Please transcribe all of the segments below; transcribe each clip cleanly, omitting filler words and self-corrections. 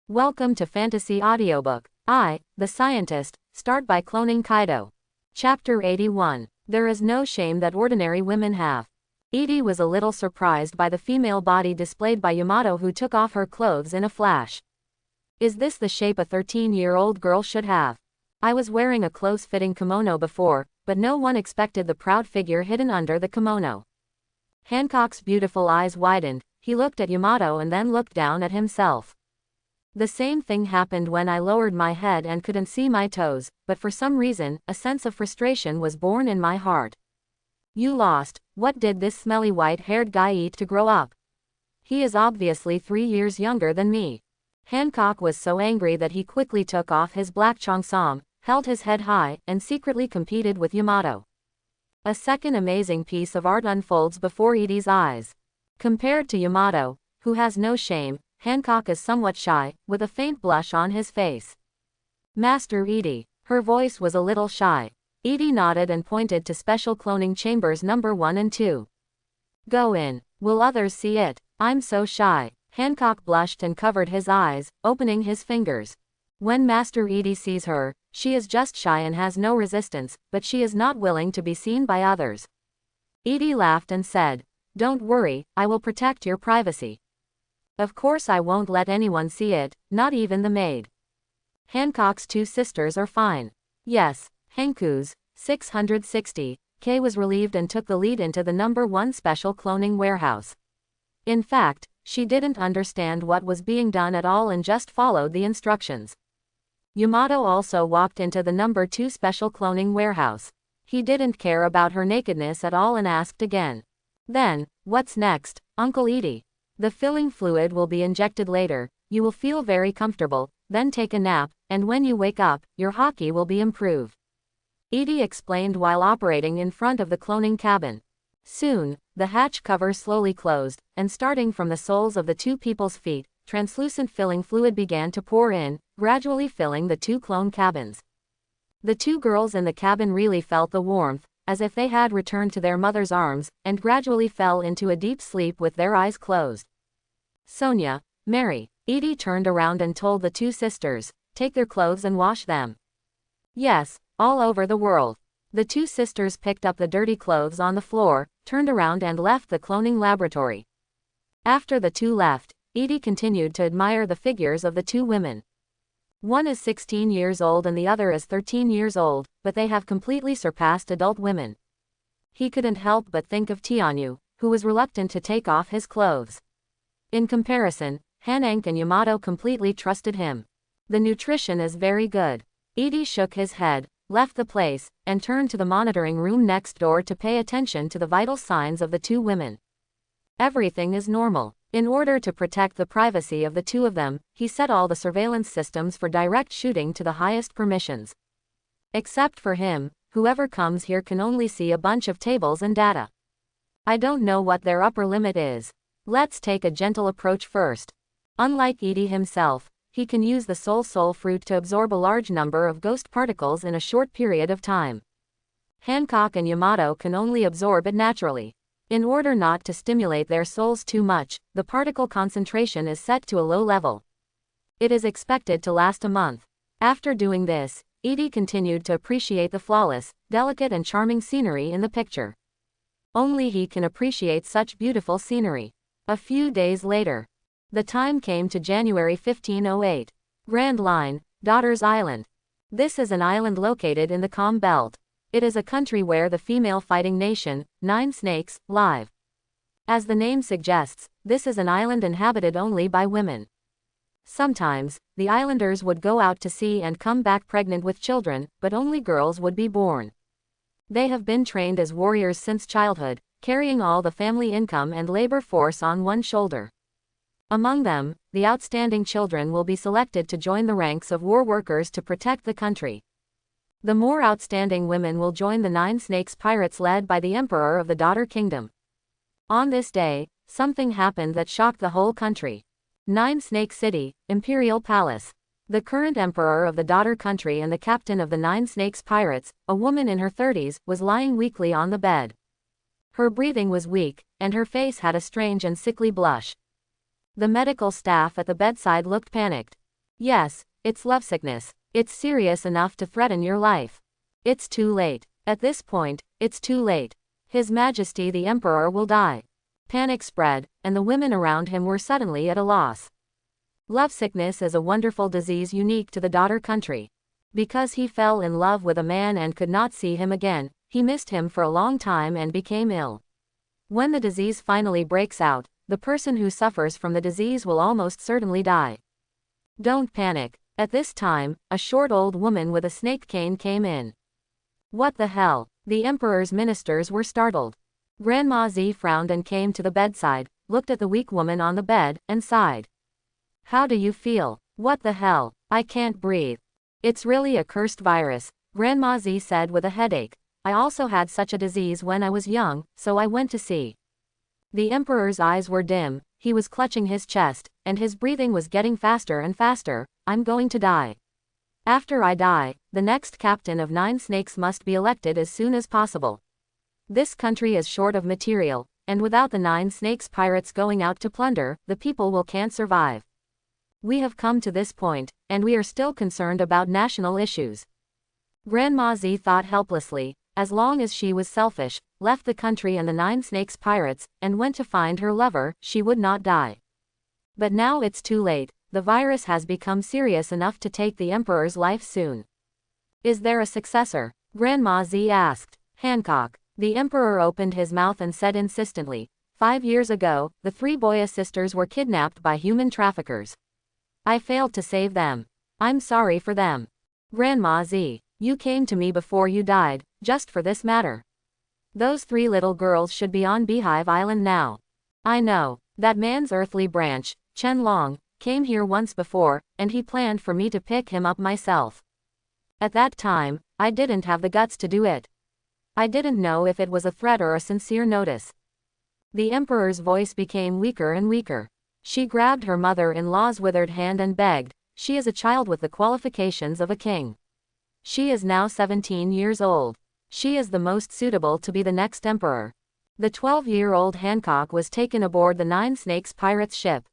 Welcome to Fantasy Audiobook. I, the Scientist, start by cloning Kaido. Chapter 81. There is no shame that ordinary women have. Edie was a little surprised by the female body displayed by Yamato, who took off her clothes in a flash. Is this the shape a 13-year-old girl should have? I was wearing a close-fitting kimono before, but no one expected the proud figure hidden under the kimono. Hancock's beautiful eyes widened. He looked at Yamato and then looked down at himself. The same thing happened when I lowered my head and couldn't see my toes, but for some reason, a sense of frustration was born in my heart. You lost. What did this smelly white-haired guy eat to grow up? He is obviously 3 years younger than me. Hancock was so angry that he quickly took off his black cheongsam, held his head high, and secretly competed with Yamato. A second amazing piece of art unfolds before Edie's eyes. Compared to Yamato, who has no shame, Hancock is somewhat shy, with a faint blush on his face. Master Edie. Her voice was a little shy. Edie nodded and pointed to special cloning chambers number 1 and 2. Go in. Will others see it? I'm so shy. Hancock blushed and covered his eyes, opening his fingers. When Master Edie sees her, she is just shy and has no resistance, but she is not willing to be seen by others. Edie laughed and said, "Don't worry, I will protect your privacy. Of course I won't let anyone see it, not even the maid. Hancock's 2 sisters are fine." Yes, Hanku's 660, K was relieved and took the lead into the number 1 special cloning warehouse. In fact, she didn't understand what was being done at all and just followed the instructions. Yamato also walked into the number 2 special cloning warehouse. He didn't care about her nakedness at all and asked again. Then, what's next, Uncle Edie? The filling fluid will be injected later, you will feel very comfortable, then take a nap, and when you wake up, your hockey will be improved. Edie explained while operating in front of the cloning cabin. Soon, the hatch cover slowly closed, and starting from the soles of the 2 people's feet, translucent filling fluid began to pour in, gradually filling the 2 clone cabins. The 2 girls in the cabin really felt the warmth, as if they had returned to their mother's arms, and gradually fell into a deep sleep with their eyes closed. Sonia, Mary. Edie turned around and told the 2 sisters, take their clothes and wash them. Yes, all over the world. The 2 sisters picked up the dirty clothes on the floor, turned around and left the cloning laboratory. After the 2 left, Edie continued to admire the figures of the 2 women. One is 16 years old and the other is 13 years old, but they have completely surpassed adult women. He couldn't help but think of Tianyu, who was reluctant to take off his clothes. In comparison, Hanank and Yamato completely trusted him. The nutrition is very good. Edie shook his head, left the place, and turned to the monitoring room next door to pay attention to the vital signs of the 2 women. Everything is normal. In order to protect the privacy of the 2 of them, he set all the surveillance systems for direct shooting to the highest permissions. Except for him, whoever comes here can only see a bunch of tables and data. I don't know what their upper limit is. Let's take a gentle approach first. Unlike Edie himself, he can use the soul fruit to absorb a large number of ghost particles in a short period of time. Hancock and Yamato can only absorb it naturally. In order not to stimulate their souls too much, the particle concentration is set to a low level. It is expected to last a month. After doing this, Edie continued to appreciate the flawless, delicate and charming scenery in the picture. Only he can appreciate such beautiful scenery. A few days later. The time came to January 1508. Grand Line, Daughter's Island. This is an island located in the Calm Belt. It is a country where the female fighting nation, 9 Snakes, live. As the name suggests, this is an island inhabited only by women. Sometimes, the islanders would go out to sea and come back pregnant with children, but only girls would be born. They have been trained as warriors since childhood, carrying all the family income and labor force on one shoulder. Among them, the outstanding children will be selected to join the ranks of war workers to protect the country. The more outstanding women will join the 9 Snakes pirates led by the Emperor of the Daughter Kingdom. On this day, something happened that shocked the whole country. 9 Snake City, Imperial Palace. The current Emperor of the Daughter Country and the captain of the 9 Snakes pirates, a woman in her 30s, was lying weakly on the bed. Her breathing was weak, and her face had a strange and sickly blush. The medical staff at the bedside looked panicked. Yes, it's lovesickness. It's serious enough to threaten your life. It's too late. At this point, it's too late. His Majesty the Emperor will die. Panic spread, and the women around him were suddenly at a loss. Lovesickness is a wonderful disease unique to the daughter country. Because he fell in love with a man and could not see him again, he missed him for a long time and became ill. When the disease finally breaks out, the person who suffers from the disease will almost certainly die. Don't panic. At this time, a short old woman with a snake cane came in. What the hell? The emperor's ministers were startled. Grandma Z frowned and came to the bedside, looked at the weak woman on the bed, and sighed. How do you feel? What the hell? I can't breathe. It's really a cursed virus, Grandma Z said with a headache. I also had such a disease when I was young, so I went to see. The emperor's eyes were dim, he was clutching his chest, and his breathing was getting faster and faster. I'm going to die. After I die, the next captain of 9 snakes must be elected as soon as possible. This country is short of material, and without the 9 snakes pirates going out to plunder, the people can't survive. We have come to this point, and we are still concerned about national issues. Grandma Z thought helplessly. As long as she was selfish, left the country and the 9 snakes pirates, and went to find her lover, she would not die. But now it's too late. The virus has become serious enough to take the emperor's life soon. Is there a successor? Grandma Z asked. Hancock. The emperor opened his mouth and said insistently, 5 years ago, the 3 Boya sisters were kidnapped by human traffickers. I failed to save them. I'm sorry for them. Grandma Z, you came to me before you died, just for this matter. Those 3 little girls should be on Beehive Island now. I know. That man's earthly branch, Chen Long, came here once before, and he planned for me to pick him up myself. At that time, I didn't have the guts to do it. I didn't know if it was a threat or a sincere notice. The emperor's voice became weaker and weaker. She grabbed her mother-in-law's withered hand and begged. She is a child with the qualifications of a king. She is now 17 years old. She is the most suitable to be the next emperor. The 12-year-old Hancock was taken aboard the 9 Snakes pirates ship.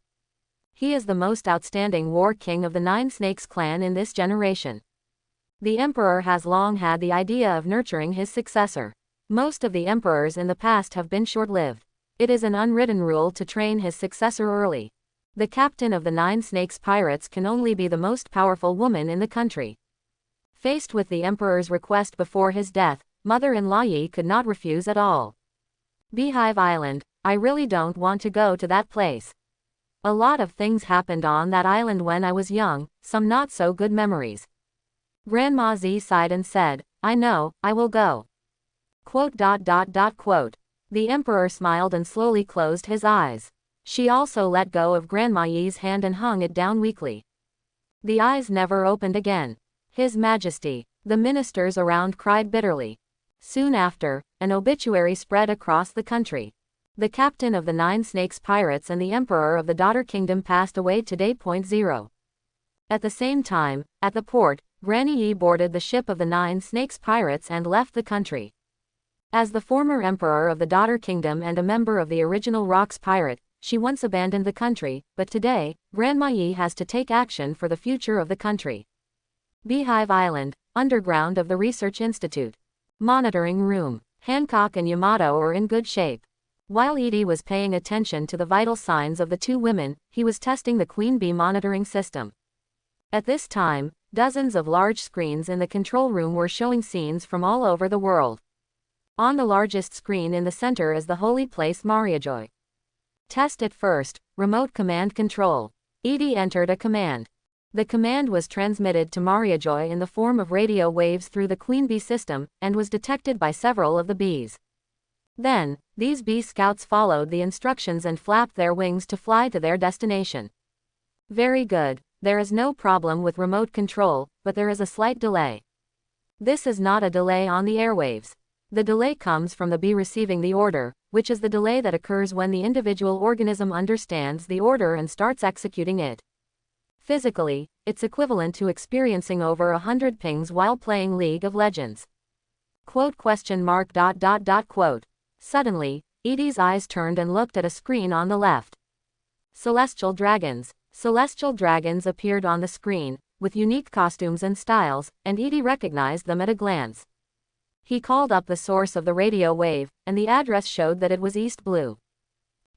He is the most outstanding war king of the 9 Snakes clan in this generation. The emperor has long had the idea of nurturing his successor. Most of the emperors in the past have been short-lived. It is an unwritten rule to train his successor early. The captain of the 9 Snakes pirates can only be the most powerful woman in the country. Faced with the emperor's request before his death, mother-in-law Yi could not refuse at all. Beehive Island, I really don't want to go to that place. A lot of things happened on that island when I was young, some not so good memories. Grandma Z sighed and said, I know, I will go. Quote. The emperor smiled and slowly closed his eyes. She also let go of Grandma Yi's hand and hung it down weakly. The eyes never opened again. His Majesty. The ministers around cried bitterly. Soon after, an obituary spread across the country. The captain of the 9 Snakes pirates and the emperor of the Daughter Kingdom passed away today. 0. At the same time, at the port, Granny Yi boarded the ship of the 9 Snakes pirates and left the country. As the former emperor of the Daughter Kingdom and a member of the original Rocks pirate, she once abandoned the country, but today, Grandma Yi has to take action for the future of the country. Beehive Island, underground of the Research Institute. Monitoring room. Hancock and Yamato are in good shape. While Edie was paying attention to the vital signs of the 2 women, he was testing the Queen Bee monitoring system. At this time, dozens of large screens in the control room were showing scenes from all over the world. On the largest screen in the center is the holy place Mariajoy. Test at first, remote command control. Edie entered a command. The command was transmitted to Mariajoy in the form of radio waves through the Queen Bee system, and was detected by several of the bees. Then, these bee scouts followed the instructions and flapped their wings to fly to their destination. Very good. There is no problem with remote control, but there is a slight delay. This is not a delay on the airwaves. The delay comes from the bee receiving the order, which is the delay that occurs when the individual organism understands the order and starts executing it. Physically, it's equivalent to experiencing over 100 pings while playing League of Legends. Quote. Suddenly, Edie's eyes turned and looked at a screen on the left. Celestial dragons. Celestial dragons appeared on the screen, with unique costumes and styles, and Edie recognized them at a glance. He called up the source of the radio wave, and the address showed that it was East Blue.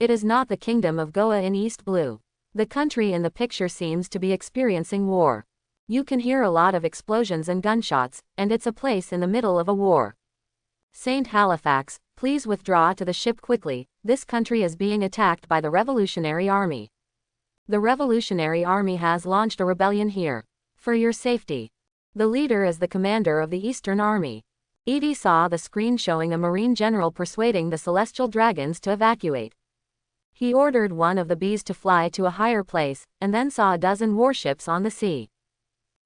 It is not the kingdom of Goa in East Blue. The country in the picture seems to be experiencing war. You can hear a lot of explosions and gunshots, and it's a place in the middle of a war. Saint Halifax, please withdraw to the ship quickly. This country is being attacked by the Revolutionary Army. The Revolutionary Army has launched a rebellion here. For your safety. The leader is the commander of the Eastern Army. Edie saw the screen showing a Marine general persuading the Celestial Dragons to evacuate. He ordered one of the bees to fly to a higher place, and then saw a dozen warships on the sea.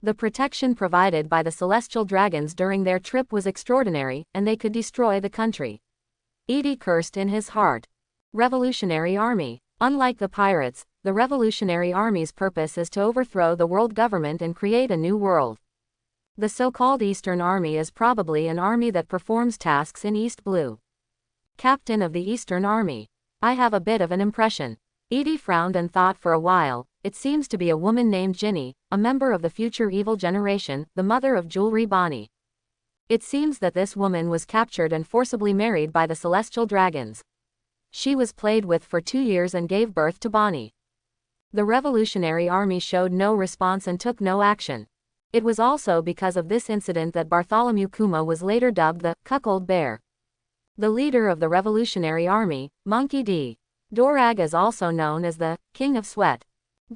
The protection provided by the Celestial Dragons during their trip was extraordinary, and they could destroy the country. Edie cursed in his heart. Revolutionary Army. Unlike the pirates, the Revolutionary Army's purpose is to overthrow the world government and create a new world. The so-called Eastern Army is probably an army that performs tasks in East Blue. Captain of the Eastern Army. I have a bit of an impression. Edie frowned and thought for a while. It seems to be a woman named Ginny, a member of the future evil generation, the mother of Jewelry Bonnie. It seems that this woman was captured and forcibly married by the Celestial Dragons. She was played with for 2 years and gave birth to Bonnie. The Revolutionary Army showed no response and took no action. It was also because of this incident that Bartholomew Kuma was later dubbed the Cuckold Bear. The leader of the Revolutionary Army, Monkey D. Dorag, is also known as the King of Sweat.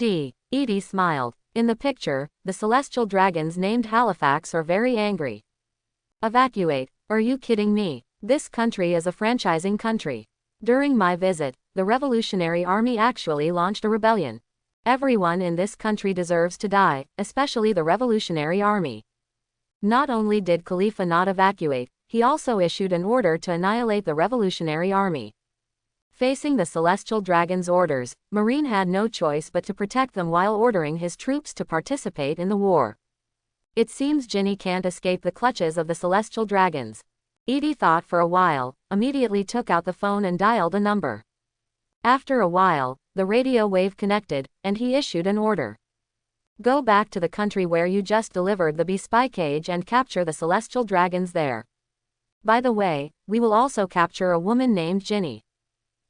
Edie smiled. In the picture, the Celestial Dragons named Halifax are very angry. Evacuate? Are you kidding me? This country is a franchising country. During my visit, the Revolutionary Army actually launched a rebellion. Everyone in this country deserves to die, especially the Revolutionary Army. Not only did Khalifa not evacuate, he also issued an order to annihilate the Revolutionary Army. Facing the Celestial Dragon's orders, Marine had no choice but to protect them while ordering his troops to participate in the war. It seems Ginny can't escape the clutches of the Celestial Dragons. Edie thought for a while, immediately took out the phone and dialed a number. After a while, the radio wave connected, and he issued an order. Go back to the country where you just delivered the bee spy cage and capture the Celestial Dragons there. By the way, we will also capture a woman named Ginny.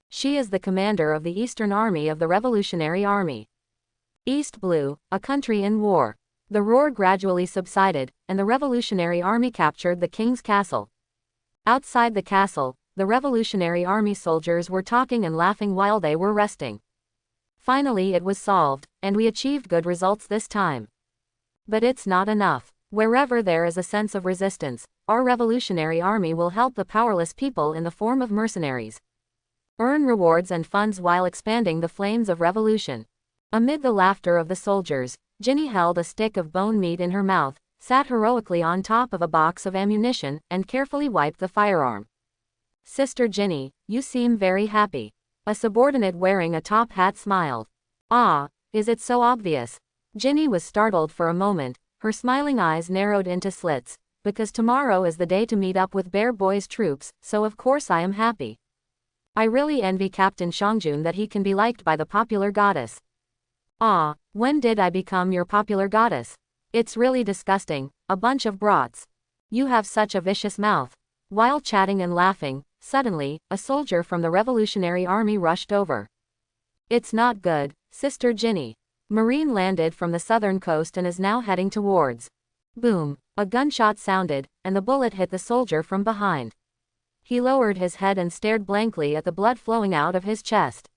She is the commander of the Eastern Army of the Revolutionary Army. East Blue, a country in war. The roar gradually subsided, and the Revolutionary Army captured the king's castle. Outside the castle, the Revolutionary Army soldiers were talking and laughing while they were resting. Finally it was solved, and we achieved good results this time. But it's not enough. Wherever there is a sense of resistance, our Revolutionary Army will help the powerless people in the form of mercenaries. Earn rewards and funds while expanding the flames of revolution. Amid the laughter of the soldiers, Ginny held a stick of bone meat in her mouth, sat heroically on top of a box of ammunition, and carefully wiped the firearm. Sister Ginny, you seem very happy. A subordinate wearing a top hat smiled. Ah, is it so obvious? Ginny was startled for a moment, her smiling eyes narrowed into slits. Because tomorrow is the day to meet up with Bear Boy's troops, so of course I am happy. I really envy Captain Shangjun that he can be liked by the popular goddess. Ah, when did I become your popular goddess? It's really disgusting, a bunch of brats. You have such a vicious mouth. While chatting and laughing, suddenly, a soldier from the Revolutionary Army rushed over. It's not good, Sister Ginny. Marine landed from the southern coast and is now heading towards. Boom, a gunshot sounded, and the bullet hit the soldier from behind. He lowered his head and stared blankly at the blood flowing out of his chest.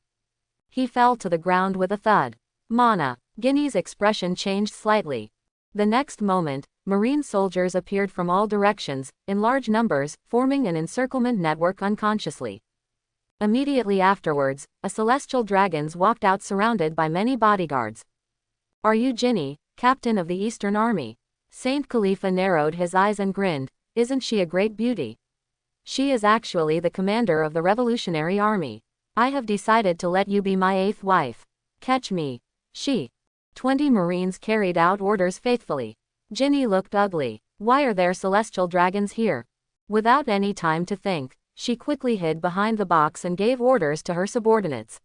He fell to the ground with a thud. Mana. Ginny's expression changed slightly. The next moment, Marine soldiers appeared from all directions, in large numbers, forming an encirclement network unconsciously. Immediately afterwards, a Celestial Dragons walked out surrounded by many bodyguards. Are you Ginny, captain of the Eastern Army? Saint Khalifa narrowed his eyes and grinned. Isn't she a great beauty? She is actually the commander of the Revolutionary Army. I have decided to let you be my 8th wife. Catch me. 20 Marines carried out orders faithfully. Ginny looked ugly. Why are there Celestial Dragons here? Without any time to think, she quickly hid behind the box and gave orders to her subordinates.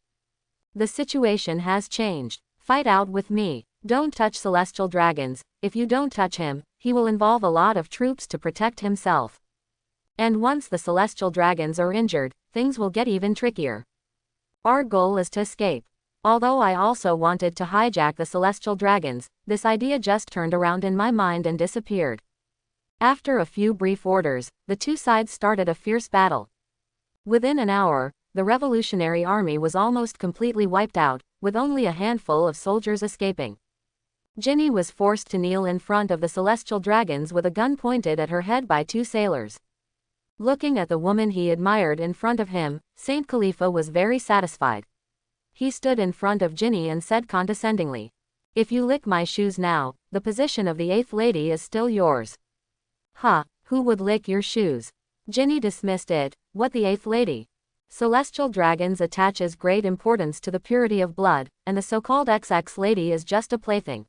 The situation has changed. Fight out with me. Don't touch celestial dragons. If you don't touch him, he will involve a lot of troops to protect himself. And once the celestial dragons are injured, things will get even trickier. Our goal is to escape. Although I also wanted to hijack the celestial dragons, this idea just turned around in my mind and disappeared. After a few brief orders, the two sides started a fierce battle. Within an hour, the Revolutionary Army was almost completely wiped out, with only a handful of soldiers escaping. Ginny was forced to kneel in front of the celestial dragons with a gun pointed at her head by two sailors. Looking at the woman he admired in front of him, Saint Khalifa was very satisfied. He stood in front of Ginny and said condescendingly, "If you lick my shoes now, the position of the 8th lady is still yours." "Huh, who would lick your shoes?" Ginny dismissed it. "What, the 8th lady?" Celestial dragons attaches great importance to the purity of blood, and the so-called XX lady is just a plaything.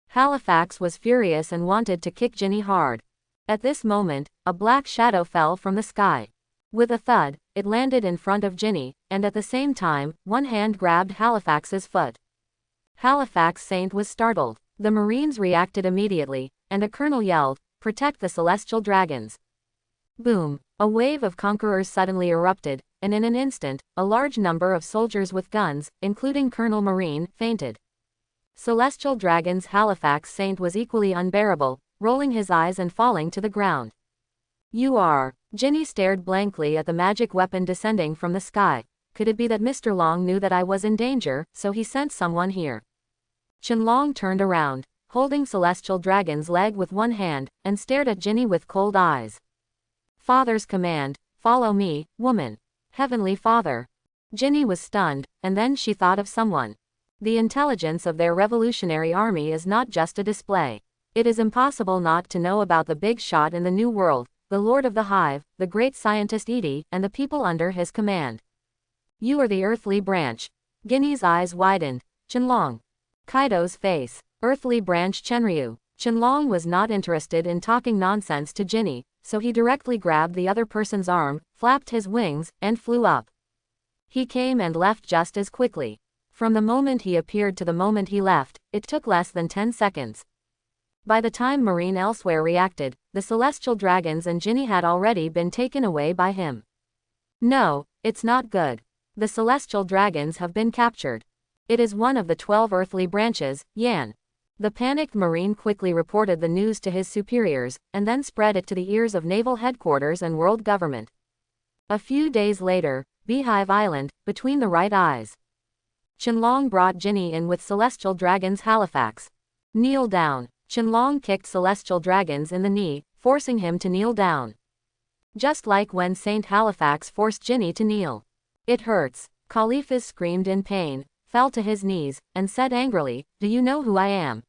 Halifax was furious and wanted to kick Ginny hard. At this moment, a black shadow fell from the sky. With a thud, it landed in front of Ginny, and at the same time, one hand grabbed Halifax's foot. Halifax Saint was startled. The Marines reacted immediately, and a colonel yelled, "Protect the celestial dragons." Boom! A wave of conquerors suddenly erupted, and in an instant, a large number of soldiers with guns, including Colonel Marine, fainted. Celestial Dragon's Halifax Saint was equally unbearable, rolling his eyes and falling to the ground. "You are..." Ginny stared blankly at the magic weapon descending from the sky. Could it be that Mr. Long knew that I was in danger, so he sent someone here? Qianlong turned around, holding Celestial Dragon's leg with one hand, and stared at Ginny with cold eyes. "Father's command, follow me, woman." "Heavenly Father." Ginny was stunned, and then she thought of someone. The intelligence of their revolutionary army is not just a display. It is impossible not to know about the big shot in the New World, the Lord of the Hive, the great scientist Edie, and the people under his command. "You are the earthly branch." Ginny's eyes widened. "Qianlong." Kaido's face. "Earthly branch Chenryu." Qianlong was not interested in talking nonsense to Ginny, so he directly grabbed the other person's arm, flapped his wings, and flew up. He came and left just as quickly. From the moment he appeared to the moment he left, it took less than 10 seconds. By the time Marine elsewhere reacted, the celestial dragons and Ginny had already been taken away by him. "No, it's not good. The celestial dragons have been captured. It is one of the 12 earthly branches, Yan." The panicked Marine quickly reported the news to his superiors, and then spread it to the ears of naval headquarters and world government. A few days later, Beehive Island, between the right eyes. Qianlong brought Ginny in with Celestial Dragon's Halifax. "Kneel down." Qianlong kicked Celestial Dragons in the knee, forcing him to kneel down. Just like when Saint Halifax forced Ginny to kneel. "It hurts." Khalifas screamed in pain, fell to his knees, and said angrily, "Do you know who I am?"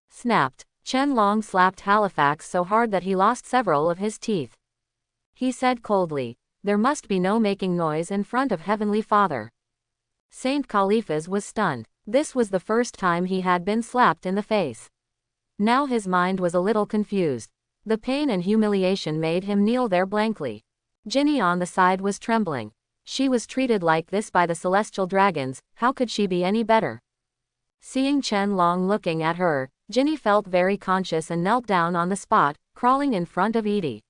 Snapped. Qianlong slapped Halifax so hard that he lost several of his teeth. He said coldly, "There must be no making noise in front of Heavenly Father." Saint Khalifas was stunned. This was the first time he had been slapped in the face. Now his mind was a little confused. The pain and humiliation made him kneel there blankly. Ginny on the side was trembling. She was treated like this by the celestial dragons, how could she be any better? Seeing Qianlong looking at her, Ginny felt very conscious and knelt down on the spot, crawling in front of Edie.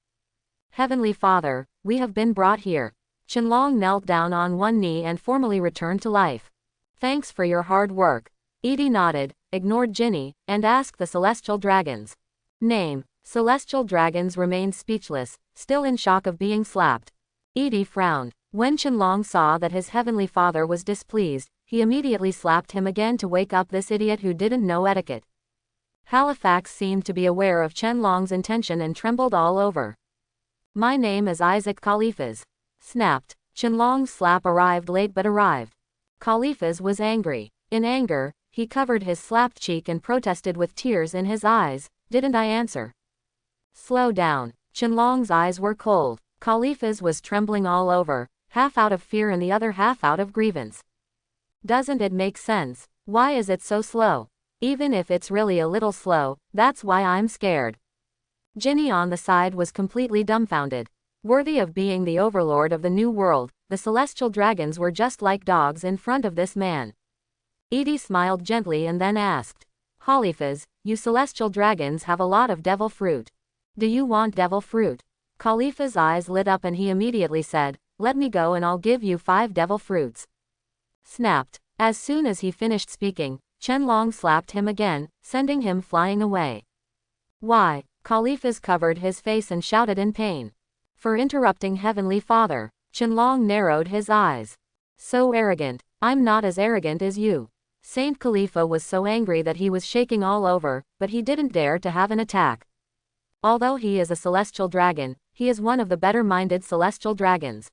"Heavenly Father, we have been brought here." Qianlong knelt down on one knee and formally returned to life. "Thanks for your hard work." Edie nodded, ignored Ginny, and asked the celestial dragons. "Name." Celestial dragons remained speechless, still in shock of being slapped. Edie frowned. When Qianlong saw that his heavenly father was displeased, he immediately slapped him again to wake up this idiot who didn't know etiquette. Halifax seemed to be aware of Qianlong's intention and trembled all over. "My name is Isaac Khalifas." Snapped. Qianlong's slap arrived late but arrived. Khalifas was angry. In anger, he covered his slapped cheek and protested with tears in his eyes, "Didn't I answer?" "Slow down." Qianlong's eyes were cold. Khalifas was trembling all over, half out of fear and the other half out of grievance. "Doesn't it make sense? Why is it so slow? Even if it's really a little slow, that's why I'm scared." Ginny on the side was completely dumbfounded. Worthy of being the overlord of the New World, the celestial dragons were just like dogs in front of this man. Edie smiled gently and then asked. Khalifas, you celestial dragons have a lot of devil fruit. Do you want devil fruit? Khalifa's eyes lit up and he immediately said, let me go and I'll give you 5 devil fruits. Snapped. As soon as he finished speaking, Qianlong slapped him again, sending him flying away. Why? Khalifas covered his face and shouted in pain. For interrupting Heavenly Father. Qianlong narrowed his eyes. So arrogant. I'm not as arrogant as you. Saint Khalifa was so angry that he was shaking all over, but he didn't dare to have an attack. Although he is a celestial dragon, he is one of the better-minded celestial dragons.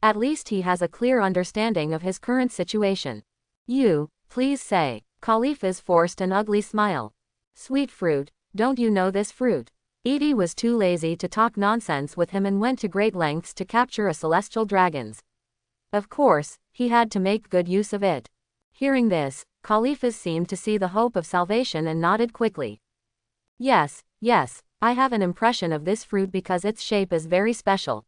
At least he has a clear understanding of his current situation. You, please say. Khalifas forced an ugly smile. Sweet fruit, don't you know this fruit? Edie was too lazy to talk nonsense with him and went to great lengths to capture a celestial dragon's. Of course, he had to make good use of it. Hearing this, Khalifas seemed to see the hope of salvation and nodded quickly. Yes, I have an impression of this fruit because its shape is very special.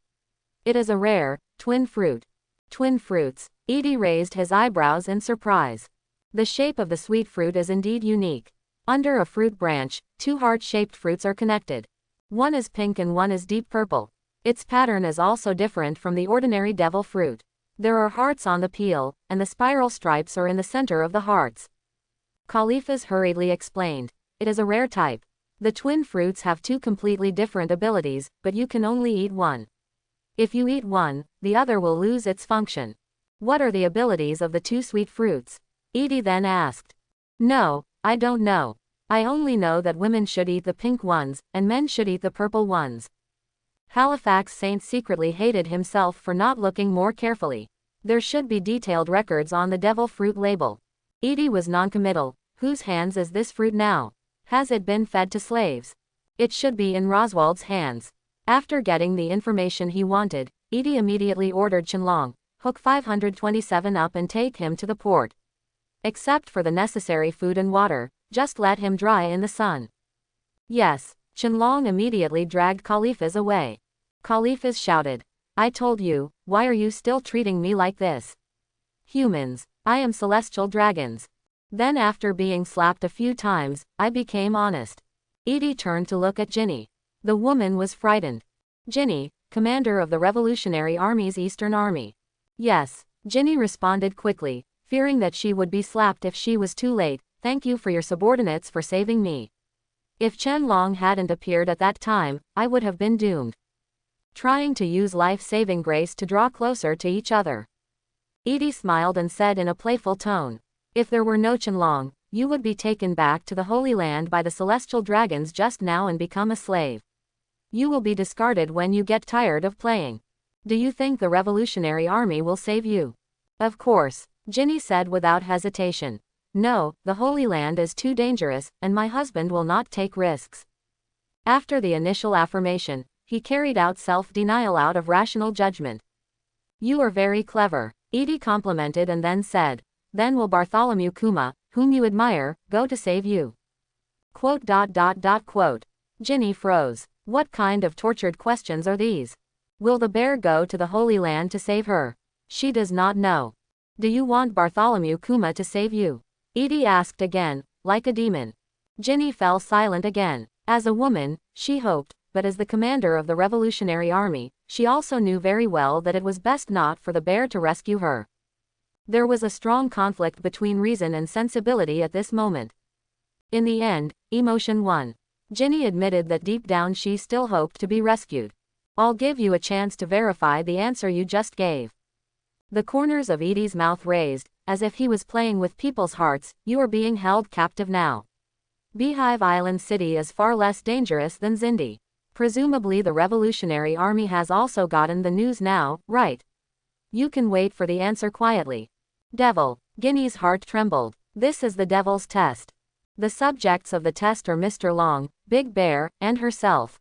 It is a rare, twin fruit. Twin fruits. Edie raised his eyebrows in surprise. The shape of the sweet fruit is indeed unique. Under a fruit branch, 2 heart-shaped fruits are connected. One is pink and one is deep purple. Its pattern is also different from the ordinary devil fruit. There are hearts on the peel, and the spiral stripes are in the center of the hearts. Khalifas hurriedly explained. It is a rare type. The twin fruits have 2 completely different abilities, but you can only eat one. If you eat one, the other will lose its function. What are the abilities of the 2 sweet fruits? Edie then asked. No, I don't know. I only know that women should eat the pink ones, and men should eat the purple ones. Halifax Saint secretly hated himself for not looking more carefully. There should be detailed records on the devil fruit label. Edie was noncommittal. Whose hands is this fruit now? Has it been fed to slaves? It should be in Roswald's hands. After getting the information he wanted, Edie immediately ordered Qianlong, hook 527 up and take him to the port. Except for the necessary food and water, just let him dry in the sun. Yes. Qianlong immediately dragged Khalifas away. Khalifas shouted. I told you, why are you still treating me like this? Humans, I am celestial dragons. Then after being slapped a few times, I became honest. Edie turned to look at Ginny. The woman was frightened. Ginny, commander of the Revolutionary Army's Eastern Army. Yes, Ginny responded quickly, fearing that she would be slapped if she was too late. Thank you for your subordinates for saving me. If Qianlong hadn't appeared at that time, I would have been doomed. Trying to use life-saving grace to draw closer to each other. Edie smiled and said in a playful tone. If there were no Qianlong, you would be taken back to the Holy Land by the celestial dragons just now and become a slave. You will be discarded when you get tired of playing. Do you think the Revolutionary Army will save you? Of course, Ginny said without hesitation. No, the Holy Land is too dangerous, and my husband will not take risks. After the initial affirmation, he carried out self-denial out of rational judgment. You are very clever, Edie complimented and then said. Then will Bartholomew Kuma, whom you admire, go to save you? Quote. Ginny froze. What kind of tortured questions are these? Will the bear go to the Holy Land to save her? She does not know. Do you want Bartholomew Kuma to save you? Edie asked again, like a demon. Ginny fell silent again. As a woman, she hoped, but as the commander of the Revolutionary Army, she also knew very well that it was best not for the bear to rescue her. There was a strong conflict between reason and sensibility at this moment. In the end, emotion won. Ginny admitted that deep down she still hoped to be rescued. I'll give you a chance to verify the answer you just gave. The corners of Edie's mouth raised, as if he was playing with people's hearts. You are being held captive now. Beehive Island City is far less dangerous than Zindi. Presumably the Revolutionary Army has also gotten the news now, right? You can wait for the answer quietly. Devil. Ginny's heart trembled. This is the devil's test. The subjects of the test are Mr. Long, Big Bear, and herself.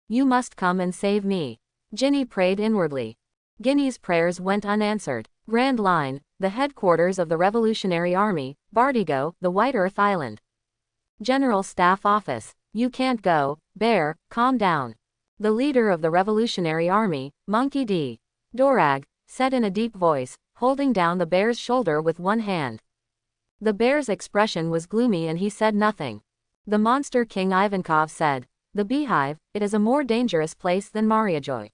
You must come and save me. Ginny prayed inwardly. Ginny's prayers went unanswered. Grand Line, the headquarters of the Revolutionary Army, Bartigo, the White Earth Island. General Staff Office. You can't go, Bear, calm down. The leader of the Revolutionary Army, Monkey D. Dorag, said in a deep voice, holding down the bear's shoulder with one hand. The bear's expression was gloomy and he said nothing. The monster king Ivankov said, "The beehive, it is a more dangerous place than Mariajoy.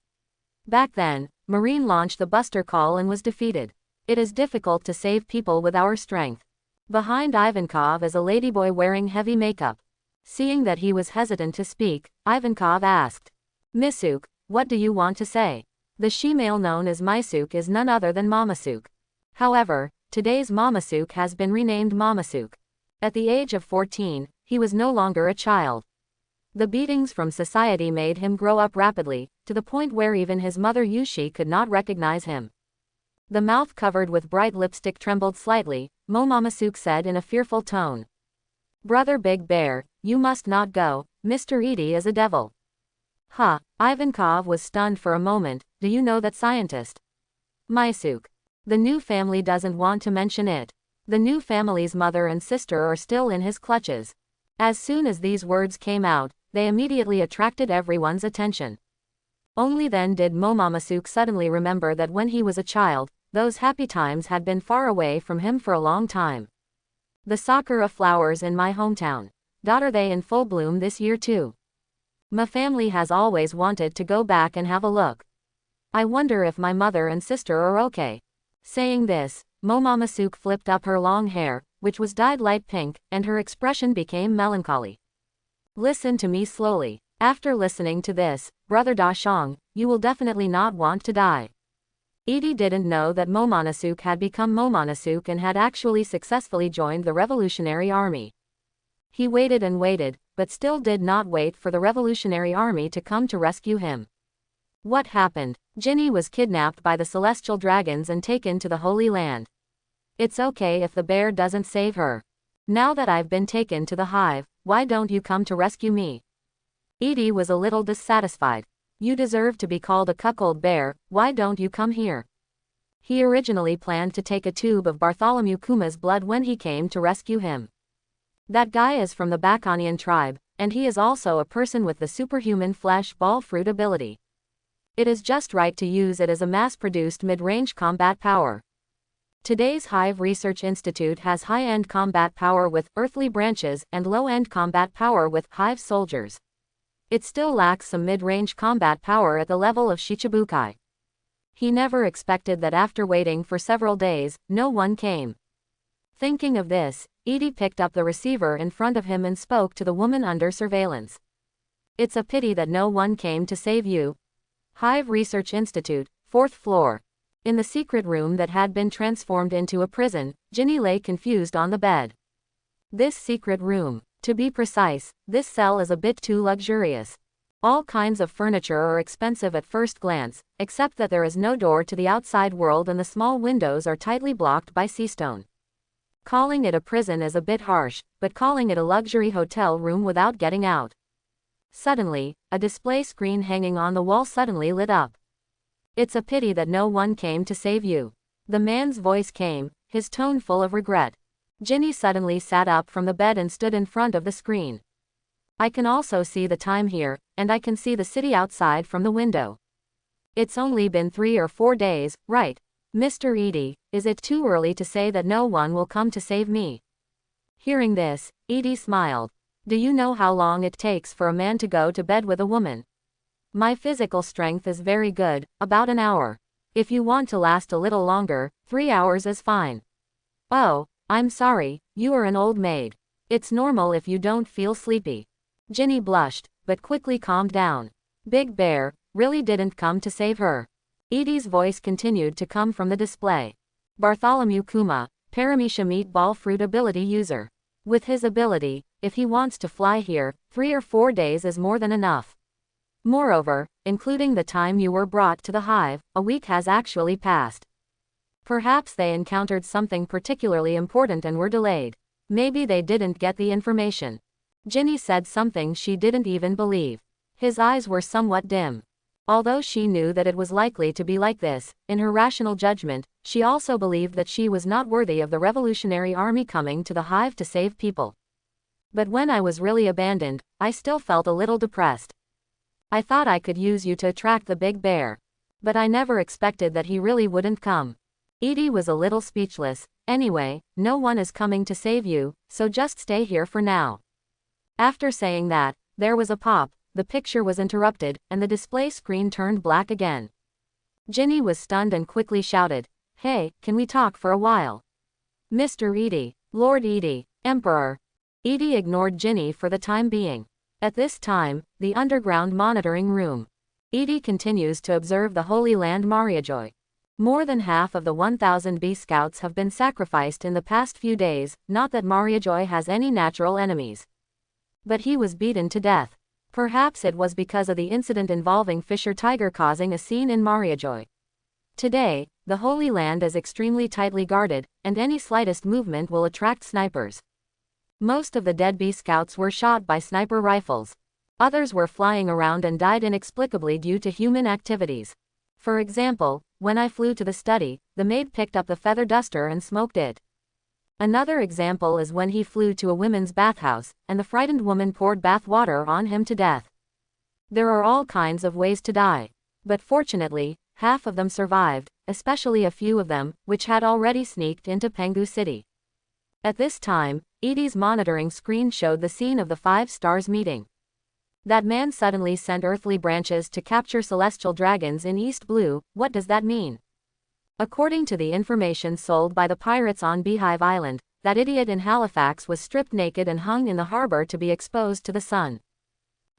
Back then, Marine launched the Buster Call and was defeated. It is difficult to save people with our strength." Behind Ivankov is a ladyboy wearing heavy makeup. Seeing that he was hesitant to speak, Ivankov asked, "Misuk, what do you want to say?" The she-male known as Misuk is none other than Mamasuk. However, today's Mamasuk has been renamed Mamasuk. At the age of 14, he was no longer a child. The beatings from society made him grow up rapidly, to the point where even his mother Yushi could not recognize him. The mouth covered with bright lipstick trembled slightly. Mamasuk said in a fearful tone, "Brother Big Bear, you must not go, Mr. Edie is a devil." "Huh." Ivankov was stunned for a moment. "Do you know that scientist?" "Misuk. The new family doesn't want to mention it. The new family's mother and sister are still in his clutches." As soon as these words came out, they immediately attracted everyone's attention. Only then did Mamasuk suddenly remember that when he was a child, those happy times had been far away from him for a long time. "The sakura flowers in my hometown. Are they in full bloom this year too? My family has always wanted to go back and have a look. I wonder if my mother and sister are okay." Saying this, Mamasuk flipped up her long hair, which was dyed light pink, and her expression became melancholy. "Listen to me slowly. After listening to this, Brother Dashong, you will definitely not want to die." Edie didn't know that Momonosuke had become Momonosuke and had actually successfully joined the Revolutionary Army. He waited and waited, but still did not wait for the Revolutionary Army to come to rescue him. What happened? Ginny was kidnapped by the Celestial Dragons and taken to the Holy Land. It's okay if the bear doesn't save her. Now that I've been taken to the hive, why don't you come to rescue me? Edie was a little dissatisfied. You deserve to be called a cuckold bear, why don't you come here? He originally planned to take a tube of Bartholomew Kuma's blood when he came to rescue him. That guy is from the Baconian tribe, and he is also a person with the superhuman flesh ball fruit ability. It is just right to use it as a mass-produced mid-range combat power. Today's Hive Research Institute has high-end combat power with earthly branches and low-end combat power with hive soldiers. It still lacks some mid-range combat power at the level of Shichibukai. He never expected that after waiting for several days, no one came. Thinking of this, Edie picked up the receiver in front of him and spoke to the woman under surveillance. "It's a pity that no one came to save you. Hive Research Institute, 4th floor." In the secret room that had been transformed into a prison, Ginny lay confused on the bed. This secret room. To be precise, this cell is a bit too luxurious. All kinds of furniture are expensive at first glance, except that there is no door to the outside world and the small windows are tightly blocked by sea stone. Calling it a prison is a bit harsh, but calling it a luxury hotel room without getting out. Suddenly, a display screen hanging on the wall suddenly lit up. "It's a pity that no one came to save you." The man's voice came, his tone full of regret. Ginny suddenly sat up from the bed and stood in front of the screen. "I can also see the time here, and I can see the city outside from the window. It's only been 3 or 4 days, right? Mr. Edie, is it too early to say that no one will come to save me?" Hearing this, Edie smiled. "Do you know how long it takes for a man to go to bed with a woman? My physical strength is very good, about an hour. If you want to last a little longer, 3 hours is fine." "Oh, I'm sorry, you are an old maid. It's normal if you don't feel sleepy." Ginny blushed, but quickly calmed down. Big Bear really didn't come to save her. Edie's voice continued to come from the display. "Bartholomew Kuma, Paramecia meat ball fruit ability user. With his ability, if he wants to fly here, 3 or 4 days is more than enough. Moreover, including the time you were brought to the hive, a week has actually passed. Perhaps they encountered something particularly important and were delayed. Maybe they didn't get the information." Ginny said something she didn't even believe. His eyes were somewhat dim. Although she knew that it was likely to be like this, in her rational judgment, she also believed that she was not worthy of the Revolutionary Army coming to the hive to save people. "But when I was really abandoned, I still felt a little depressed. I thought I could use you to attract the Big Bear. But I never expected that he really wouldn't come." Edie was a little speechless. Anyway, no one is coming to save you, so just stay here for now. After saying that, there was a pop, the picture was interrupted, and the display screen turned black again. Ginny was stunned and quickly shouted, "Hey, can we talk for a while?" "Mr. Edie, Lord Edie, Emperor." Edie ignored Ginny for the time being. At this time, the underground monitoring room. Edie continues to observe the Holy Land Mariajoy. More than half of the 1,000 Bee Scouts have been sacrificed in the past few days, not that Mariajoy has any natural enemies. But he was beaten to death. Perhaps it was because of the incident involving Fisher Tiger causing a scene in Mariajoy. Today, the Holy Land is extremely tightly guarded, and any slightest movement will attract snipers. Most of the dead Bee Scouts were shot by sniper rifles. Others were flying around and died inexplicably due to human activities. For example, when I flew to the study, the maid picked up the feather duster and smoked it. Another example is when he flew to a women's bathhouse, and the frightened woman poured bath water on him to death. There are all kinds of ways to die. But fortunately, half of them survived, especially a few of them, which had already sneaked into Pengu City. At this time, Edie's monitoring screen showed the scene of the Five Stars meeting. That man suddenly sent earthly branches to capture celestial dragons in East Blue. What does that mean? According to the information sold by the pirates on Beehive Island, that idiot in Halifax was stripped naked and hung in the harbor to be exposed to the sun.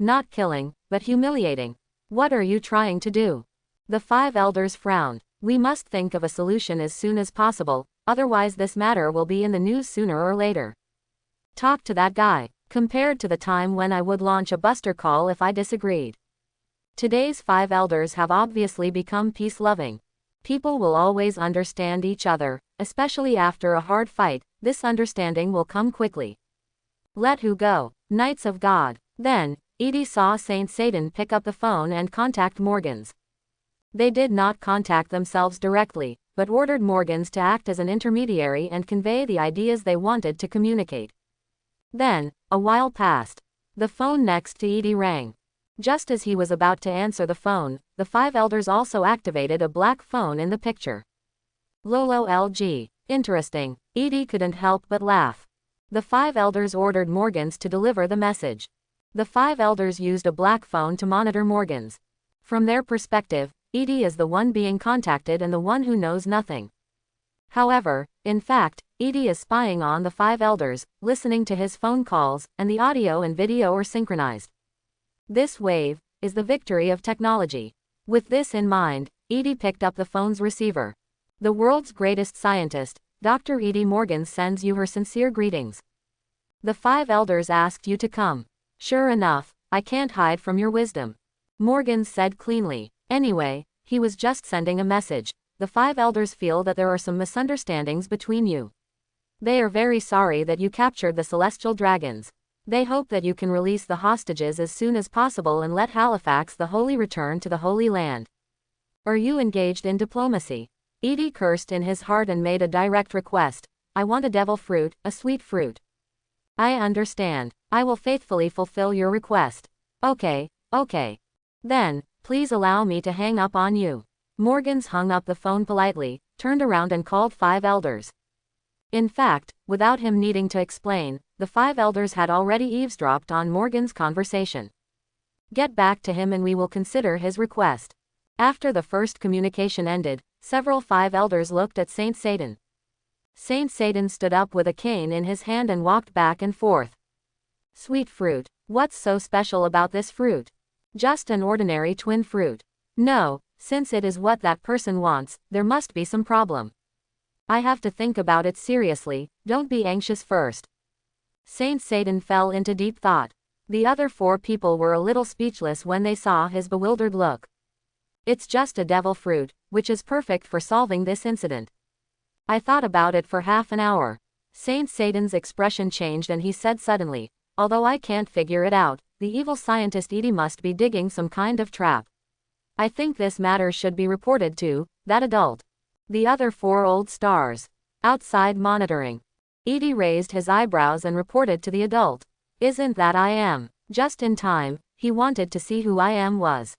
Not killing, but humiliating. What are you trying to do? The five elders frowned. We must think of a solution as soon as possible, otherwise this matter will be in the news sooner or later. Talk to that guy. Compared to the time when I would launch a buster call if I disagreed. Today's five elders have obviously become peace-loving. People will always understand each other, especially after a hard fight. This understanding will come quickly. Let who go? Knights of God. Then, Edie saw Saint Satan pick up the phone and contact Morgans. They did not contact themselves directly, but ordered Morgans to act as an intermediary and convey the ideas they wanted to communicate. Then, a while passed. The phone next to Edie rang. Just as he was about to answer the phone, the five elders also activated a black phone in the picture. Lolo LG. Interesting. Edie couldn't help but laugh. The five elders ordered Morgans to deliver the message. The five elders used a black phone to monitor Morgans. From their perspective, Edie is the one being contacted and the one who knows nothing. However, in fact, Edie is spying on the five elders, listening to his phone calls, and the audio and video are synchronized. This wave is the victory of technology. With this in mind, Edie picked up the phone's receiver. The world's greatest scientist, Dr. Edie Morgans sends you her sincere greetings. The five elders asked you to come. Sure enough, I can't hide from your wisdom. Morgans said cleanly. Anyway, he was just sending a message. The five elders feel that there are some misunderstandings between you. They are very sorry that you captured the celestial dragons. They hope that you can release the hostages as soon as possible and let Halifax the Holy return to the Holy Land. Are you engaged in diplomacy? Edie cursed in his heart and made a direct request. I want a devil fruit, a sweet fruit. I understand. I will faithfully fulfill your request. Okay. Then, please allow me to hang up on you. Morgans hung up the phone politely, turned around and called five elders. In fact, without him needing to explain, the five elders had already eavesdropped on Morgan's conversation. Get back to him and we will consider his request. After the first communication ended, several five elders looked at Saint Satan. Saint Satan stood up with a cane in his hand and walked back and forth. Sweet fruit. What's so special about this fruit? Just an ordinary twin fruit. No, since it is what that person wants, there must be some problem. I have to think about it seriously. Don't be anxious first. Saint Satan fell into deep thought. The other four people were a little speechless when they saw his bewildered look. It's just a devil fruit, which is perfect for solving this incident. I thought about it for half an hour. Saint Satan's expression changed and he said suddenly, although I can't figure it out, the evil scientist Edie must be digging some kind of trap. I think this matter should be reported to that adult. The other four old stars. Outside monitoring. Edie raised his eyebrows and reported to the adult. Isn't that I am? Just in time, he wanted to see who I am was.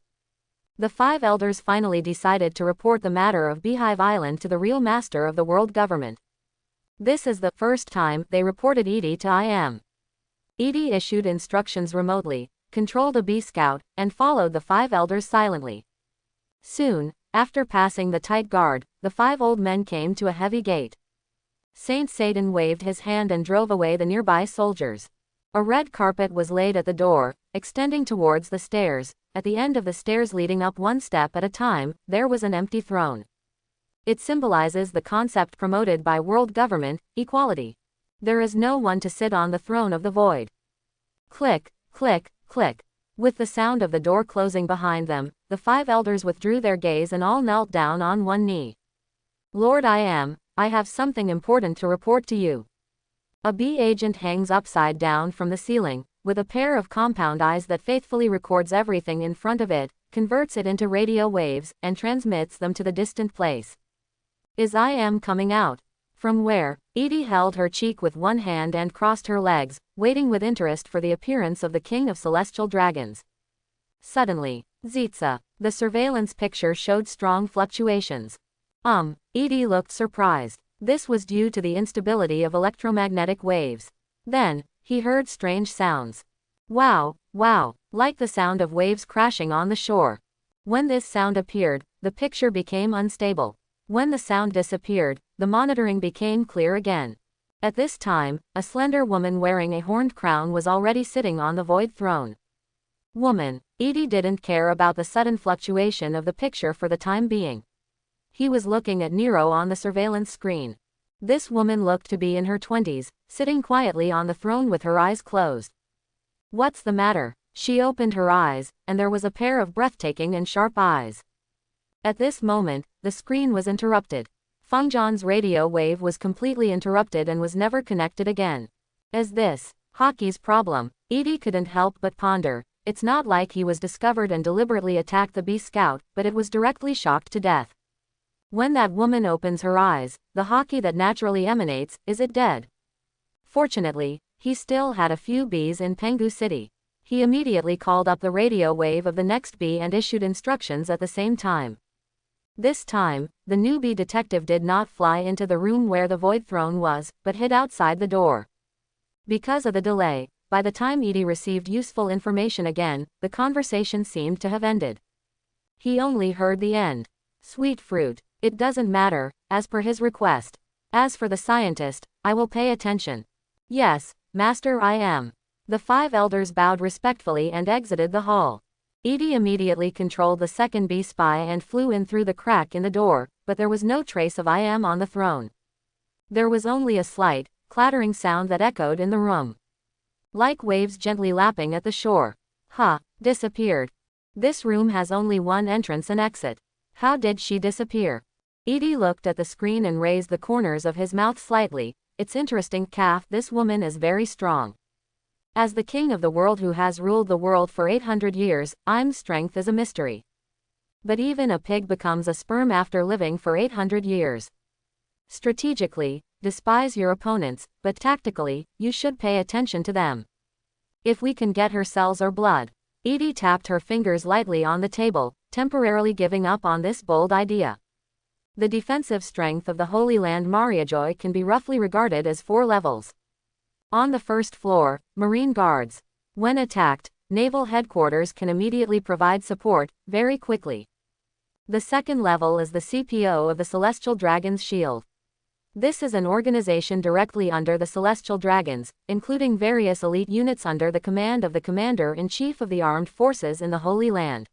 The five elders finally decided to report the matter of Beehive Island to the real master of the world government. This is the first time they reported Edie to IM. Edie issued instructions remotely, controlled a bee scout, and followed the 5 elders silently. Soon, after passing the tight guard, the 5 old men came to a heavy gate. Saint Satan waved his hand and drove away the nearby soldiers. A red carpet was laid at the door, extending towards the stairs. At the end of the stairs leading up one step at a time, there was an empty throne. It symbolizes the concept promoted by world government, equality. There is no one to sit on the throne of the void. Click, click, click. With the sound of the door closing behind them, the 5 elders withdrew their gaze and all knelt down on one knee. Lord I have something important to report to you. A bee agent hangs upside down from the ceiling, with a pair of compound eyes that faithfully records everything in front of it, converts it into radio waves, and transmits them to the distant place. Is IM coming out? From where? Edie held her cheek with one hand and crossed her legs, waiting with interest for the appearance of the king of celestial dragons. Suddenly, Zitza, the surveillance picture showed strong fluctuations. Edie looked surprised. This was due to the instability of electromagnetic waves. Then, he heard strange sounds. Wow, wow, like the sound of waves crashing on the shore. When this sound appeared, the picture became unstable. When the sound disappeared, the monitoring became clear again. At this time, a slender woman wearing a horned crown was already sitting on the void throne. Woman. Edie didn't care about the sudden fluctuation of the picture for the time being. He was looking at Nero on the surveillance screen. This woman looked to be in her 20s, sitting quietly on the throne with her eyes closed. What's the matter? She opened her eyes, and there was a pair of breathtaking and sharp eyes. At this moment, the screen was interrupted. Fengjian's radio wave was completely interrupted and was never connected again. Is this Hockey's problem? Edie couldn't help but ponder. It's not like he was discovered and deliberately attacked the bee scout, but it was directly shocked to death. When that woman opens her eyes, the hockey that naturally emanates, is it dead? Fortunately, he still had a few bees in Pengu City. He immediately called up the radio wave of the next bee and issued instructions at the same time. This time, the newbie detective did not fly into the room where the void throne was, but hid outside the door. Because of the delay, by the time Edie received useful information again, the conversation seemed to have ended. He only heard the end. Sweet fruit. It doesn't matter, as per his request. As for the scientist, I will pay attention. Yes, Master IM. The 5 elders bowed respectfully and exited the hall. Edie immediately controlled the second bee spy and flew in through the crack in the door, but there was no trace of IM on the throne. There was only a slight, clattering sound that echoed in the room. Like waves gently lapping at the shore. Disappeared. This room has only one entrance and exit. How did she disappear? Edie looked at the screen and raised the corners of his mouth slightly. It's interesting, calf. This woman is very strong. As the king of the world who has ruled the world for 800 years, IM's strength is a mystery. But even a pig becomes a sperm after living for 800 years. Strategically, despise your opponents, but tactically, you should pay attention to them. If we can get her cells or blood. Edie tapped her fingers lightly on the table, temporarily giving up on this bold idea. The defensive strength of the Holy Land Mariajoy can be roughly regarded as 4 levels. On the first floor, Marine Guards. When attacked, Naval Headquarters can immediately provide support, very quickly. The second level is the CPO of the Celestial Dragon's Shield. This is an organization directly under the Celestial Dragons, including various elite units under the command of the Commander-in-Chief of the Armed Forces in the Holy Land.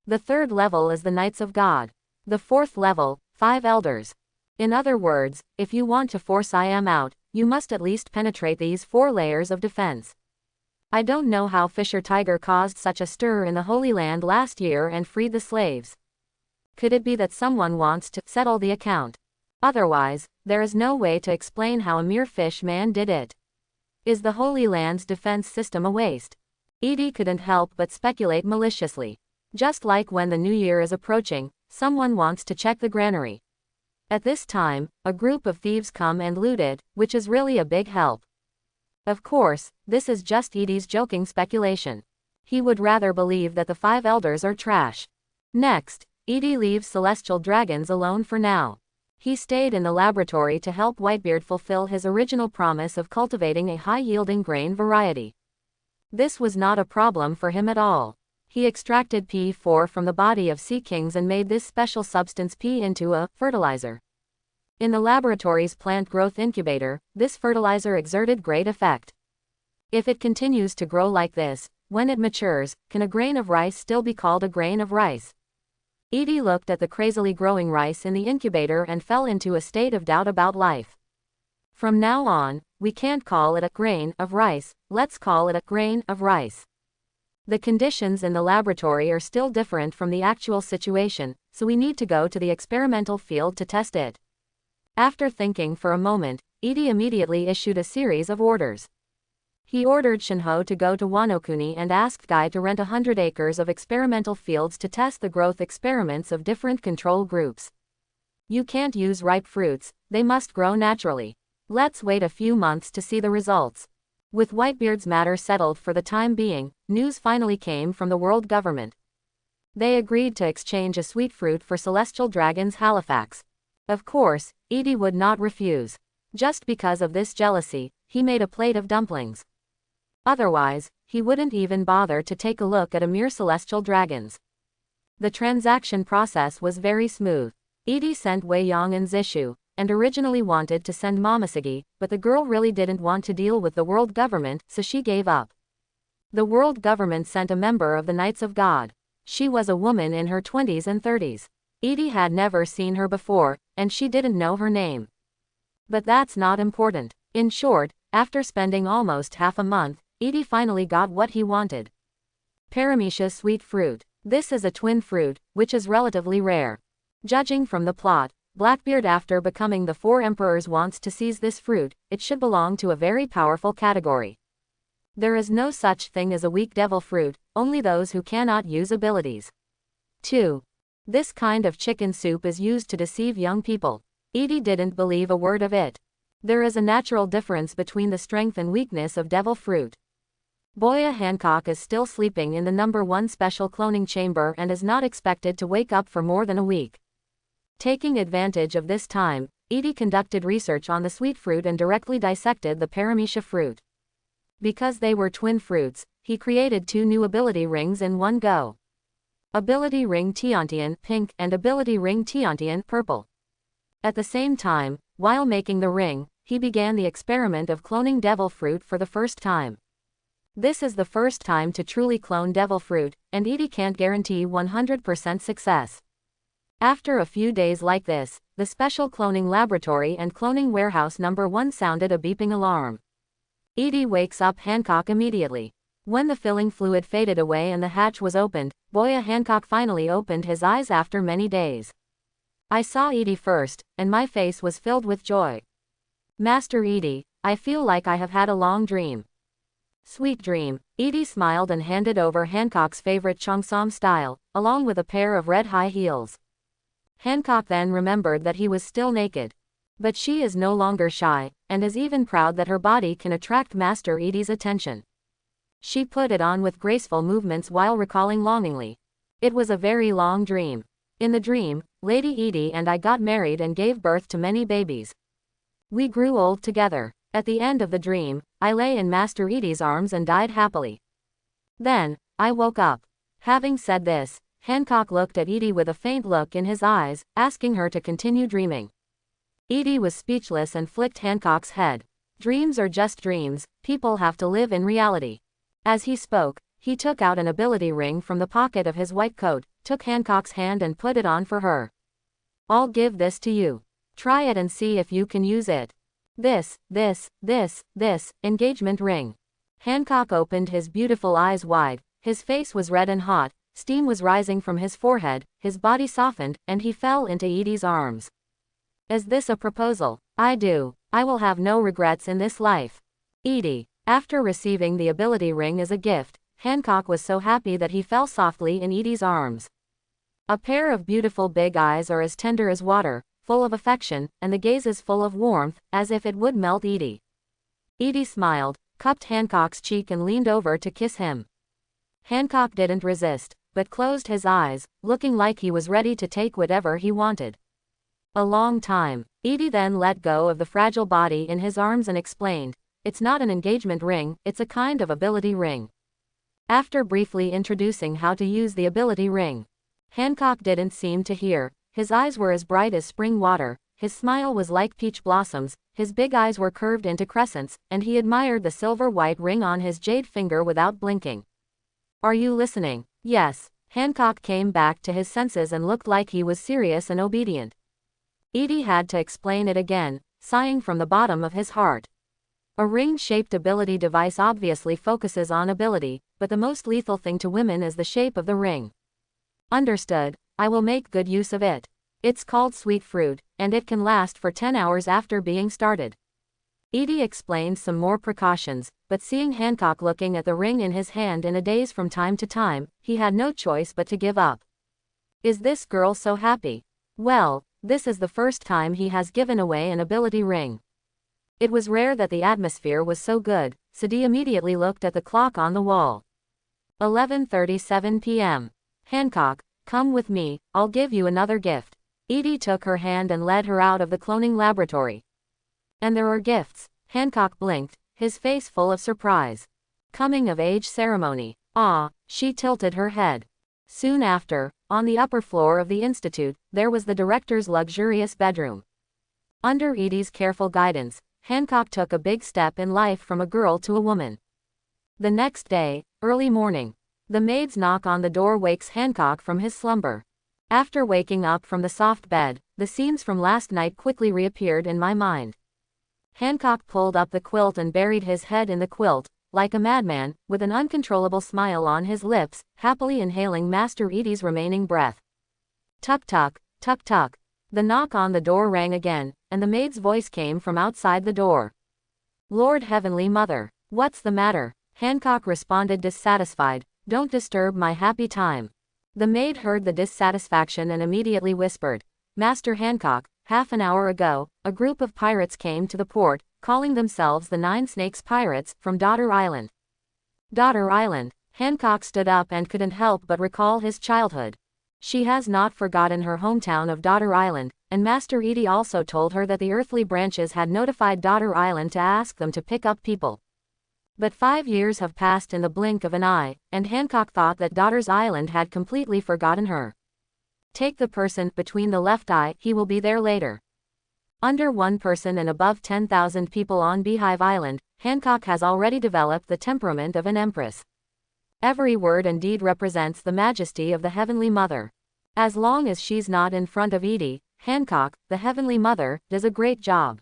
The third level is the Knights of God. The fourth level, 5 Elders. In other words, if you want to force IM out, you must at least penetrate these 4 layers of defense. I don't know how Fisher Tiger caused such a stir in the Holy Land last year and freed the slaves. Could it be that someone wants to settle the account? Otherwise, there is no way to explain how a mere fish man did it. Is the Holy Land's defense system a waste? Edie couldn't help but speculate maliciously. Just like when the new year is approaching, someone wants to check the granary. At this time, a group of thieves come and loot it, which is really a big help. Of course, this is just Edie's joking speculation. He would rather believe that the 5 elders are trash. Next, Edie leaves Celestial Dragons alone for now. He stayed in the laboratory to help Whitebeard fulfill his original promise of cultivating a high-yielding grain variety. This was not a problem for him at all. He extracted P4 from the body of sea kings and made this special substance P into a fertilizer. In the laboratory's plant growth incubator, this fertilizer exerted great effect. If it continues to grow like this, when it matures, can a grain of rice still be called a grain of rice? Edie looked at the crazily growing rice in the incubator and fell into a state of doubt about life. From now on, we can't call it a grain of rice, let's call it a grain of rice. The conditions in the laboratory are still different from the actual situation, so we need to go to the experimental field to test it. After thinking for a moment, Edie immediately issued a series of orders. He ordered Shinho to go to Wanokuni and asked Guy to rent 100 acres of experimental fields to test the growth experiments of different control groups. You can't use ripe fruits, they must grow naturally. Let's wait a few months to see the results. With Whitebeard's matter settled for the time being, news finally came from the world government. They agreed to exchange a sweet fruit for Celestial Dragon's Halifax. Of course, Edie would not refuse. Just because of this jealousy, he made a plate of dumplings. Otherwise, he wouldn't even bother to take a look at a mere celestial dragons. The transaction process was very smooth. Edie sent Wei Yang and Zishu, and originally wanted to send Momoshiki, but the girl really didn't want to deal with the world government, so she gave up. The world government sent a member of the Knights of God. She was a woman in her 20s and 30s. Edie had never seen her before, and she didn't know her name. But that's not important. In short, after spending almost half a month, Edie finally got what he wanted. Paramecia sweet fruit. This is a twin fruit, which is relatively rare. Judging from the plot, Blackbeard after becoming the Four Emperors wants to seize this fruit. It should belong to a very powerful category. There is no such thing as a weak devil fruit, only those who cannot use abilities. 2. This kind of chicken soup is used to deceive young people. Edie didn't believe a word of it. There is a natural difference between the strength and weakness of devil fruit. Boya Hancock is still sleeping in the number 1 special cloning chamber and is not expected to wake up for more than a week. Taking advantage of this time, Edie conducted research on the sweet fruit and directly dissected the Paramecia fruit. Because they were twin fruits, he created 2 new ability rings in one go. Ability Ring Tiantian pink and Ability Ring Tiantian purple. At the same time, while making the ring, he began the experiment of cloning devil fruit for the first time. This is the first time to truly clone devil fruit, and Edie can't guarantee 100% success. After a few days like this, the special cloning laboratory and cloning warehouse number 1 sounded a beeping alarm. Edie wakes up Hancock immediately. When the filling fluid faded away and the hatch was opened, Boya Hancock finally opened his eyes after many days. I saw Edie first, and my face was filled with joy. Master Edie, I feel like I have had a long dream. Sweet dream. Edie smiled and handed over Hancock's favorite cheongsam style, along with a pair of red high heels. Hancock then remembered that he was still naked. But she is no longer shy, and is even proud that her body can attract Master Edie's attention. She put it on with graceful movements while recalling longingly. It was a very long dream. In the dream, Lady Edie and I got married and gave birth to many babies. We grew old together. At the end of the dream, I lay in Master Edie's arms and died happily. Then, I woke up. Having said this, Hancock looked at Edie with a faint look in his eyes, asking her to continue dreaming. Edie was speechless and flicked Hancock's head. Dreams are just dreams, people have to live in reality. As he spoke, he took out an ability ring from the pocket of his white coat, took Hancock's hand and put it on for her. I'll give this to you. Try it and see if you can use it. This, engagement ring. Hancock opened his beautiful eyes wide, his face was red and hot, steam was rising from his forehead, his body softened, and he fell into Edie's arms. Is this a proposal? I do. I will have no regrets in this life. Edie. After receiving the ability ring as a gift, Hancock was so happy that he fell softly in Edie's arms. A pair of beautiful big eyes are as tender as water, full of affection, and the gaze is full of warmth, as if it would melt Edie. Edie smiled, cupped Hancock's cheek and leaned over to kiss him. Hancock didn't resist, but closed his eyes, looking like he was ready to take whatever he wanted. A long time. Edie then let go of the fragile body in his arms and explained, "It's not an engagement ring, it's a kind of ability ring." After briefly introducing how to use the ability ring, Hancock didn't seem to hear. His eyes were as bright as spring water, his smile was like peach blossoms, his big eyes were curved into crescents, and he admired the silver-white ring on his jade finger without blinking. "Are you listening?" "Yes." Hancock came back to his senses and looked like he was serious and obedient. Edie had to explain it again, sighing from the bottom of his heart. A ring-shaped ability device obviously focuses on ability, but the most lethal thing to women is the shape of the ring. "Understood. I will make good use of it. It's called sweet fruit, and it can last for 10 hours after being started." Edie explained some more precautions, but seeing Hancock looking at the ring in his hand in a daze from time to time, he had no choice but to give up. Is this girl so happy? Well, this is the first time he has given away an ability ring. It was rare that the atmosphere was so good, so Dee immediately looked at the clock on the wall. 11:37 p.m. "Hancock, come with me, I'll give you another gift." Edie took her hand and led her out of the cloning laboratory. "And there are gifts." Hancock blinked, his face full of surprise. "Coming of age ceremony." "Ah," she tilted her head. Soon after, on the upper floor of the institute, there was the director's luxurious bedroom. Under Edie's careful guidance, Hancock took a big step in life from a girl to a woman. The next day, early morning, the maid's knock on the door wakes Hancock from his slumber. After waking up from the soft bed, the scenes from last night quickly reappeared in my mind. Hancock pulled up the quilt and buried his head in the quilt, like a madman, with an uncontrollable smile on his lips, happily inhaling Master Edie's remaining breath. Tuk-tuk, tuk-tuk. The knock on the door rang again, and the maid's voice came from outside the door. "Lord Heavenly Mother, what's the matter?" Hancock responded dissatisfied, "Don't disturb my happy time." The maid heard the dissatisfaction and immediately whispered, "Master Hancock, half an hour ago, a group of pirates came to the port, calling themselves the Nine Snakes Pirates, from Daughter Island." Daughter Island. Hancock stood up and couldn't help but recall his childhood. She has not forgotten her hometown of Daughter Island, and Master Edie also told her that the earthly branches had notified Daughter Island to ask them to pick up people. But 5 years have passed in the blink of an eye, and Hancock thought that Daughter's Island had completely forgotten her. Take the person between the left eye, he will be there later. Under 1 person and above 10,000 people on Beehive Island, Hancock has already developed the temperament of an empress. Every word and deed represents the majesty of the Heavenly Mother. As long as she's not in front of Edie, Hancock, the Heavenly Mother, does a great job.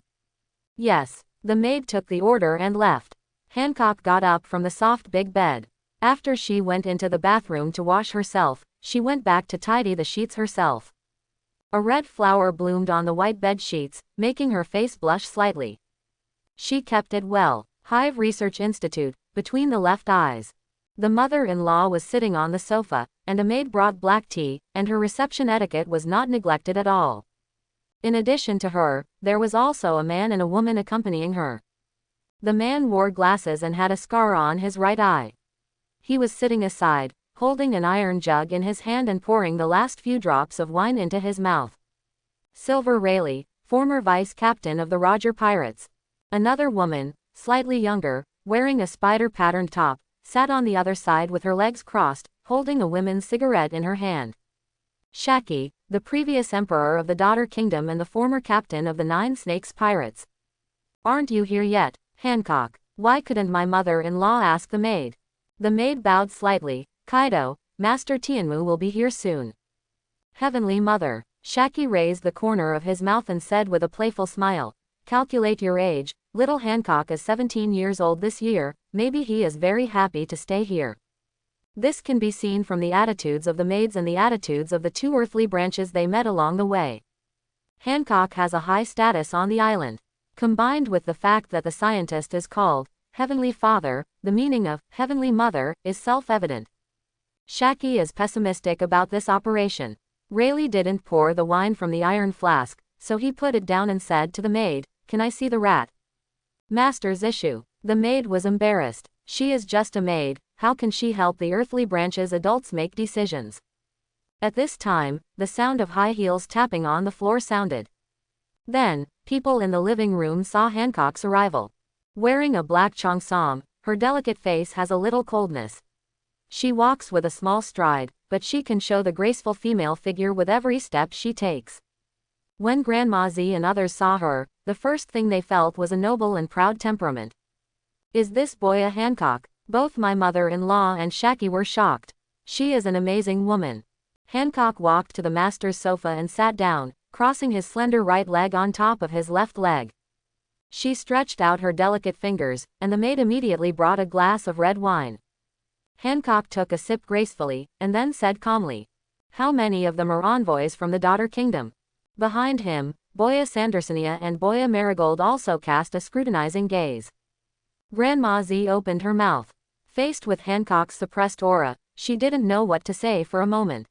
Yes. The maid took the order and left. Hancock got up from the soft big bed. After she went into the bathroom to wash herself, she went back to tidy the sheets herself. A red flower bloomed on the white bed sheets, making her face blush slightly. She kept it well. Hive Research Institute, between the left eyes. The mother-in-law was sitting on the sofa, and a maid brought black tea, and her reception etiquette was not neglected at all. In addition to her, there was also a man and a woman accompanying her. The man wore glasses and had a scar on his right eye. He was sitting aside, holding an iron jug in his hand and pouring the last few drops of wine into his mouth. Silver Rayleigh, former vice captain of the Roger Pirates. Another woman, slightly younger, wearing a spider-patterned top, sat on the other side with her legs crossed, holding a women's cigarette in her hand. Shaki, the previous emperor of the Daughter Kingdom and the former captain of the Nine Snakes Pirates. "Aren't you here yet, Hancock?" "Why couldn't my mother-in-law ask the maid?" The maid bowed slightly. "Kaido, Master Tianmu will be here soon." "Heavenly Mother." Shaki raised the corner of his mouth and said with a playful smile, "Calculate your age, little Hancock is 17 years old this year, maybe he is very happy to stay here." This can be seen from the attitudes of the maids and the attitudes of the 2 earthly branches they met along the way. Hancock has a high status on the island. Combined with the fact that the scientist is called Heavenly Father, the meaning of Heavenly Mother is self-evident. Shaki is pessimistic about this operation. Rayleigh didn't pour the wine from the iron flask, so he put it down and said to the maid, "Can I see the rat?" "Master's issue." The maid was embarrassed. She is just a maid, how can she help the earthly branches adults make decisions? At this time, the sound of high heels tapping on the floor sounded. Then, people in the living room saw Hancock's arrival. Wearing a black cheongsam, her delicate face has a little coldness. She walks with a small stride, but she can show the graceful female figure with every step she takes. When Grandma Z and others saw her, the first thing they felt was a noble and proud temperament. Is this boy a Hancock? Both my mother-in-law and Shaki were shocked. She is an amazing woman. Hancock walked to the master's sofa and sat down, crossing his slender right leg on top of his left leg. She stretched out her delicate fingers, and the maid immediately brought a glass of red wine. Hancock took a sip gracefully, and then said calmly, "How many of them are envoys from the daughter kingdom?" Behind him, Boya Sandersonia and Boya Marigold also cast a scrutinizing gaze. Grandma Z opened her mouth. Faced with Hancock's suppressed aura, she didn't know what to say for a moment.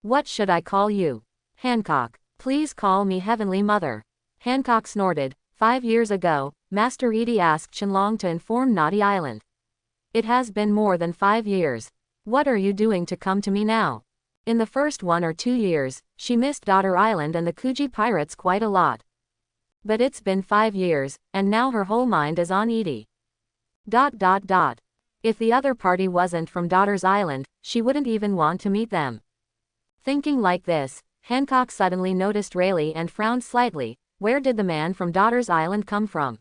"What should I call you?" "Hancock. Please call me Heavenly Mother." Hancock snorted. 5 years ago, Master Edie asked Qianlong to inform Naughty Island. It has been more than 5 years. What are you doing to come to me now? In the first 1 or 2 years, she missed Daughter Island and the Kuji pirates quite a lot. But it's been 5 years, and now her whole mind is on Edie. If the other party wasn't from Daughter's Island, she wouldn't even want to meet them. Thinking like this, Hancock suddenly noticed Rayleigh and frowned slightly. Where did the man from Daughter's Island come from?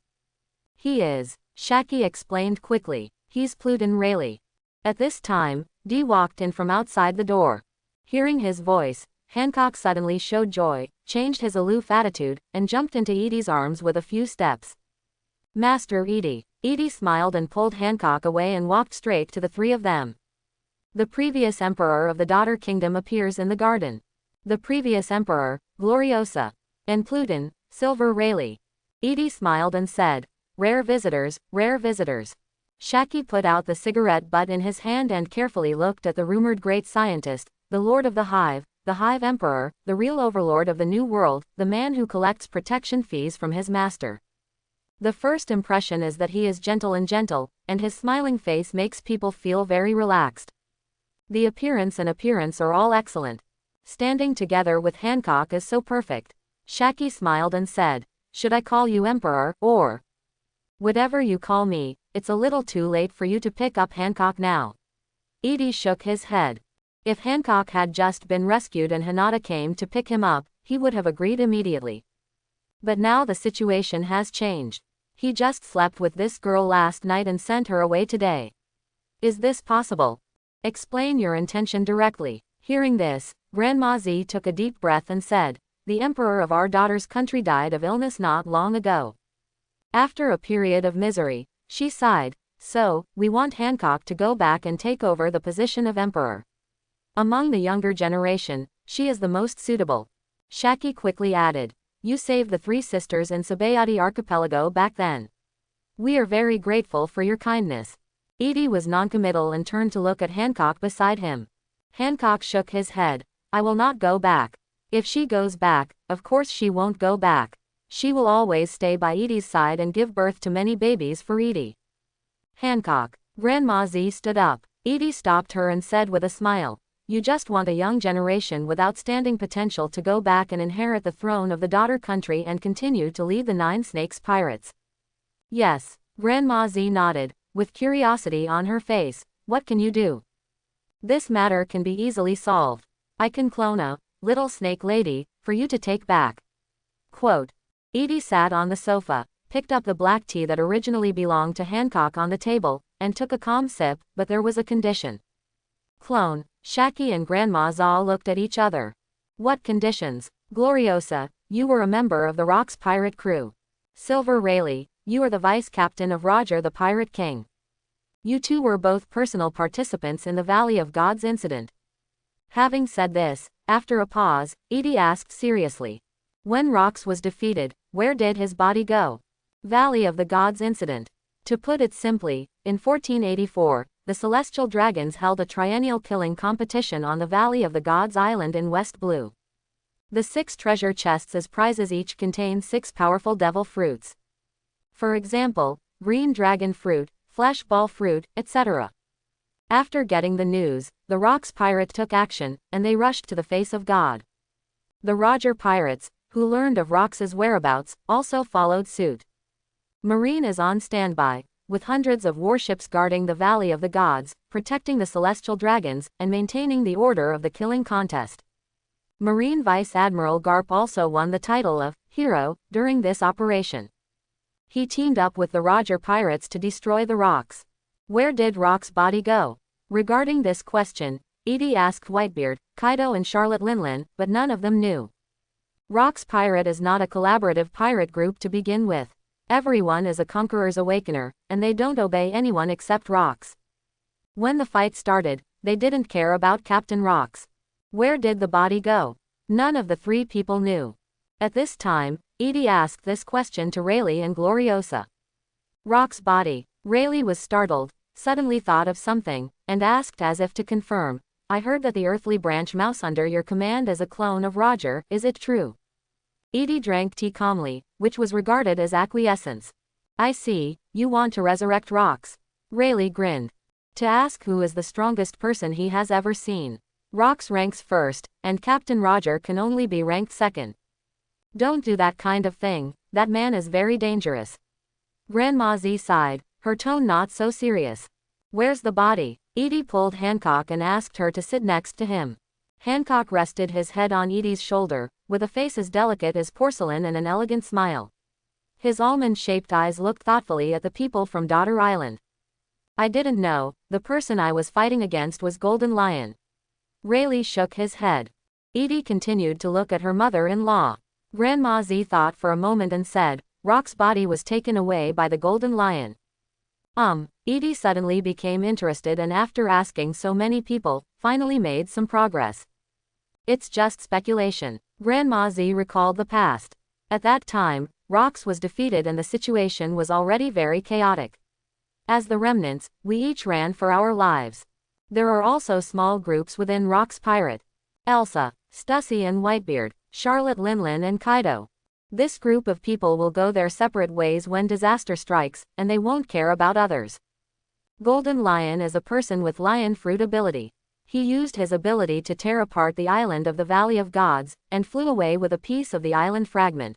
He is, Shaki explained quickly. He's Pluton Rayleigh. At this time, Dee walked in from outside the door. Hearing his voice, Hancock suddenly showed joy, changed his aloof attitude, and jumped into Edie's arms with a few steps. "Master Edie." Edie smiled and pulled Hancock away and walked straight to the three of them. The previous emperor of the Daughter Kingdom appears in the garden. The previous emperor, Gloriosa. And Pluton, Silver Rayleigh. Edie smiled and said, rare visitors, rare visitors." Shaki put out the cigarette butt in his hand and carefully looked at the rumored great scientist, the Lord of the Hive Emperor, the real overlord of the New World, the man who collects protection fees from his master. The first impression is that he is gentle, and his smiling face makes people feel very relaxed. The appearance and appearance are all excellent. Standing together with Hancock is so perfect. Shaki smiled and said, "Should I call you Emperor, or whatever you call me? It's a little too late for you to pick up Hancock now." Edie shook his head. If Hancock had just been rescued and Hinata came to pick him up, he would have agreed immediately. But now the situation has changed. He just slept with this girl last night and sent her away today. Is this possible? Explain your intention directly. Hearing this, Grandma Z took a deep breath and said, "The emperor of our daughter's country died of illness not long ago. After a period of misery," she sighed, "so, we want Hancock to go back and take over the position of emperor. Among the younger generation, she is the most suitable." Shaki quickly added, "You saved the 3 sisters in Sabayati archipelago back then. We are very grateful for your kindness." Edie was noncommittal and turned to look at Hancock beside him. Hancock shook his head. "I will not go back. If she goes back, of course she won't go back. She will always stay by Edie's side and give birth to many babies for Edie." "Hancock." Grandma Z stood up. Edie stopped her and said with a smile, "You just want a young generation with outstanding potential to go back and inherit the throne of the daughter country and continue to lead the 9 Snakes pirates." "Yes." Grandma Z nodded, with curiosity on her face. "What can you do?" "This matter can be easily solved. I can clone a little snake lady for you to take back." Quote. Edie sat on the sofa, picked up the black tea that originally belonged to Hancock on the table, and took a calm sip, but there was a condition. "Clone." Shaki and Grandma Zal looked at each other. "What conditions?" "Gloriosa, you were a member of the Rock's pirate crew. Silver Rayleigh, you are the vice captain of Roger the Pirate King. You two were both personal participants in the Valley of Gods incident." Having said this, after a pause, Edie asked seriously, "When Rox was defeated, where did his body go?" "Valley of the Gods incident." To put it simply, in 1484, the Celestial Dragons held a triennial killing competition on the Valley of the Gods Island in West Blue. The 6 treasure chests as prizes each contain 6 powerful devil fruits. For example, green dragon fruit, flesh ball fruit, etc. After getting the news, the Rock's pirate took action, and they rushed to the face of God. The Roger pirates, who learned of Rox's whereabouts, also followed suit. Marine is on standby, with hundreds of warships guarding the Valley of the Gods, protecting the celestial dragons, and maintaining the order of the killing contest. Marine Vice Admiral Garp also won the title of Hero during this operation. He teamed up with the Roger pirates to destroy the Rox. Where did Rox's body go? Regarding this question, Edie asked Whitebeard, Kaido and Charlotte Linlin, but none of them knew. Rox Pirate is not a collaborative pirate group to begin with. Everyone is a Conqueror's Awakener, and they don't obey anyone except Rox. When the fight started, they didn't care about Captain Rox. Where did the body go? None of the three people knew. At this time, Edie asked this question to Rayleigh and Gloriosa. Rox's body. Rayleigh was startled, suddenly thought of something, and asked as if to confirm, I heard that the earthly branch mouse under your command is a clone of Roger, is it true? Edie drank tea calmly, which was regarded as acquiescence. I see, you want to resurrect Rox. Rayleigh grinned. To ask who is the strongest person he has ever seen. Rox ranks first, and Captain Roger can only be ranked second. Don't do that kind of thing, that man is very dangerous. Grandma Z sighed, her tone not so serious. Where's the body? Edie pulled Hancock and asked her to sit next to him. Hancock rested his head on Edie's shoulder, with a face as delicate as porcelain and an elegant smile. His almond-shaped eyes looked thoughtfully at the people from Daughter Island. I didn't know, the person I was fighting against was Golden Lion. Rayleigh shook his head. Edie continued to look at her mother-in-law. Grandma Z thought for a moment and said, Rox's body was taken away by the Golden Lion. Edie suddenly became interested and after asking so many people, finally made some progress. It's just speculation. Grandma Z recalled the past. At that time, Rox was defeated and the situation was already very chaotic. As the remnants, we each ran for our lives. There are also small groups within Rox Pirate. Elsa, Stussy and Whitebeard, Charlotte Linlin and Kaido. This group of people will go their separate ways when disaster strikes, and they won't care about others. Golden Lion is a person with lion fruit ability. He used his ability to tear apart the island of the Valley of Gods, and flew away with a piece of the island fragment.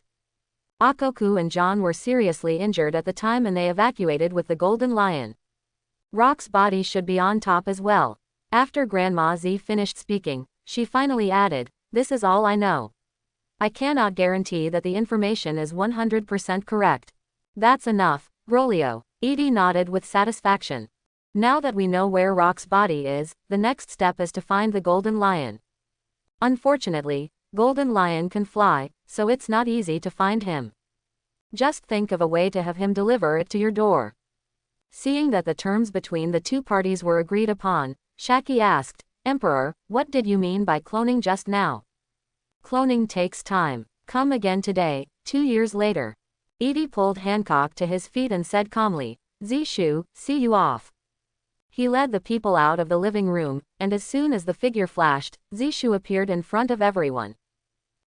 Akoku and John were seriously injured at the time and they evacuated with the Golden Lion. Rox's body should be on top as well. After Grandma Z finished speaking, she finally added, this is all I know. I cannot guarantee that the information is 100% correct. That's enough, Grolio. Edie nodded with satisfaction. Now that we know where Rox's body is, the next step is to find the Golden Lion. Unfortunately, Golden Lion can fly, so it's not easy to find him. Just think of a way to have him deliver it to your door. Seeing that the terms between the two parties were agreed upon, Shaki asked, Emperor, what did you mean by cloning just now? Cloning takes time. Come again today, 2 years later. Edie pulled Hancock to his feet and said calmly, Zishu, see you off. He led the people out of the living room, and as soon as the figure flashed, Zishu appeared in front of everyone.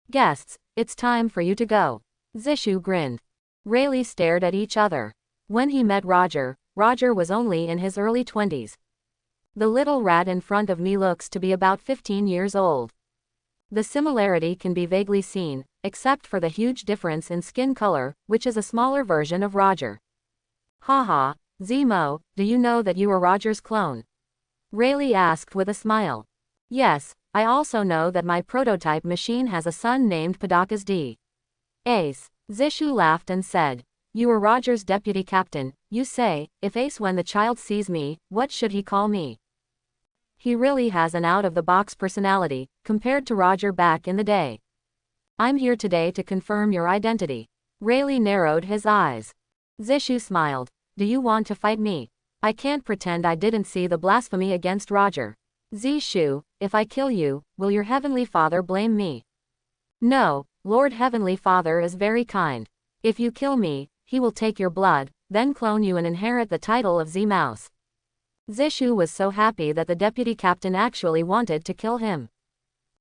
Guests, it's time for you to go. Zishu grinned. Rayleigh stared at each other. When he met Roger, Roger was only in his early 20s. The little rat in front of me looks to be about 15 years old. The similarity can be vaguely seen, except for the huge difference in skin color, which is a smaller version of Roger. Haha, Zemo, do you know that you are Roger's clone? Rayleigh asked with a smile. Yes, I also know that my prototype machine has a son named Padakas D. Ace. Zishu laughed and said, you are Roger's deputy captain, you say, if Ace when the child sees me, what should he call me? He really has an out-of-the-box personality, compared to Roger back in the day. I'm here today to confirm your identity. Rayleigh narrowed his eyes. Zishu smiled. Do you want to fight me? I can't pretend I didn't see the blasphemy against Roger. Zishu, if I kill you, will your Heavenly Father blame me? No, Lord Heavenly Father is very kind. If you kill me, he will take your blood, then clone you and inherit the title of Z-Mouse. Zishu was so happy that the deputy captain actually wanted to kill him.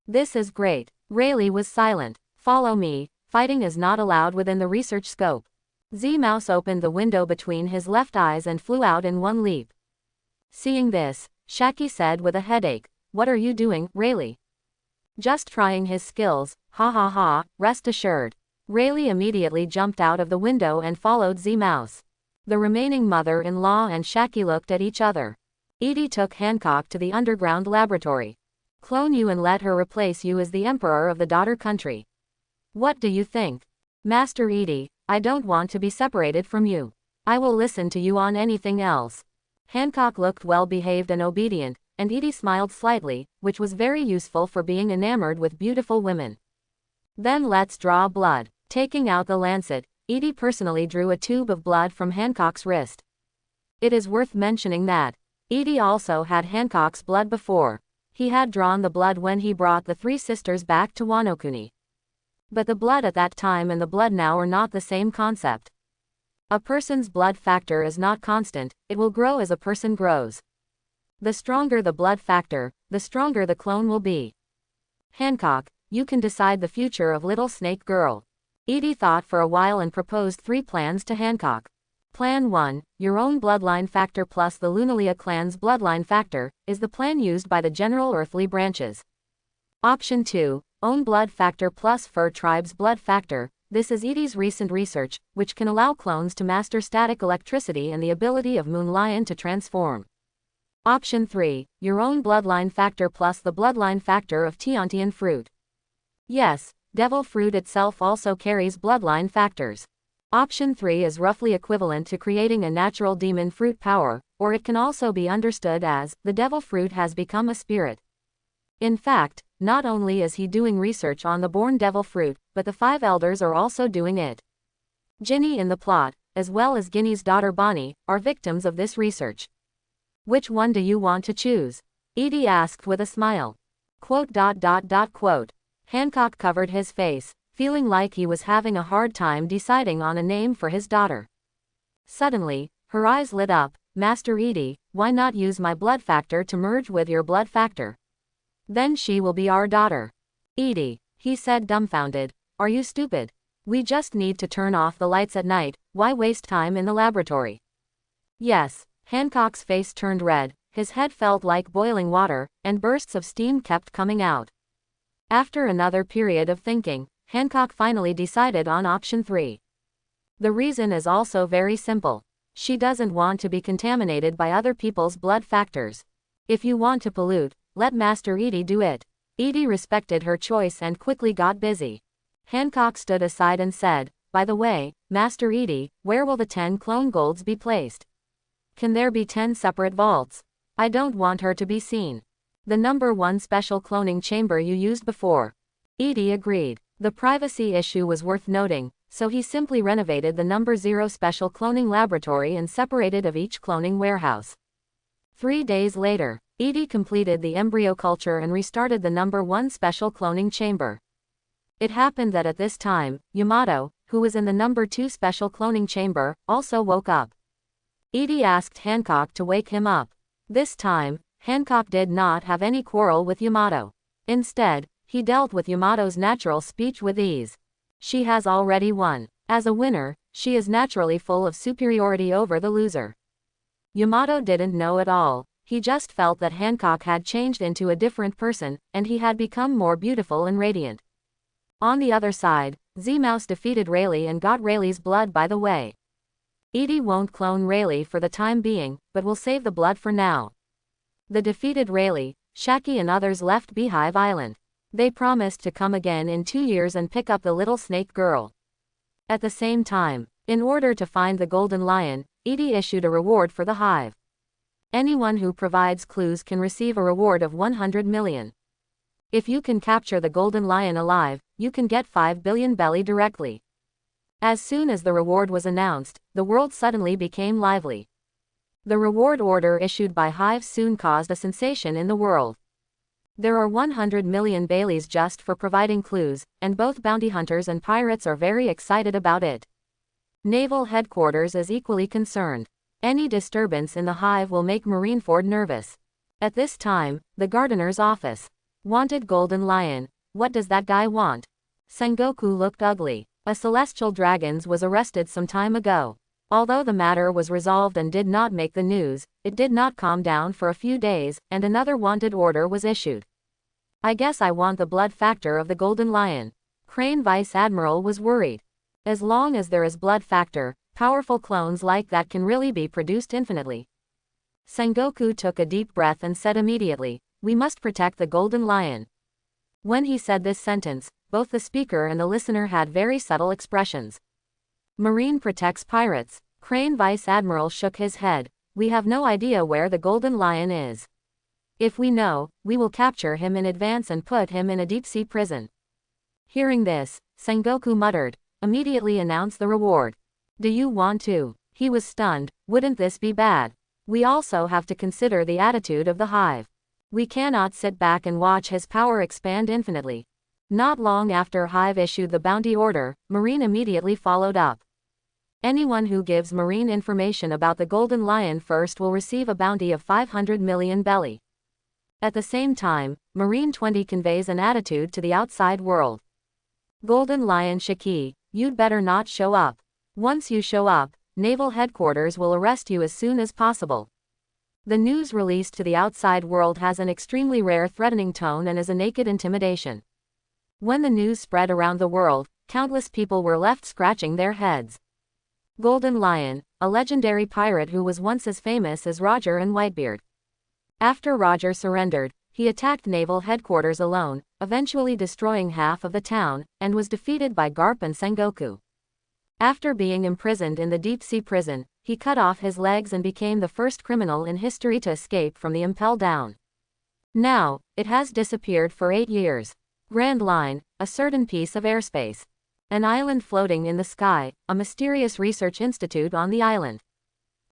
This is great. Rayleigh was silent. Follow me, fighting is not allowed within the research scope. Z-Mouse opened the window between his left eyes and flew out in one leap. Seeing this, Shaki said with a headache, what are you doing, Rayleigh? Just trying his skills, ha ha ha, rest assured. Rayleigh immediately jumped out of the window and followed Z-Mouse. The remaining mother-in-law and Shaki looked at each other. Edie took Hancock to the underground laboratory. Clone you and let her replace you as the emperor of the daughter country. What do you think? Master Edie, I don't want to be separated from you. I will listen to you on anything else. Hancock looked well behaved and obedient, and Edie smiled slightly, which was very useful for being enamored with beautiful women. Then let's draw blood. Taking out the lancet, Edie personally drew a tube of blood from Hancock's wrist. It is worth mentioning that Edie also had Hancock's blood before. He had drawn the blood when he brought the three sisters back to Wano-kuni. But the blood at that time and the blood now are not the same concept. A person's blood factor is not constant, it will grow as a person grows. The stronger the blood factor, the stronger the clone will be. Hancock, you can decide the future of Little Snake Girl. Edie thought for a while and proposed 3 plans to Hancock. Plan 1, your own bloodline factor plus the Lunalia clan's bloodline factor, is the plan used by the general earthly branches. Option 2, own blood factor plus Fur Tribe's blood factor. This is Edie's recent research, which can allow clones to master static electricity and the ability of Moon Lion to transform. Option 3, your own bloodline factor plus the bloodline factor of Tiantian fruit. Yes, devil fruit itself also carries bloodline factors. Option 3 is roughly equivalent to creating a natural demon fruit power, or it can also be understood as, the devil fruit has become a spirit. In fact, not only is he doing research on the born devil fruit, but the 5 elders are also doing it. Ginny in the plot, as well as Ginny's daughter Bonnie, are victims of this research. Which one do you want to choose? Edie asked with a smile. Quote. Hancock covered his face, feeling like he was having a hard time deciding on a name for his daughter. Suddenly, her eyes lit up. Master Edie, why not use my blood factor to merge with your blood factor? Then she will be our daughter. Edie, he said dumbfounded, are you stupid? We just need to turn off the lights at night, why waste time in the laboratory? Yes, Hancock's face turned red, his head felt like boiling water, and bursts of steam kept coming out. After another period of thinking, Hancock finally decided on option 3. The reason is also very simple. She doesn't want to be contaminated by other people's blood factors. If you want to pollute, let Master Edie do it. Edie respected her choice and quickly got busy. Hancock stood aside and said, by the way, Master Edie, where will the 10 clone golds be placed? Can there be 10 separate vaults? I don't want her to be seen. The number 1 special cloning chamber you used before. Edie agreed. The privacy issue was worth noting, so he simply renovated the number 0 special cloning laboratory and separated of each cloning warehouse. 3 days later, Edie completed the embryo culture and restarted the number 1 special cloning chamber. It happened that at this time, Yamato, who was in the number 2 special cloning chamber, also woke up. Edie asked Hancock to wake him up. This time, Hancock did not have any quarrel with Yamato. Instead, he dealt with Yamato's natural speech with ease. She has already won. As a winner, she is naturally full of superiority over the loser. Yamato didn't know at all. He just felt that Hancock had changed into a different person, and he had become more beautiful and radiant. On the other side, Z-Mouse defeated Rayleigh and got Rayleigh's blood by the way. Edie won't clone Rayleigh for the time being, but will save the blood for now. The defeated Rayleigh, Shaki and others left Beehive Island. They promised to come again in 2 years and pick up the Little Snake Girl. At the same time, in order to find the Golden Lion, Edie issued a reward for the hive. Anyone who provides clues can receive a reward of 100 million. If you can capture the Golden Lion alive, you can get 5 billion belly directly. As soon as the reward was announced, the world suddenly became lively. The reward order issued by Hive soon caused a sensation in the world. There are 100 million Baileys just for providing clues, and both bounty hunters and pirates are very excited about it. Naval headquarters is equally concerned. Any disturbance in the Hive will make Marineford nervous. At this time, the gardener's office. Wanted Golden Lion. What does that guy want? Sengoku looked ugly. A celestial dragon was arrested some time ago. Although the matter was resolved and did not make the news, it did not calm down for a few days, and another wanted order was issued. I guess I want the blood factor of the Golden Lion. Crane Vice Admiral was worried. As long as there is blood factor, powerful clones like that can really be produced infinitely. Sengoku took a deep breath and said immediately, "We must protect the Golden Lion." When he said this sentence, both the speaker and the listener had very subtle expressions. Marine protects pirates. Crane Vice Admiral shook his head. We have no idea where the Golden Lion is. If we know, we will capture him in advance and put him in a deep-sea prison. Hearing this, Sengoku muttered, "Immediately announce the reward." Do you want to? He was stunned. Wouldn't this be bad? We also have to consider the attitude of the hive. We cannot sit back and watch his power expand infinitely. Not long after Hive issued the bounty order, Marine immediately followed up. Anyone who gives Marine information about the Golden Lion first will receive a bounty of 500 million belly. At the same time, Marine 20 conveys an attitude to the outside world. Golden Lion Shiki, you'd better not show up. Once you show up, Naval Headquarters will arrest you as soon as possible. The news released to the outside world has an extremely rare threatening tone and is a naked intimidation. When the news spread around the world, countless people were left scratching their heads. Golden Lion, a legendary pirate who was once as famous as Roger and Whitebeard. After Roger surrendered, he attacked Naval Headquarters alone, eventually destroying half of the town, and was defeated by Garp and Sengoku. After being imprisoned in the deep-sea prison, he cut off his legs and became the first criminal in history to escape from the Impel Down. Now, it has disappeared for 8 years. Grand Line, a certain piece of airspace. An island floating in the sky, a mysterious research institute on the island.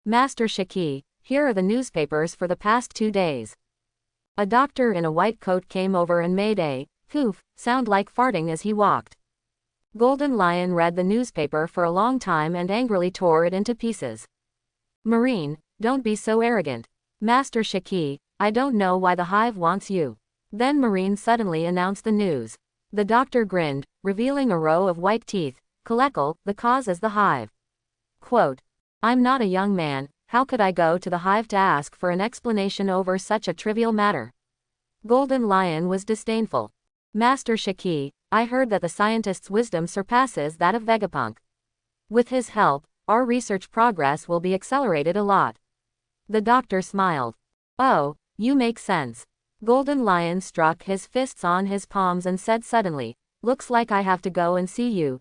Master Shiki, here are the newspapers for the past 2 days. A doctor in a white coat came over and made a poof sound like farting as he walked. Golden Lion read the newspaper for a long time and angrily tore it into pieces. Marine, don't be so arrogant. Master Shiki, I don't know why the hive wants you. Then Marine suddenly announced the news. The doctor grinned, revealing a row of white teeth. Kalekal, the cause is the hive. Quote, I'm not a young man, how could I go to the hive to ask for an explanation over such a trivial matter? Golden Lion was disdainful. Master Shiki, I heard that the scientist's wisdom surpasses that of Vegapunk. With his help, our research progress will be accelerated a lot. The doctor smiled. Oh, you make sense. Golden Lion struck his fists on his palms and said suddenly, looks like I have to go and see you.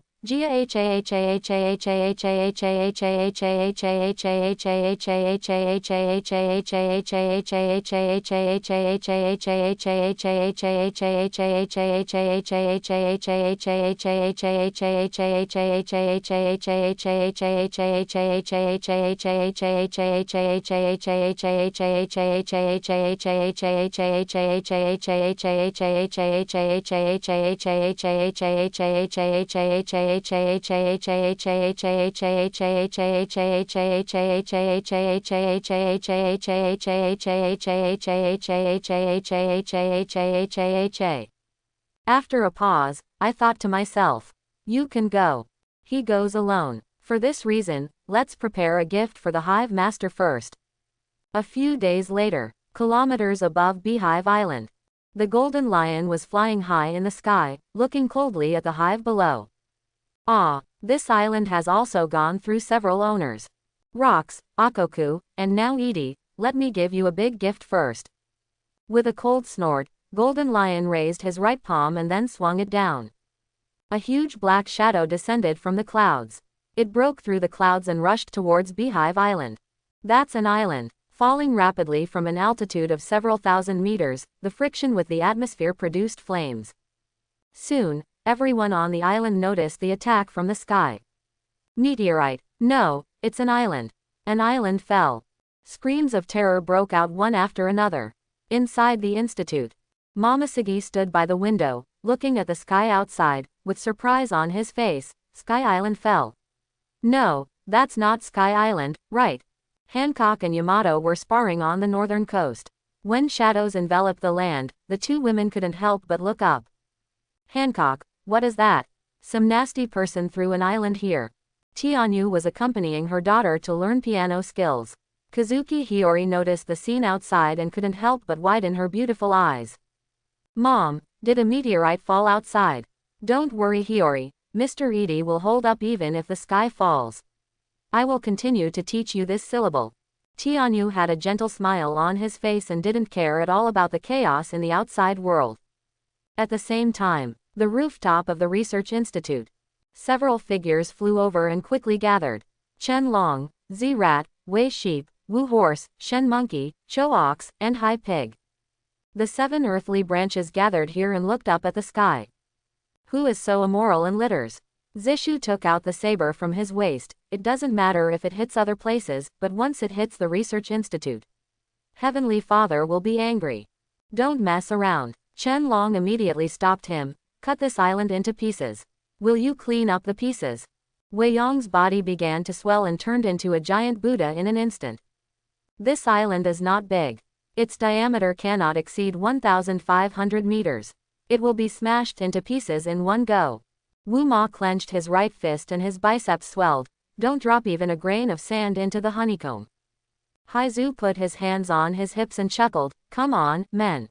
After a pause, I thought to myself, you can go. He goes alone. For this reason, let's prepare a gift for the hive master first. A few days later, kilometers above Beehive Island, the Golden Lion was flying high in the sky, looking coldly at the hive below. Ah, this island has also gone through several owners. Rocks, Akoku, and now Edie, let me give you a big gift first. With a cold snort, Golden Lion raised his right palm and then swung it down. A huge black shadow descended from the clouds. It broke through the clouds and rushed towards Beehive Island. That's an island. Falling rapidly from an altitude of several thousand meters, the friction with the atmosphere produced flames. Soon, everyone on the island noticed the attack from the sky. Meteorite. No, it's an island. An island fell. Screams of terror broke out one after another. Inside the institute, Momoshiki stood by the window, looking at the sky outside, with surprise on his face. Sky Island fell. No, that's not Sky Island, right? Hancock and Yamato were sparring on the northern coast. When shadows enveloped the land, the two women couldn't help but look up. Hancock, what is that? Some nasty person threw an island here. Tianyu was accompanying her daughter to learn piano skills. Kazuki Hiyori noticed the scene outside and couldn't help but widen her beautiful eyes. Mom, did a meteorite fall outside? Don't worry, Hiyori. Mr. Edie will hold up even if the sky falls. I will continue to teach you this syllable. Tianyu had a gentle smile on his face and didn't care at all about the chaos in the outside world. At the same time, the rooftop of the research institute. Several figures flew over and quickly gathered. Chen Long, Z-Rat, Wei Sheep, Wu Horse, Shen Monkey, Cho Ox, and Hai Pig. The 7 earthly branches gathered here and looked up at the sky. Who is so immoral and litters? Zishu took out the saber from his waist. It doesn't matter if it hits other places, but once it hits the research institute, Heavenly Father will be angry. Don't mess around. Chen Long immediately stopped him. Cut this island into pieces. Will you clean up the pieces? Wei Yong's body began to swell and turned into a giant Buddha in an instant. This island is not big. Its diameter cannot exceed 1,500 meters. It will be smashed into pieces in one go. Wu Ma clenched his right fist and his biceps swelled. Don't drop even a grain of sand into the honeycomb. Haizu put his hands on his hips and chuckled. Come on, men.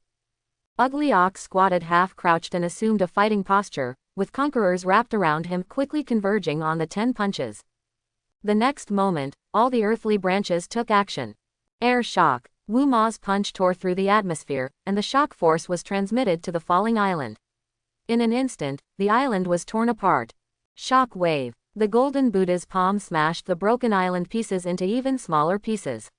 Ugly Ox squatted half-crouched and assumed a fighting posture, with conquerors wrapped around him quickly converging on the 10 punches. The next moment, all the earthly branches took action. Air shock. Wu Ma's punch tore through the atmosphere, and the shock force was transmitted to the falling island. In an instant, the island was torn apart. Shock wave. The golden Buddha's palm smashed the broken island pieces into even smaller pieces.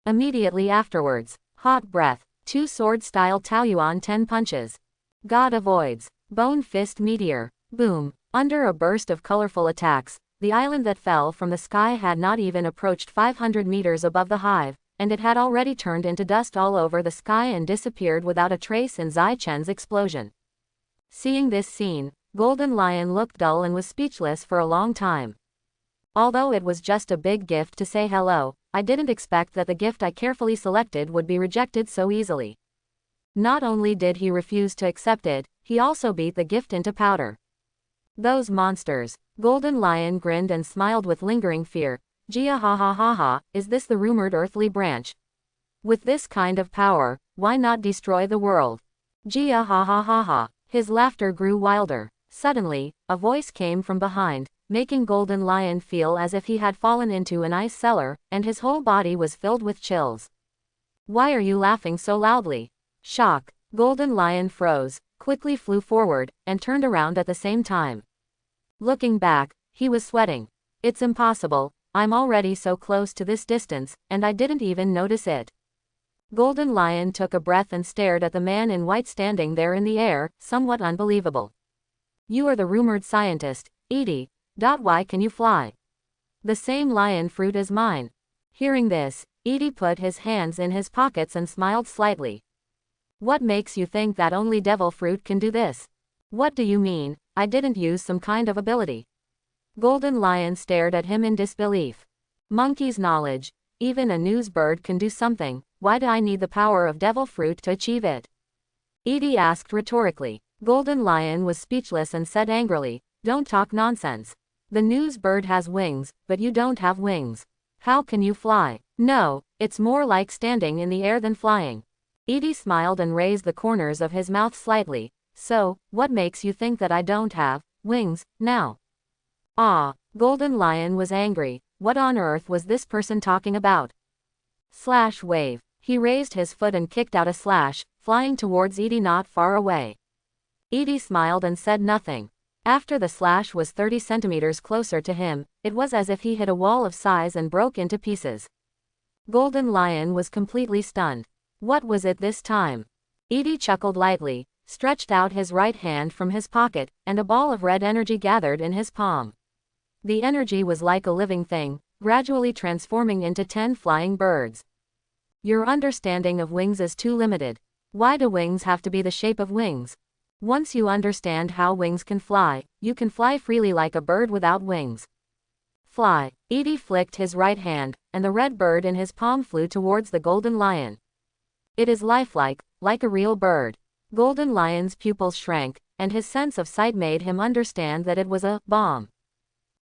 Immediately afterwards, hot breath. 2 sword-style Taoyuan 10 punches. God avoids. Bone fist meteor. Boom. Under a burst of colorful attacks, the island that fell from the sky had not even approached 500 meters above the hive, and it had already turned into dust all over the sky and disappeared without a trace in Zai Chen's explosion. Seeing this scene, Golden Lion looked dull and was speechless for a long time. Although it was just a big gift to say hello, I didn't expect that the gift I carefully selected would be rejected so easily. Not only did he refuse to accept it, he also beat the gift into powder. Those monsters. Golden Lion grinned and smiled with lingering fear. Jia ha ha ha ha, is this the rumored earthly branch? With this kind of power, why not destroy the world? Jia ha ha ha ha. His laughter grew wilder. Suddenly, a voice came from behind, making Golden Lion feel as if he had fallen into an ice cellar, and his whole body was filled with chills. Why are you laughing so loudly? Shock. Golden Lion froze, quickly flew forward, and turned around at the same time. Looking back, he was sweating. It's impossible, I'm already so close to this distance, and I didn't even notice it. Golden Lion took a breath and stared at the man in white standing there in the air, somewhat unbelievable. You are the rumored scientist, Edie. Why can you fly? The same lion fruit as mine. Hearing this, Edie put his hands in his pockets and smiled slightly. What makes you think that only devil fruit can do this? What do you mean, I didn't use some kind of ability? Golden Lion stared at him in disbelief. Monkey's knowledge. Even a news bird can do something, why do I need the power of devil fruit to achieve it? Edie asked rhetorically. Golden Lion was speechless and said angrily, don't talk nonsense. The news bird has wings, but you don't have wings. How can you fly? No, it's more like standing in the air than flying. Edie smiled and raised the corners of his mouth slightly. So, what makes you think that I don't have wings now? Ah, Golden Lion was angry. What on earth was this person talking about? Slash wave. He raised his foot and kicked out a slash, flying towards Edie not far away. Edie smiled and said nothing. After the slash was 30 centimeters closer to him, it was as if he hit a wall of size and broke into pieces. Golden Lion was completely stunned. What was it this time? Edie chuckled lightly, stretched out his right hand from his pocket, and a ball of red energy gathered in his palm. The energy was like a living thing, gradually transforming into 10 flying birds. Your understanding of wings is too limited. Why do wings have to be the shape of wings? Once you understand how wings can fly, you can fly freely like a bird without wings. Fly. Edie flicked his right hand, and the red bird in his palm flew towards the Golden Lion. It is lifelike, like a real bird. Golden Lion's pupils shrank, and his sense of sight made him understand that it was a bomb.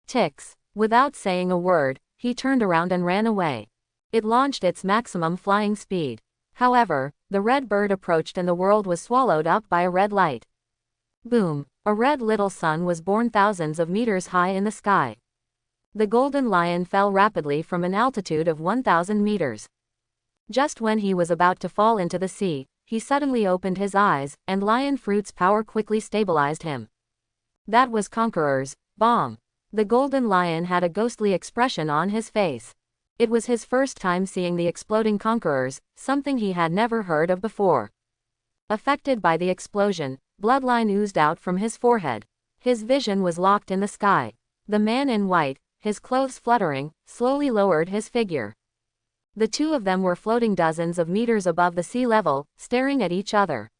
Ticks. Without saying a word, he turned around and ran away. It launched its maximum flying speed. However, the red bird approached and the world was swallowed up by a red light. Boom! A red little sun was born thousands of meters high in the sky. The golden lion fell rapidly from an altitude of 1,000 meters. Just when he was about to fall into the sea, he suddenly opened his eyes, and lion fruit's power quickly stabilized him. That was Conqueror's bomb. The golden lion had a ghostly expression on his face. It was his first time seeing the exploding conquerors, something he had never heard of before. Affected by the explosion, bloodline oozed out from his forehead. His vision was locked in the sky. The man in white, his clothes fluttering, slowly lowered his figure. The two of them were floating dozens of meters above the sea level, staring at each other.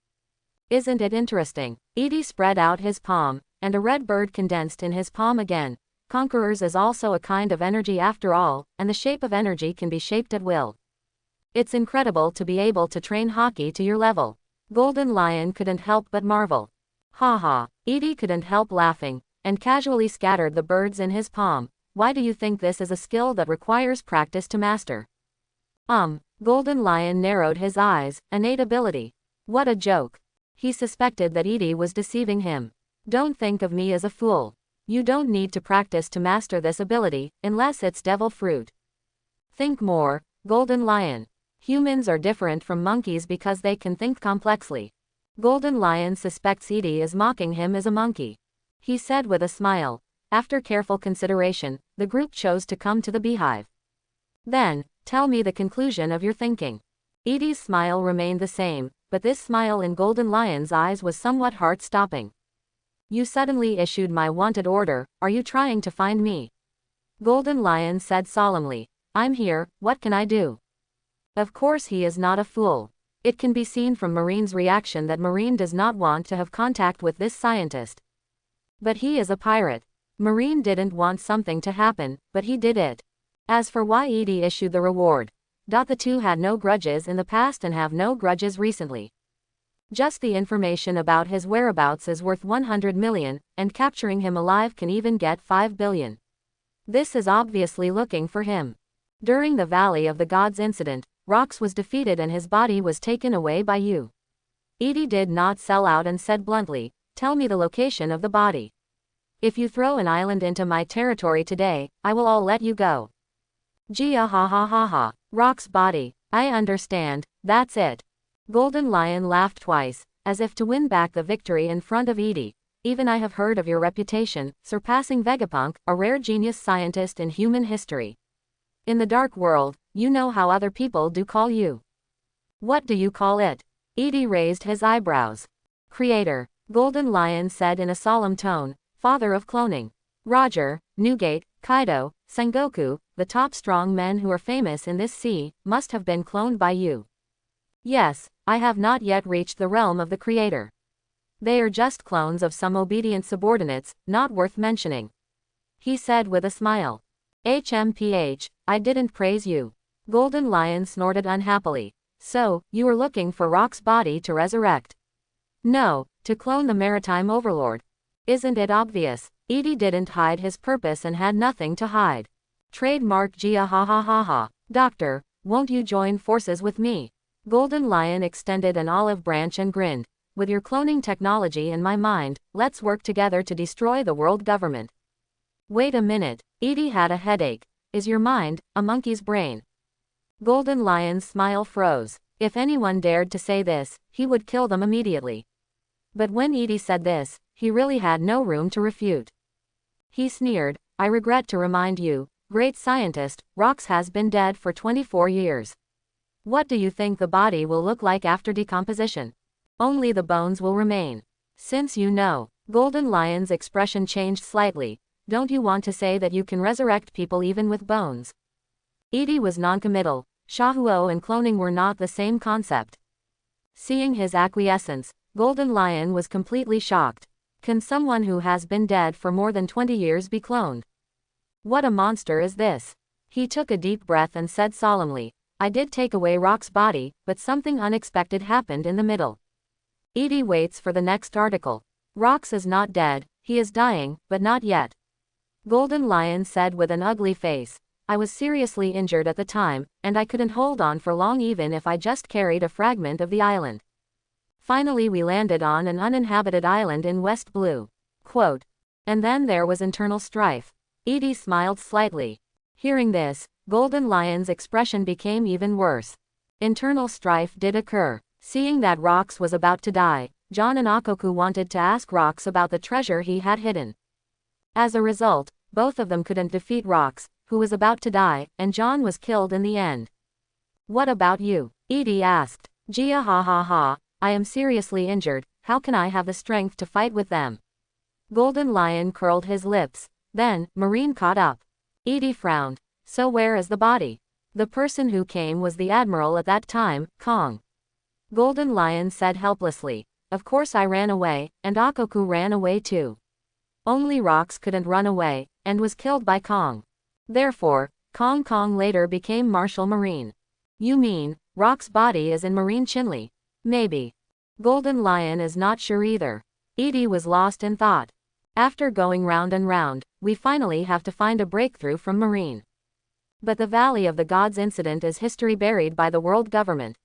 Isn't it interesting? Edie spread out his palm, and a red bird condensed in his palm again. Conquerors is also a kind of energy after all, and the shape of energy can be shaped at will. It's incredible to be able to train hockey to your level. Golden Lion couldn't help but marvel. Ha ha. Edie couldn't help laughing, and casually scattered the birds in his palm. Why do you think this is a skill that requires practice to master? Golden Lion narrowed his eyes, innate ability. What a joke. He suspected that Edie was deceiving him. Don't think of me as a fool. You don't need to practice to master this ability, unless it's devil fruit. Think more, Golden Lion. Humans are different from monkeys because they can think complexly. Golden Lion suspects Edie is mocking him as a monkey. He said with a smile. After careful consideration, the group chose to come to the beehive. Then, tell me the conclusion of your thinking. Edie's smile remained the same, but this smile in Golden Lion's eyes was somewhat heart-stopping. You suddenly issued my wanted order, are you trying to find me? Golden Lion said solemnly. I'm here, what can I do? Of course he is not a fool. It can be seen from Marine's reaction that Marine does not want to have contact with this scientist. But he is a pirate. Marine didn't want something to happen, but he did it. As for why Edie issued the reward, the two had no grudges in the past and have no grudges recently. Just the information about his whereabouts is worth 100 million, and capturing him alive can even get 5 billion. This is obviously looking for him. During the Valley of the Gods incident, Rox was defeated and his body was taken away by you. Edie did not sell out and said bluntly, tell me the location of the body. If you throw an island into my territory today, I will all let you go. Gia ha ha ha ha. Rock's body. I understand, that's it. Golden Lion laughed twice, as if to win back the victory in front of Edie. Even I have heard of your reputation, surpassing Vegapunk, a rare genius scientist in human history. In the dark world, you know how other people do call you. What do you call it? Edie raised his eyebrows. Creator. Golden Lion said in a solemn tone, father of cloning. Roger, Newgate, Kaido, Sengoku, the top strong men who are famous in this sea, must have been cloned by you. Yes, I have not yet reached the realm of the creator. They are just clones of some obedient subordinates, not worth mentioning. He said with a smile. HMPH, I didn't praise you. Golden Lion snorted unhappily. So, you are looking for Rock's body to resurrect? No, to clone the maritime overlord. Isn't it obvious? Edie didn't hide his purpose and had nothing to hide. Trademark Gia ha ha ha ha. Doctor, won't you join forces with me? Golden Lion extended an olive branch and grinned. With your cloning technology in my mind, let's work together to destroy the world government. Wait a minute. Edie had a headache. Is your mind a monkey's brain? Golden Lion's smile froze. If anyone dared to say this, he would kill them immediately. But when Edie said this, he really had no room to refute. He sneered, I regret to remind you, great scientist, Rox has been dead for 24 years. What do you think the body will look like after decomposition? Only the bones will remain. Since you know, Golden Lion's expression changed slightly. Don't you want to say that you can resurrect people even with bones? Edie was noncommittal. Shahuo and cloning were not the same concept. Seeing his acquiescence, Golden Lion was completely shocked. Can someone who has been dead for more than 20 years be cloned? What a monster is this? He took a deep breath and said solemnly, I did take away Rock's body, but something unexpected happened in the middle. Edie waits for the next article. Rox is not dead, he is dying, but not yet. Golden Lion said with an ugly face. I was seriously injured at the time, and I couldn't hold on for long even if I just carried a fragment of the island. Finally we landed on an uninhabited island in West Blue. Quote. And then there was internal strife. Edie smiled slightly. Hearing this, Golden Lion's expression became even worse. Internal strife did occur. Seeing that Rox was about to die, John and Akoku wanted to ask Rox about the treasure he had hidden. As a result, both of them couldn't defeat Rox, who was about to die, and John was killed in the end. What about you? Edie asked. Gia ha ha ha, I am seriously injured, how can I have the strength to fight with them? Golden Lion curled his lips. Then, Marine caught up. Edie frowned. So where is the body? The person who came was the Admiral at that time, Kong. Golden Lion said helplessly. Of course I ran away, and Akoku ran away too. Only Rox couldn't run away, and was killed by Kong. Therefore, Kong later became Marshal Marine. You mean, Rox's body is in Marine Chinle? Maybe. Golden Lion is not sure either. Edie was lost in thought. After going round and round, we finally have to find a breakthrough from Marine. But the Valley of the Gods incident is history buried by the world government.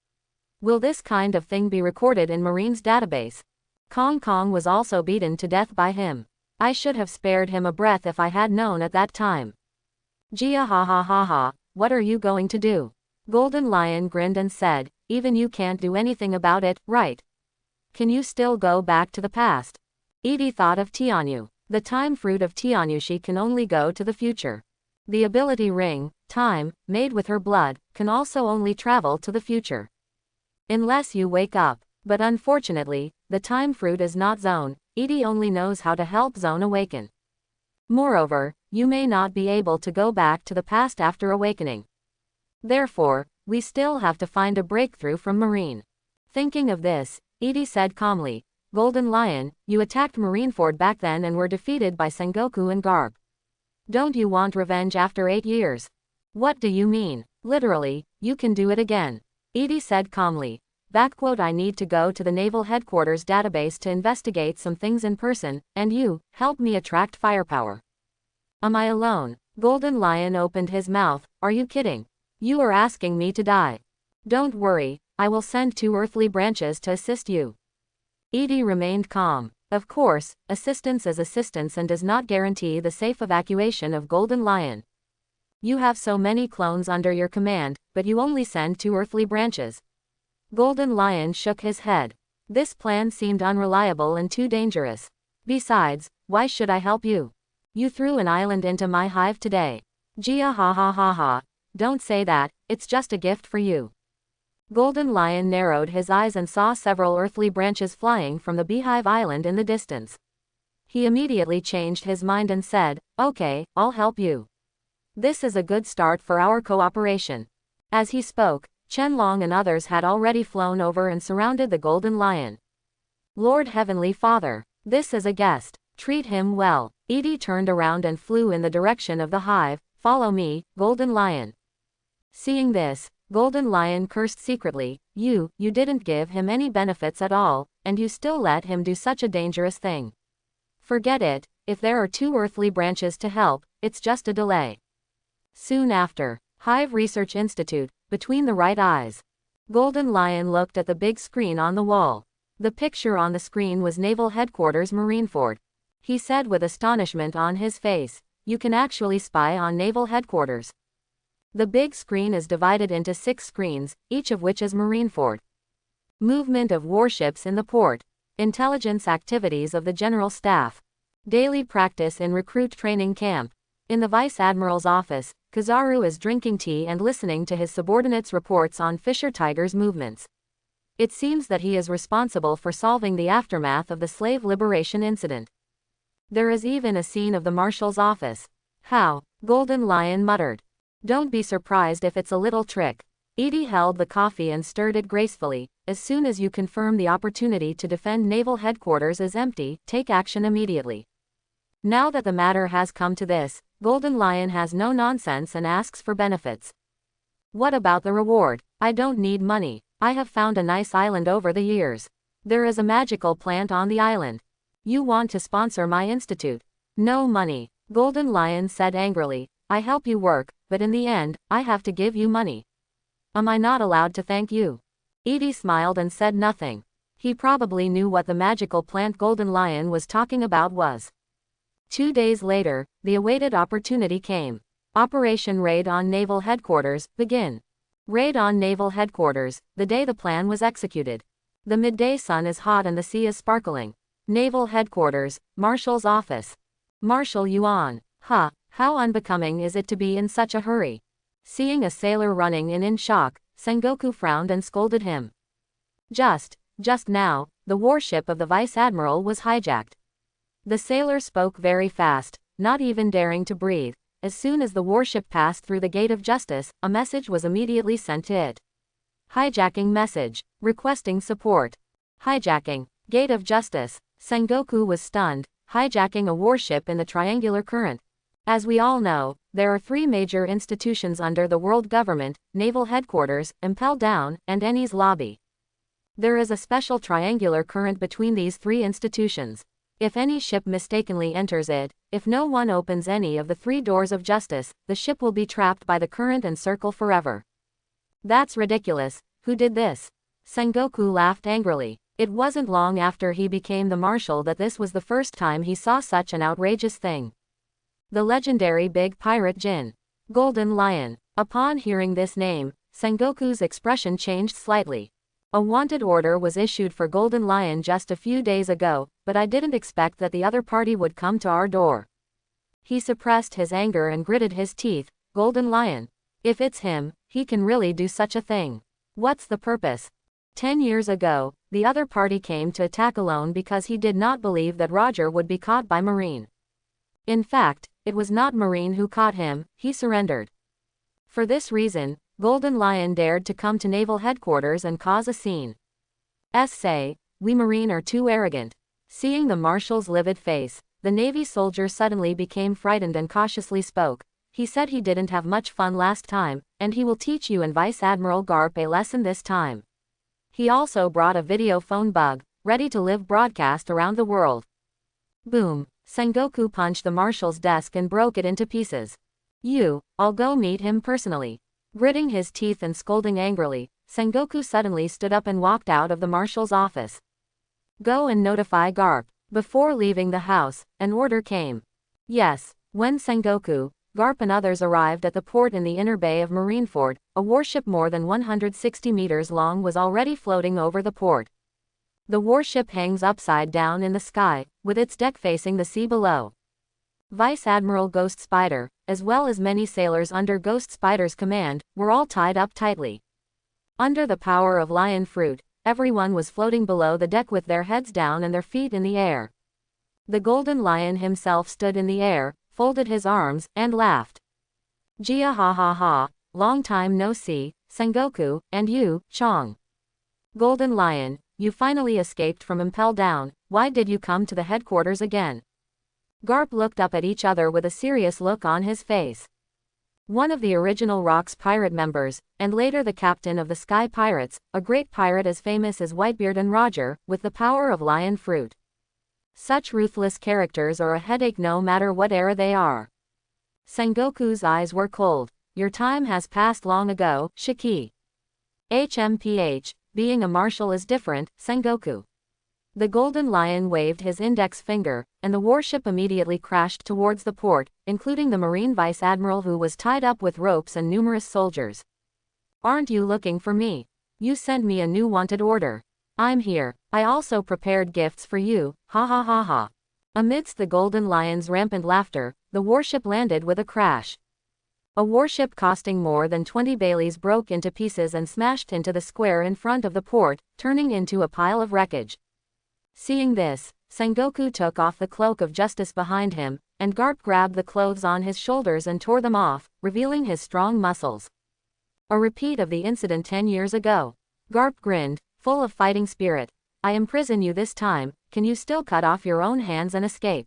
Will this kind of thing be recorded in Marine's database? Kong was also beaten to death by him. I should have spared him a breath if I had known at that time. Gia ha ha ha ha, what are you going to do? Golden Lion grinned and said, even you can't do anything about it, right? Can you still go back to the past? Edie thought of Tianyu. The time fruit of Tianyushi can only go to the future. The ability ring, time, made with her blood, can also only travel to the future. Unless you wake up. But unfortunately, the time fruit is not Zone. Edie only knows how to help Zone awaken. Moreover, you may not be able to go back to the past after awakening. Therefore, we still have to find a breakthrough from Marine. Thinking of this, Edie said calmly, Golden Lion, you attacked Marineford back then and were defeated by Sengoku and Garp. Don't you want revenge after 8 years? What do you mean? Literally, you can do it again. Edie said calmly. I need to go to the Naval Headquarters database to investigate some things in person, and you, help me attract firepower. Am I alone? Golden Lion opened his mouth. Are you kidding? You are asking me to die. Don't worry, I will send 2 earthly branches to assist you. Edie remained calm. Of course, assistance is assistance and does not guarantee the safe evacuation of Golden Lion. You have so many clones under your command, but you only send 2 earthly branches. Golden Lion shook his head. This plan seemed unreliable and too dangerous. Besides, why should I help you? You threw an island into my hive today. Gia ha ha ha ha. Don't say that, it's just a gift for you. Golden Lion narrowed his eyes and saw several earthly branches flying from the Beehive Island in the distance. He immediately changed his mind and said, okay, I'll help you. This is a good start for our cooperation. As he spoke, Chenlong and others had already flown over and surrounded the Golden Lion. Lord Heavenly Father, this is a guest. Treat him well. Edie turned around and flew in the direction of the hive. Follow me, Golden Lion. Seeing this, Golden Lion cursed secretly. You didn't give him any benefits at all, and you still let him do such a dangerous thing. Forget it, if there are 2 earthly branches to help, it's just a delay. Soon after, Hive Research Institute, between the right eyes. Golden Lion looked at the big screen on the wall. The picture on the screen was Naval Headquarters Marineford. He said with astonishment on his face, you can actually spy on Naval Headquarters. The big screen is divided into 6 screens, each of which is Marineford. Movement of warships in the port. Intelligence activities of the General Staff. Daily practice in recruit training camp. In the Vice Admiral's office, Kizaru is drinking tea and listening to his subordinates' reports on Fisher Tiger's movements. It seems that he is responsible for solving the aftermath of the slave liberation incident. There is even a scene of the Marshal's office. How? Golden Lion muttered. Don't be surprised if it's a little trick. Edie held the coffee and stirred it gracefully. As soon as you confirm the opportunity to defend Naval Headquarters is empty, take action immediately. Now that the matter has come to this, Golden Lion has no nonsense and asks for benefits. What about the reward? I don't need money. I have found a nice island over the years. There is a magical plant on the island. You want to sponsor my institute? No money. Golden Lion said angrily. I help you work, but in the end, I have to give you money. Am I not allowed to thank you?" Edie smiled and said nothing. He probably knew what the magical plant Golden Lion was talking about was. 2 days later, the awaited opportunity came. Operation Raid on Naval Headquarters, begin. Raid on Naval Headquarters, the day the plan was executed. The midday sun is hot and the sea is sparkling. Naval Headquarters, Marshal's office. Marshal Yuan. Huh, how unbecoming is it to be in such a hurry? Seeing a sailor running in shock, Sengoku frowned and scolded him. Just now, the warship of the Vice Admiral was hijacked. The sailor spoke very fast, not even daring to breathe. As soon as the warship passed through the Gate of Justice, a message was immediately sent to it. Hijacking message. Requesting support. Hijacking. Gate of Justice. Sengoku was stunned. Hijacking a warship in the Triangular Current. As we all know, there are 3 major institutions under the world government: Naval Headquarters, Impel Down, and Enies Lobby. There is a special triangular current between these 3 institutions. If any ship mistakenly enters it, if no one opens any of the 3 doors of justice, the ship will be trapped by the current and circle forever. That's ridiculous. Who did this? Sengoku laughed angrily. It wasn't long after he became the marshal that this was the first time he saw such an outrageous thing. The legendary big pirate Jin. Golden Lion. Upon hearing this name, Sengoku's expression changed slightly. A wanted order was issued for Golden Lion just a few days ago, but I didn't expect that the other party would come to our door. He suppressed his anger and gritted his teeth. Golden Lion. If it's him, he can really do such a thing. What's the purpose? 10 years ago, the other party came to attack alone because he did not believe that Roger would be caught by Marine. In fact, it was not Marine who caught him, he surrendered. For this reason, Golden Lion dared to come to Naval Headquarters and cause a scene. Say, we Marine are too arrogant. Seeing the Marshal's livid face, the Navy soldier suddenly became frightened and cautiously spoke. He said he didn't have much fun last time, and he will teach you and Vice Admiral Garp a lesson this time. He also brought a video phone bug, ready to live broadcast around the world. Boom! Sengoku punched the Marshal's desk and broke it into pieces. I'll go meet him personally. Gritting his teeth and scolding angrily, Sengoku suddenly stood up and walked out of the Marshal's office. Go and notify Garp. Before leaving the house, an order came. Yes, when Sengoku, Garp and others arrived at the port in the inner bay of Marineford, a warship more than 160 meters long was already floating over the port. The warship hangs upside down in the sky, with its deck facing the sea below. Vice Admiral Ghost Spider, as well as many sailors under Ghost Spider's command, were all tied up tightly. Under the power of lion fruit, everyone was floating below the deck with their heads down and their feet in the air. The Golden Lion himself stood in the air, folded his arms, and laughed. Jia ha ha ha, long time no see, Sengoku, and you, Chong. Golden Lion, you finally escaped from Impel Down. Why did you come to the headquarters again? Garp looked up at each other with a serious look on his face. One of the original Rock's pirate members, and later the captain of the Sky Pirates, a great pirate as famous as Whitebeard and Roger, with the power of lion fruit. Such ruthless characters are a headache no matter what era they are. Sengoku's eyes were cold. Your time has passed long ago, Shiki. HMPH, being a marshal is different, Sengoku. The Golden Lion waved his index finger, and the warship immediately crashed towards the port, including the Marine Vice Admiral who was tied up with ropes and numerous soldiers. Aren't you looking for me? You sent me a new wanted order. I'm here. I also prepared gifts for you, ha ha ha ha. Amidst the Golden Lion's rampant laughter, the warship landed with a crash. A warship costing more than 20 Baileys broke into pieces and smashed into the square in front of the port, turning into a pile of wreckage. Seeing this, Sengoku took off the cloak of justice behind him, and Garp grabbed the clothes on his shoulders and tore them off, revealing his strong muscles. A repeat of the incident 10 years ago. Garp grinned, full of fighting spirit. I imprison you this time, can you still cut off your own hands and escape?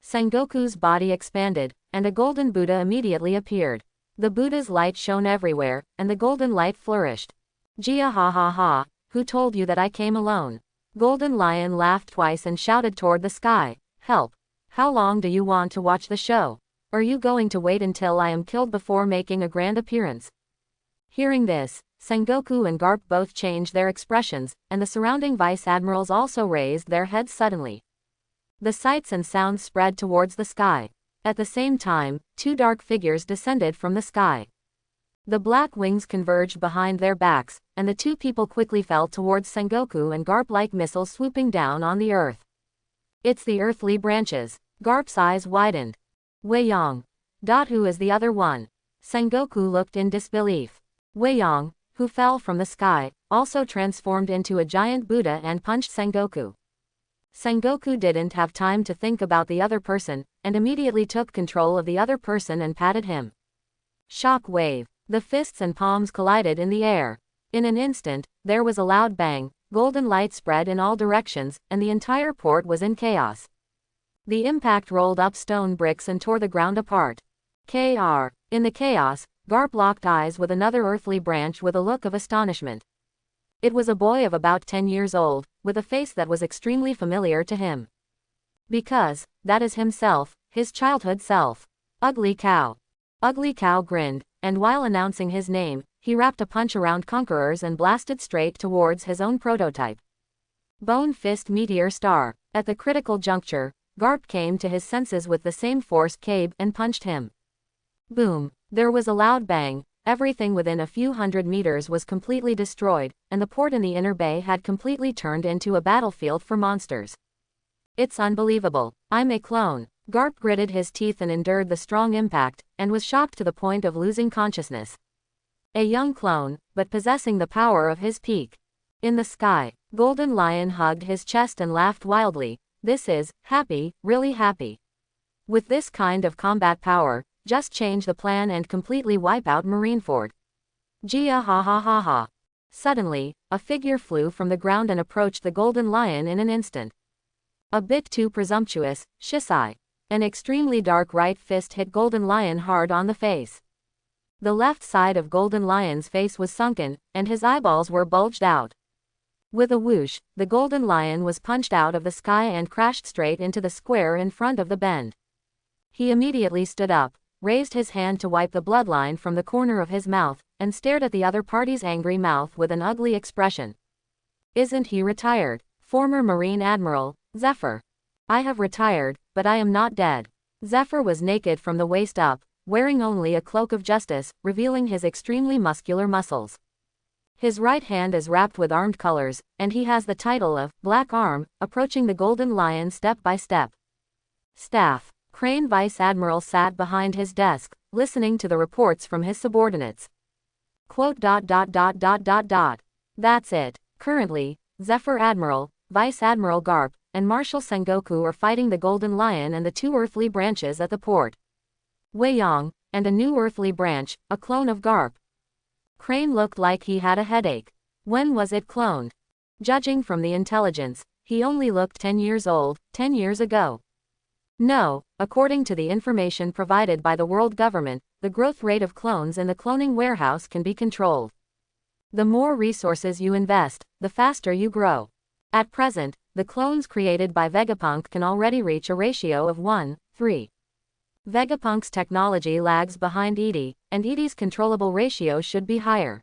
Sengoku's body expanded, and a golden Buddha immediately appeared. The Buddha's light shone everywhere, and the golden light flourished. Jia ha ha ha, who told you that I came alone? Golden Lion laughed twice and shouted toward the sky, help. How long do you want to watch the show? Or are you going to wait until I am killed before making a grand appearance? Hearing this, Sengoku and Garp both changed their expressions, and the surrounding vice admirals also raised their heads suddenly. The sights and sounds spread towards the sky. At the same time, two dark figures descended from the sky. The black wings converged behind their backs, and the two people quickly fell towards Sengoku and Garp like missiles swooping down on the earth. It's the earthly branches. Garp's eyes widened. Weiyang. Who is the other one? Sengoku looked in disbelief. Weiyang, who fell from the sky, also transformed into a giant Buddha and punched Sengoku. Sengoku didn't have time to think about the other person, and immediately took control of the other person and patted him. Shock wave. The fists and palms collided in the air. In an instant, there was a loud bang, golden light spread in all directions, and the entire port was in chaos. The impact rolled up stone bricks and tore the ground apart. In the chaos, Garp locked eyes with another earthly branch with a look of astonishment. It was a boy of about 10 years old, with a face that was extremely familiar to him. Because, that is himself, his childhood self. Ugly Cow. Ugly Cow grinned, and while announcing his name, he wrapped a punch around Conquerors and blasted straight towards his own prototype. Bone Fist Meteor Star. At the critical juncture, Garp came to his senses with the same force Cabe and punched him. Boom. There was a loud bang, everything within a few hundred meters was completely destroyed, and the port in the inner bay had completely turned into a battlefield for monsters. It's unbelievable. I'm a clone. Garp gritted his teeth and endured the strong impact, and was shocked to the point of losing consciousness. A young clone, but possessing the power of his peak. In the sky, Golden Lion hugged his chest and laughed wildly. This is, happy, really happy. With this kind of combat power, just change the plan and completely wipe out Marineford. Gia ha ha ha ha. Suddenly, a figure flew from the ground and approached the Golden Lion in an instant. A bit too presumptuous, Shisai. An extremely dark right fist hit Golden Lion hard on the face. The left side of Golden Lion's face was sunken, and his eyeballs were bulged out. With a whoosh, the Golden Lion was punched out of the sky and crashed straight into the square in front of the bend. He immediately stood up, raised his hand to wipe the bloodline from the corner of his mouth, and stared at the other party's angry mouth with an ugly expression. Isn't he retired? Former Marine Admiral, Zephyr. I have retired, but I am not dead. Zephyr was naked from the waist up, wearing only a cloak of justice, revealing his extremely muscular muscles. His right hand is wrapped with armed colors, and he has the title of Black Arm, approaching the Golden Lion step by step. Staff. Crane Vice Admiral sat behind his desk, listening to the reports from his subordinates. That's it. Currently, Zephyr Admiral, Vice Admiral Garp, and Marshal Sengoku are fighting the Golden Lion and the two earthly branches at the port. Weiyang, and a new earthly branch, a clone of Garp. Crane looked like he had a headache. When was it cloned? Judging from the intelligence, he only looked 10 years old, 10 years ago. No, according to the information provided by the world government, the growth rate of clones in the cloning warehouse can be controlled. The more resources you invest, the faster you grow. At present, the clones created by Vegapunk can already reach a ratio of 1:3. Vegapunk's technology lags behind Edie, and Edie's controllable ratio should be higher.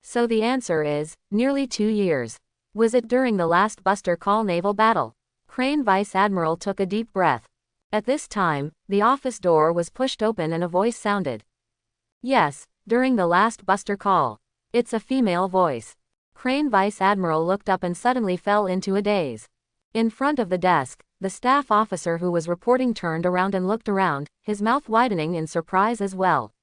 So the answer is, nearly 2 years. Was it during the last Buster Call naval battle? Crane Vice Admiral took a deep breath. At this time, the office door was pushed open and a voice sounded. Yes, during the last Buster Call. It's a female voice. Crane Vice Admiral looked up and suddenly fell into a daze. In front of the desk, the staff officer who was reporting turned around and looked around, his mouth widening in surprise as well.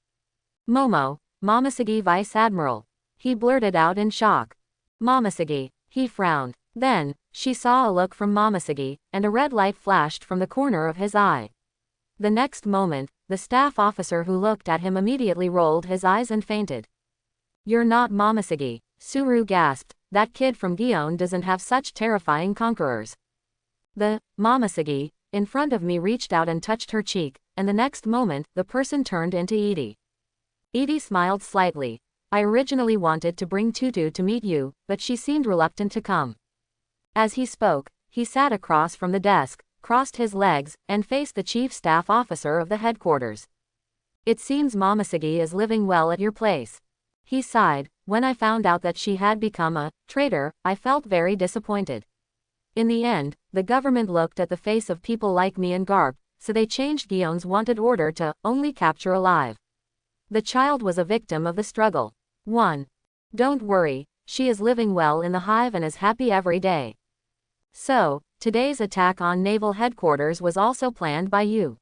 Momoshiki Vice Admiral. He blurted out in shock. Momoshiki. He frowned. Then, she saw a look from Momoshiki, and a red light flashed from the corner of his eye. The next moment, the staff officer who looked at him immediately rolled his eyes and fainted. You're not Momoshiki, Suru gasped. That kid from Gion doesn't have such terrifying conquerors. The Momoshiki in front of me reached out and touched her cheek, and the next moment, the person turned into Edie. Edie smiled slightly. I originally wanted to bring Tutu to meet you, but she seemed reluctant to come. As he spoke, he sat across from the desk, crossed his legs, and faced the chief staff officer of the headquarters. It seems Momoshiki is living well at your place. He sighed. When I found out that she had become a traitor, I felt very disappointed. In the end, the government looked at the face of people like me and Garp, so they changed Gion's wanted order to only capture alive. The child was a victim of the struggle. 1. Don't worry, she is living well in the hive and is happy every day. So, today's attack on naval headquarters was also planned by you.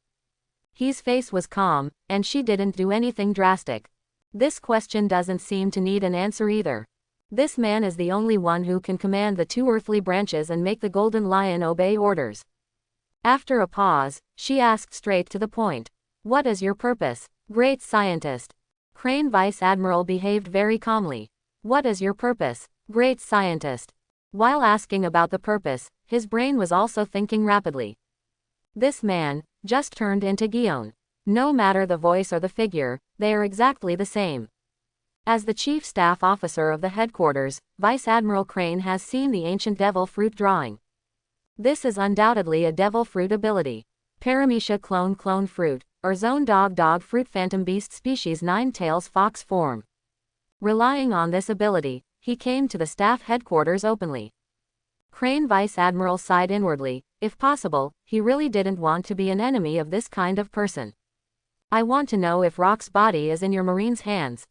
His face was calm, and she didn't do anything drastic. This question doesn't seem to need an answer either. This man is the only one who can command the 2 earthly branches and make the Golden Lion obey orders. After a pause, she asked straight to the point. What is your purpose, great scientist? Crane Vice Admiral behaved very calmly. What is your purpose, great scientist? While asking about the purpose, his brain was also thinking rapidly. This man just turned into Gion. No matter the voice or the figure, they are exactly the same. As the chief staff officer of the headquarters, Vice Admiral Crane has seen the ancient devil fruit drawing. This is undoubtedly a devil fruit ability. Paramecia clone fruit, or zone dog fruit phantom beast species 9 tails fox form. Relying on this ability, he came to the staff headquarters openly. Crane Vice Admiral sighed inwardly. If possible, he really didn't want to be an enemy of this kind of person. I want to know if Rock's body is in your Marine's hands.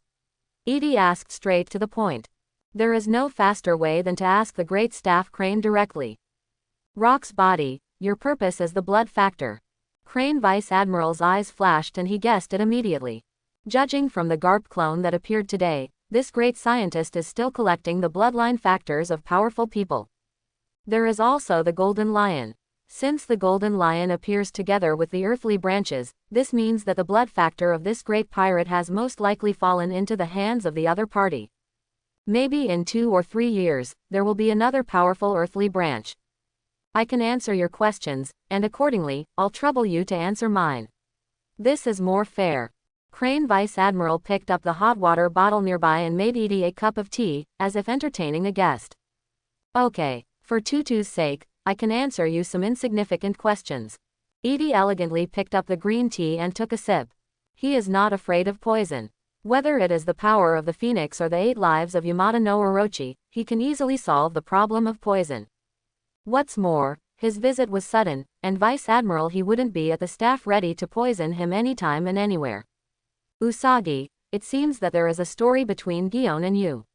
Edie asked straight to the point. There is no faster way than to ask the great staff Crane directly. Rock's body, your purpose is the blood factor. Crane Vice Admiral's eyes flashed and he guessed it immediately. Judging from the Garp clone that appeared today, this great scientist is still collecting the bloodline factors of powerful people. There is also the Golden Lion. Since the Golden Lion appears together with the earthly branches, this means that the blood factor of this great pirate has most likely fallen into the hands of the other party. Maybe in 2 or 3 years, there will be another powerful earthly branch. I can answer your questions, and accordingly, I'll trouble you to answer mine. This is more fair. Crane Vice Admiral picked up the hot water bottle nearby and made Edie a cup of tea, as if entertaining a guest. Okay, for Tutu's sake, I can answer you some insignificant questions. Edie elegantly picked up the green tea and took a sip. He is not afraid of poison. Whether it is the power of the phoenix or the 8 lives of Yamada no Orochi, he can easily solve the problem of poison. What's more, his visit was sudden, and Vice Admiral he wouldn't be at the staff ready to poison him anytime and anywhere. Usagi, it seems that there is a story between Gion and you.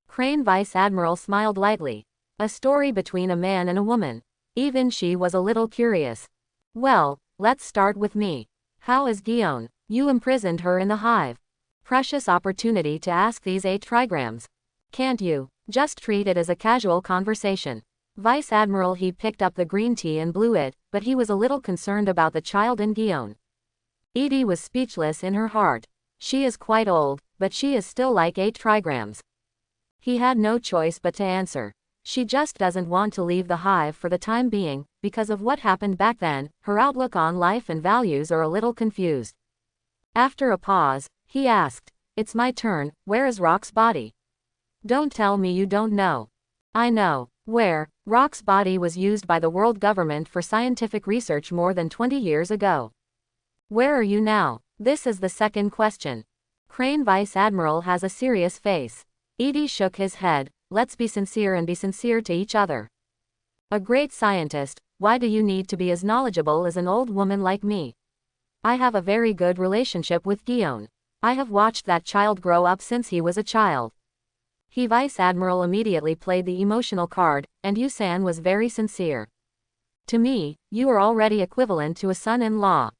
Crane Vice Admiral smiled lightly. A story between a man and a woman. Even she was a little curious. Well, let's start with me. How is Gion? You imprisoned her in the hive. Precious opportunity to ask these 8 trigrams. Can't you just treat it as a casual conversation? Vice Admiral he picked up the green tea and blew it, but he was a little concerned about the child in Gion. Edie was speechless in her heart. She is quite old, but she is still like 8 trigrams. He had no choice but to answer. She just doesn't want to leave the hive for the time being, because of what happened back then. Her outlook on life and values are a little confused. After a pause, he asked, It's my turn, where is Rock's body? Don't tell me you don't know. I know. Where? Rock's body was used by the world government for scientific research more than 20 years ago. Where are you now? This is the second question. Crane Vice Admiral has a serious face. Edie shook his head. Let's be sincere and be sincere to each other. A great scientist, why do you need to be as knowledgeable as an old woman like me? I have a very good relationship with Gion. I have watched that child grow up since he was a child. He Vice Admiral immediately played the emotional card, and Yusan was very sincere. To me, you are already equivalent to a son-in-law.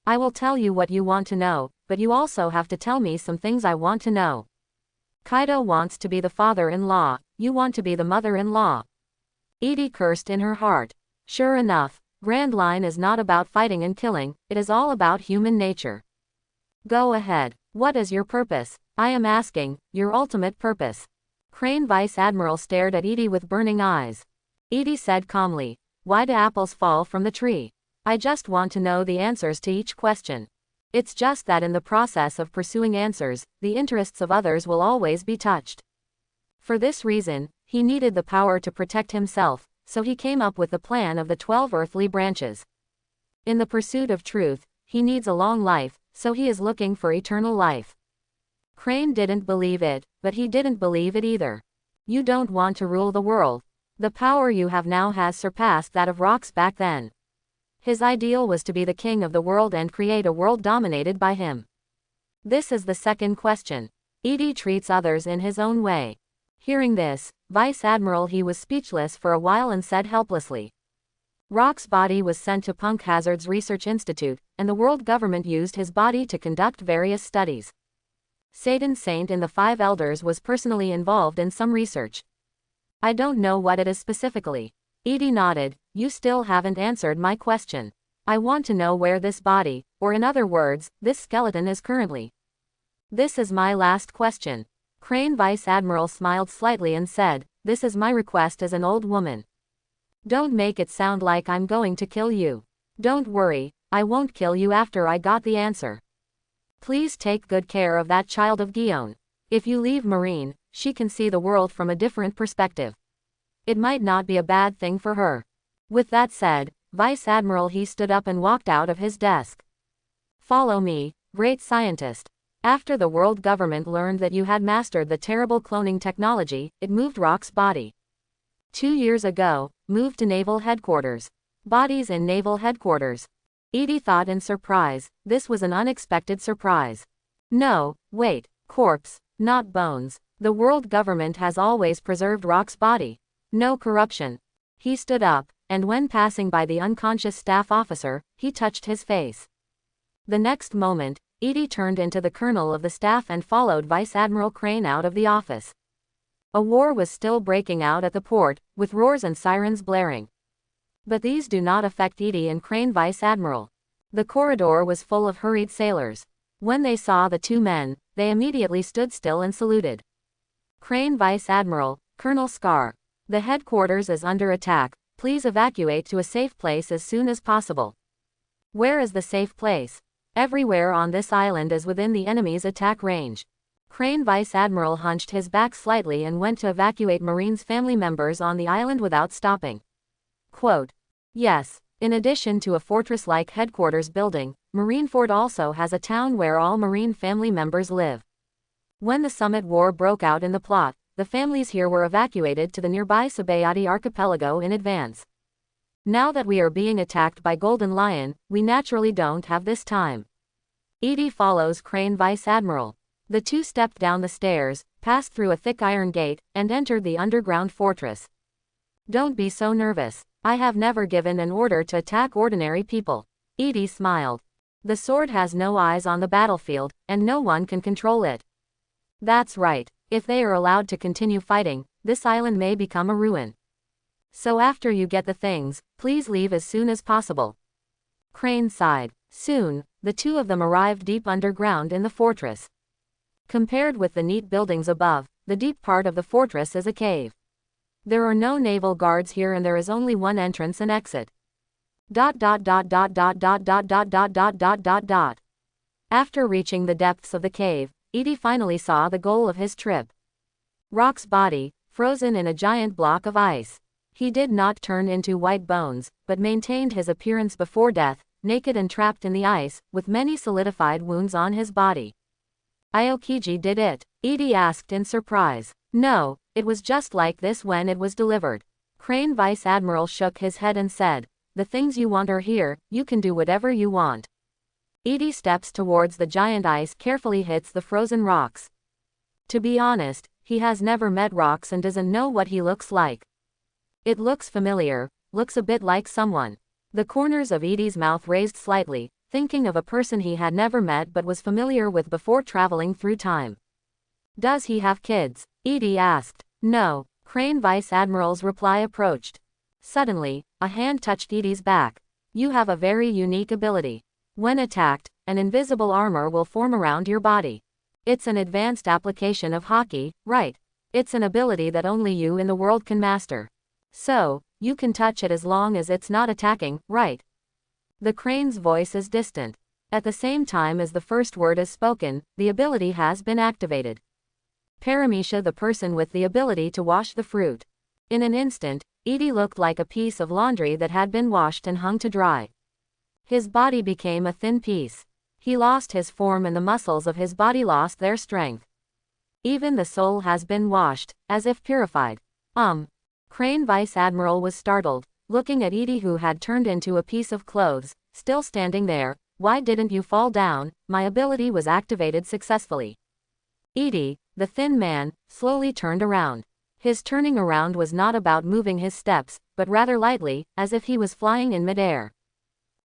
I will tell you what you want to know, but you also have to tell me some things I want to know. Kaido wants to be the father-in-law, you want to be the mother-in-law. Edie cursed in her heart. Sure enough, Grand Line is not about fighting and killing, it is all about human nature. Go ahead, what is your purpose? I am asking, your ultimate purpose. Crane Vice Admiral stared at Edie with burning eyes. Edie said calmly, why do apples fall from the tree? I just want to know the answers to each question. It's just that in the process of pursuing answers, the interests of others will always be touched. For this reason, he needed the power to protect himself, so he came up with the plan of the 12 earthly branches. In the pursuit of truth, he needs a long life, so he is looking for eternal life. Crane didn't believe it, but he didn't believe it either. You don't want to rule the world. The power you have now has surpassed that of rocks back then. His ideal was to be the king of the world and create a world dominated by him. This is the second question. Edie treats others in his own way. Hearing this, Vice Admiral he was speechless for a while and said helplessly. Rock's body was sent to Punk Hazard's Research Institute, and the world government used his body to conduct various studies. Satan Saint in the Five Elders was personally involved in some research. I don't know what it is specifically. Edie nodded. You still haven't answered my question. I want to know where this body, or in other words, this skeleton is currently. This is my last question. Crane Vice Admiral smiled slightly and said, this is my request as an old woman. Don't make it sound like I'm going to kill you. Don't worry, I won't kill you after I got the answer. Please take good care of that child of Gion. If you leave Marine, she can see the world from a different perspective. It might not be a bad thing for her. With that said, Vice Admiral he stood up and walked out of his desk. Follow me, great scientist. After the world government learned that you had mastered the terrible cloning technology, it moved Rock's body. 2 years ago, moved to Naval Headquarters. Bodies in Naval Headquarters. Edie thought in surprise, this was an unexpected surprise. No, wait, corpse, not bones. The world government has always preserved Rock's body. No corruption. He stood up, and when passing by the unconscious staff officer, he touched his face. The next moment, Edie turned into the colonel of the staff and followed Vice Admiral Crane out of the office. A war was still breaking out at the port, with roars and sirens blaring. But these do not affect Edie and Crane Vice Admiral. The corridor was full of hurried sailors. When they saw the two men, they immediately stood still and saluted. Crane Vice Admiral, Colonel Scar. The headquarters is under attack, please evacuate to a safe place as soon as possible. Where is the safe place? Everywhere on this island is within the enemy's attack range. Crane Vice Admiral hunched his back slightly and went to evacuate Marines' family members on the island without stopping. Quote, yes, in addition to a fortress-like headquarters building, Marineford also has a town where all Marine family members live. When the Summit War broke out in the plot, the families here were evacuated to the nearby Sabayati archipelago in advance. Now that we are being attacked by Golden Lion, we naturally don't have this time. Edie follows Crane Vice Admiral. The two stepped down the stairs, passed through a thick iron gate, and entered the underground fortress. Don't be so nervous. I have never given an order to attack ordinary people. Edie smiled. The sword has no eyes on the battlefield, and no one can control it. That's right. If they are allowed to continue fighting, this island may become a ruin. So after you get the things, please leave as soon as possible. Crane sighed. Soon, the two of them arrived deep underground in the fortress. Compared with the neat buildings above, the deep part of the fortress is a cave. There are no naval guards here and there is only one entrance and exit. After reaching the depths of the cave, Edie finally saw the goal of his trip. Rock's body, frozen in a giant block of ice. He did not turn into white bones, but maintained his appearance before death, naked and trapped in the ice, with many solidified wounds on his body. Aokiji did it? Edie asked in surprise. No, it was just like this when it was delivered. Crane Vice Admiral shook his head and said, the things you want are here, you can do whatever you want. Edie steps towards the giant ice, carefully hits the frozen rocks. To be honest, he has never met rocks and doesn't know what he looks like. It looks familiar, looks a bit like someone. The corners of Edie's mouth raised slightly, thinking of a person he had never met but was familiar with before traveling through time. Does he have kids? Edie asked. No. Crane Vice Admiral's reply approached. Suddenly, a hand touched Edie's back. You have a very unique ability. When attacked, an invisible armor will form around your body. It's an advanced application of Haki, right? It's an ability that only you in the world can master. So, you can touch it as long as it's not attacking, right? The crane's voice is distant. At the same time as the first word is spoken, the ability has been activated. Paramecia, the person with the ability to wash the fruit. In an instant, Edie looked like a piece of laundry that had been washed and hung to dry. His body became a thin piece. He lost his form and the muscles of his body lost their strength. Even the soul has been washed, as if purified. Crane Vice Admiral was startled, looking at Edie who had turned into a piece of clothes, still standing there. Why didn't you fall down? My ability was activated successfully. Edie, the thin man, slowly turned around. His turning around was not about moving his steps, but rather lightly, as if he was flying in midair.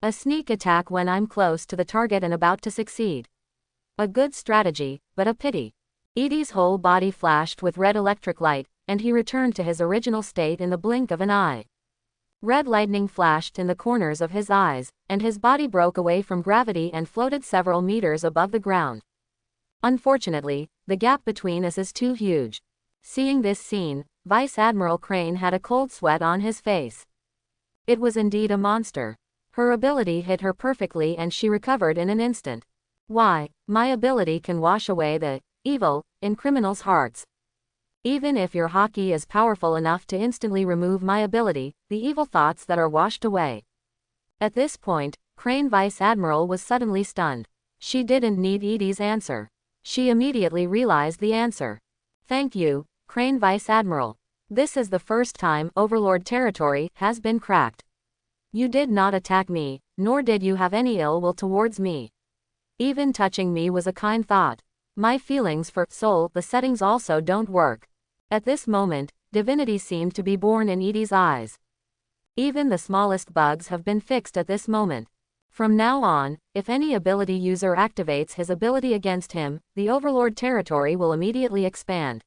A sneak attack when I'm close to the target and about to succeed. A good strategy, but a pity. Edie's whole body flashed with red electric light, and he returned to his original state in the blink of an eye. Red lightning flashed in the corners of his eyes, and his body broke away from gravity and floated several meters above the ground. Unfortunately, the gap between us is too huge. Seeing this scene, Vice Admiral Crane had a cold sweat on his face. It was indeed a monster. Her ability hit her perfectly and she recovered in an instant. Why, my ability can wash away the evil in criminals' hearts. Even if your hockey is powerful enough to instantly remove my ability, the evil thoughts that are washed away. At this point, Crane Vice Admiral was suddenly stunned. She didn't need Edie's answer. She immediately realized the answer. Thank you, Crane Vice Admiral. This is the first time Overlord territory has been cracked. You did not attack me, nor did you have any ill will towards me. Even touching me was a kind thought. My feelings for soul, the settings also don't work. At this moment, divinity seemed to be born in Edie's eyes. Even the smallest bugs have been fixed at this moment. From now on, if any ability user activates his ability against him, the Overlord territory will immediately expand.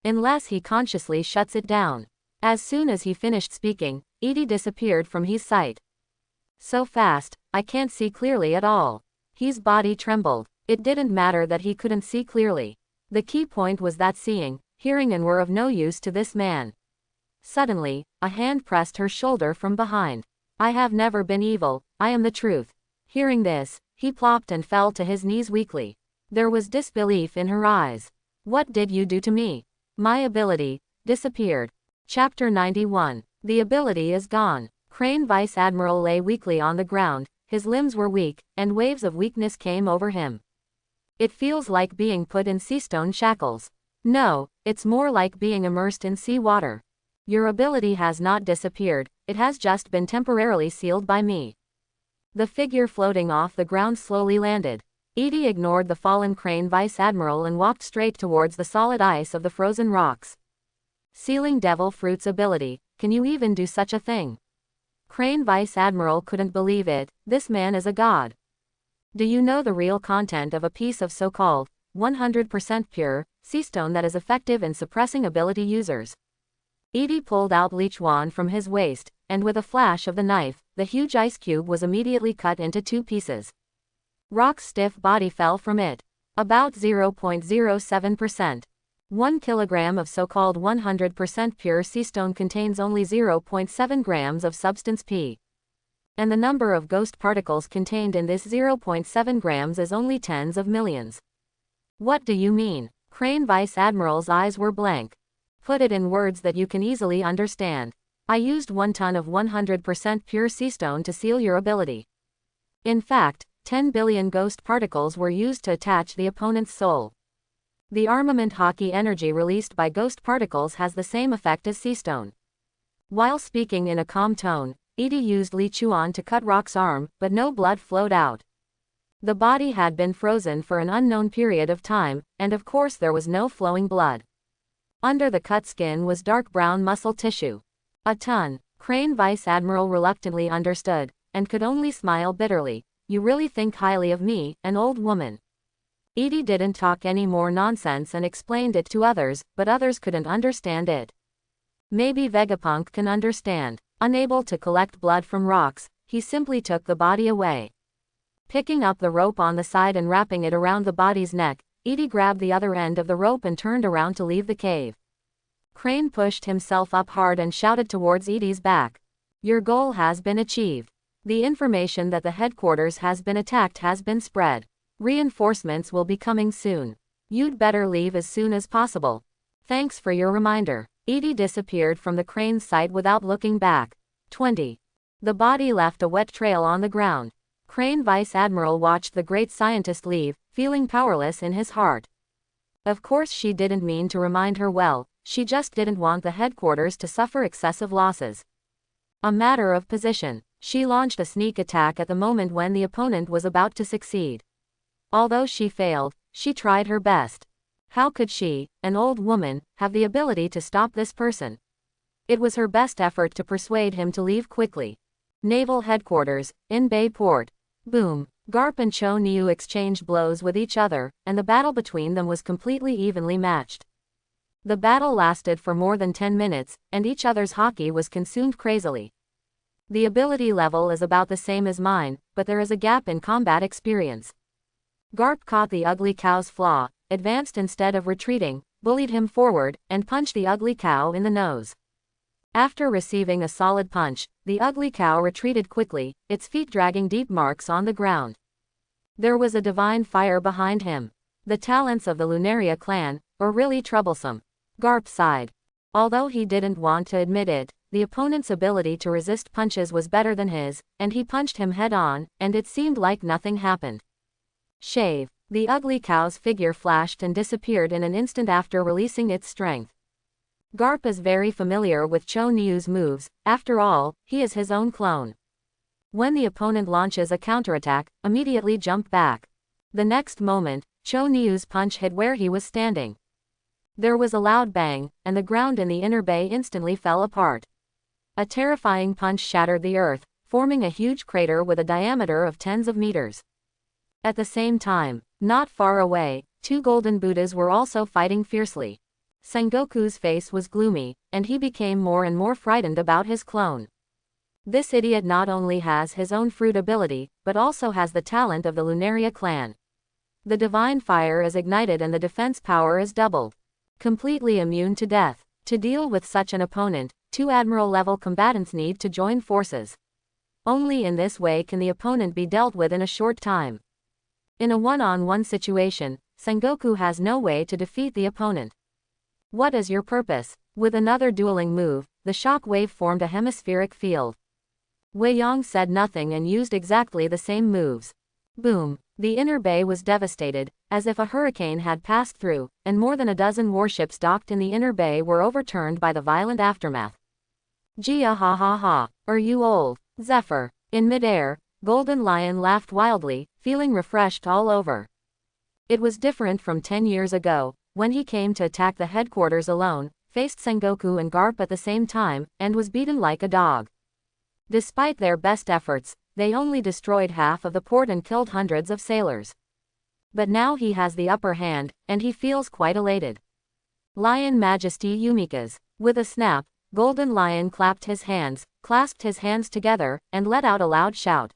Unless he consciously shuts it down. As soon as he finished speaking, Edie disappeared from his sight. So fast, I can't see clearly at all. His body trembled. It didn't matter that he couldn't see clearly. The key point was that seeing, hearing and were of no use to this man. Suddenly, a hand pressed her shoulder from behind. I have never been evil, I am the truth. Hearing this, he plopped and fell to his knees weakly. There was disbelief in her eyes. What did you do to me? My ability disappeared. Chapter 91. The ability is gone. Crane Vice Admiral lay weakly on the ground, his limbs were weak, and waves of weakness came over him. It feels like being put in seastone shackles. No, it's more like being immersed in sea water. Your ability has not disappeared, it has just been temporarily sealed by me. The figure floating off the ground slowly landed. Edie ignored the fallen Crane Vice Admiral and walked straight towards the solid ice of the frozen rocks. Sealing Devil Fruit's ability, can you even do such a thing? Crane Vice Admiral couldn't believe it, this man is a god. Do you know the real content of a piece of so-called 100% pure seastone that is effective in suppressing ability users? Edie pulled out Leech Wand from his waist, and with a flash of the knife, the huge ice cube was immediately cut into 2 pieces. Rock's stiff body fell from it. About 0.07%. 1 kilogram of so-called 100% pure seastone contains only 0.7 grams of substance P. And the number of ghost particles contained in this 0.7 grams is only tens of millions. What do you mean? Crane Vice Admiral's eyes were blank. Put it in words that you can easily understand. I used 1 ton of 100% pure seastone to seal your ability. In fact, 10 billion ghost particles were used to attach the opponent's soul. The armament hockey energy released by ghost particles has the same effect as seastone. While speaking in a calm tone, Edie used Li Chuan to cut Rock's arm, but no blood flowed out. The body had been frozen for an unknown period of time, and of course there was no flowing blood. Under the cut skin was dark brown muscle tissue. A ton. Crane Vice Admiral reluctantly understood, and could only smile bitterly. You really think highly of me, an old woman. Edie didn't talk any more nonsense and explained it to others, but others couldn't understand it. Maybe Vegapunk can understand. Unable to collect blood from rocks, he simply took the body away. Picking up the rope on the side and wrapping it around the body's neck, Edie grabbed the other end of the rope and turned around to leave the cave. Crane pushed himself up hard and shouted towards Edie's back. Your goal has been achieved. The information that the headquarters has been attacked has been spread. Reinforcements will be coming soon. You'd better leave as soon as possible. Thanks for your reminder. Edie disappeared from the crane's sight without looking back. 20. The body left a wet trail on the ground. Crane Vice Admiral watched the great scientist leave, feeling powerless in his heart. Of course she didn't mean to remind her well, she just didn't want the headquarters to suffer excessive losses. A matter of position. She launched a sneak attack at the moment when the opponent was about to succeed. Although she failed, she tried her best. How could she, an old woman, have the ability to stop this person? It was her best effort to persuade him to leave quickly. Naval headquarters, in Bay Port. Boom. Garp and Cho Niu exchanged blows with each other, and the battle between them was completely evenly matched. The battle lasted for more than 10 minutes, and each other's hockey was consumed crazily. The ability level is about the same as mine, but there is a gap in combat experience. Garp caught the ugly cow's flaw, advanced instead of retreating, bullied him forward, and punched the ugly cow in the nose. After receiving a solid punch, the ugly cow retreated quickly, its feet dragging deep marks on the ground. There was a divine fire behind him. The talents of the Lunaria clan were really troublesome. Garp sighed. Although he didn't want to admit it, the opponent's ability to resist punches was better than his, and he punched him head-on, and it seemed like nothing happened. Shave. The ugly cow's figure flashed and disappeared in an instant after releasing its strength. Garp is very familiar with Cho Niu's moves, after all, he is his own clone. When the opponent launches a counterattack, immediately jump back. The next moment, Cho Niu's punch hit where he was standing. There was a loud bang, and the ground in the inner bay instantly fell apart. A terrifying punch shattered the earth, forming a huge crater with a diameter of tens of meters. At the same time, not far away, two golden Buddhas were also fighting fiercely. Sengoku's face was gloomy, and he became more and more frightened about his clone. This idiot not only has his own fruit ability, but also has the talent of the Lunaria clan. The divine fire is ignited and the defense power is doubled. Completely immune to death. To deal with such an opponent, two admiral-level combatants need to join forces. Only in this way can the opponent be dealt with in a short time. In a one-on-one situation, Sengoku has no way to defeat the opponent. What is your purpose? With another dueling move, the shock wave formed a hemispheric field. Wei Yong said nothing and used exactly the same moves. Boom. The inner bay was devastated, as if a hurricane had passed through, and more than a dozen warships docked in the inner bay were overturned by the violent aftermath. Gia ha ha ha, are you old? Zephyr. In midair, Golden Lion laughed wildly, feeling refreshed all over. It was different from 10 years ago, when he came to attack the headquarters alone, faced Sengoku and Garp at the same time, and was beaten like a dog. Despite their best efforts, they only destroyed half of the port and killed hundreds of sailors. But now he has the upper hand, and he feels quite elated. Lion Majesty Yumika's. With a snap, Golden Lion clasped his hands together, and let out a loud shout.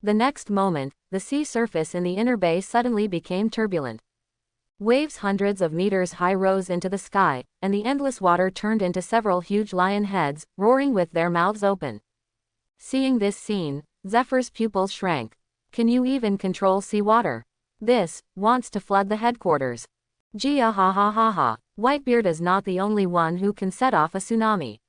The next moment, the sea surface in the inner bay suddenly became turbulent. Waves hundreds of meters high rose into the sky, and the endless water turned into several huge lion heads, roaring with their mouths open. Seeing this scene, Zephyr's pupils shrank. Can you even control seawater? This wants to flood the headquarters. Gia ha ha ha ha. Whitebeard is not the only one who can set off a tsunami.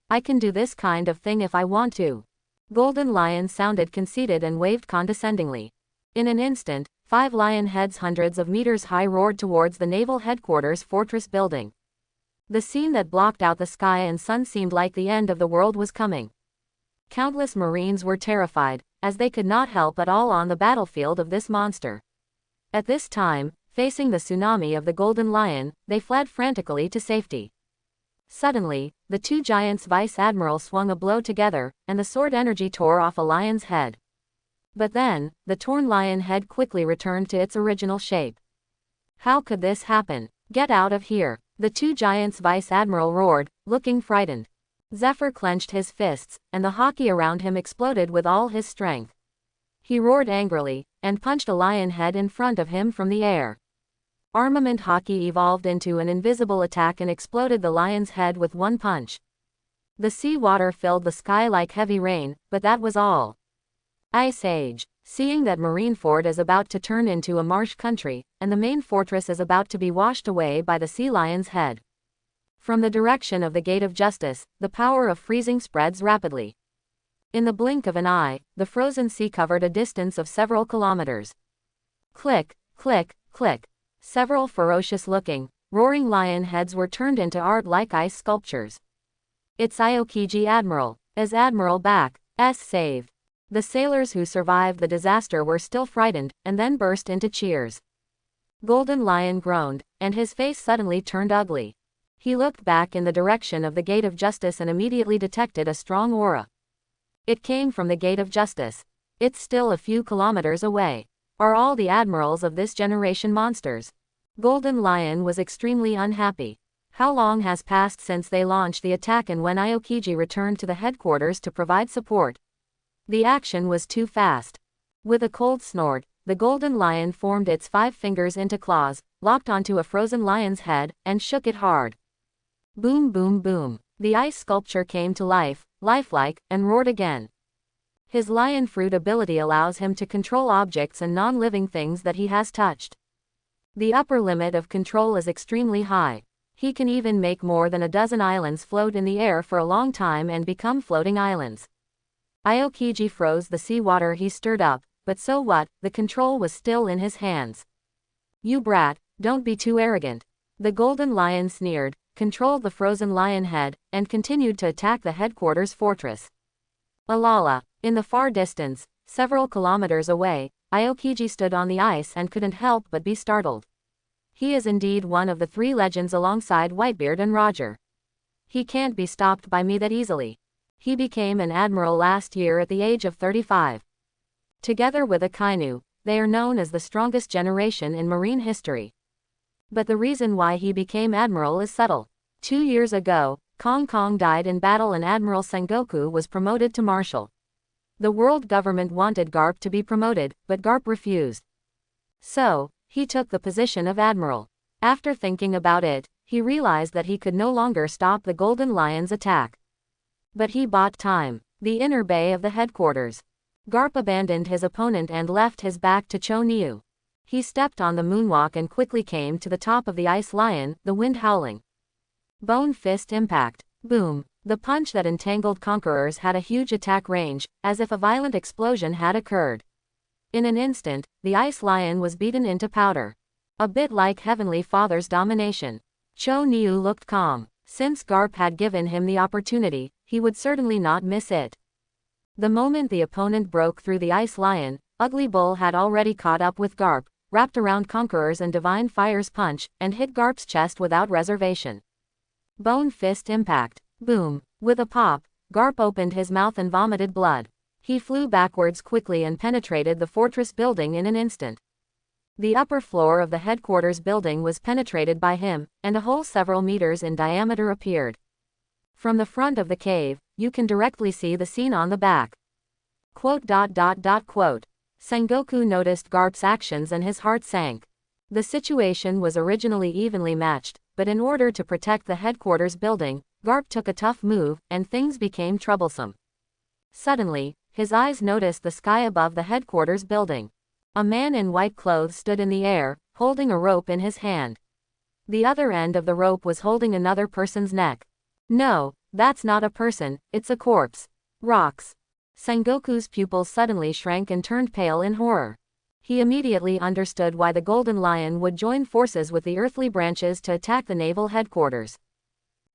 I can do this kind of thing if I want to. Golden Lion sounded conceited and waved condescendingly. In an instant, 5 lion heads hundreds of meters high roared towards the naval headquarters fortress building. The scene that blocked out the sky and sun seemed like the end of the world was coming. Countless Marines were terrified, as they could not help but all on the battlefield of this monster. At this time, facing the tsunami of the Golden Lion, they fled frantically to safety. Suddenly, the two giants Vice Admiral swung a blow together, and the sword energy tore off a lion's head. But then, the torn lion head quickly returned to its original shape. How could this happen? Get out of here! The two giants Vice Admiral roared, looking frightened. Zephyr clenched his fists, and the hockey around him exploded with all his strength. He roared angrily, and punched a lion head in front of him from the air. Armament hockey evolved into an invisible attack and exploded the lion's head with one punch. The sea water filled the sky like heavy rain, but that was all. Ice Age. Seeing that Marineford is about to turn into a marsh country, and the main fortress is about to be washed away by the sea lion's head, From the direction of the Gate of Justice, the power of freezing spreads rapidly. In the blink of an eye, the frozen sea covered a distance of several kilometers. Click, click, click. Several ferocious-looking, roaring lion heads were turned into art-like ice sculptures. It's Aokiji Admiral, as Admiral Back's saved. The sailors who survived the disaster were still frightened, and then burst into cheers. Golden Lion groaned, and his face suddenly turned ugly. He looked back in the direction of the Gate of Justice and immediately detected a strong aura. It came from the Gate of Justice. It's still a few kilometers away. Are all the admirals of this generation monsters? Golden Lion was extremely unhappy. How long has passed since they launched the attack and when Aokiji returned to the headquarters to provide support? The action was too fast. With a cold snort, the Golden Lion formed its 5 fingers into claws, locked onto a frozen lion's head, and shook it hard. Boom boom boom. The ice sculpture came to life, lifelike, and roared again. His lion fruit ability allows him to control objects and non-living things that he has touched. The upper limit of control is extremely high. He can even make more than a dozen islands float in the air for a long time and become floating islands. Aokiji froze the seawater he stirred up, but so what, the control was still in his hands. You brat, don't be too arrogant. The Golden Lion sneered, controlled the frozen lion head, and continued to attack the headquarters fortress. Alala. In the far distance, several kilometers away, Aokiji stood on the ice and couldn't help but be startled. He is indeed one of the 3 legends alongside Whitebeard and Roger. He can't be stopped by me that easily. He became an admiral last year at the age of 35. Together with Akainu, they are known as the strongest generation in marine history. But the reason why he became admiral is subtle. 2 years ago, Kong Kong died in battle and Admiral Sengoku was promoted to marshal. The world government wanted Garp to be promoted, but Garp refused. So, he took the position of admiral. After thinking about it, he realized that he could no longer stop the Golden Lion's attack. But he bought time. The inner bay of the headquarters. Garp abandoned his opponent and left his back to Cho Niu. He stepped on the moonwalk and quickly came to the top of the ice lion, the wind howling. Bone fist impact. Boom. The punch that entangled conquerors had a huge attack range, as if a violent explosion had occurred. In an instant, the ice lion was beaten into powder. A bit like Heavenly Father's domination. Cho Niu looked calm. Since Garp had given him the opportunity, he would certainly not miss it. The moment the opponent broke through the ice lion, Ugly Bull had already caught up with Garp, wrapped around Conqueror's and Divine Fire's punch, and hit Garp's chest without reservation. Bone fist impact. Boom. With a pop, Garp opened his mouth and vomited blood. He flew backwards quickly and penetrated the fortress building in an instant. The upper floor of the headquarters building was penetrated by him, and a hole several meters in diameter appeared. From the front of the cave, you can directly see the scene on the back. Quote. Sengoku noticed Garp's actions and his heart sank. The situation was originally evenly matched, but in order to protect the headquarters building, Garp took a tough move, and things became troublesome. Suddenly, his eyes noticed the sky above the headquarters building. A man in white clothes stood in the air, holding a rope in his hand. The other end of the rope was holding another person's neck. No, that's not a person, it's a corpse. Rocks. Sengoku's pupils suddenly shrank and turned pale in horror. He immediately understood why the Golden Lion would join forces with the earthly branches to attack the naval headquarters.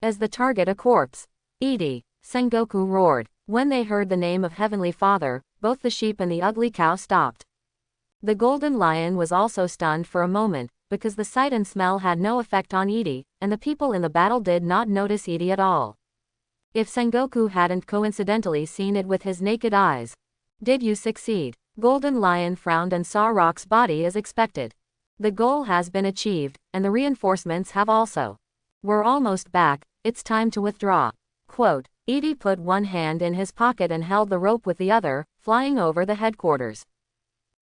As the target a corpse. Edie, Sengoku roared. When they heard the name of Heavenly Father, both the sheep and the ugly cow stopped. The Golden Lion was also stunned for a moment, because the sight and smell had no effect on Edie, and the people in the battle did not notice Edie at all. If Sengoku hadn't coincidentally seen it with his naked eyes. Did you succeed? Golden Lion frowned and saw Rock's body as expected. The goal has been achieved, and the reinforcements have also. We're almost back, it's time to withdraw. Quote. Edie put one hand in his pocket and held the rope with the other, flying over the headquarters.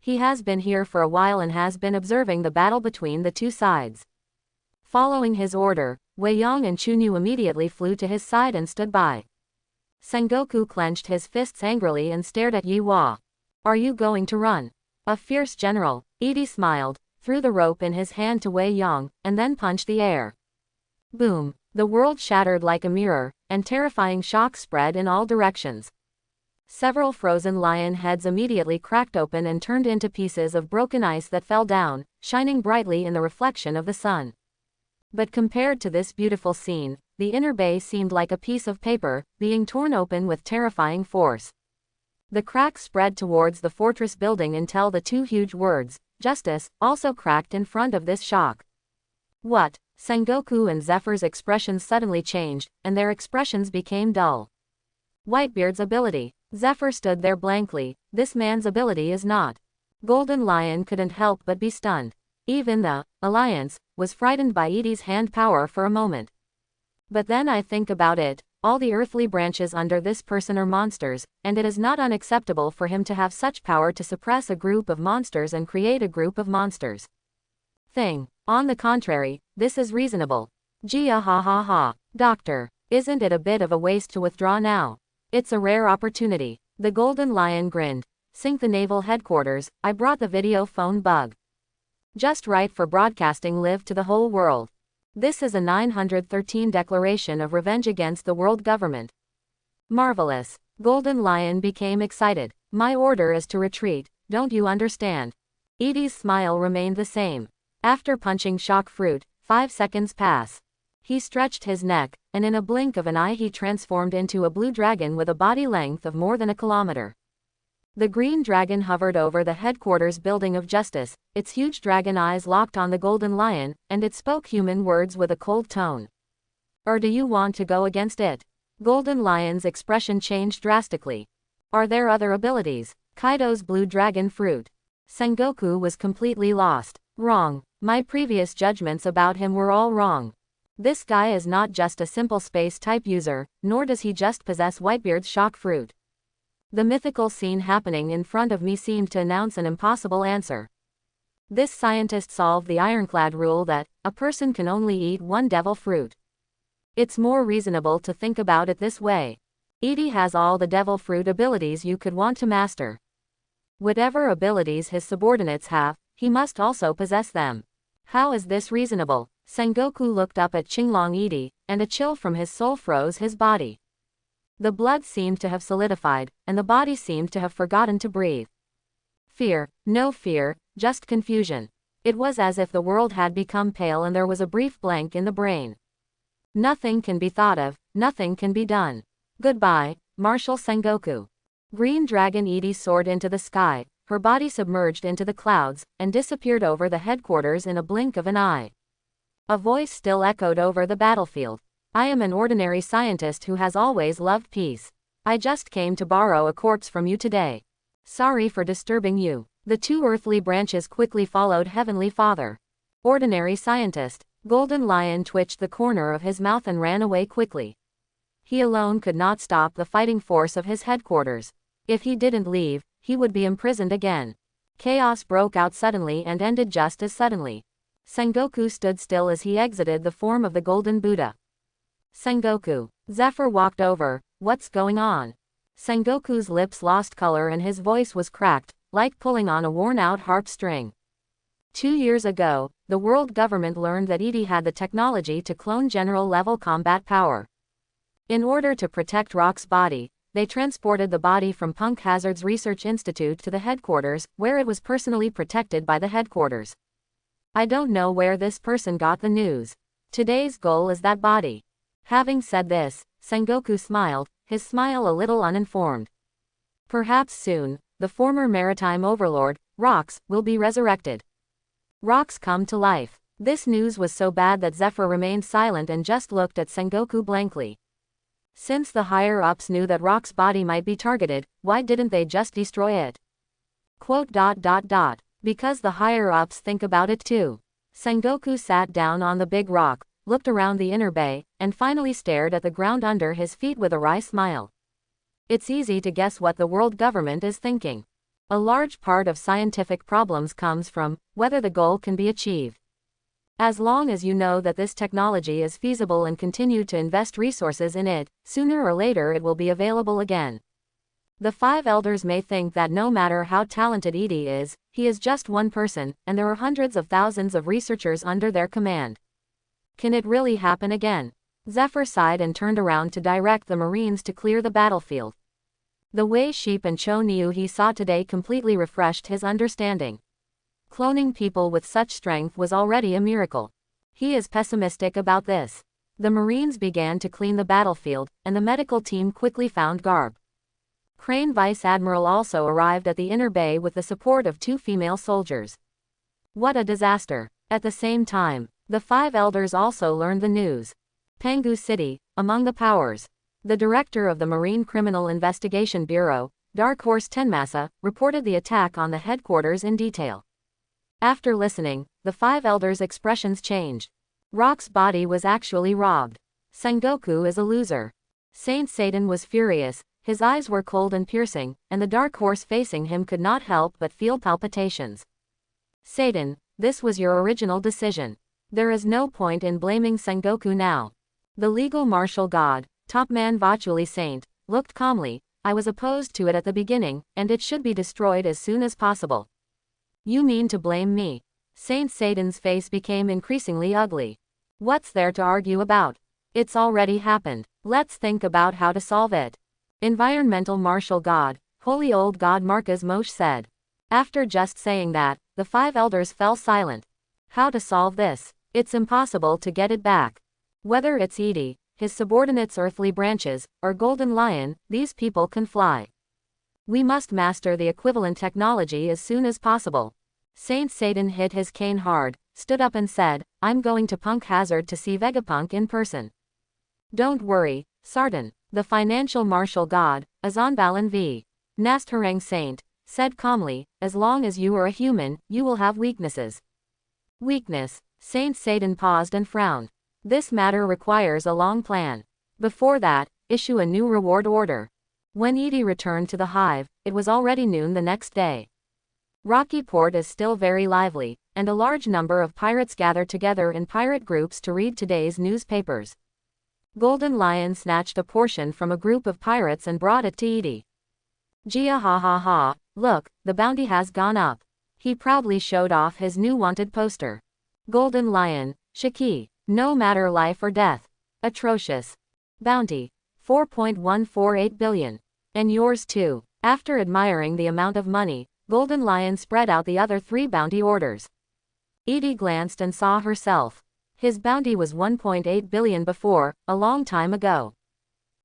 He has been here for a while and has been observing the battle between the two sides. Following his order, Wei Yong and Chunyu immediately flew to his side and stood by. Sengoku clenched his fists angrily and stared at Yi Hua. Are you going to run? A fierce general, Edie smiled, threw the rope in his hand to Wei Yong, and then punched the air. Boom. The world shattered like a mirror, and terrifying shock spread in all directions. Several frozen lion heads immediately cracked open and turned into pieces of broken ice that fell down, shining brightly in the reflection of the sun. But compared to this beautiful scene, the inner bay seemed like a piece of paper, being torn open with terrifying force. The cracks spread towards the fortress building until the two huge words, "Justice," also cracked in front of this shock. What? Sengoku and Zephyr's expressions suddenly changed, and their expressions became dull. Whitebeard's ability. Zephyr stood there blankly. This man's ability is not. Golden Lion couldn't help but be stunned. Even the Alliance was frightened by Edie's hand power for a moment. But then I think about it, all the earthly branches under this person are monsters, and it is not unacceptable for him to have such power to suppress a group of monsters and create a group of monsters. On the contrary, this is reasonable. Gia ha ha ha. Doctor, isn't it a bit of a waste to withdraw now? It's a rare opportunity. The Golden Lion grinned. Sync the naval headquarters, I brought the video phone bug. Just right for broadcasting live to the whole world. This is a 913 declaration of revenge against the world government. Marvelous. Golden Lion became excited. My order is to retreat, don't you understand? Edie's smile remained the same. After punching shock fruit, 5 seconds pass. He stretched his neck, and in a blink of an eye he transformed into a blue dragon with a body length of more than a kilometer. The green dragon hovered over the headquarters building of Justice, its huge dragon eyes locked on the Golden Lion, and it spoke human words with a cold tone. Or do you want to go against it? Golden Lion's expression changed drastically. Are there other abilities? Kaido's blue dragon fruit. Sengoku was completely lost. Wrong. My previous judgments about him were all wrong. This guy is not just a simple space-type user, nor does he just possess Whitebeard's shock fruit. The mythical scene happening in front of me seemed to announce an impossible answer. This scientist solved the ironclad rule that a person can only eat one devil fruit. It's more reasonable to think about it this way. Edie has all the devil fruit abilities you could want to master. Whatever abilities his subordinates have, he must also possess them. How is this reasonable? Sengoku looked up at Qinglong Edie, and a chill from his soul froze his body. The blood seemed to have solidified, and the body seemed to have forgotten to breathe. Fear, no fear, just confusion. It was as if the world had become pale and there was a brief blank in the brain. Nothing can be thought of, nothing can be done. Goodbye, Marshal Sengoku. Green Dragon Edie soared into the sky, her body submerged into the clouds, and disappeared over the headquarters in a blink of an eye. A voice still echoed over the battlefield. I am an ordinary scientist who has always loved peace. I just came to borrow a corpse from you today. Sorry for disturbing you. The two earthly branches quickly followed Heavenly Father. Ordinary scientist. Golden Lion twitched the corner of his mouth and ran away quickly. He alone could not stop the fighting force of his headquarters. If he didn't leave, he would be imprisoned again. Chaos broke out suddenly and ended just as suddenly. Sengoku stood still as he exited the form of the Golden Buddha. Sengoku. Zephyr walked over. What's going on? Sengoku's lips lost color and his voice was cracked, like pulling on a worn-out harp string. 2 years ago, the world government learned that Edie had the technology to clone general-level combat power. In order to protect Rock's body, they transported the body from Punk Hazard's Research Institute to the headquarters, where it was personally protected by the headquarters. I don't know where this person got the news. Today's goal is that body. Having said this, Sengoku smiled, his smile a little uninformed. Perhaps soon, the former maritime overlord, Rox, will be resurrected. Rox come to life. This news was so bad that Zephyr remained silent and just looked at Sengoku blankly. Since the higher-ups knew that Rock's body might be targeted, why didn't they just destroy it? Because the higher-ups think about it too. Sengoku sat down on the big rock, looked around the inner bay, and finally stared at the ground under his feet with a wry smile. It's easy to guess what the world government is thinking. A large part of scientific problems comes from whether the goal can be achieved. As long as you know that this technology is feasible and continue to invest resources in it, sooner or later it will be available again. The 5 elders may think that no matter how talented Edie is, he is just one person, and there are hundreds of thousands of researchers under their command. Can it really happen again? Zephyr sighed and turned around to direct the Marines to clear the battlefield. The Wei sheep and Cho Niu he saw today completely refreshed his understanding. Cloning people with such strength was already a miracle. He is pessimistic about this. The Marines began to clean the battlefield, and the medical team quickly found Garb. Crane Vice Admiral also arrived at the inner bay with the support of 2 female soldiers. What a disaster! At the same time, the 5 elders also learned the news. Pangu City, among the powers. The director of the Marine Criminal Investigation Bureau, Dark Horse Tenmasa, reported the attack on the headquarters in detail. After listening, the 5 elders' expressions changed. Rock's body was actually robbed. Sengoku is a loser. Saint Satan was furious, his eyes were cold and piercing, and the dark horse facing him could not help but feel palpitations. Satan, this was your original decision. There is no point in blaming Sengoku now. The legal martial god, top man Vachuli Saint, looked calmly. I was opposed to it at the beginning, and it should be destroyed as soon as possible. You mean to blame me? Saint Satan's face became increasingly ugly. What's there to argue about? It's already happened. Let's think about how to solve it. Environmental martial god, holy old god Marcus Moshe said. After just saying that, the 5 elders fell silent. How to solve this? It's impossible to get it back. Whether it's Edie, his subordinates' earthly branches, or Golden Lion, these people can fly. We must master the equivalent technology as soon as possible. Saint Satan hit his cane hard, stood up and said, I'm going to Punk Hazard to see Vegapunk in person. Don't worry, Sartan, the financial martial god, Azanbalan v. Nastharang Saint, said calmly, as long as you are a human, you will have weaknesses. Weakness. Saint Satan paused and frowned. This matter requires a long plan. Before that, issue a new reward order. When Edie returned to the hive, it was already noon the next day. Rocky Port is still very lively, and a large number of pirates gather together in pirate groups to read today's newspapers. Golden Lion snatched a portion from a group of pirates and brought it to Edie. Gia ha ha ha, look, the bounty has gone up. He proudly showed off his new wanted poster. Golden Lion, Shiki, no matter life or death. Atrocious. Bounty, 4.148 billion. And yours too. After admiring the amount of money, Golden Lion spread out the other 3 bounty orders. Edie glanced and saw herself. His bounty was 1.8 billion before, a long time ago.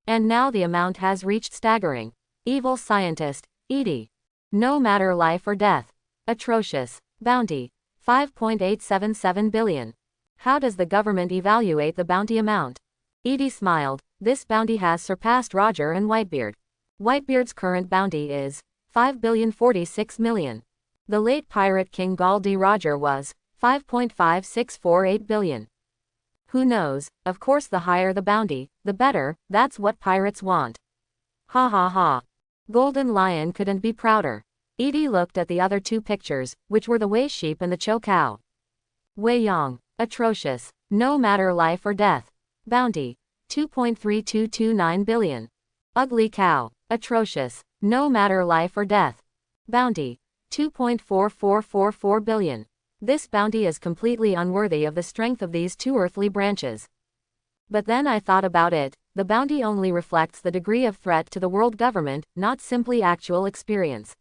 And now the amount has reached staggering. Evil scientist, Edie. No matter life or death. Atrocious. Bounty, 5.877 billion. How does the government evaluate the bounty amount? Edie smiled. This bounty has surpassed Roger and Whitebeard. Whitebeard's current bounty is 5.046 billion. The late pirate king Gall D. Roger was 5.5648 billion. Who knows, of course the higher the bounty, the better, that's what pirates want. Ha ha ha. Golden Lion couldn't be prouder. Edie looked at the other 2 pictures, which were the Wei sheep and the Cho cow. Wei Yang, atrocious, no matter life or death. Bounty, 2.3229 billion. Ugly cow, atrocious, no matter life or death. Bounty, 2.4444 billion. This bounty is completely unworthy of the strength of these 2 earthly branches. But then I thought about it, the bounty only reflects the degree of threat to the world government, not simply actual experience.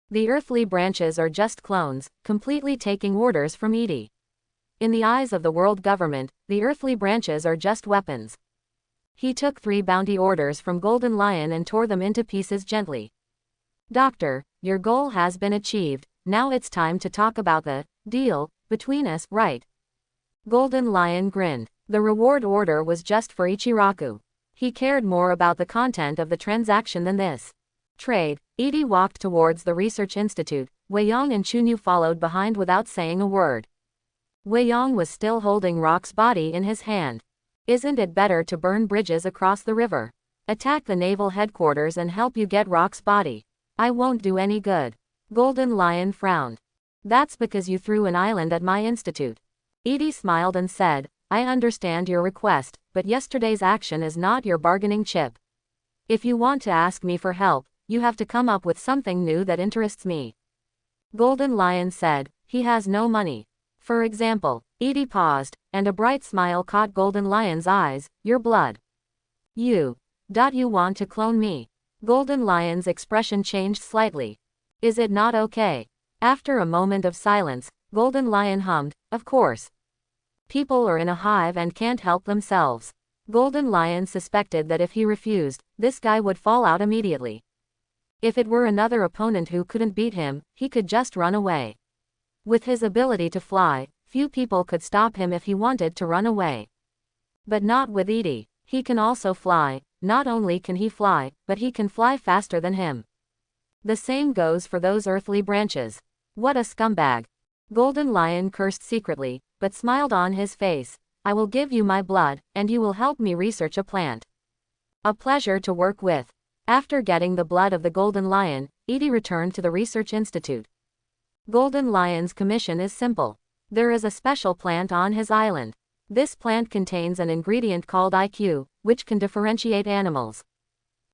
The earthly branches are just clones, completely taking orders from Edie. In the eyes of the world government, the earthly branches are just weapons. He took 3 bounty orders from Golden Lion and tore them into pieces gently. Doctor, your goal has been achieved, now it's time to talk about the deal between us, right? Golden Lion grinned. The reward order was just for Ichiraku. He cared more about the content of the transaction than this. Trade. Edie walked towards the research institute. Wei Yang and Chunyu followed behind without saying a word. Wei Yang was still holding Rock's body in his hand. Isn't it better to burn bridges across the river? Attack the naval headquarters and help you get Rock's body. I won't do any good. Golden Lion frowned. That's because you threw an island at my institute. Edie smiled and said, I understand your request, but yesterday's action is not your bargaining chip. If you want to ask me for help, you have to come up with something new that interests me. Golden Lion said, he has no money. For example, Edie paused, and a bright smile caught Golden Lion's eyes. Your blood. You want to clone me? Golden Lion's expression changed slightly. Is it not okay? After a moment of silence, Golden Lion hummed, of course. People are in a hive and can't help themselves. Golden Lion suspected that if he refused, this guy would fall out immediately. If it were another opponent who couldn't beat him, he could just run away. With his ability to fly, few people could stop him if he wanted to run away. But not with Edie. He can also fly. Not only can he fly, but he can fly faster than him. The same goes for those earthly branches. What a scumbag. Golden Lion cursed secretly, but smiled on his face. I will give you my blood, and you will help me research a plant. A pleasure to work with. After getting the blood of the Golden Lion, Edie returned to the research institute. Golden Lion's commission is simple. There is a special plant on his island. This plant contains an ingredient called IQ, which can differentiate animals.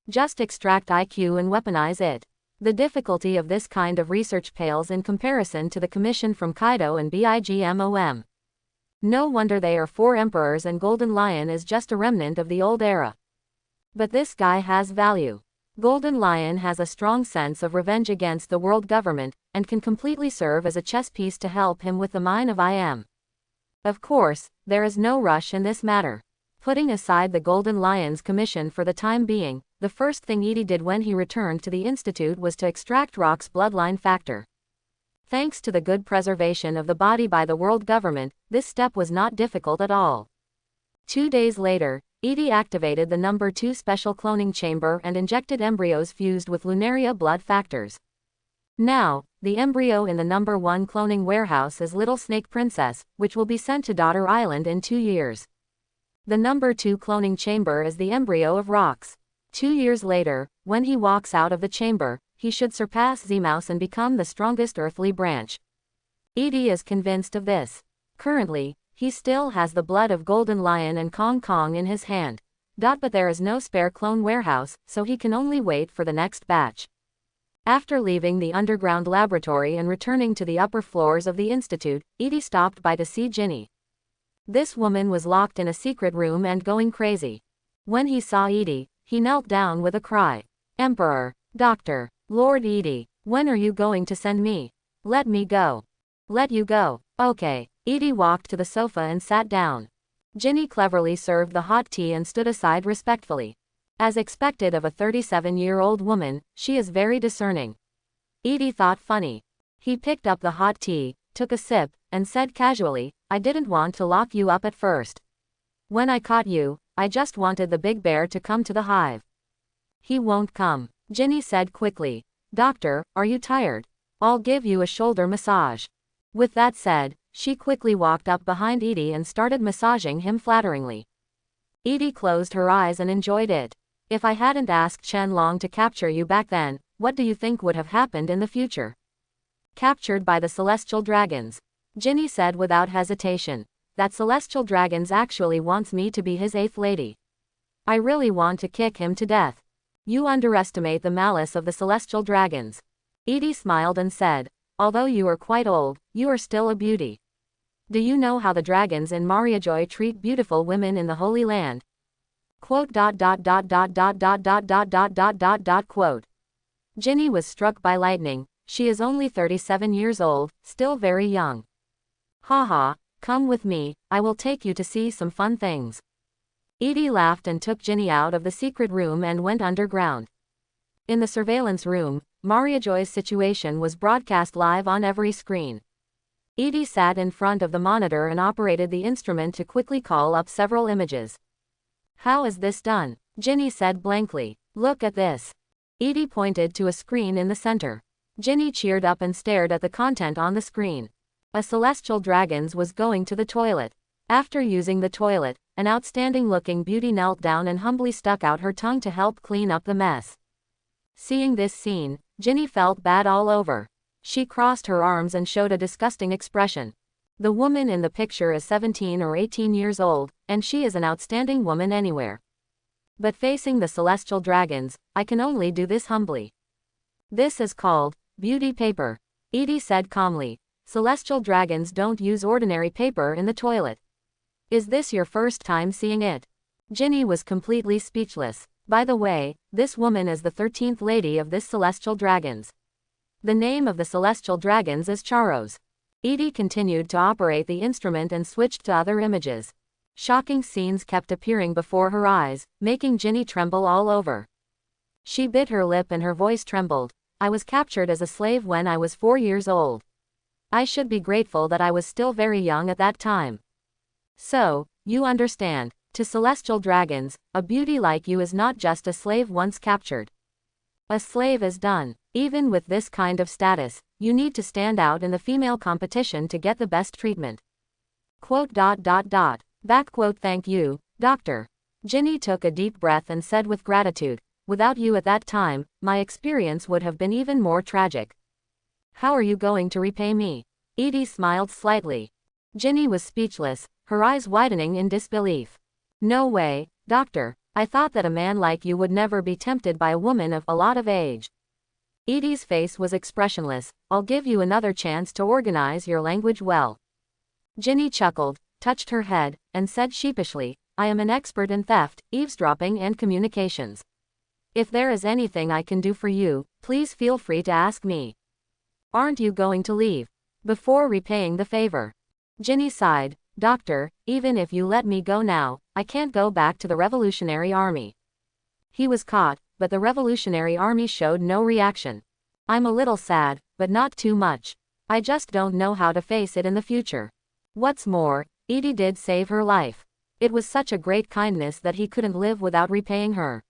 Just extract IQ and weaponize it. The difficulty of this kind of research pales in comparison to the commission from Kaido and Bigmom. No wonder they are 4 emperors and Golden Lion is just a remnant of the old era. But this guy has value. Golden Lion has a strong sense of revenge against the world government, and can completely serve as a chess piece to help him with the mine of IM. Of course, there is no rush in this matter. Putting aside the Golden Lion's commission for the time being, the first thing Edie did when he returned to the institute was to extract Rock's bloodline factor. Thanks to the good preservation of the body by the world government, this step was not difficult at all. 2 days later, Edie activated the number 2 special cloning chamber and injected embryos fused with Lunaria blood factors. Now, the embryo in the number 1 cloning warehouse is Little Snake Princess, which will be sent to Daughter Island in 2 years. The number 2 cloning chamber is the embryo of Rocks. 2 years later, when he walks out of the chamber, he should surpass Zmouse and become the strongest earthly branch. Edie is convinced of this. Currently, he still has the blood of Golden Lion and Kong Kong in his hand. But there is no spare clone warehouse, so he can only wait for the next batch. After leaving the underground laboratory and returning to the upper floors of the institute, Edie stopped by to see Ginny. This woman was locked in a secret room and going crazy. When he saw Edie, he knelt down with a cry. Emperor, Doctor, Lord Edie, when are you going to send me? Let me go. Let you go. Okay. Edie walked to the sofa and sat down. Ginny cleverly served the hot tea and stood aside respectfully. As expected of a 37-year-old woman, she is very discerning. Edie thought funny. He picked up the hot tea, took a sip, and said casually, I didn't want to lock you up at first. When I caught you, I just wanted the big bear to come to the hive. He won't come, Ginny said quickly. Doctor, are you tired? I'll give you a shoulder massage. With that said, she quickly walked up behind Edie and started massaging him flatteringly. Edie closed her eyes and enjoyed it. If I hadn't asked Chen Long to capture you back then, what do you think would have happened in the future? Captured by the celestial dragons. Ginny said without hesitation. That celestial dragons actually wants me to be his 8th lady. I really want to kick him to death. You underestimate the malice of the celestial dragons. Edie smiled and said, although you are quite old, you are still a beauty. Do you know how the dragons in Mariajoy treat beautiful women in the Holy Land? Quote. Ginny was struck by lightning. She is only 37 years old, still very young. Haha, come with me, I will take you to see some fun things. Edie laughed and took Ginny out of the secret room and went underground. In the surveillance room, Mariajoy's situation was broadcast live on every screen. Edie sat in front of the monitor and operated the instrument to quickly call up several images. How is this done? Ginny said blankly. Look at this. Edie pointed to a screen in the center. Ginny cheered up and stared at the content on the screen. A celestial dragons was going to the toilet. After using the toilet, an outstanding-looking beauty knelt down and humbly stuck out her tongue to help clean up the mess. Seeing this scene, Ginny felt bad all over. She crossed her arms and showed a disgusting expression. The woman in the picture is 17 or 18 years old, and she is an outstanding woman anywhere. But facing the celestial dragons, I can only do this humbly. This is called beauty paper, Edie said calmly. celestial dragons don't use ordinary paper in the toilet. Is this your first time seeing it? Ginny was completely speechless. By the way, this woman is the 13th lady of this celestial dragons. The name of the celestial dragons is Charos. Edie continued to operate the instrument and switched to other images. Shocking scenes kept appearing before her eyes, making Ginny tremble all over. She bit her lip and her voice trembled. I was captured as a slave when I was 4 years old. I should be grateful that I was still very young at that time. So, you understand, to celestial dragons, a beauty like you is not just a slave once captured. A slave is done. Even with this kind of status, you need to stand out in the female competition to get the best treatment. Back quote. Thank you, doctor. Ginny took a deep breath and said with gratitude, without you at that time, my experience would have been even more tragic. How are you going to repay me? Edie smiled slightly. Ginny was speechless, her eyes widening in disbelief. No way, doctor. I thought that a man like you would never be tempted by a woman of a lot of age. Edie's face was expressionless. I'll give you another chance to organize your language well. Ginny chuckled, touched her head, and said sheepishly, I am an expert in theft, eavesdropping and communications. If there is anything I can do for you, please feel free to ask me. Aren't you going to leave before repaying the favor? Ginny sighed, Doctor, even if you let me go now, I can't go back to the Revolutionary Army. He was caught, but the Revolutionary Army showed no reaction. I'm a little sad, but not too much. I just don't know how to face it in the future. What's more, Edie did save her life. It was such a great kindness that he couldn't live without repaying her.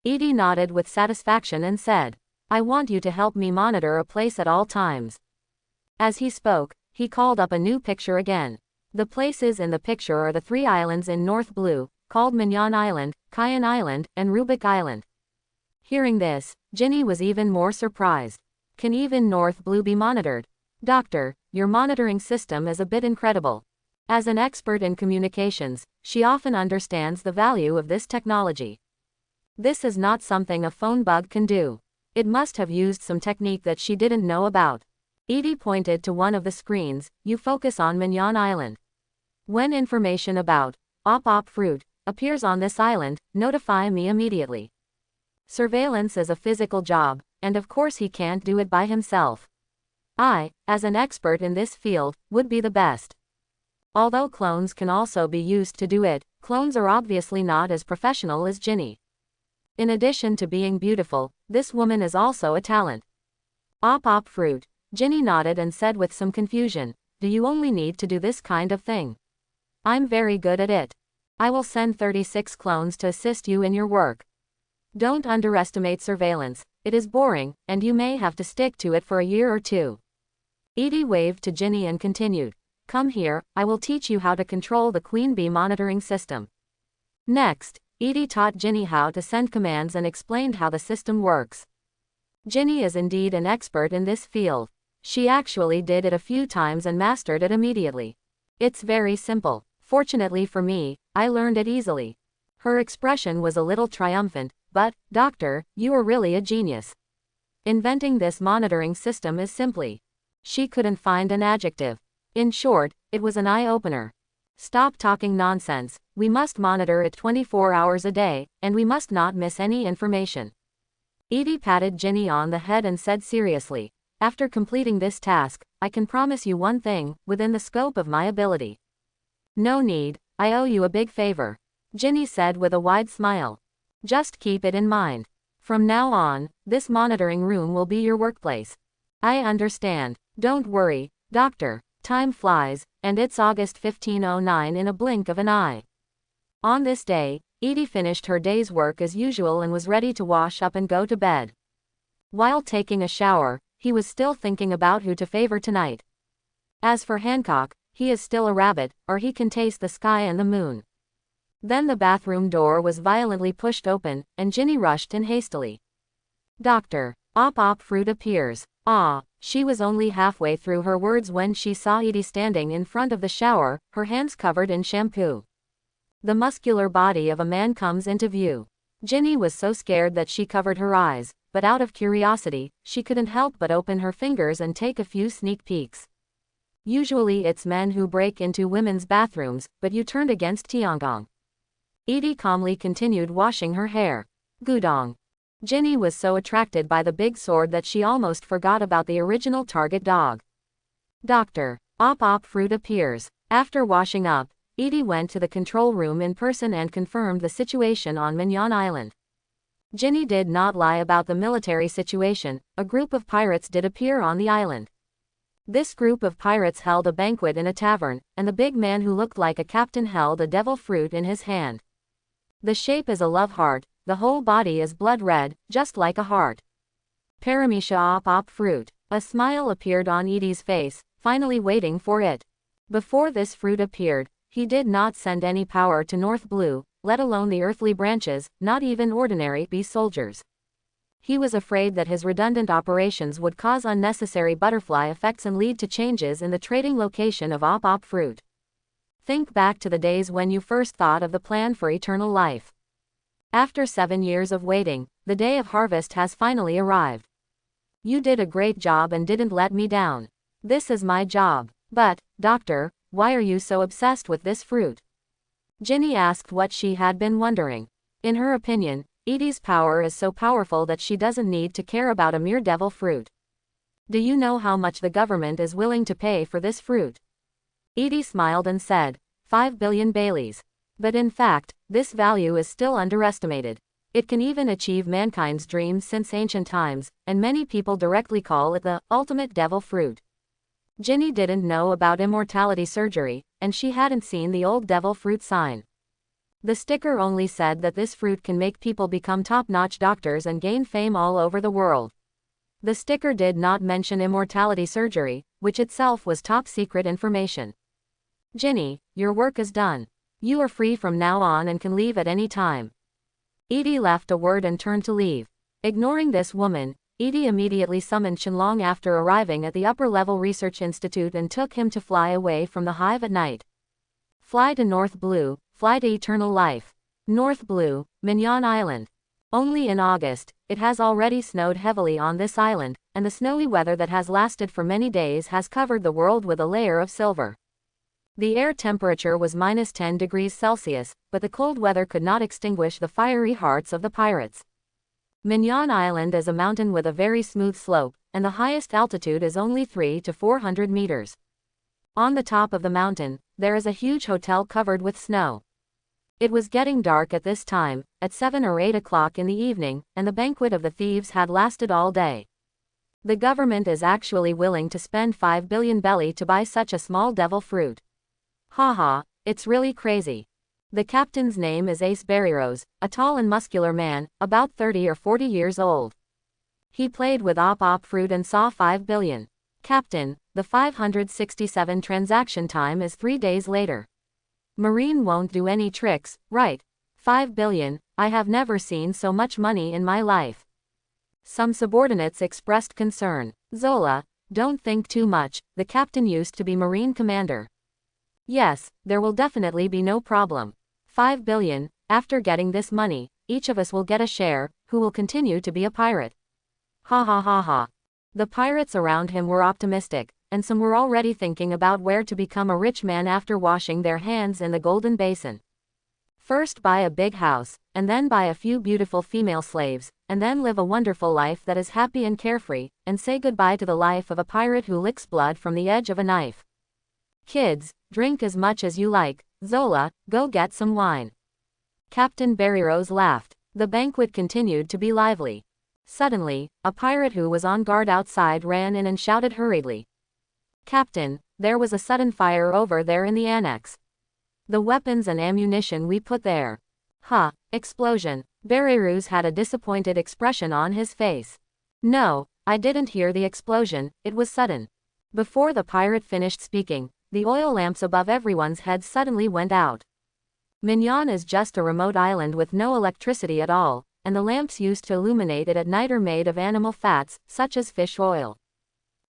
Edie nodded with satisfaction and said, I want you to help me monitor a place at all times. As he spoke, he called up a new picture again. The places in the picture are the 3 islands in North Blue, called Mignon Island, Cayenne Island, and Rubik Island. Hearing this, Ginny was even more surprised. Can even North Blue be monitored? Doctor, your monitoring system is a bit incredible. As an expert in communications, she often understands the value of this technology. This is not something a phone bug can do. It must have used some technique that she didn't know about. Edie pointed to one of the screens. You focus on Mignon Island. When information about op fruit appears on this island, notify me immediately. Surveillance is a physical job, and of course he can't do it by himself. I, as an expert in this field, would be the best. Although clones can also be used to do it, clones are obviously not as professional as Ginny. In addition to being beautiful, this woman is also a talent. Op fruit. Ginny nodded and said with some confusion, do you only need to do this kind of thing? I'm very good at it. I will send 36 clones to assist you in your work. Don't underestimate surveillance, it is boring, and you may have to stick to it for a year or 2. Edie waved to Ginny and continued, come here, I will teach you how to control the Queen Bee monitoring system. Next, Edie taught Ginny how to send commands and explained how the system works. Ginny is indeed an expert in this field. She actually did it a few times and mastered it immediately. It's very simple. Fortunately for me, I learned it easily. Her expression was a little triumphant, but, Doctor, you are really a genius. Inventing this monitoring system is simply. She couldn't find an adjective. In short, it was an eye-opener. Stop talking nonsense, we must monitor it 24 hours a day, and we must not miss any information. Edie patted Ginny on the head and said seriously, after completing this task, I can promise you one thing, within the scope of my ability. No need, I owe you a big favor. Ginny said with a wide smile. Just keep it in mind. From now on, this monitoring room will be your workplace. I understand. Don't worry, Doctor. Time flies, and it's August 1509 in a blink of an eye. On this day, Edie finished her day's work as usual and was ready to wash up and go to bed. While taking a shower, he was still thinking about who to favor tonight. As for Hancock, he is still a rabbit, or he can taste the sky and the moon. Then the bathroom door was violently pushed open, and Ginny rushed in hastily. Doctor, op fruit appears. Ah, she was only halfway through her words when she saw Edie standing in front of the shower, her hands covered in shampoo. The muscular body of a man comes into view. Ginny was so scared that she covered her eyes, but out of curiosity, she couldn't help but open her fingers and take a few sneak peeks. Usually it's men who break into women's bathrooms, but you turned against Tiangong. Edie calmly continued washing her hair. Gudong. Ginny was so attracted by the big sword that she almost forgot about the original target dog. Dr. Op Fruit appears. After washing up, Edie went to the control room in person and confirmed the situation on Mignon Island. Ginny did not lie about the military situation. A group of pirates did appear on the island. This group of pirates held a banquet in a tavern, and the big man who looked like a captain held a devil fruit in his hand. The shape is a love heart, the whole body is blood red, just like a heart. Paramecia Op Fruit. A smile appeared on Edie's face, finally waiting for it. Before this fruit appeared, he did not send any power to North Blue, let alone the earthly branches, not even ordinary bee soldiers. He was afraid that his redundant operations would cause unnecessary butterfly effects and lead to changes in the trading location of Op Fruit. Think back to the days when you first thought of the plan for eternal life. After 7 years of waiting, the day of harvest has finally arrived. You did a great job and didn't let me down. This is my job. But, Doctor, why are you so obsessed with this fruit? Ginny asked what she had been wondering. In her opinion, Edie's power is so powerful that she doesn't need to care about a mere devil fruit. Do you know how much the government is willing to pay for this fruit? Edie smiled and said, 5 billion Baileys. But in fact, this value is still underestimated. It can even achieve mankind's dreams since ancient times, and many people directly call it the ultimate devil fruit. Ginny didn't know about immortality surgery, and she hadn't seen the old devil fruit sign. The sticker only said that this fruit can make people become top-notch doctors and gain fame all over the world. The sticker did not mention immortality surgery, which itself was top-secret information. Ginny, your work is done. You are free from now on and can leave at any time. Edie left a word and turned to leave. Ignoring this woman, Edie immediately summoned Shenlong after arriving at the upper-level research institute and took him to fly away from the hive at night. Fly to North Blue, fly to eternal life. North Blue, Mignon Island. Only in August, it has already snowed heavily on this island, and the snowy weather that has lasted for many days has covered the world with a layer of silver. The air temperature was -10 degrees Celsius, but the cold weather could not extinguish the fiery hearts of the pirates. Mignon Island is a mountain with a very smooth slope, and the highest altitude is only 300 to 400 meters. On the top of the mountain, there is a huge hotel covered with snow. It was getting dark at this time, at 7 or 8 o'clock in the evening, and the banquet of the thieves had lasted all day. The government is actually willing to spend 5 billion belly to buy such a small devil fruit. Haha, it's really crazy. The captain's name is Ace Barryrose, a tall and muscular man, about 30 or 40 years old. He played with Op Fruit and saw 5 billion. Captain, the 567 transaction time is 3 days later. Marine won't do any tricks, right? 5 billion, I have never seen so much money in my life. Some subordinates expressed concern. Zola, don't think too much, the captain used to be Marine commander. Yes, there will definitely be no problem. 5 billion, after getting this money, each of us will get a share, who will continue to be a pirate. Ha ha ha ha. The pirates around him were optimistic, and some were already thinking about where to become a rich man after washing their hands in the Golden Basin. First buy a big house, and then buy a few beautiful female slaves, and then live a wonderful life that is happy and carefree, and say goodbye to the life of a pirate who licks blood from the edge of a knife. Kids, drink as much as you like. Zola, go get some wine. Captain Barryrose laughed. The banquet continued to be lively. Suddenly, a pirate who was on guard outside ran in and shouted hurriedly. Captain, there was a sudden fire over there in the annex. The weapons and ammunition we put there. Huh, explosion. Barryrose had a disappointed expression on his face. No, I didn't hear the explosion, it was sudden. Before the pirate finished speaking, the oil lamps above everyone's heads suddenly went out. Mignon is just a remote island with no electricity at all, and the lamps used to illuminate it at night are made of animal fats, such as fish oil.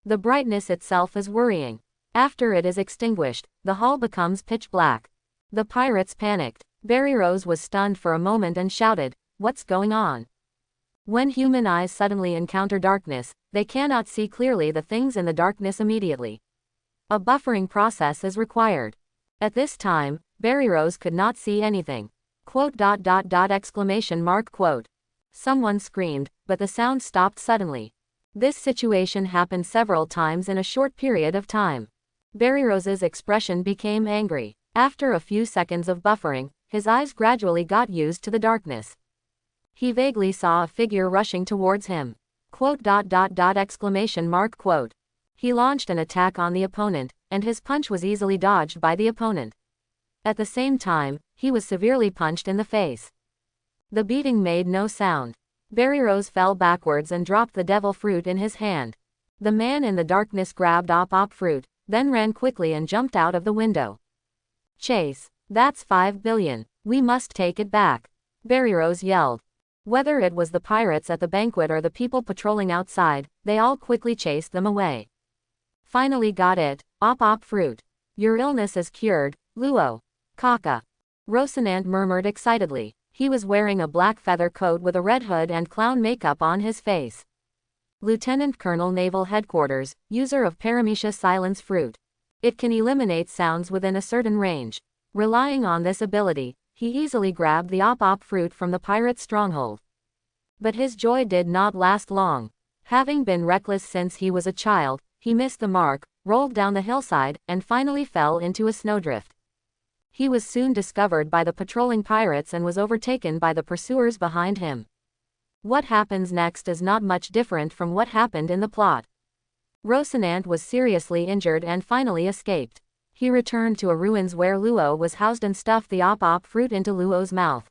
The brightness itself is worrying. After it is extinguished, the hall becomes pitch black. The pirates panicked. Barryrose was stunned for a moment and shouted, "What's going on?" When human eyes suddenly encounter darkness, they cannot see clearly the things in the darkness immediately. A buffering process is required. At this time, Berryrose could not see anything. Quote. Exclamation mark quote. Someone screamed, but the sound stopped suddenly. This situation happened several times in a short period of time. Berryrose's expression became angry. After a few seconds of buffering, his eyes gradually got used to the darkness. He vaguely saw a figure rushing towards him. Quote. Exclamation mark quote. He launched an attack on the opponent, and his punch was easily dodged by the opponent. At the same time, he was severely punched in the face. The beating made no sound. Berryrose fell backwards and dropped the devil fruit in his hand. The man in the darkness grabbed op fruit, then ran quickly and jumped out of the window. Chase. That's 5 billion. We must take it back. Berryrose yelled. Whether it was the pirates at the banquet or the people patrolling outside, they all quickly chased them away. Finally got it. Op fruit. Your illness is cured, Luo. Kaka. Rocinante murmured excitedly. He was wearing a black feather coat with a red hood and clown makeup on his face. Lieutenant Colonel Naval Headquarters, user of Paramecia Silence Fruit. It can eliminate sounds within a certain range. Relying on this ability, he easily grabbed the op fruit from the pirate stronghold. But his joy did not last long. Having been reckless since he was a child, he missed the mark, rolled down the hillside, and finally fell into a snowdrift. He was soon discovered by the patrolling pirates and was overtaken by the pursuers behind him. What happens next is not much different from what happened in the plot. Rocinante was seriously injured and finally escaped. He returned to a ruins where Luo was housed and stuffed the op fruit into Luo's mouth.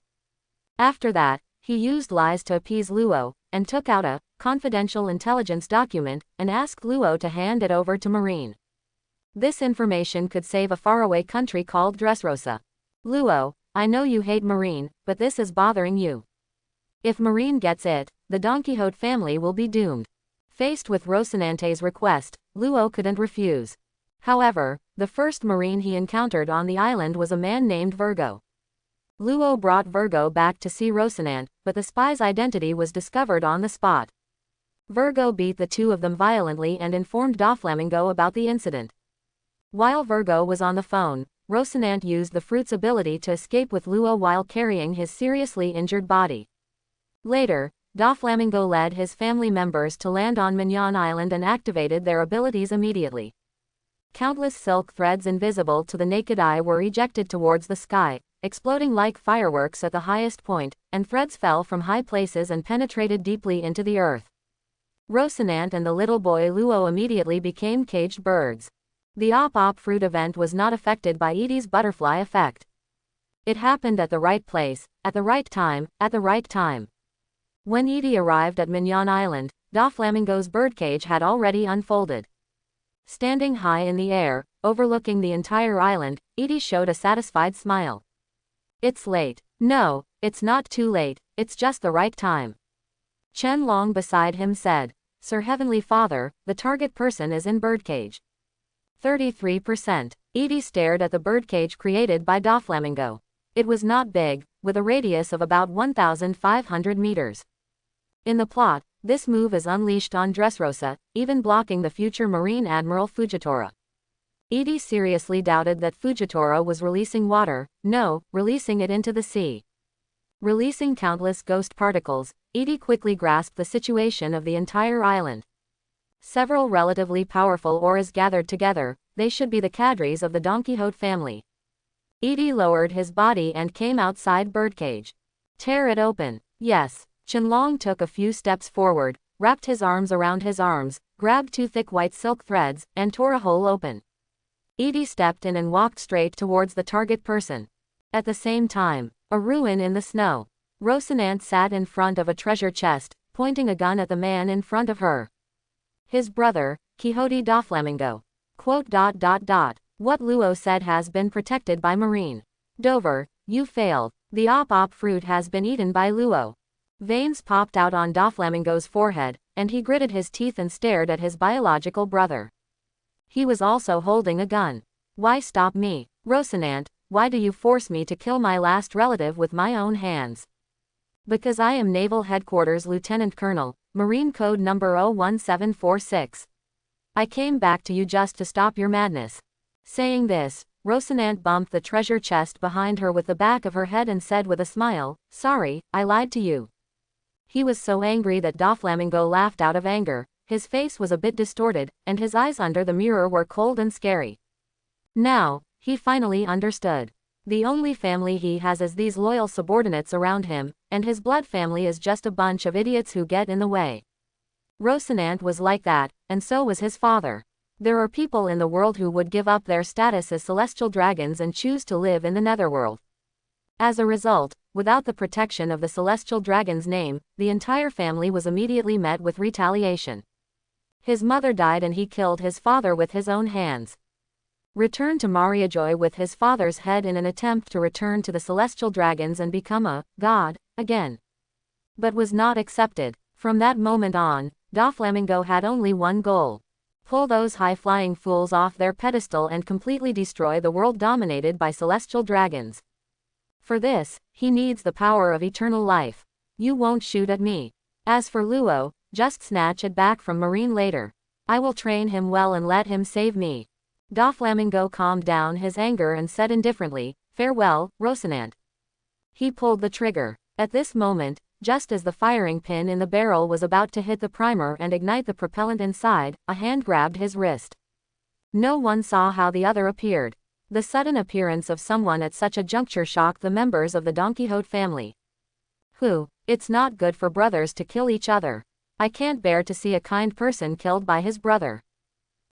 After that, he used lies to appease Luo, and took out a confidential intelligence document and asked Luo to hand it over to Marine. This information could save a faraway country called Dressrosa. Luo, I know you hate Marine, but this is bothering you. If Marine gets it, the Don Quixote family will be doomed. Faced with Rocinante's request, Luo couldn't refuse. However, the first Marine he encountered on the island was a man named Virgo. Luo brought Virgo back to see Rocinante, but the spy's identity was discovered on the spot. Virgo beat the two of them violently and informed Doflamingo about the incident. While Virgo was on the phone, Rocinante used the fruit's ability to escape with Luo while carrying his seriously injured body. Later, Doflamingo led his family members to land on Mignon Island and activated their abilities immediately. Countless silk threads invisible to the naked eye were ejected towards the sky, exploding like fireworks at the highest point, and threads fell from high places and penetrated deeply into the earth. Rocinante and the little boy Luo immediately became caged birds. The op fruit event was not affected by Edie's butterfly effect. It happened at the right place, at the right time, at the right time. When Edie arrived at Mignon Island, Doflamingo's birdcage had already unfolded. Standing high in the air, overlooking the entire island, Edie showed a satisfied smile. It's late. No, it's not too late, it's just the right time. Chen Long beside him said, Sir Heavenly Father, the target person is in birdcage. 33%. Edie stared at the birdcage created by Doflamingo. It was not big, with a radius of about 1,500 meters. In the plot, this move is unleashed on Dressrosa, even blocking the future Marine Admiral Fujitora. Edie seriously doubted that Fujitora was releasing water, releasing it into the sea. Releasing countless ghost particles, Edie quickly grasped the situation of the entire island. Several relatively powerful auras gathered together, they should be the cadres of the Don Quixote family. Edie lowered his body and came outside birdcage. Tear it open. Yes. Qianlong took a few steps forward, wrapped his arms around his arms, grabbed two thick white silk threads, and tore a hole open. Edie stepped in and walked straight towards the target person. At the same time, a ruin in the snow. Rocinante sat in front of a treasure chest, pointing a gun at the man in front of her. His brother, Quixote Doflamingo. Quote. What Luo said has been protected by Marine. Dover, you failed. The op fruit has been eaten by Luo. Veins popped out on Doflamingo's forehead, and he gritted his teeth and stared at his biological brother. He was also holding a gun. Why stop me, Rocinante? Why do you force me to kill my last relative with my own hands? Because I am Naval Headquarters Lieutenant Colonel, Marine Code number 01746. I came back to you just to stop your madness. Saying this, Rocinante bumped the treasure chest behind her with the back of her head and said with a smile, "Sorry, I lied to you." He was so angry that Doflamingo laughed out of anger. His face was a bit distorted, and his eyes under the mirror were cold and scary. Now, he finally understood. The only family he has is these loyal subordinates around him, and his blood family is just a bunch of idiots who get in the way. Rocinante was like that, and so was his father. There are people in the world who would give up their status as celestial dragons and choose to live in the netherworld. As a result, without the protection of the celestial dragon's name, the entire family was immediately met with retaliation. His mother died and he killed his father with his own hands. Returned to Mariajoy with his father's head in an attempt to return to the celestial dragons and become a god again. But was not accepted. From that moment on, Doflamingo had only one goal: pull those high-flying fools off their pedestal and completely destroy the world dominated by celestial dragons. For this, he needs the power of eternal life. You won't shoot at me. As for Luo, just snatch it back from Marine later. I will train him well and let him save me. Doflamingo calmed down his anger and said indifferently, "Farewell, Rocinante." He pulled the trigger. At this moment, just as the firing pin in the barrel was about to hit the primer and ignite the propellant inside, a hand grabbed his wrist. No one saw how the other appeared. The sudden appearance of someone at such a juncture shocked the members of the Don Quixote family. It's not good for brothers to kill each other. I can't bear to see a kind person killed by his brother.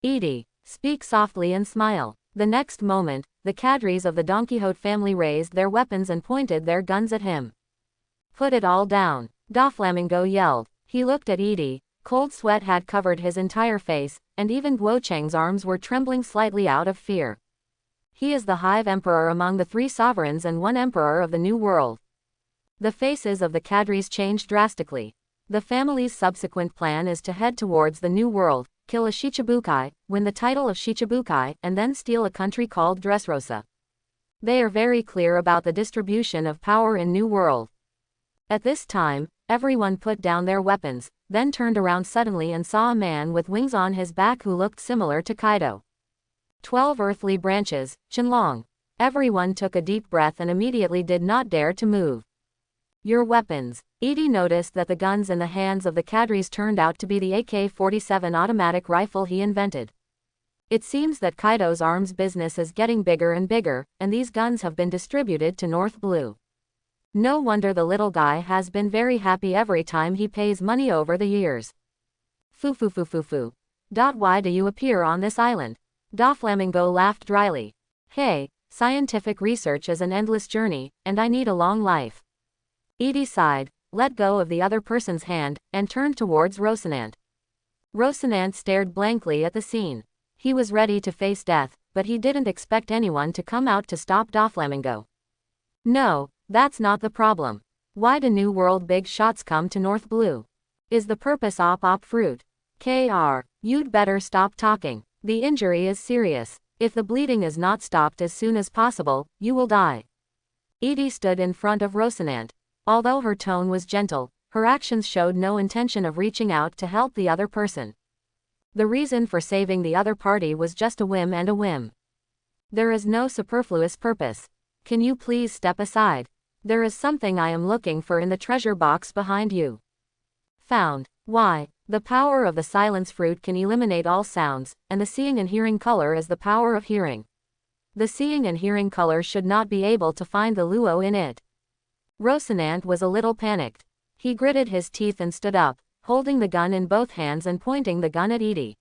Edie, speak softly and smile. The next moment, the cadres of the Don Quixote family raised their weapons and pointed their guns at him. Put it all down, Doflamingo yelled. He looked at Edie. Cold sweat had covered his entire face, and even Guocheng's arms were trembling slightly out of fear. He is the Hive Emperor among the 3 sovereigns and 1 emperor of the New World. The faces of the cadres changed drastically. The family's subsequent plan is to head towards the New World, kill a Shichibukai, win the title of Shichibukai, and then steal a country called Dressrosa. They are very clear about the distribution of power in New World. At this time, everyone put down their weapons, then turned around suddenly and saw a man with wings on his back who looked similar to Kaido. 12 earthly branches, Qianlong. Everyone took a deep breath and immediately did not dare to move. Your weapons. Edie noticed that the guns in the hands of the cadres turned out to be the AK-47 automatic rifle he invented. It seems that Kaido's arms business is getting bigger and bigger, and these guns have been distributed to North Blue. No wonder the little guy has been very happy every time he pays money over the years. Foo. Why do you appear on this island? Doflamingo laughed dryly. Hey, scientific research is an endless journey, and I need a long life. Edie sighed, let go of the other person's hand, and turned towards Rocinante. Rocinante stared blankly at the scene. He was ready to face death, but he didn't expect anyone to come out to stop Doflamingo. No, that's not the problem. Why do New World big shots come to North Blue? Is the purpose op fruit? You'd better stop talking. The injury is serious. If the bleeding is not stopped as soon as possible, you will die. Edie stood in front of Rocinante. Although her tone was gentle, her actions showed no intention of reaching out to help the other person. The reason for saving the other party was just a whim and a whim. There is no superfluous purpose. Can you please step aside? There is something I am looking for in the treasure box behind you. Found. Why? The power of the silence fruit can eliminate all sounds, and the seeing and hearing color is the power of hearing. The seeing and hearing color should not be able to find the luo in it. Rocinante was a little panicked. He gritted his teeth and stood up, holding the gun in both hands and pointing the gun at Edie.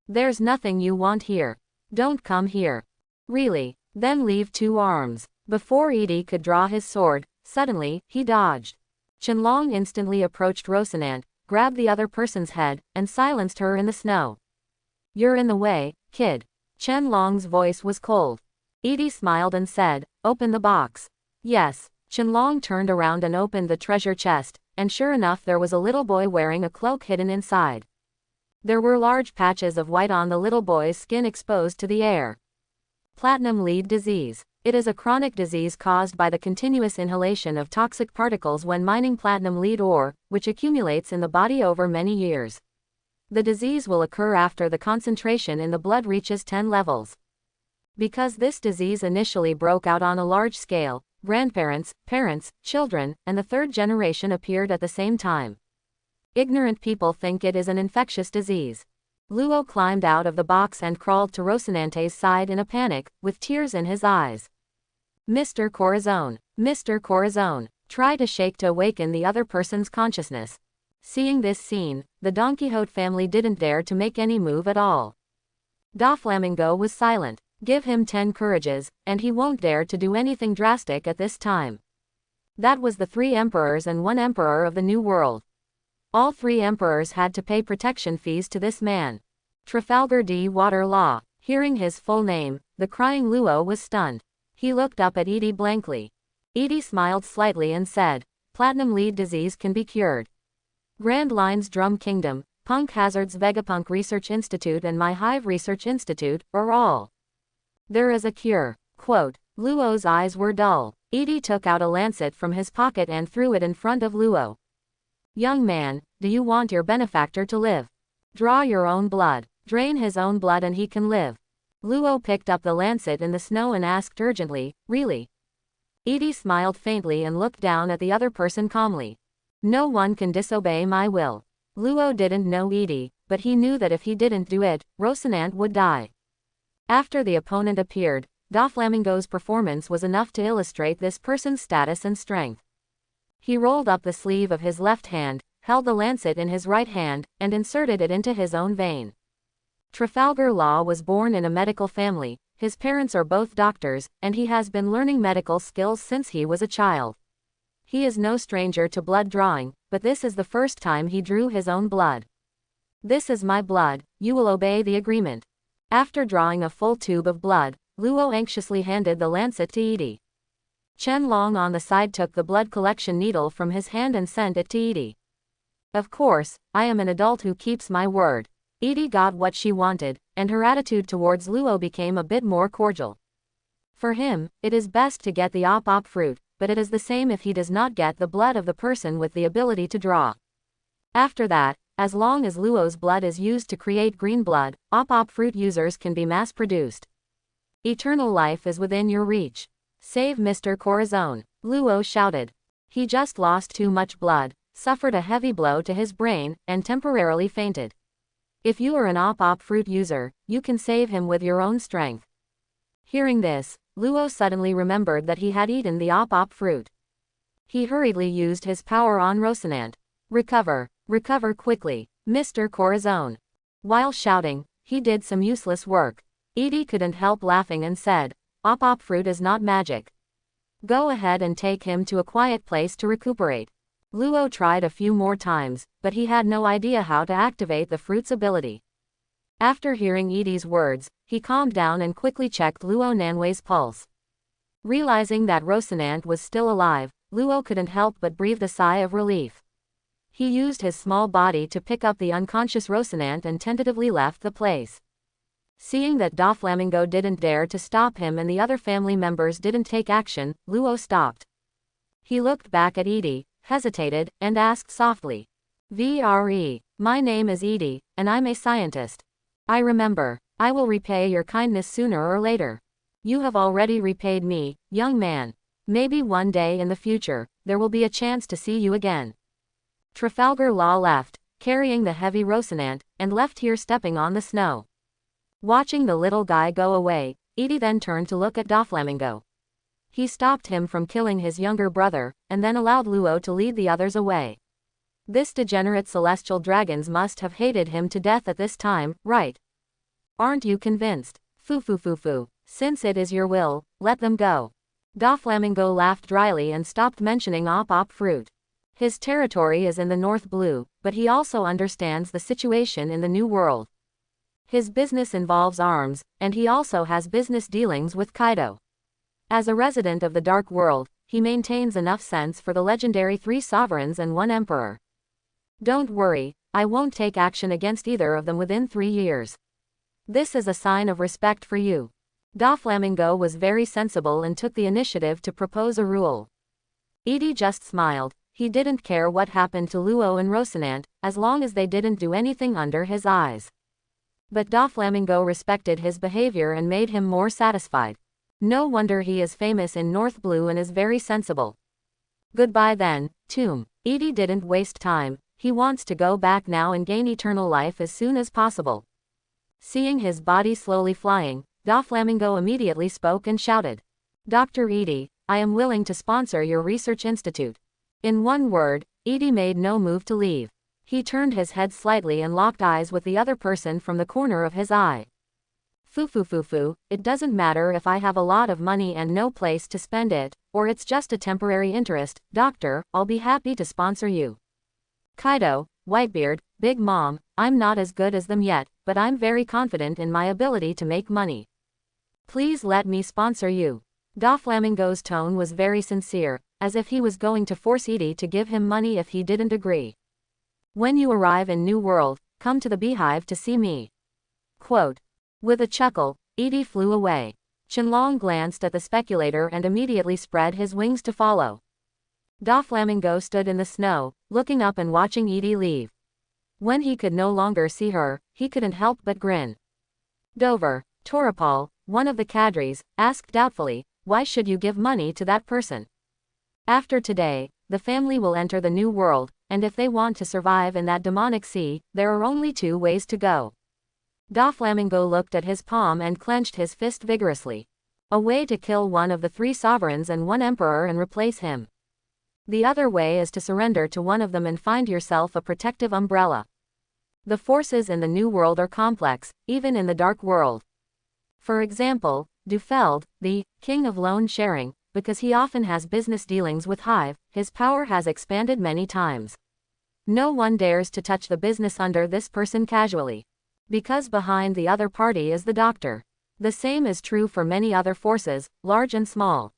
There's nothing you want here. Don't come here. Really? Then leave 2 arms. Before Edie could draw his sword, suddenly, he dodged. Qianlong instantly approached Rocinante, grabbed the other person's head, and silenced her in the snow. You're in the way, kid. Qianlong's voice was cold. Edie smiled and said, open the box. Yes. Qianlong turned around and opened the treasure chest, and sure enough there was a little boy wearing a cloak hidden inside. There were large patches of white on the little boy's skin exposed to the air. Platinum lead disease. It is a chronic disease caused by the continuous inhalation of toxic particles when mining platinum lead ore, which accumulates in the body over many years. The disease will occur after the concentration in the blood reaches 10 levels. Because this disease initially broke out on a large scale, grandparents, parents, children, and the third generation appeared at the same time. Ignorant people think it is an infectious disease. Luo climbed out of the box and crawled to Rocinante's side in a panic, with tears in his eyes. Mr. Corazon. Mr. Corazon. Try to shake to awaken the other person's consciousness. Seeing this scene, the Don Quixote family didn't dare to make any move at all. Doflamingo was silent. Give him 10 courages, and he won't dare to do anything drastic at this time. That was the 3 emperors and 1 emperor of the New World. All 3 emperors had to pay protection fees to this man. Trafalgar D. Water Law. Hearing his full name, the crying Luo was stunned. He looked up at Edie blankly. Edie smiled slightly and said, Platinum lead disease can be cured. Grand Line's Drum Kingdom, Punk Hazard's Vegapunk Research Institute and My Hive Research Institute, are all. There is a cure. Quote. Luo's eyes were dull. Edie took out a lancet from his pocket and threw it in front of Luo. Young man, do you want your benefactor to live? Draw your own blood. Drain his own blood and he can live. Luo picked up the lancet in the snow and asked urgently, really? Edie smiled faintly and looked down at the other person calmly. No one can disobey my will. Luo didn't know Edie, but he knew that if he didn't do it, Rocinante would die. After the opponent appeared, Doflamingo's performance was enough to illustrate this person's status and strength. He rolled up the sleeve of his left hand, held the lancet in his right hand, and inserted it into his own vein. Trafalgar Law was born in a medical family, his parents are both doctors, and he has been learning medical skills since he was a child. He is no stranger to blood drawing, but this is the first time he drew his own blood. This is my blood, you will obey the agreement. After drawing a full tube of blood, Luo anxiously handed the lancet to Edie. Chen Long on the side took the blood collection needle from his hand and sent it to Edie. Of course, I am an adult who keeps my word. Edie got what she wanted, and her attitude towards Luo became a bit more cordial. For him, it is best to get the op fruit, but it is the same if he does not get the blood of the person with the ability to draw. After that, as long as Luo's blood is used to create green blood, op fruit users can be mass-produced. Eternal life is within your reach. Save Mr. Corazon, Luo shouted. He just lost too much blood, suffered a heavy blow to his brain, and temporarily fainted. If you are an op fruit user, you can save him with your own strength. Hearing this, Luo suddenly remembered that he had eaten the op fruit. He hurriedly used his power on Rocinante. Recover, recover quickly, Mr. Corazon. While shouting, he did some useless work. Edie couldn't help laughing and said, op fruit is not magic. Go ahead and take him to a quiet place to recuperate. Luo tried a few more times, but he had no idea how to activate the fruit's ability. After hearing Edie's words, he calmed down and quickly checked Luo Nanwei's pulse. Realizing that Rocinante was still alive, Luo couldn't help but breathe a sigh of relief. He used his small body to pick up the unconscious Rocinante and tentatively left the place. Seeing that Doflamingo didn't dare to stop him and the other family members didn't take action, Luo stopped. He looked back at Edie, hesitated, and asked softly. "VRE, my name is Edie, and I'm a scientist. I remember. I will repay your kindness sooner or later. You have already repaid me, young man. Maybe one day in the future, there will be a chance to see you again." Trafalgar Law left, carrying the heavy Rocinante, and left here stepping on the snow. Watching the little guy go away, Edie then turned to look at Doflamingo. He stopped him from killing his younger brother, and then allowed Luo to lead the others away. This degenerate celestial dragons must have hated him to death at this time, right? Aren't you convinced? Foo. Since it is your will, let them go. Doflamingo laughed dryly and stopped mentioning op fruit. His territory is in the North Blue, but he also understands the situation in the New World. His business involves arms, and he also has business dealings with Kaido. As a resident of the Dark World, he maintains enough sense for the legendary 3 sovereigns and 1 emperor. Don't worry, I won't take action against either of them within 3 years. This is a sign of respect for you. Doflamingo was very sensible and took the initiative to propose a rule. Edie just smiled. He didn't care what happened to Luo and Rocinante, as long as they didn't do anything under his eyes. But Doflamingo respected his behavior and made him more satisfied. No wonder he is famous in North Blue and is very sensible. Goodbye then, Tomb. Edie didn't waste time, he wants to go back now and gain eternal life as soon as possible. Seeing his body slowly flying, Doflamingo immediately spoke and shouted. Dr. Edie, I am willing to sponsor your research institute. In one word, Edie made no move to leave. He turned his head slightly and locked eyes with the other person from the corner of his eye. Foo, it doesn't matter if I have a lot of money and no place to spend it, or it's just a temporary interest, doctor, I'll be happy to sponsor you. Kaido, Whitebeard, Big Mom, I'm not as good as them yet, but I'm very confident in my ability to make money. Please let me sponsor you. Doflamingo's tone was very sincere, as if he was going to force Edie to give him money if he didn't agree. When you arrive in New World, come to the beehive to see me. Quote. With a chuckle, Edie flew away. Qianlong glanced at the speculator and immediately spread his wings to follow. Doflamingo stood in the snow, looking up and watching Edie leave. When he could no longer see her, he couldn't help but grin. Dover, Torapal, one of the cadres, asked doubtfully, why should you give money to that person? After today, the family will enter the New World, and if they want to survive in that demonic sea, there are only two ways to go. Doflamingo looked at his palm and clenched his fist vigorously. A way to kill one of the three sovereigns and one emperor and replace him. The other way is to surrender to one of them and find yourself a protective umbrella. The forces in the New World are complex, even in the Dark World. For example, Dufeld, the king of loan sharing, because he often has business dealings with Hive, his power has expanded many times. No one dares to touch the business under this person casually. Because behind the other party is the doctor. The same is true for many other forces, large and small.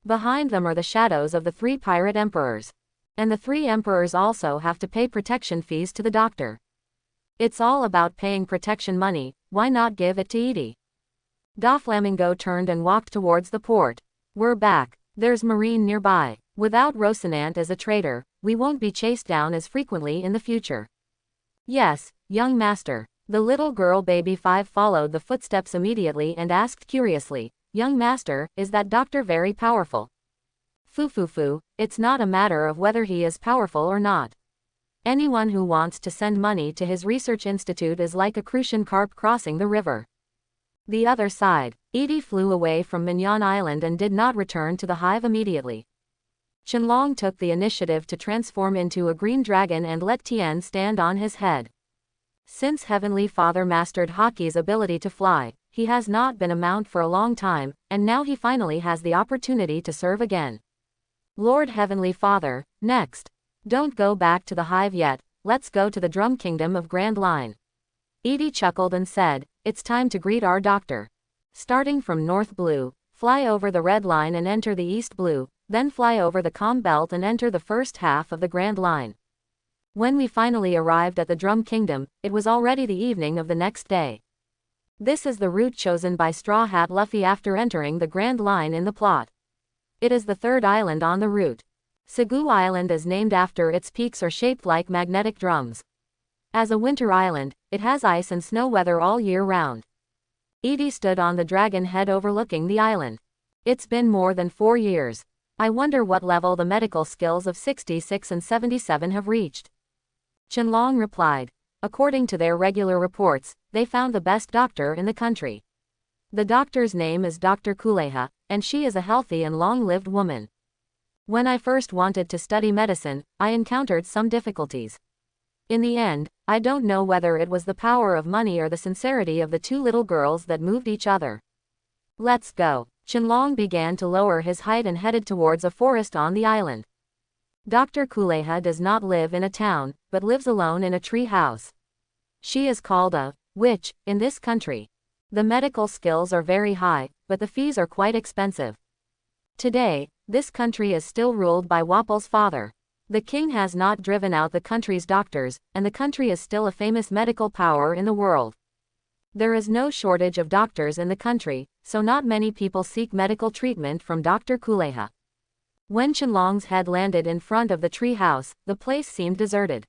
Behind them are the shadows of the three pirate emperors. And the three emperors also have to pay protection fees to the doctor. It's all about paying protection money, why not give it to Edie? Doflamingo turned and walked towards the port. We're back. There's Marine nearby. Without Rocinante as a traitor, we won't be chased down as frequently in the future. Yes, young master. The little girl baby 5 followed the footsteps immediately and asked curiously, young master, is that doctor very powerful? Foo, it's not a matter of whether he is powerful or not. Anyone who wants to send money to his research institute is like a crucian carp crossing the river. The other side, Edie flew away from Mignon Island and did not return to the hive immediately. Qianlong took the initiative to transform into a green dragon and let Tien stand on his head. Since Heavenly Father mastered Haki's ability to fly, he has not been a mount for a long time, and now he finally has the opportunity to serve again. Lord Heavenly Father, next. Don't go back to the hive yet, let's go to the Drum Kingdom of Grand Line. Edie chuckled and said, it's time to greet our doctor. Starting from North Blue, fly over the Red Line and enter the East Blue, then fly over the Calm Belt and enter the first half of the Grand Line. When we finally arrived at the Drum Kingdom, it was already the evening of the next day. This is the route chosen by Straw Hat Luffy after entering the Grand Line in the plot. It is the third island on the route. Segu Island is named after its peaks are shaped like magnetic drums. As a winter island, it has ice and snow weather all year round. Edie stood on the dragon head overlooking the island. It's been more than 4 years. I wonder what level the medical skills of 66 and 77 have reached. Qianlong replied. According to their regular reports, they found the best doctor in the country. The doctor's name is Dr. Kuleha, and she is a healthy and long-lived woman. When I first wanted to study medicine, I encountered some difficulties. In the end, I don't know whether it was the power of money or the sincerity of the two little girls that moved each other. Let's go. Qianlong began to lower his height and headed towards a forest on the island. Dr. Kuleha does not live in a town, but lives alone in a tree house. She is called a witch in this country. The medical skills are very high, but the fees are quite expensive. Today, this country is still ruled by Wapple's father. The king has not driven out the country's doctors, and the country is still a famous medical power in the world. There is no shortage of doctors in the country, so not many people seek medical treatment from Dr. Kuleha. When Qianlong's head landed in front of the tree house, the place seemed deserted.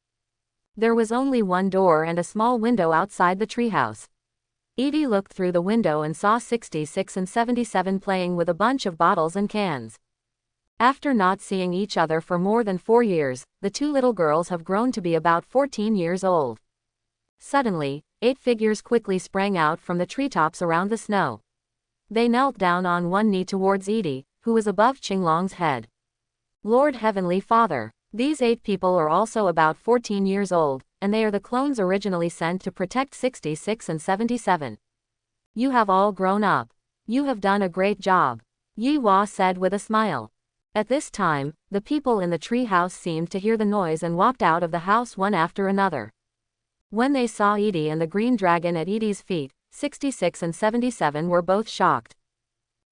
There was only one door and a small window outside the treehouse. Edie looked through the window and saw 66 and 77 playing with a bunch of bottles and cans. After not seeing each other for more than 4 years, the two little girls have grown to be about 14 years old. Suddenly, 8 figures quickly sprang out from the treetops around the snow. They knelt down on one knee towards Edie, who was above Qinglong's head. Lord Heavenly Father, these 8 people are also about 14 years old, and they are the clones originally sent to protect 66 and 77. You have all grown up. You have done a great job, Yi Hua said with a smile. At this time, the people in the tree house seemed to hear the noise and walked out of the house one after another. When they saw Edie and the green dragon at Edie's feet, 66 and 77 were both shocked.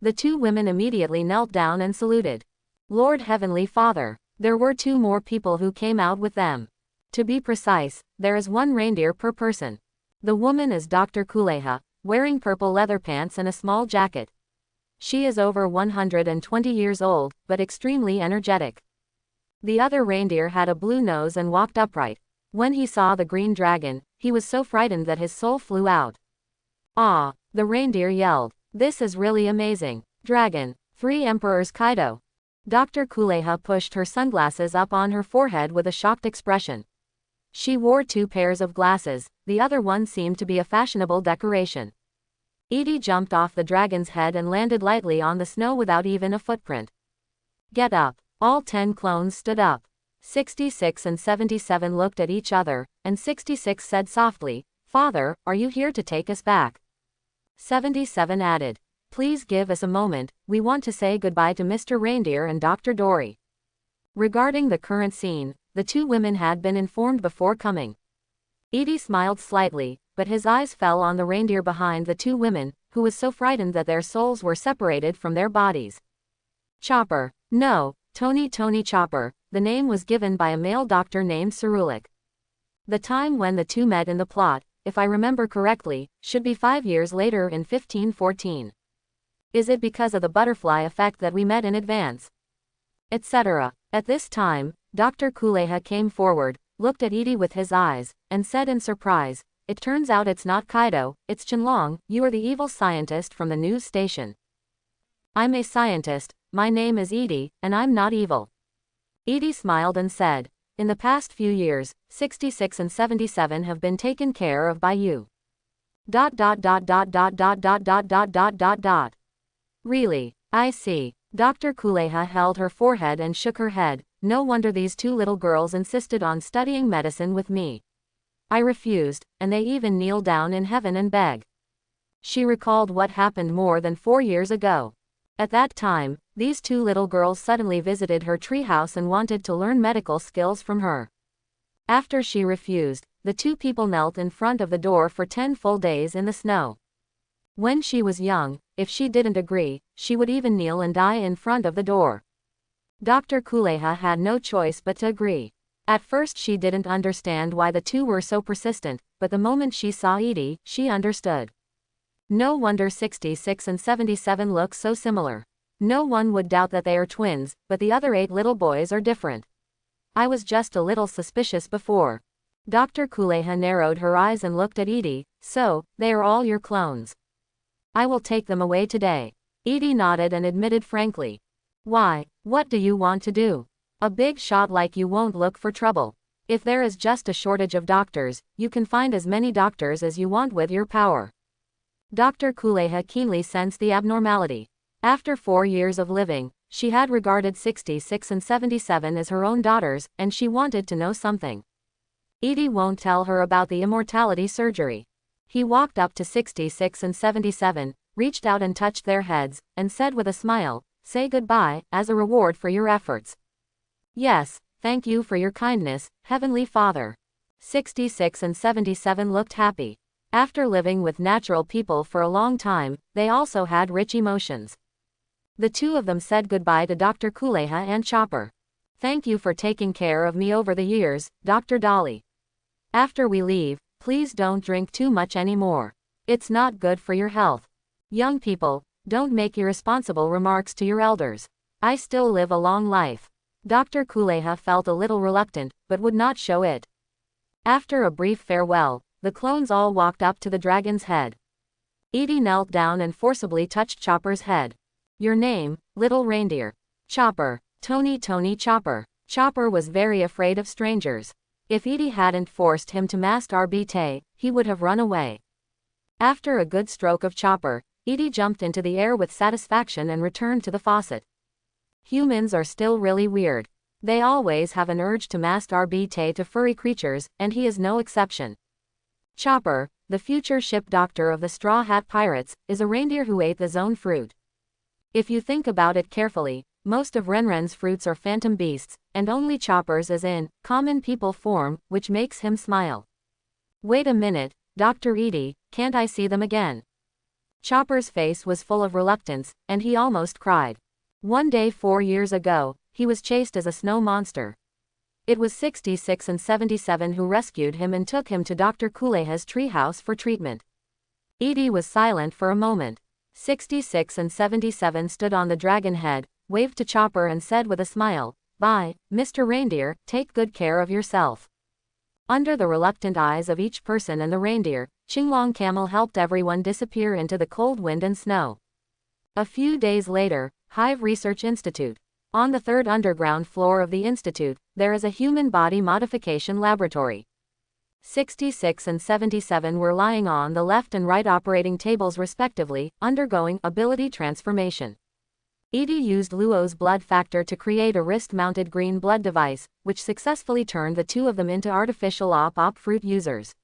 The two women immediately knelt down and saluted. Lord Heavenly Father, there were 2 more people who came out with them. To be precise, there is 1 reindeer per person. The woman is Dr. Kuleha, wearing purple leather pants and a small jacket. She is over 120 years old, but extremely energetic. The other reindeer had a blue nose and walked upright. When he saw the green dragon, he was so frightened that his soul flew out. Ah, the reindeer yelled. This is really amazing. Dragon, 3 emperors Kaido. Dr. Kuleha pushed her sunglasses up on her forehead with a shocked expression. She wore 2 pairs of glasses, the other one seemed to be a fashionable decoration. Edie jumped off the dragon's head and landed lightly on the snow without even a footprint. Get up. All 10 clones stood up. 66 and 77 looked at each other, and 66 said softly, Father, are you here to take us back? 77 added, Please give us a moment, we want to say goodbye to Mr. Reindeer and Dr. Dory. Regarding the current scene, the 2 women had been informed before coming. Edie smiled slightly, but his eyes fell on the reindeer behind the 2 women, who was so frightened that their souls were separated from their bodies. Chopper. No, Tony Chopper, the name was given by a male doctor named Cerulic. The time when the 2 met in the plot, if I remember correctly, should be 5 years later in 1514. Is it because of the butterfly effect that we met in advance? Etc. At this time, Dr. Kuleha came forward, looked at Edie with his eyes, and said in surprise, It turns out it's not Kaido, it's Qinglong, you are the evil scientist from the news station. I'm a scientist, my name is Edie, and I'm not evil. Edie smiled and said, In the past few years, 66 and 77 have been taken care of by you. ... Really? I see. Dr. Kuleha held her forehead and shook her head. No wonder these 2 little girls insisted on studying medicine with me. I refused, and they even kneel down in heaven and beg. She recalled what happened more than 4 years ago. At that time, these 2 little girls suddenly visited her treehouse and wanted to learn medical skills from her. After she refused, the 2 people knelt in front of the door for 10 full days in the snow. When she was young, if she didn't agree, she would even kneel and die in front of the door. Dr. Kuleha had no choice but to agree. At first she didn't understand why the 2 were so persistent, but the moment she saw Edie, she understood. No wonder 66 and 77 look so similar. No one would doubt that they are twins, but the other 8 little boys are different. I was just a little suspicious before. Dr. Kuleha narrowed her eyes and looked at Edie. So, they are all your clones. I will take them away today. Edie nodded and admitted frankly. Why, what do you want to do? A big shot like you won't look for trouble. If there is just a shortage of doctors, you can find as many doctors as you want with your power. Dr. Kuleha keenly sensed the abnormality. After 4 years of living, she had regarded 66 and 77 as her own daughters, and she wanted to know something. Edie won't tell her about the immortality surgery. He walked up to 66 and 77, reached out and touched their heads, and said with a smile, Say goodbye, as a reward for your efforts. Yes, thank you for your kindness, Heavenly Father. 66 and 77 looked happy. After living with natural people for a long time, they also had rich emotions. The 2 of them said goodbye to Dr. Kuleha and Chopper. Thank you for taking care of me over the years, Dr. Dolly. After we leave, please don't drink too much anymore. It's not good for your health. Young people, don't make irresponsible remarks to your elders. I still live a long life. Dr. Kuleha felt a little reluctant, but would not show it. After a brief farewell, the clones all walked up to the dragon's head. Edie knelt down and forcibly touched Chopper's head. "Your name, little reindeer." "Chopper. Tony Chopper." Chopper was very afraid of strangers. If Edie hadn't forced him to Master Bite, he would have run away. After a good stroke of Chopper, Edie jumped into the air with satisfaction and returned to the faucet. Humans are still really weird. They always have an urge to Master Bite to furry creatures, and he is no exception. Chopper, the future ship doctor of the Straw Hat Pirates, is a reindeer who ate the zone fruit. If you think about it carefully, most of Renren's fruits are phantom beasts, and only Chopper's is in common people form, which makes him smile. "Wait a minute, Dr. Edie, can't I see them again?" Chopper's face was full of reluctance, and he almost cried. One day 4 years ago, he was chased as a snow monster. It was 66 and 77 who rescued him and took him to Dr. Kuleha's treehouse for treatment. Edie was silent for a moment. 66 and 77 stood on the dragon head, waved to Chopper and said with a smile, "Bye, Mr. Reindeer, take good care of yourself." Under the reluctant eyes of each person and the reindeer, Qinglong Camel helped everyone disappear into the cold wind and snow. A few days later, Hive Research Institute. On the third underground floor of the institute, there is a human body modification laboratory. 66 and 77 were lying on the left and right operating tables respectively, undergoing ability transformation. Edie used Luo's blood factor to create a wrist-mounted green blood device, which successfully turned the two of them into artificial op fruit users.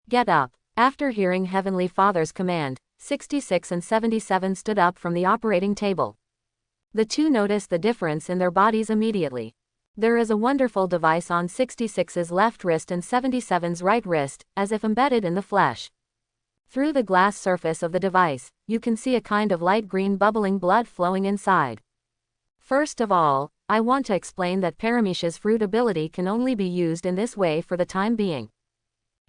"Get up." After hearing Heavenly Father's command, 66 and 77 stood up from the operating table. The two noticed the difference in their bodies immediately. There is a wonderful device on 66's left wrist and 77's right wrist, as if embedded in the flesh. Through the glass surface of the device, you can see a kind of light green bubbling blood flowing inside. First of all, I want to explain that Paramecia's fruit ability can only be used in this way for the time being.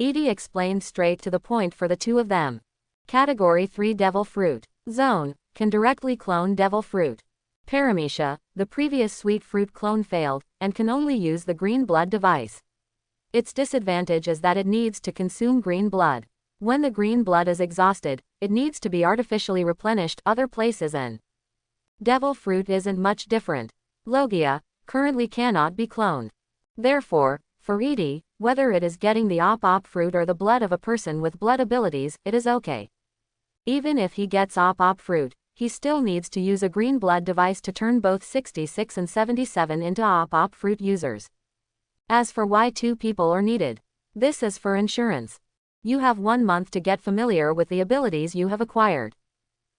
Edie explained straight to the point for the two of them. Category 3 Devil Fruit. Zone, can directly clone Devil Fruit. Paramecia, the previous sweet fruit clone failed, and can only use the green blood device. Its disadvantage is that it needs to consume green blood. When the green blood is exhausted, it needs to be artificially replenished other places and Devil Fruit isn't much different. Logia, currently cannot be cloned. Therefore, for Edie, whether it is getting the op fruit or the blood of a person with blood abilities, it is okay. Even if he gets op fruit, he still needs to use a green blood device to turn both 66 and 77 into op fruit users. As for why 2 people are needed, this is for insurance. You have 1 month to get familiar with the abilities you have acquired.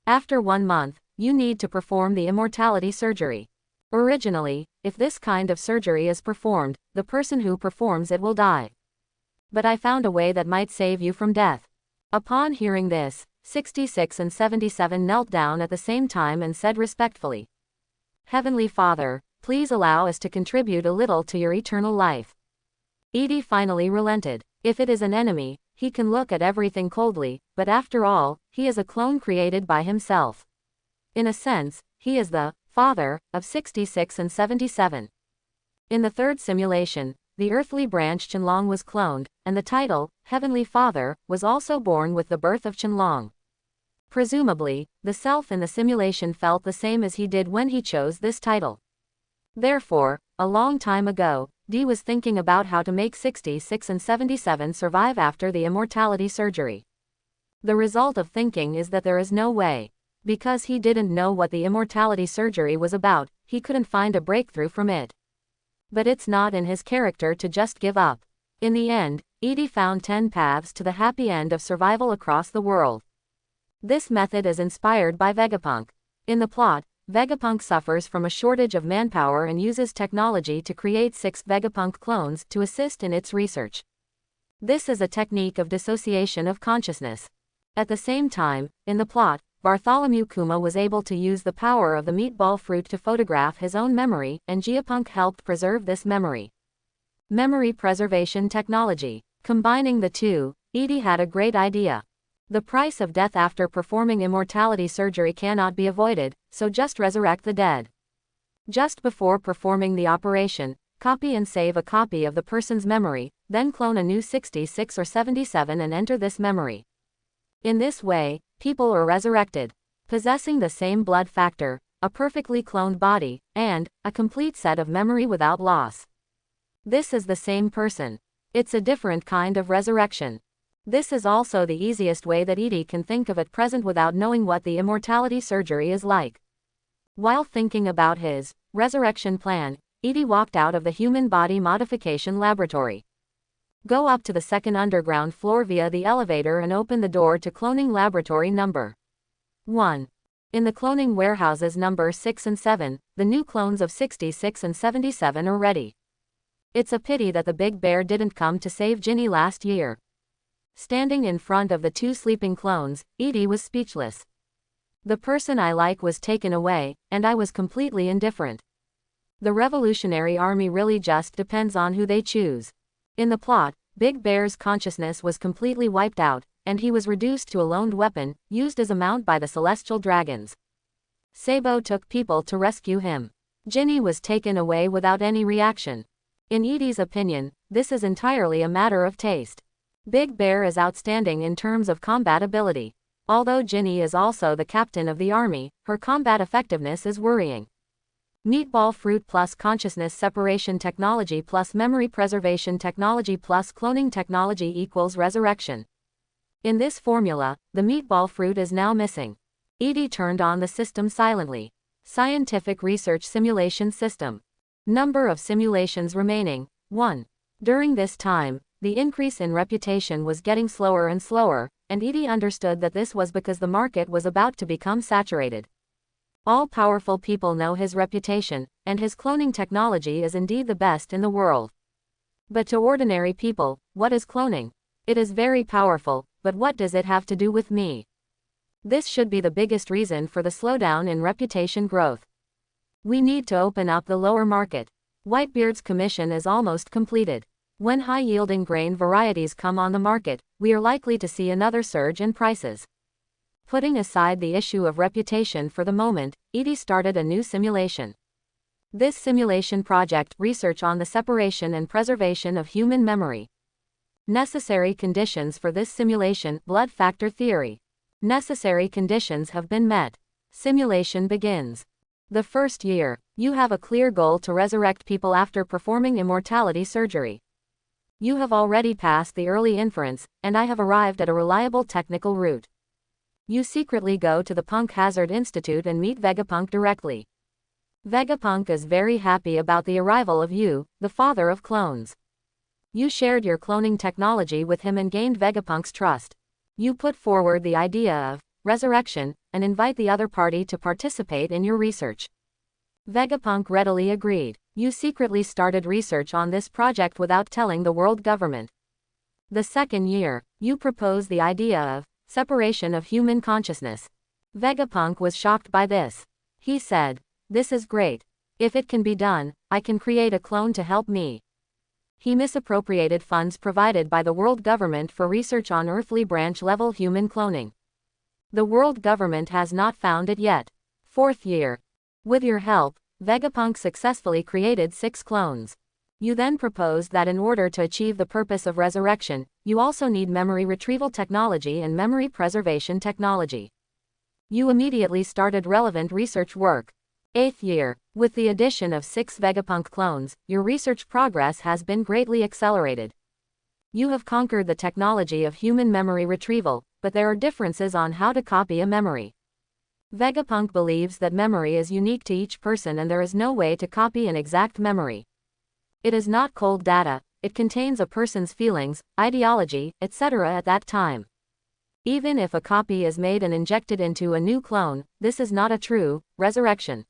After 1 month, you need to perform the immortality surgery. Originally, if this kind of surgery is performed, the person who performs it will die. But I found a way that might save you from death. Upon hearing this, 66 and 77 knelt down at the same time and said respectfully, "Heavenly Father, please allow us to contribute a little to your eternal life." Edie finally relented. If it is an enemy, he can look at everything coldly, but after all, he is a clone created by himself. In a sense, he is the father of 66 and 77. In the third simulation, the earthly branch Qinglong was cloned, and the title, Heavenly Father, was also born with the birth of Qinglong. Presumably, the self in the simulation felt the same as he did when he chose this title. Therefore, a long time ago, Dee was thinking about how to make 66 and 77 survive after the immortality surgery. The result of thinking is that there is no way. Because he didn't know what the immortality surgery was about, he couldn't find a breakthrough from it. But it's not in his character to just give up. In the end, Edie found 10 paths to the happy end of survival across the world. This method is inspired by Vegapunk. In the plot, Vegapunk suffers from a shortage of manpower and uses technology to create 6 Vegapunk clones to assist in its research. This is a technique of dissociation of consciousness. At the same time, in the plot, Bartholomew Kuma was able to use the power of the meatball fruit to photograph his own memory, and Giapunk helped preserve this memory. Memory preservation technology. Combining the two, Edie had a great idea. The price of death after performing immortality surgery cannot be avoided, so just resurrect the dead. Just before performing the operation, copy and save a copy of the person's memory, then clone a new 66 or 77 and enter this memory. In this way, people are resurrected, possessing the same blood factor, a perfectly cloned body, and a complete set of memory without loss. This is the same person. It's a different kind of resurrection. This is also the easiest way that Edie can think of at present without knowing what the immortality surgery is like. While thinking about his resurrection plan, Edie walked out of the human body modification laboratory. Go up to the second underground floor via the elevator and open the door to cloning laboratory number 1. In the cloning warehouses number 6 and 7, the new clones of 66 and 77 are ready. It's a pity that the big bear didn't come to save Ginny last year. Standing in front of the two sleeping clones, Edie was speechless. The person I like was taken away, and I was completely indifferent. The Revolutionary Army really just depends on who they choose. In the plot, Big Bear's consciousness was completely wiped out, and he was reduced to a loaned weapon, used as a mount by the Celestial Dragons. Sabo took people to rescue him. Ginny was taken away without any reaction. In Edie's opinion, this is entirely a matter of taste. Big Bear is outstanding in terms of combat ability. Although Ginny is also the captain of the army, her combat effectiveness is worrying. Meatball fruit plus consciousness separation technology plus memory preservation technology plus cloning technology equals resurrection. In this formula, the meatball fruit is now missing. Edie turned on the system silently. Scientific Research Simulation System. Number of simulations remaining, 1. During this time, the increase in reputation was getting slower and slower, and Edie understood that this was because the market was about to become saturated. All powerful people know his reputation, and his cloning technology is indeed the best in the world. But to ordinary people, what is cloning? It is very powerful, but what does it have to do with me? This should be the biggest reason for the slowdown in reputation growth. We need to open up the lower market. Whitebeard's commission is almost completed. When high-yielding grain varieties come on the market, we are likely to see another surge in prices. Putting aside the issue of reputation for the moment, Edie started a new simulation. This simulation project research on the separation and preservation of human memory. Necessary conditions for this simulation, blood factor theory. Necessary conditions have been met. Simulation begins. The first year, you have a clear goal to resurrect people after performing immortality surgery. You have already passed the early inference, and I have arrived at a reliable technical route. You secretly go to the Punk Hazard Institute and meet Vegapunk directly. Vegapunk is very happy about the arrival of you, the father of clones. You shared your cloning technology with him and gained Vegapunk's trust. You put forward the idea of resurrection, and invite the other party to participate in your research. Vegapunk readily agreed. You secretly started research on this project without telling the world government. The second year, you propose the idea of separation of human consciousness. Vegapunk was shocked by this. He said, "This is great. If it can be done, I can create a clone to help me." He misappropriated funds provided by the world government for research on earthly branch-level human cloning. The world government has not found it yet. Fourth year. With your help, Vegapunk successfully created 6 clones. You then proposed that in order to achieve the purpose of resurrection, you also need memory retrieval technology and memory preservation technology. You immediately started relevant research work. 8th year. With the addition of 6 Vegapunk clones, your research progress has been greatly accelerated. You have conquered the technology of human memory retrieval, but there are differences on how to copy a memory. Vegapunk believes that memory is unique to each person and there is no way to copy an exact memory. It is not cold data, it contains a person's feelings, ideology, etc. at that time. Even if a copy is made and injected into a new clone, this is not a true resurrection.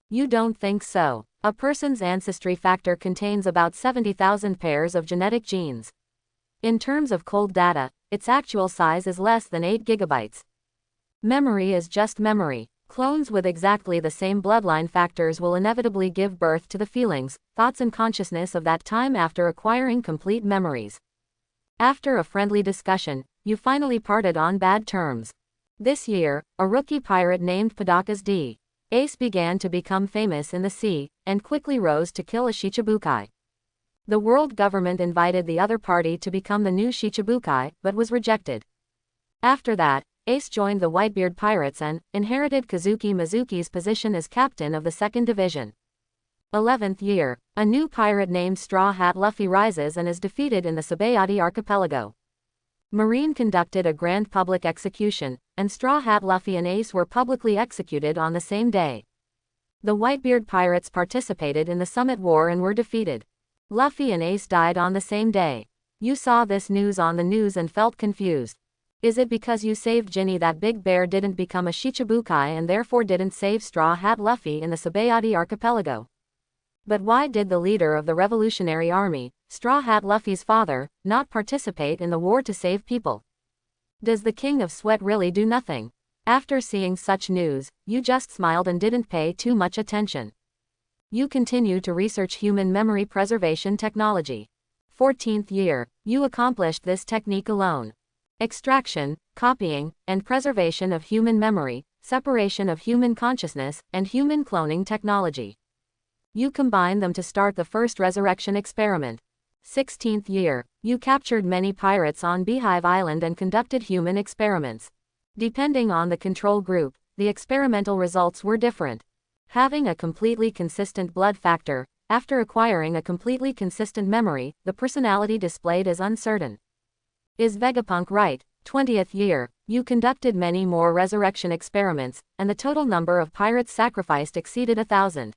You don't think so. A person's ancestry factor contains about 70,000 pairs of genetic genes. In terms of cold data, its actual size is less than 8 gigabytes. Memory is just memory. Clones with exactly the same bloodline factors will inevitably give birth to the feelings, thoughts and consciousness of that time after acquiring complete memories. After a friendly discussion, you finally parted on bad terms. This year, a rookie pirate named Padakas D. Ace began to become famous in the sea, and quickly rose to kill a Shichibukai. The world government invited the other party to become the new Shichibukai, but was rejected. After that, Ace joined the Whitebeard Pirates and inherited Kazuki Mizuki's position as captain of the 2nd Division. 11th year, a new pirate named Straw Hat Luffy rises and is defeated in the Sabayati archipelago. Marine conducted a grand public execution, and Straw Hat Luffy and Ace were publicly executed on the same day. The Whitebeard Pirates participated in the Summit War and were defeated. Luffy and Ace died on the same day. You saw this news on the news and felt confused. Is it because you saved Ginny that Big Bear didn't become a Shichibukai and therefore didn't save Straw Hat Luffy in the Sabayati archipelago? But why did the leader of the Revolutionary Army, Straw Hat Luffy's father, not participate in the war to save people? Does the King of Sweat really do nothing? After seeing such news, you just smiled and didn't pay too much attention. You continue to research human memory preservation technology. 14th year, you accomplished this technique alone. Extraction, copying, and preservation of human memory, separation of human consciousness, and human cloning technology. You combine them to start the first resurrection experiment. 16th year, you captured many pirates on Beehive Island and conducted human experiments. Depending on the control group, the experimental results were different. Having a completely consistent blood factor, after acquiring a completely consistent memory, the personality displayed is uncertain. Is Vegapunk right? 20th year, you conducted many more resurrection experiments, and the total number of pirates sacrificed exceeded 1,000.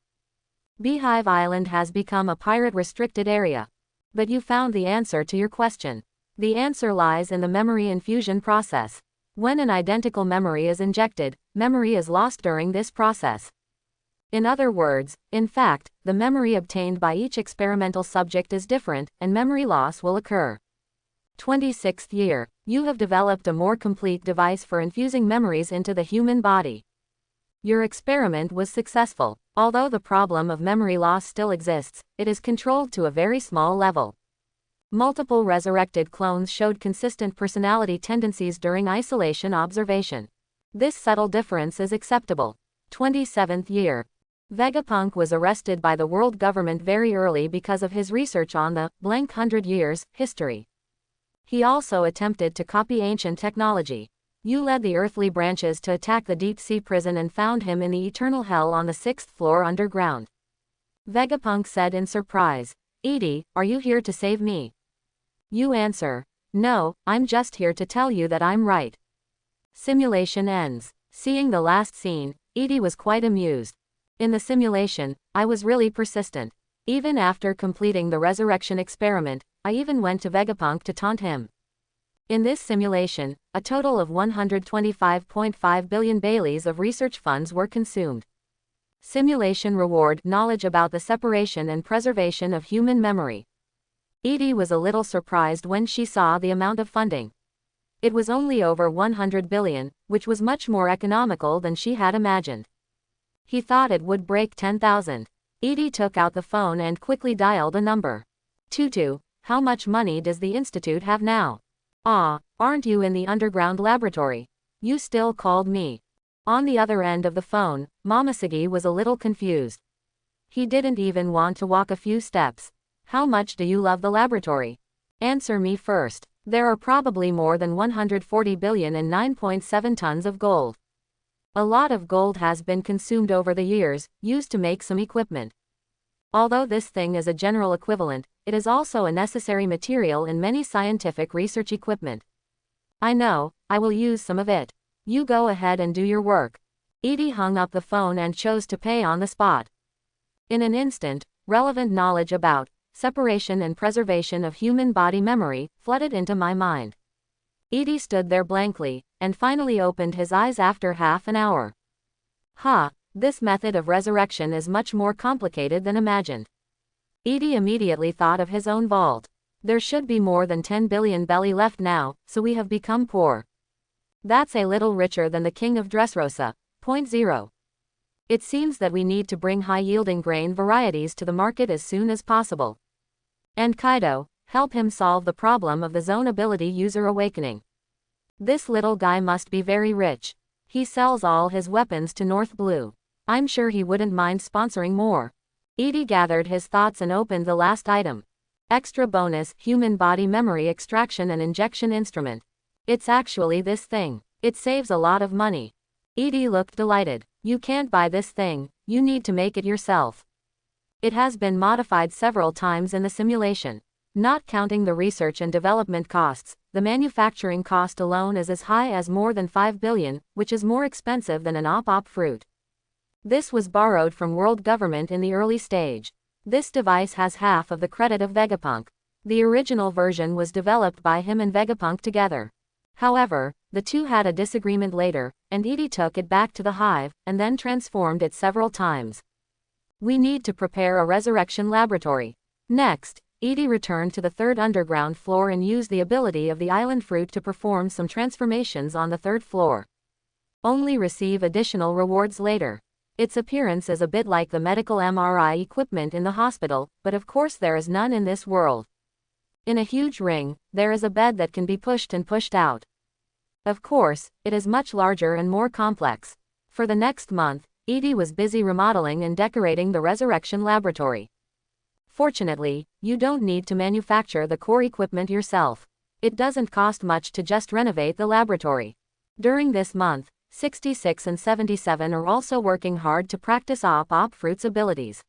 Beehive Island has become a pirate-restricted area. But you found the answer to your question. The answer lies in the memory infusion process. When an identical memory is injected, memory is lost during this process. In other words, in fact, the memory obtained by each experimental subject is different, and memory loss will occur. 26th year, you have developed a more complete device for infusing memories into the human body. Your experiment was successful. Although the problem of memory loss still exists, it is controlled to a very small level. Multiple resurrected clones showed consistent personality tendencies during isolation observation. This subtle difference is acceptable. 27th year. Vegapunk was arrested by the world government very early because of his research on the blank 100 years history. He also attempted to copy ancient technology. You led the earthly branches to attack the deep-sea prison and found him in the eternal hell on the 6th floor underground. Vegapunk said in surprise, "Edie, are you here to save me?" You answer, "No, I'm just here to tell you that I'm right." Simulation ends. Seeing the last scene, Edie was quite amused. In the simulation, I was really persistent. Even after completing the resurrection experiment, I even went to Vegapunk to taunt him. In this simulation, a total of 125.5 billion Baileys of research funds were consumed. Simulation reward knowledge about the separation and preservation of human memory. Edie was a little surprised when she saw the amount of funding. It was only over 100 billion, which was much more economical than she had imagined. He thought it would break 10,000. Edie took out the phone and quickly dialed a number. Tutu, how much money does the institute have now? Ah, aren't you in the underground laboratory? You still called me. On the other end of the phone, Momoshiki was a little confused. He didn't even want to walk a few steps. How much do you love the laboratory? Answer me first. There are probably more than 140 billion and 9.7 tons of gold. A lot of gold has been consumed over the years, used to make some equipment. Although this thing is a general equivalent, it is also a necessary material in many scientific research equipment. I know, I will use some of it. You go ahead and do your work. Edie hung up the phone and chose to pay on the spot. In an instant, relevant knowledge about separation and preservation of human body memory flooded into my mind. Edie stood there blankly, and finally opened his eyes after half an hour. This method of resurrection is much more complicated than imagined. Edie immediately thought of his own vault. There should be more than 10 billion belly left now, so we have become poor. That's a little richer than the king of Dressrosa. 0. It seems that we need to bring high-yielding grain varieties to the market as soon as possible. And Kaido, help him solve the problem of the zone ability user awakening. This little guy must be very rich. He sells all his weapons to North Blue. I'm sure he wouldn't mind sponsoring more. Edie gathered his thoughts and opened the last item. Extra bonus, human body memory extraction and injection instrument. It's actually this thing. It saves a lot of money. Edie looked delighted. You can't buy this thing, you need to make it yourself. It has been modified several times in the simulation. Not counting the research and development costs, the manufacturing cost alone is as high as more than 5 billion, which is more expensive than an op fruit. This was borrowed from world government in the early stage. This device has half of the credit of Vegapunk. The original version was developed by him and Vegapunk together. However, the two had a disagreement later, and Edie took it back to the hive, and then transformed it several times. We need to prepare a resurrection laboratory. Next, Edie returned to the third underground floor and used the ability of the island fruit to perform some transformations on the third floor. Only receive additional rewards later. Its appearance is a bit like the medical MRI equipment in the hospital, but of course there is none in this world. In a huge ring, there is a bed that can be pushed and pushed out. Of course, it is much larger and more complex. For the next month, Edie was busy remodeling and decorating the resurrection laboratory. Fortunately, you don't need to manufacture the core equipment yourself. It doesn't cost much to just renovate the laboratory. During this month, 66 and 77 are also working hard to practice op fruit's abilities.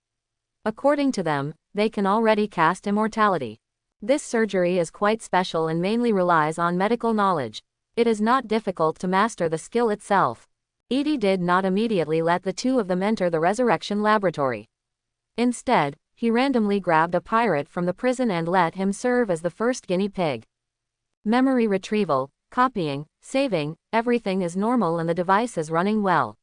According to them, they can already cast immortality. This surgery is quite special and mainly relies on medical knowledge. It is not difficult to master the skill itself. Edie did not immediately let the two of them enter the resurrection laboratory. Instead, he randomly grabbed a pirate from the prison and let him serve as the first guinea pig. Memory retrieval, copying, saving, everything is normal and the device is running well.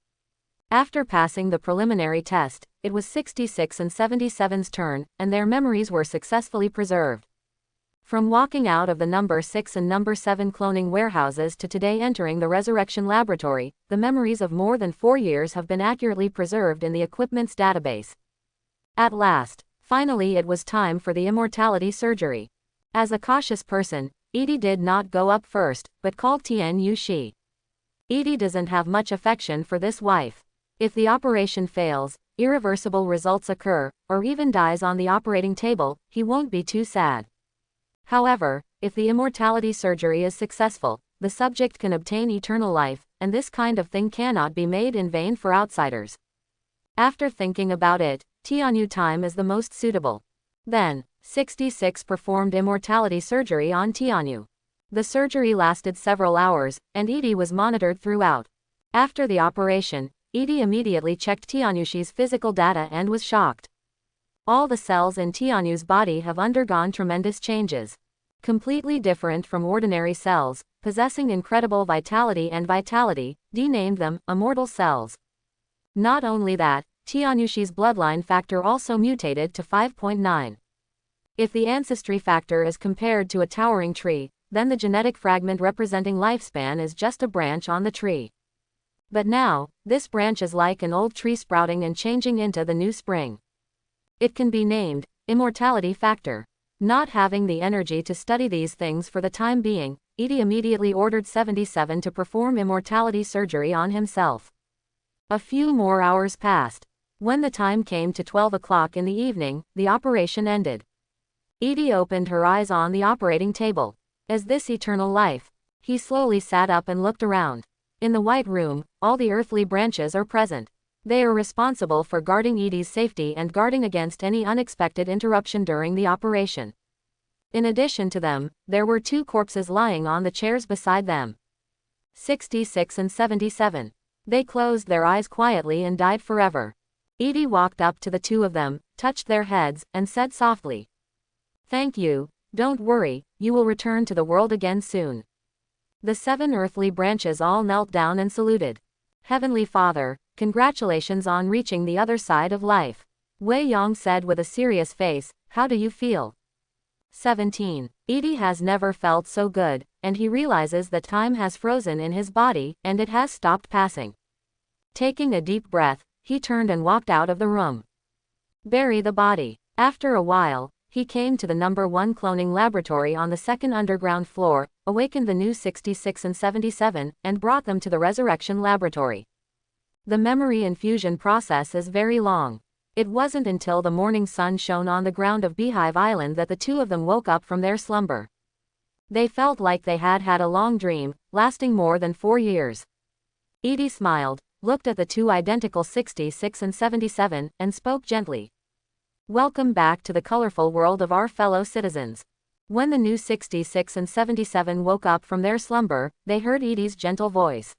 After passing the preliminary test, it was 66 and 77's turn, and their memories were successfully preserved. From walking out of the number 6 and number 7 cloning warehouses to today entering the resurrection laboratory, the memories of more than 4 years have been accurately preserved in the equipment's database. At last, finally it was time for the immortality surgery. As a cautious person, Edie did not go up first, but called Tian Yushi. Edie doesn't have much affection for this wife. If the operation fails, irreversible results occur, or even dies on the operating table, he won't be too sad. However, if the immortality surgery is successful, the subject can obtain eternal life, and this kind of thing cannot be made in vain for outsiders. After thinking about it, Tianyu time is the most suitable. Then, 66 performed immortality surgery on Tianyu. The surgery lasted several hours, and Edie was monitored throughout. After the operation, Edie immediately checked Tianyushi's physical data and was shocked. All the cells in Tianyu's body have undergone tremendous changes. Completely different from ordinary cells, possessing incredible vitality and vitality, Dee named them immortal cells. Not only that, Tianyushi's bloodline factor also mutated to 5.9. If the ancestry factor is compared to a towering tree, then the genetic fragment representing lifespan is just a branch on the tree. But now, this branch is like an old tree sprouting and changing into the new spring. It can be named immortality factor. Not having the energy to study these things for the time being, Edie immediately ordered 77 to perform immortality surgery on himself. A few more hours passed. When the time came to 12 o'clock in the evening, the operation ended. Edie opened her eyes on the operating table. Is this eternal life? He slowly sat up and looked around. In the white room, all the earthly branches are present. They are responsible for guarding Edie's safety and guarding against any unexpected interruption during the operation. In addition to them, there were 2 corpses lying on the chairs beside them. 66 and 77. They closed their eyes quietly and died forever. Edie walked up to the 2 of them, touched their heads, and said softly, "Thank you, don't worry, you will return to the world again soon." The 7 earthly branches all knelt down and saluted. "Heavenly Father, congratulations on reaching the other side of life." Wei Yong said with a serious face, "How do you feel?" 17. Edie has never felt so good, and he realizes that time has frozen in his body, and it has stopped passing. Taking a deep breath, he turned and walked out of the room. Bury the body. After a while, he came to the number 1 cloning laboratory on the 2nd underground floor, awakened the new 66 and 77, and brought them to the resurrection laboratory. The memory infusion process is very long. It wasn't until the morning sun shone on the ground of Beehive Island that the two of them woke up from their slumber. They felt like they had had a long dream, lasting more than 4 years. Edie smiled, looked at the two identical 66 and 77, and spoke gently. Welcome back to the colorful world of our fellow citizens. When the new 66 and 77 woke up from their slumber, they heard Edie's gentle voice.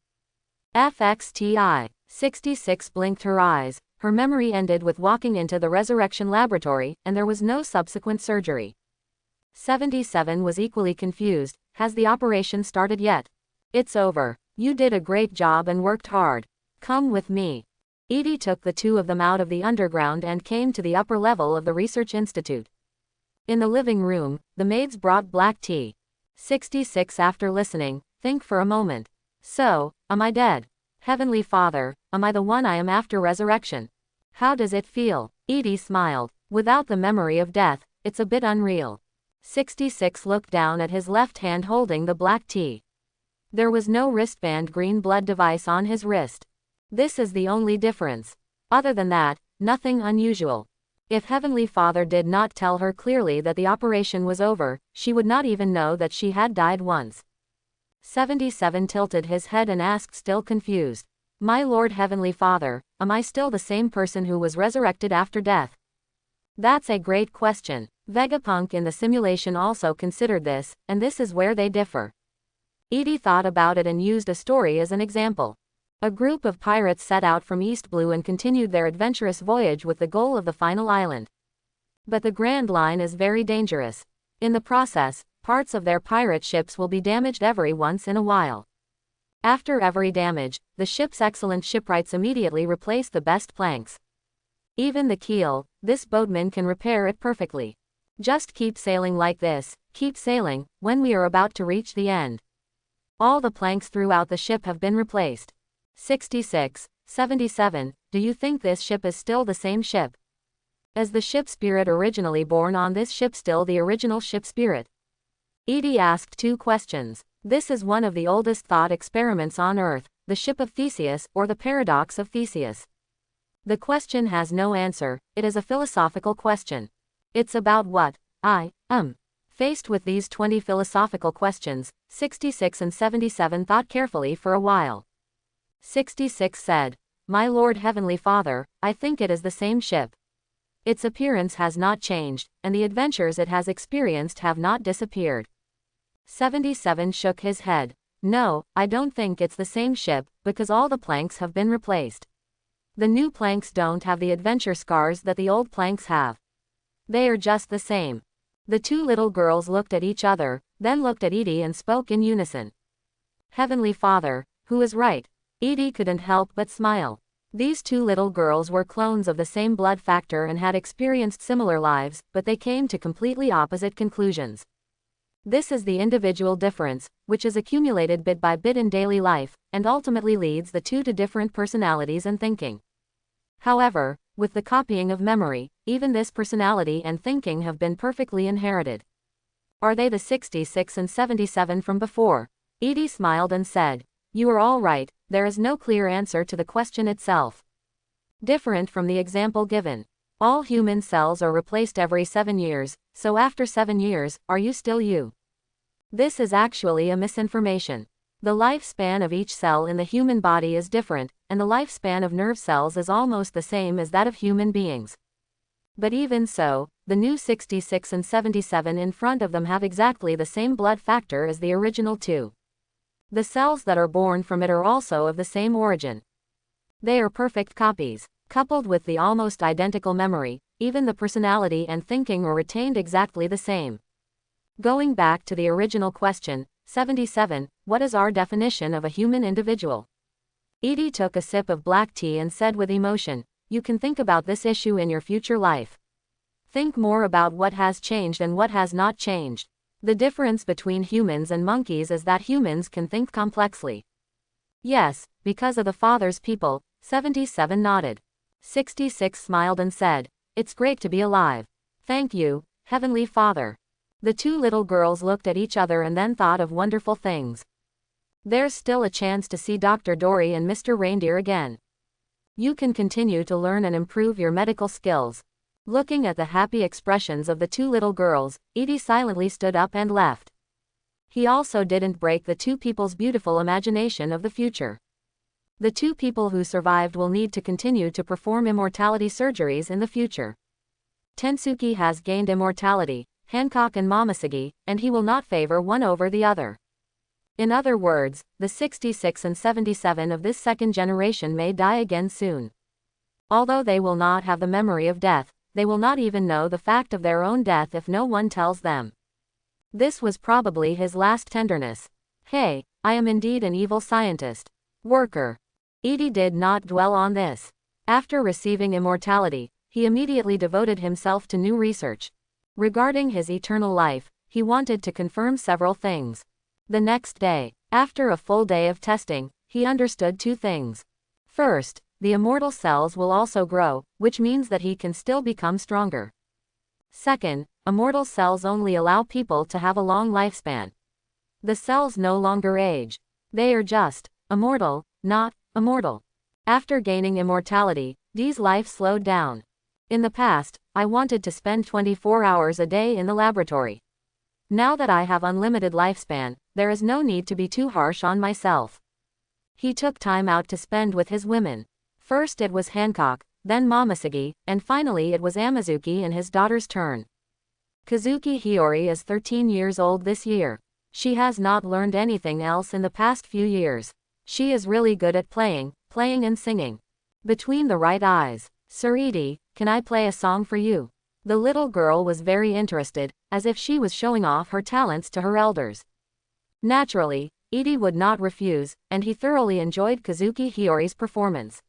FXTI. 66 blinked her eyes. Her memory ended with walking into the resurrection laboratory, and there was no subsequent surgery. 77 was equally confused. Has the operation started yet? It's over. You did a great job and worked hard. Come with me. Edie took the two of them out of the underground and came to the upper level of the research institute. In the living room, the maids brought black tea. 66, after listening, think for a moment. So, am I dead? Heavenly Father, am I the one I am after resurrection? How does it feel? Edie smiled. Without the memory of death, it's a bit unreal. 66 looked down at his left hand holding the black tea. There was no wristband green blood device on his wrist. This is the only difference. Other than that, nothing unusual. If Heavenly Father did not tell her clearly that the operation was over, she would not even know that she had died once. 77 tilted his head and asked, still confused. My Lord Heavenly Father, am I still the same person who was resurrected after death? That's a great question. Vegapunk in the simulation also considered this, and this is where they differ. Edie thought about it and used a story as an example. A group of pirates set out from East Blue and continued their adventurous voyage with the goal of the final island. But the Grand Line is very dangerous. In the process, parts of their pirate ships will be damaged every once in a while. After every damage, the ship's excellent shipwrights immediately replace the best planks. Even the keel, this boatman can repair it perfectly. Just keep sailing like this, keep sailing, when we are about to reach the end. All the planks throughout the ship have been replaced. 66, 77, do you think this ship is still the same ship? Is the ship spirit originally born on this ship still the original ship spirit? Edie asked two questions. This is one of the oldest thought experiments on Earth, the ship of Theseus or the paradox of Theseus. The question has no answer, it is a philosophical question. It's about what I am. Faced with these 20 philosophical questions, 66 and 77 thought carefully for a while. 66 said, My Lord Heavenly Father, I think it is the same ship. Its appearance has not changed, and the adventures it has experienced have not disappeared. 77 shook his head. No, I don't think it's the same ship, because all the planks have been replaced. The new planks don't have the adventure scars that the old planks have. They are just the same. The two little girls looked at each other, then looked at Edie and spoke in unison. Heavenly Father, who is right? Edie couldn't help but smile. These two little girls were clones of the same blood factor and had experienced similar lives, but they came to completely opposite conclusions. This is the individual difference, which is accumulated bit by bit in daily life, and ultimately leads the two to different personalities and thinking. However, with the copying of memory, even this personality and thinking have been perfectly inherited. Are they the 66 and 77 from before? Edie smiled and said, You are all right, there is no clear answer to the question itself. Different from the example given. All human cells are replaced every 7 years, so after 7 years, are you still you? This is actually a misinformation. The lifespan of each cell in the human body is different, and the lifespan of nerve cells is almost the same as that of human beings. But even so, the new 66 and 77 in front of them have exactly the same blood factor as the original two. The cells that are born from it are also of the same origin. They are perfect copies. Coupled with the almost identical memory, even the personality and thinking are retained exactly the same. Going back to the original question, 77, what is our definition of a human individual? Edie took a sip of black tea and said with emotion, You can think about this issue in your future life. Think more about what has changed and what has not changed. The difference between humans and monkeys is that humans can think complexly. Yes, because of the Father's people, 77 nodded. 66 smiled and said, It's great to be alive. Thank you, Heavenly Father. The two little girls looked at each other and then thought of wonderful things. There's still a chance to see Dr. Dory and Mr. Reindeer again. You can continue to learn and improve your medical skills. Looking at the happy expressions of the two little girls, Edie silently stood up and left. He also didn't break the two people's beautiful imagination of the future. The two people who survived will need to continue to perform immortality surgeries in the future. Tensuke has gained immortality, Hancock and Momoshiki, and he will not favor one over the other. In other words, the 66 and 77 of this second generation may die again soon. Although they will not have the memory of death, they will not even know the fact of their own death if no one tells them. This was probably his last tenderness. Hey, I am indeed an evil scientist. Worker. Edie did not dwell on this. After receiving immortality, he immediately devoted himself to new research. Regarding his eternal life, he wanted to confirm several things. The next day, after a full day of testing, he understood two things. First, the immortal cells will also grow, which means that he can still become stronger. Second, immortal cells only allow people to have a long lifespan. The cells no longer age. They are just immortal, not immortal. After gaining immortality, Dee's life slowed down. In the past, I wanted to spend 24 hours a day in the laboratory. Now that I have unlimited lifespan, there is no need to be too harsh on myself. He took time out to spend with his women. First it was Hancock, then Momoshiki, and finally it was Amazuki and his daughter's turn. Kazuki Hiyori is 13 years old this year. She has not learned anything else in the past few years. She is really good at playing and singing. Between the right eyes. Sir Edie, can I play a song for you? The little girl was very interested, as if she was showing off her talents to her elders. Naturally, Edie would not refuse, and he thoroughly enjoyed Kazuki Hiyori's performance.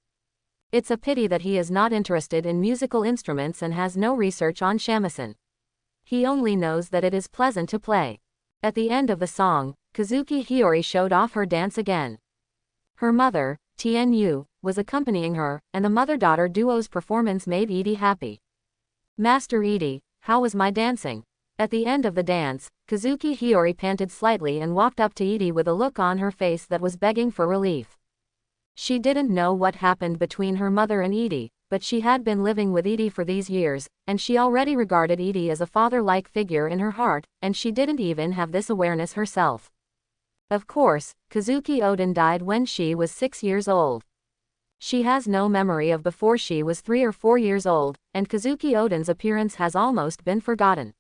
It's a pity that he is not interested in musical instruments and has no research on shamisen. He only knows that it is pleasant to play. At the end of the song, Kazuki Hiyori showed off her dance again. Her mother, Tien-yu, was accompanying her, and the mother-daughter duo's performance made Edie happy. Master Edie, how was my dancing? At the end of the dance, Kazuki Hiyori panted slightly and walked up to Edie with a look on her face that was begging for relief. She didn't know what happened between her mother and Edie, but she had been living with Edie for these years, and she already regarded Edie as a father-like figure in her heart, and she didn't even have this awareness herself. Of course, Kazuki Oden died when she was 6 years old. She has no memory of before she was 3 or 4 years old, and Kazuki Oden's appearance has almost been forgotten.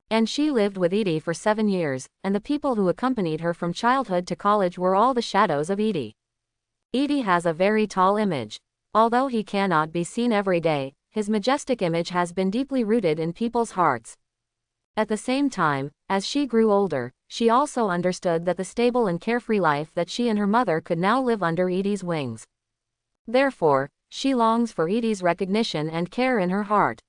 And she lived with Edie for 7 years, and the people who accompanied her from childhood to college were all the shadows of Edie. Edie has a very tall image. Although he cannot be seen every day, his majestic image has been deeply rooted in people's hearts. At the same time, as she grew older, she also understood that the stable and carefree life that she and her mother could now live under Edie's wings. Therefore, she longs for Edie's recognition and care in her heart.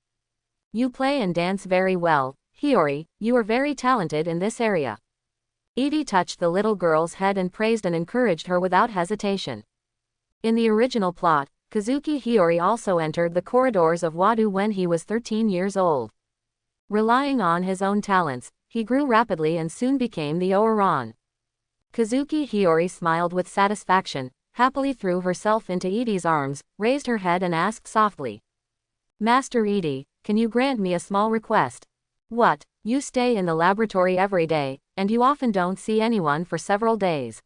You play and dance very well, Hiyori, you are very talented in this area. Edie touched the little girl's head and praised and encouraged her without hesitation. In the original plot, Kazuki Hiyori also entered the corridors of Wado when he was 13 years old. Relying on his own talents, he grew rapidly and soon became the Oran. Kazuki Hiyori smiled with satisfaction, happily threw herself into Edie's arms, raised her head and asked softly. Master Edie, can you grant me a small request? What, you stay in the laboratory every day, and you often don't see anyone for several days.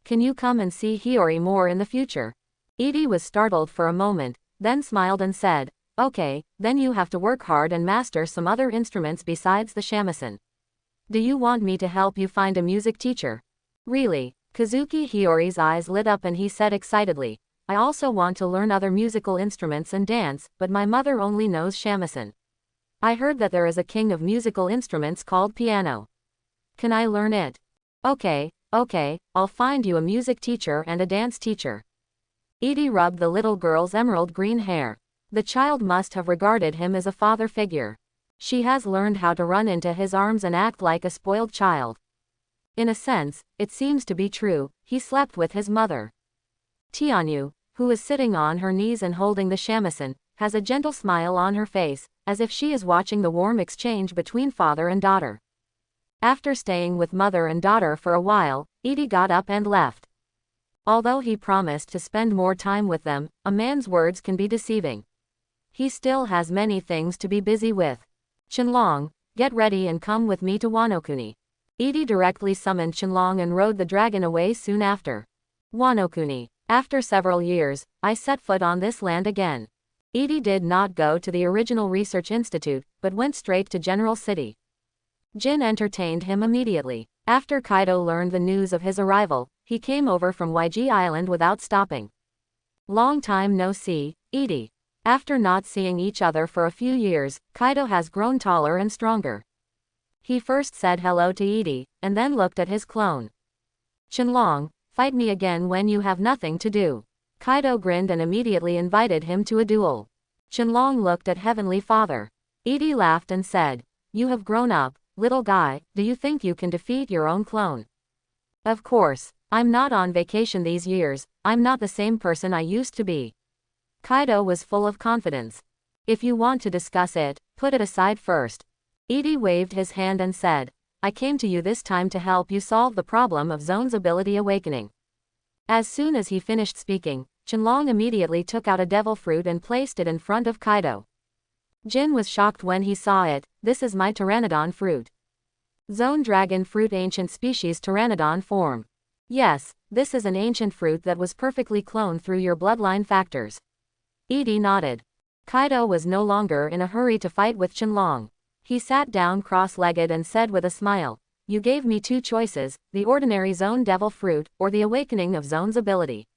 Can you come and see Hiyori more in the future? Edie was startled for a moment, then smiled and said, okay, then you have to work hard and master some other instruments besides the shamisen. Do you want me to help you find a music teacher? Really? Kazuki Hiyori's eyes lit up and he said excitedly, I also want to learn other musical instruments and dance, but my mother only knows shamisen. I heard that there is a king of musical instruments called piano. Can I learn it? Okay, I'll find you a music teacher and a dance teacher. Edie rubbed the little girl's emerald green hair. The child must have regarded him as a father figure. She has learned how to run into his arms and act like a spoiled child. In a sense, it seems to be true, he slept with his mother. Tianyu, who is sitting on her knees and holding the shamisen, has a gentle smile on her face, as if she is watching the warm exchange between father and daughter. After staying with mother and daughter for a while, Edie got up and left. Although he promised to spend more time with them, a man's words can be deceiving. He still has many things to be busy with. Qianlong, get ready and come with me to Wanokuni. Edi directly summoned Qianlong and rode the dragon away soon after. Wanokuni. After several years, I set foot on this land again. Edi did not go to the original research institute, but went straight to General City. Jin entertained him immediately. After Kaido learned the news of his arrival, he came over from YG Island without stopping. Long time no see, Edi. After not seeing each other for a few years, Kaido has grown taller and stronger. He first said hello to Edi, and then looked at his clone. Qianlong, fight me again when you have nothing to do. Kaido grinned and immediately invited him to a duel. Qianlong looked at Heavenly Father. Edi laughed and said, "You have grown up, little guy, do you think you can defeat your own clone?" "Of course, I'm not on vacation these years, I'm not the same person I used to be." Kaido was full of confidence. "If you want to discuss it, put it aside first." Edi waved his hand and said, "I came to you this time to help you solve the problem of Zone's ability awakening." As soon as he finished speaking, Qianlong immediately took out a devil fruit and placed it in front of Kaido. Jin was shocked when he saw it. "This is my Pteranodon fruit." Zone dragon fruit, ancient species Pteranodon form. Yes, this is an ancient fruit that was perfectly cloned through your bloodline factors. Edi nodded. Kaido was no longer in a hurry to fight with Qianlong. He sat down cross-legged and said with a smile, "You gave me two choices, the ordinary Zone devil fruit, or the awakening of Zone's ability."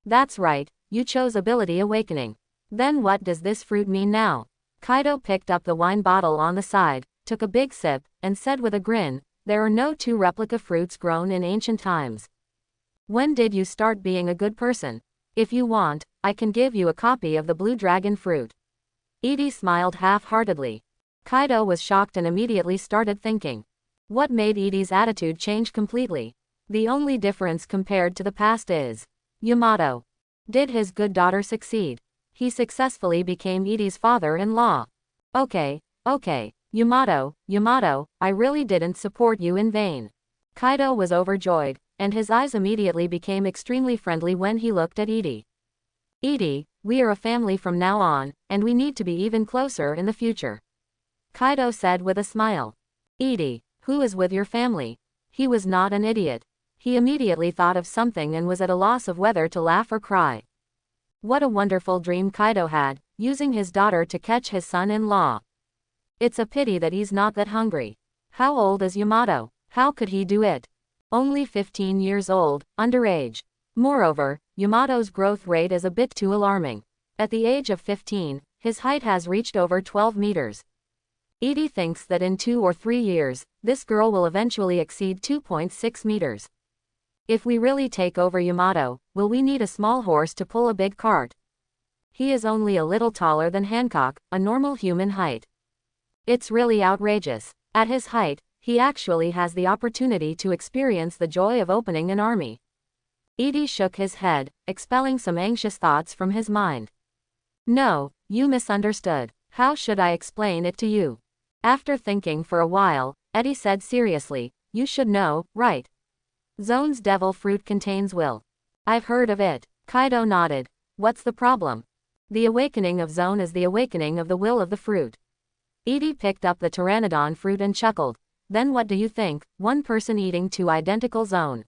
"That's right, you chose ability awakening. Then what does this fruit mean now?" Kaido picked up the wine bottle on the side, took a big sip, and said with a grin, "There are no two replica fruits grown in ancient times. When did you start being a good person? If you want, I can give you a copy of the blue dragon fruit." Edi smiled half-heartedly. Kaido was shocked and immediately started thinking. What made Edi's attitude change completely? The only difference compared to the past is Yamato. Did his good daughter succeed? He successfully became Edi's father-in-law. Okay, Yamato, I really didn't support you in vain." Kaido was overjoyed, and his eyes immediately became extremely friendly when he looked at Edi. "Edi, we are a family from now on, and we need to be even closer in the future," Kaido said with a smile. "Edi, who is with your family?" He was not an idiot. He immediately thought of something and was at a loss of whether to laugh or cry. What a wonderful dream Kaido had, using his daughter to catch his son-in-law. It's a pity that he's not that hungry. How old is Yamato? How could he do it? Only 15 years old, underage. Moreover, Yamato's growth rate is a bit too alarming. At the age of 15, his height has reached over 12 meters. Edi thinks that in 2 or 3 years, this girl will eventually exceed 2.6 meters. If we really take over Yamato, will we need a small horse to pull a big cart? He is only a little taller than Hancock, a normal human height. It's really outrageous. At his height, he actually has the opportunity to experience the joy of opening an army. Edi shook his head, expelling some anxious thoughts from his mind. "No, you misunderstood. How should I explain it to you?" After thinking for a while, Edi said seriously, "You should know, right? Zone's devil fruit contains will." "I've heard of it." Kaido nodded. "What's the problem?" "The awakening of Zone is the awakening of the will of the fruit." Edi picked up the Pteranodon fruit and chuckled. "Then what do you think, one person eating 2 identical Zone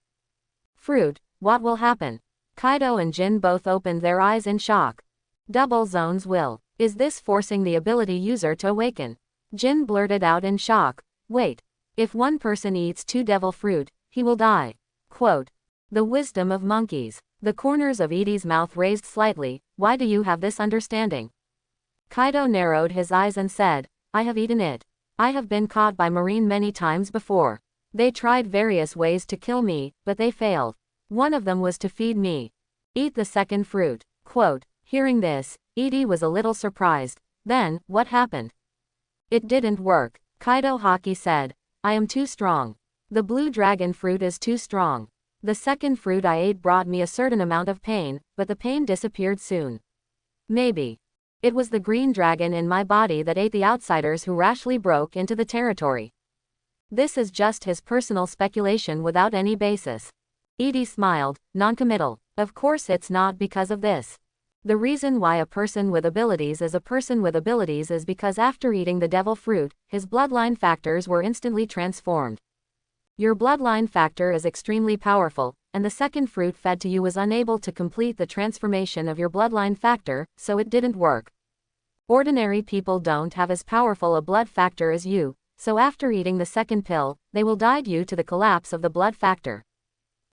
fruit, what will happen?" Kaido and Jin both opened their eyes in shock. Double Zone's will. Is this forcing the ability user to awaken? Jin blurted out in shock. "Wait. If one person eats 2 devil fruit, he will die." Quote. The wisdom of monkeys. The corners of Edi's mouth raised slightly. "Why do you have this understanding?" Kaido narrowed his eyes and said, "I have eaten it. I have been caught by marine many times before. They tried various ways to kill me, but they failed. One of them was to feed me. Eat the second fruit." Quote. Hearing this, Edi was a little surprised. "Then, what happened?" "It didn't work," Kaido Haki said. "I am too strong. The blue dragon fruit is too strong. The second fruit I ate brought me a certain amount of pain, but the pain disappeared soon. Maybe it was the green dragon in my body that ate the outsiders who rashly broke into the territory." This is just his personal speculation without any basis. Edie smiled, noncommittal. Of course it's not because of this. The reason why a person with abilities is a person with abilities is because after eating the devil fruit, his bloodline factors were instantly transformed. Your bloodline factor is extremely powerful, and the second fruit fed to you was unable to complete the transformation of your bloodline factor, so it didn't work. Ordinary people don't have as powerful a blood factor as you, so after eating the second pill, they will die due to the collapse of the blood factor.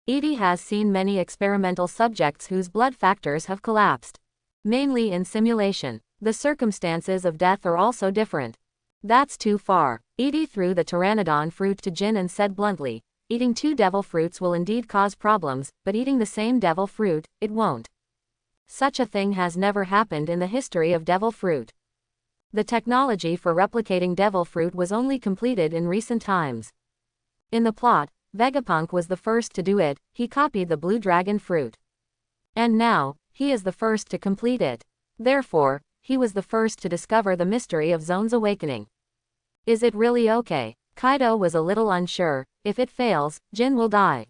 Edie has seen many experimental subjects whose blood factors have collapsed. Mainly in simulation. The circumstances of death are also different. That's too far. Edie threw the pteranodon fruit to Jin and said bluntly, eating 2 devil fruits will indeed cause problems, but eating the same devil fruit, it won't. Such a thing has never happened in the history of devil fruit. The technology for replicating devil fruit was only completed in recent times. In the plot, Vegapunk was the first to do it, he copied the blue dragon fruit. And now, he is the first to complete it. Therefore, he was the first to discover the mystery of Zone's awakening. Is it really okay? Kaido was a little unsure. If it fails, Jin will die.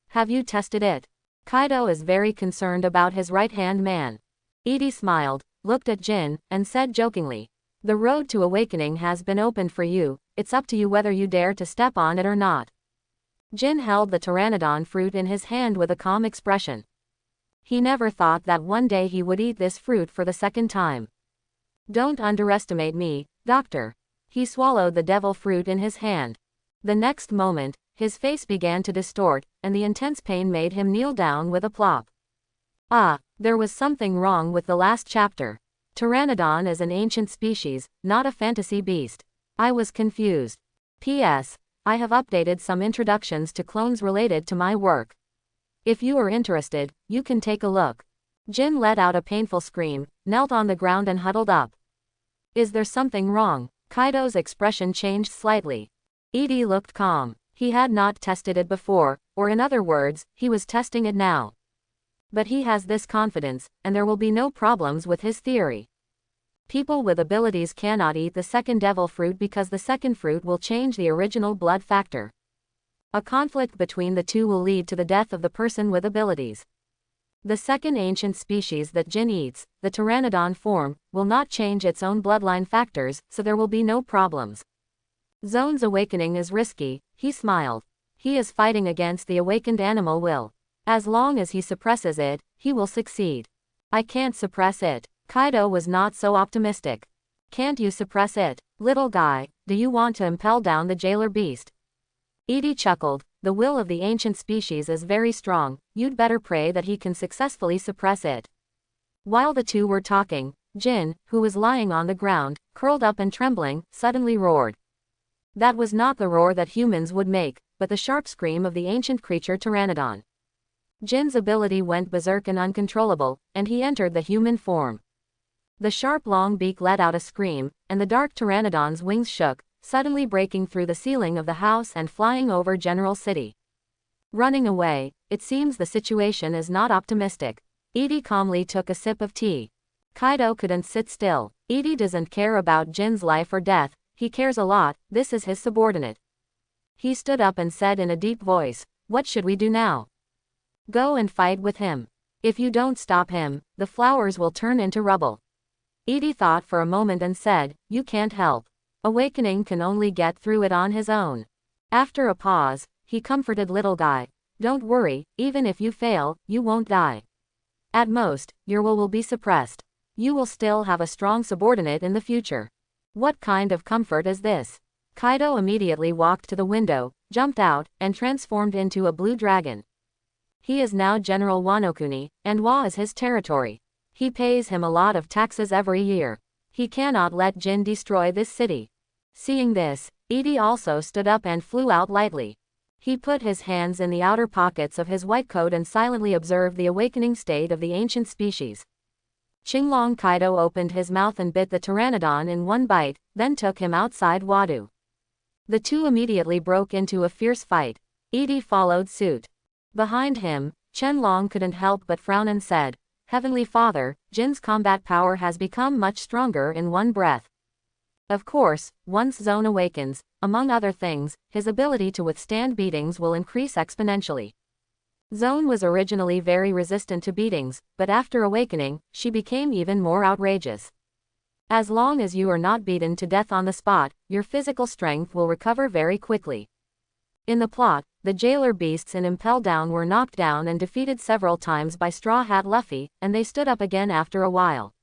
Have you tested it? Kaido is very concerned about his right-hand man. Edie smiled, looked at Jin, and said jokingly, the road to awakening has been opened for you, it's up to you whether you dare to step on it or not. Jin held the pteranodon fruit in his hand with a calm expression. He never thought that one day he would eat this fruit for the second time. Don't underestimate me, doctor. He swallowed the devil fruit in his hand. The next moment, his face began to distort, and the intense pain made him kneel down with a plop. Ah, there was something wrong with the last chapter. Pteranodon is an ancient species, not a fantasy beast. I was confused. P.S. I have updated some introductions to clones related to my work. If you are interested, you can take a look. Jin let out a painful scream, knelt on the ground and huddled up. Is there something wrong? Kaido's expression changed slightly. Edie looked calm. He had not tested it before, or in other words, he was testing it now. But he has this confidence, and there will be no problems with his theory. People with abilities cannot eat the second devil fruit because the second fruit will change the original blood factor. A conflict between the two will lead to the death of the person with abilities. The second ancient species that Jin eats, the pteranodon form, will not change its own bloodline factors, so there will be no problems. Zone's awakening is risky, he smiled. He is fighting against the awakened animal will. As long as he suppresses it, he will succeed. I can't suppress it. Kaido was not so optimistic. Can't you suppress it? Little guy, do you want to impel down the jailer beast? Edie chuckled, the will of the ancient species is very strong, you'd better pray that he can successfully suppress it. While the two were talking, Jin, who was lying on the ground, curled up and trembling, suddenly roared. That was not the roar that humans would make, but the sharp scream of the ancient creature Pteranodon. Jin's ability went berserk and uncontrollable, and he entered the human form. The sharp long beak let out a scream, and the dark Pteranodon's wings shook, suddenly breaking through the ceiling of the house and flying over General City. Running away, it seems the situation is not optimistic. Edie calmly took a sip of tea. Kaido couldn't sit still. Edie doesn't care about Jin's life or death, he cares a lot, this is his subordinate. He stood up and said in a deep voice, what should we do now? Go and fight with him. If you don't stop him, the flowers will turn into rubble. Edie thought for a moment and said, you can't help. Awakening can only get through it on his own. After a pause, he comforted little guy. Don't worry, even if you fail, you won't die. At most, your will be suppressed. You will still have a strong subordinate in the future. What kind of comfort is this? Kaido immediately walked to the window, jumped out, and transformed into a blue dragon. He is now General Wanokuni, and Wa is his territory. He pays him a lot of taxes every year. He cannot let Jin destroy this city. Seeing this, Edie also stood up and flew out lightly. He put his hands in the outer pockets of his white coat and silently observed the awakening state of the ancient species. Qinglong Kaido opened his mouth and bit the Pteranodon in one bite, then took him outside Wadu. The two immediately broke into a fierce fight. Edie followed suit. Behind him, Qianlong couldn't help but frown and said, Heavenly Father, Jin's combat power has become much stronger in one breath. Of course, once Zone awakens, among other things, his ability to withstand beatings will increase exponentially. Zone was originally very resistant to beatings, but after awakening, she became even more outrageous. As long as you are not beaten to death on the spot, your physical strength will recover very quickly. In the plot, the jailer beasts in Impel Down were knocked down and defeated several times by Straw Hat Luffy, and they stood up again after a while.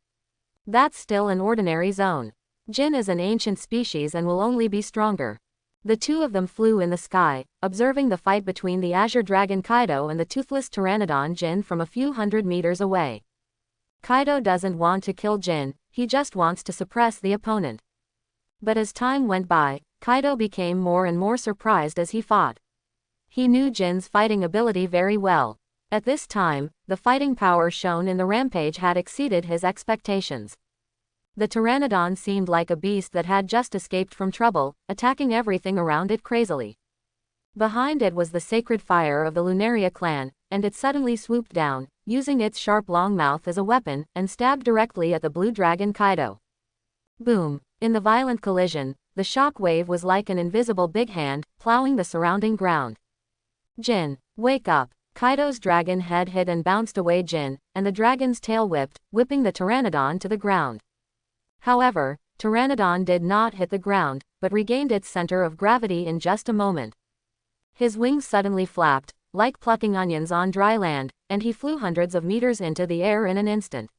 That's still an ordinary Zone. Jin is an ancient species and will only be stronger. The two of them flew in the sky, observing the fight between the Azure Dragon Kaido and the toothless Pteranodon Jin from a few hundred meters away. Kaido doesn't want to kill Jin, he just wants to suppress the opponent. But as time went by, Kaido became more and more surprised as he fought. He knew Jin's fighting ability very well. At this time, the fighting power shown in the rampage had exceeded his expectations. The Pteranodon seemed like a beast that had just escaped from trouble, attacking everything around it crazily. Behind it was the sacred fire of the Lunaria clan, and it suddenly swooped down, using its sharp long mouth as a weapon, and stabbed directly at the blue dragon Kaido. Boom! In the violent collision, the shock wave was like an invisible big hand, plowing the surrounding ground. Jin, wake up! Kaido's dragon head hit and bounced away Jin, and the dragon's tail whipped, whipping the Pteranodon to the ground. However, Pteranodon did not hit the ground, but regained its center of gravity in just a moment. His wings suddenly flapped, like plucking onions on dry land, and he flew hundreds of meters into the air in an instant.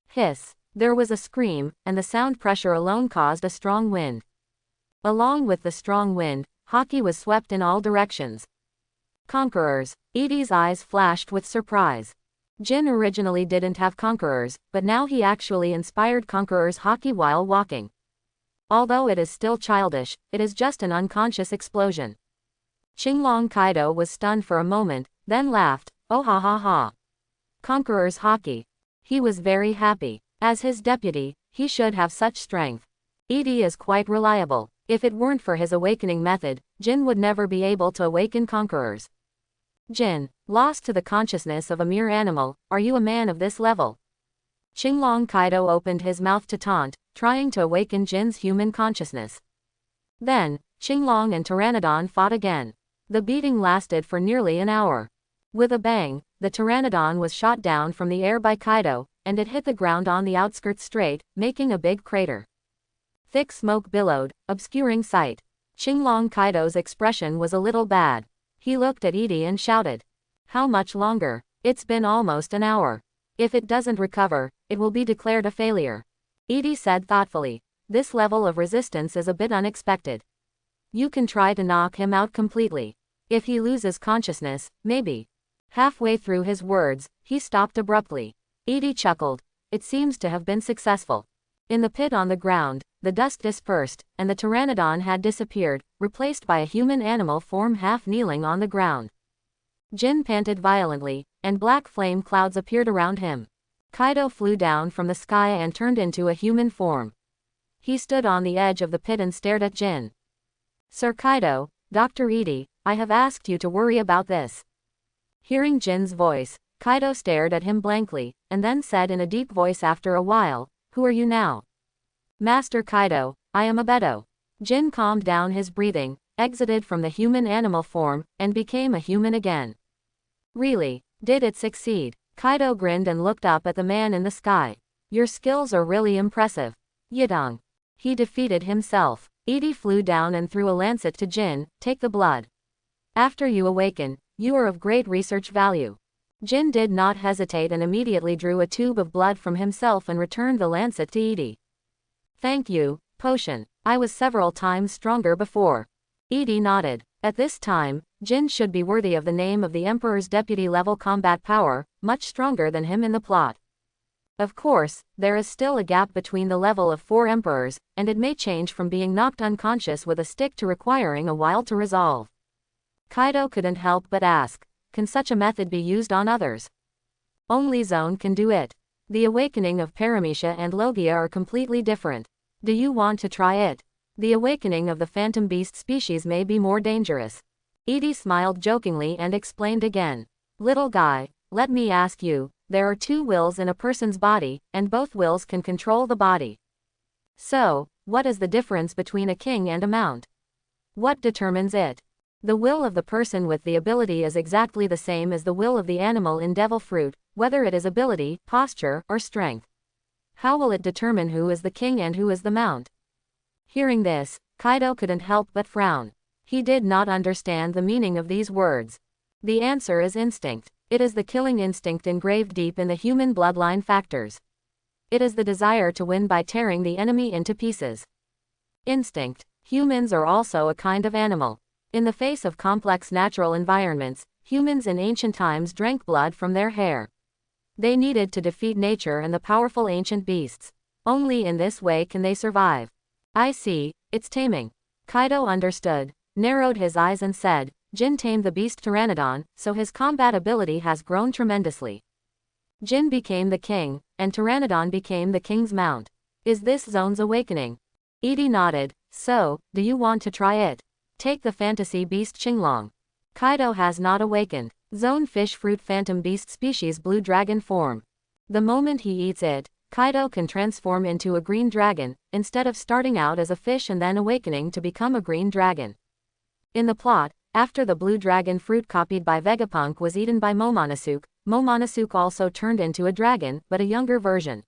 Hiss! There was a scream, and the sound pressure alone caused a strong wind. Along with the strong wind, Haki was swept in all directions. Conquerors! Edie's eyes flashed with surprise. Jin originally didn't have conquerors, but now he actually inspired conquerors Haki while walking. Although it is still childish, it is just an unconscious explosion. Qinglong Kaido was stunned for a moment, then laughed, oh ha ha ha. Conqueror's Haki. He was very happy. As his deputy, he should have such strength. Edie is quite reliable. If it weren't for his awakening method, Jin would never be able to awaken conquerors. Jin, lost to the consciousness of a mere animal, are you a man of this level? Qinglong Kaido opened his mouth to taunt, trying to awaken Jin's human consciousness. Then, Qinglong and Pteranodon fought again. The beating lasted for nearly an hour. With a bang, the Pteranodon was shot down from the air by Kaido, and it hit the ground on the outskirts straight, making a big crater. Thick smoke billowed, obscuring sight. Qinglong Kaido's expression was a little bad. He looked at Edie and shouted. How much longer? It's been almost an hour. If it doesn't recover, it will be declared a failure. Edie said thoughtfully. This level of resistance is a bit unexpected. You can try to knock him out completely. If he loses consciousness, maybe. Halfway through his words, he stopped abruptly. Edie chuckled. It seems to have been successful. In the pit on the ground, the dust dispersed, and the Pteranodon had disappeared, replaced by a human animal form half kneeling on the ground. Jin panted violently, and black flame clouds appeared around him. Kaido flew down from the sky and turned into a human form. He stood on the edge of the pit and stared at Jin. Sir Kaido, Dr. Edie, I have asked you to worry about this. Hearing Jin's voice, Kaido stared at him blankly, and then said in a deep voice after a while, who are you now? Master Kaido, I am Abedo. Jin calmed down his breathing, exited from the human animal form, and became a human again. Really? Did it succeed? Kaido grinned and looked up at the man in the sky. Your skills are really impressive. Yidong. He defeated himself. Edie flew down and threw a lancet to Jin, take the blood. After you awaken, you are of great research value. Jin did not hesitate and immediately drew a tube of blood from himself and returned the lancet to Edie. Thank you, potion. I was several times stronger before. Edie nodded. At this time, Jin should be worthy of the name of the Emperor's deputy-level combat power, much stronger than him in the plot. Of course, there is still a gap between the level of 4 emperors, and it may change from being knocked unconscious with a stick to requiring a while to resolve. Kaido couldn't help but ask, can such a method be used on others? Only Zone can do it. The awakening of Paramecia and Logia are completely different. Do you want to try it? The awakening of the phantom beast species may be more dangerous. Edie smiled jokingly and explained again. Little guy, let me ask you, there are 2 wills in a person's body, and both wills can control the body. So, what is the difference between a king and a mount? What determines it? The will of the person with the ability is exactly the same as the will of the animal in devil fruit, whether it is ability, posture, or strength. How will it determine who is the king and who is the mount? Hearing this, Kaido couldn't help but frown. He did not understand the meaning of these words. The answer is instinct. It is the killing instinct engraved deep in the human bloodline factors. It is the desire to win by tearing the enemy into pieces. Instinct. Humans are also a kind of animal. In the face of complex natural environments, humans in ancient times drank blood from their hair. They needed to defeat nature and the powerful ancient beasts. Only in this way can they survive. I see, it's taming. Kaido understood, narrowed his eyes and said, Jin tamed the beast Pteranodon, so his combat ability has grown tremendously. Jin became the king, and Pteranodon became the king's mount. Is this Zone's awakening? Edie nodded. So, do you want to try it? Take the fantasy beast Qinglong. Kaido has not awakened. Zone fish fruit phantom beast species blue dragon form. The moment he eats it, Kaido can transform into a green dragon, instead of starting out as a fish and then awakening to become a green dragon. In the plot, after the blue dragon fruit copied by Vegapunk was eaten by Momonosuke, Momonosuke also turned into a dragon, but a younger version.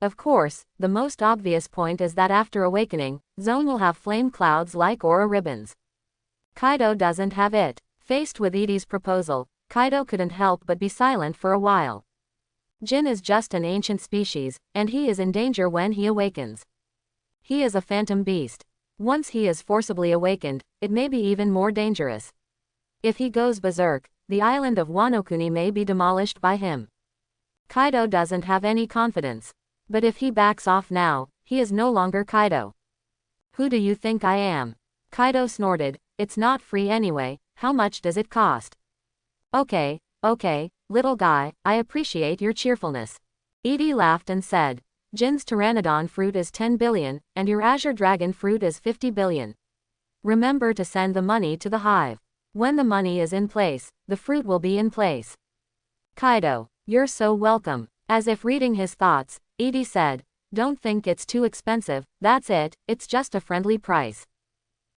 Of course, the most obvious point is that after awakening, Zone will have flame clouds like aura ribbons. Kaido doesn't have it. Faced with Edie's proposal, Kaido couldn't help but be silent for a while. Jin is just an ancient species, and he is in danger when he awakens. He is a phantom beast. Once he is forcibly awakened, it may be even more dangerous. If he goes berserk, the island of Wano-Kuni may be demolished by him. Kaido doesn't have any confidence. But if he backs off now, he is no longer Kaido. Who do you think I am? Kaido snorted, it's not free anyway, how much does it cost? Okay, little guy, I appreciate your cheerfulness. Edie laughed and said, Jin's Pteranodon fruit is 10 billion, and your Azure Dragon fruit is 50 billion. Remember to send the money to the hive. When the money is in place, the fruit will be in place. Kaido, you're so welcome. As if reading his thoughts, Edie said, don't think it's too expensive, that's it, it's just a friendly price.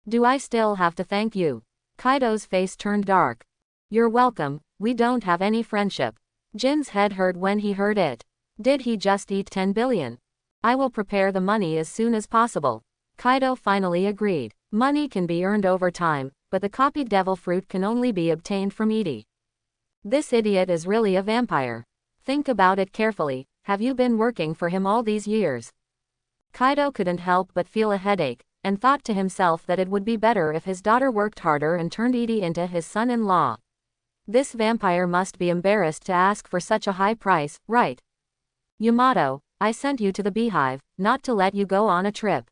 Do I still have to thank you? Kaido's face turned dark. You're welcome, we don't have any friendship. Jin's head hurt when he heard it. Did he just eat 10 billion? I will prepare the money as soon as possible. Kaido finally agreed. Money can be earned over time, but the copied devil fruit can only be obtained from Edie. This idiot is really a vampire. Think about it carefully, have you been working for him all these years? Kaido couldn't help but feel a headache, and thought to himself that it would be better if his daughter worked harder and turned Edie into his son-in-law. This vampire must be embarrassed to ask for such a high price, right? Yamato, I sent you to the beehive, not to let you go on a trip.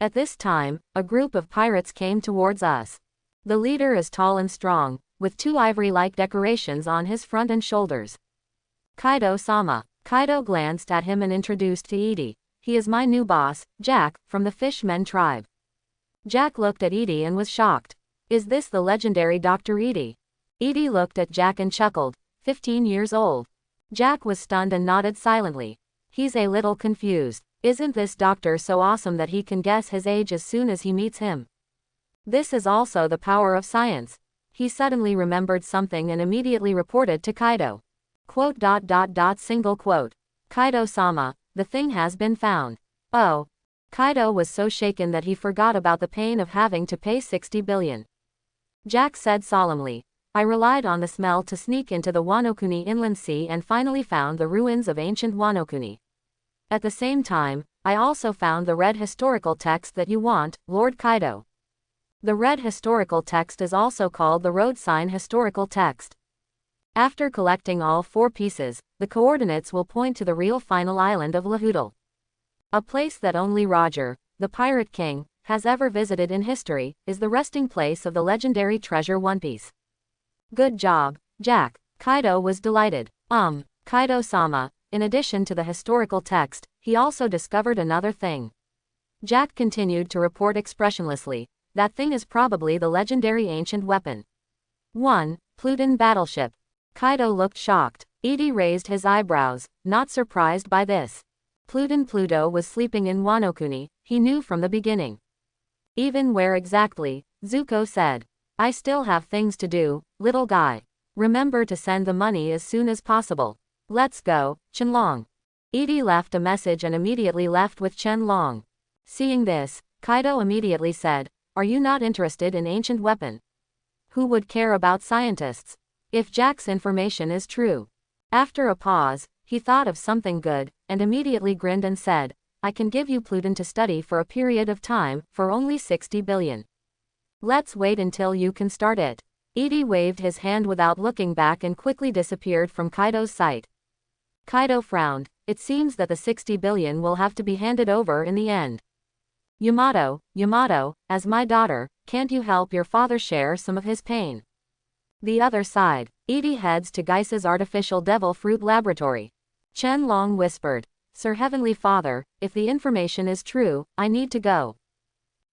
At this time, a group of pirates came towards us. The leader is tall and strong, with two ivory-like decorations on his front and shoulders. Kaido-sama. Kaido glanced at him and introduced to Edie. He is my new boss, Jack, from the Fishmen tribe. Jack looked at Edie and was shocked. Is this the legendary Dr. Edie? Edie looked at Jack and chuckled. 15 years old. Jack was stunned and nodded silently. He's a little confused. Isn't this doctor so awesome that he can guess his age as soon as he meets him? This is also the power of science. He suddenly remembered something and immediately reported to Kaido. Single quote. Kaido-sama, the thing has been found. Oh. Kaido was so shaken that he forgot about the pain of having to pay 60 billion. Jack said solemnly, I relied on the smell to sneak into the Wano-Kuni inland sea and finally found the ruins of ancient Wano-Kuni. At the same time, I also found the red historical text that you want, Lord Kaido. The red historical text is also called the road sign historical text. After collecting all 4 pieces, the coordinates will point to the real final island of Lahudal. A place that only Roger, the Pirate King, has ever visited in history, is the resting place of the legendary treasure One Piece. Good job, Jack. Kaido was delighted. Kaido-sama, in addition to the historical text, he also discovered another thing. Jack continued to report expressionlessly, that thing is probably the legendary ancient weapon. 1. Pluton battleship. Kaido looked shocked. Edie raised his eyebrows, not surprised by this. Pluto was sleeping in Wano-Kuni, he knew from the beginning. Even where exactly, Zuko said. I still have things to do, little guy. Remember to send the money as soon as possible. Let's go, Qianlong. Edie left a message and immediately left with Qianlong. Seeing this, Kaido immediately said, "Are you not interested in ancient weapon? Who would care about scientists? If Jack's information is true." After a pause, he thought of something good, and immediately grinned and said, "I can give you Pluton to study for a period of time, for only 60 billion. Let's wait until you can start it." Edie waved his hand without looking back and quickly disappeared from Kaido's sight. Kaido frowned. It seems that the 60 billion will have to be handed over in the end. Yamato, as my daughter, can't you help your father share some of his pain? The other side. Edie heads to Geisa's artificial devil fruit laboratory. Qianlong whispered, "Sir Heavenly Father, if the information is true, I need to go."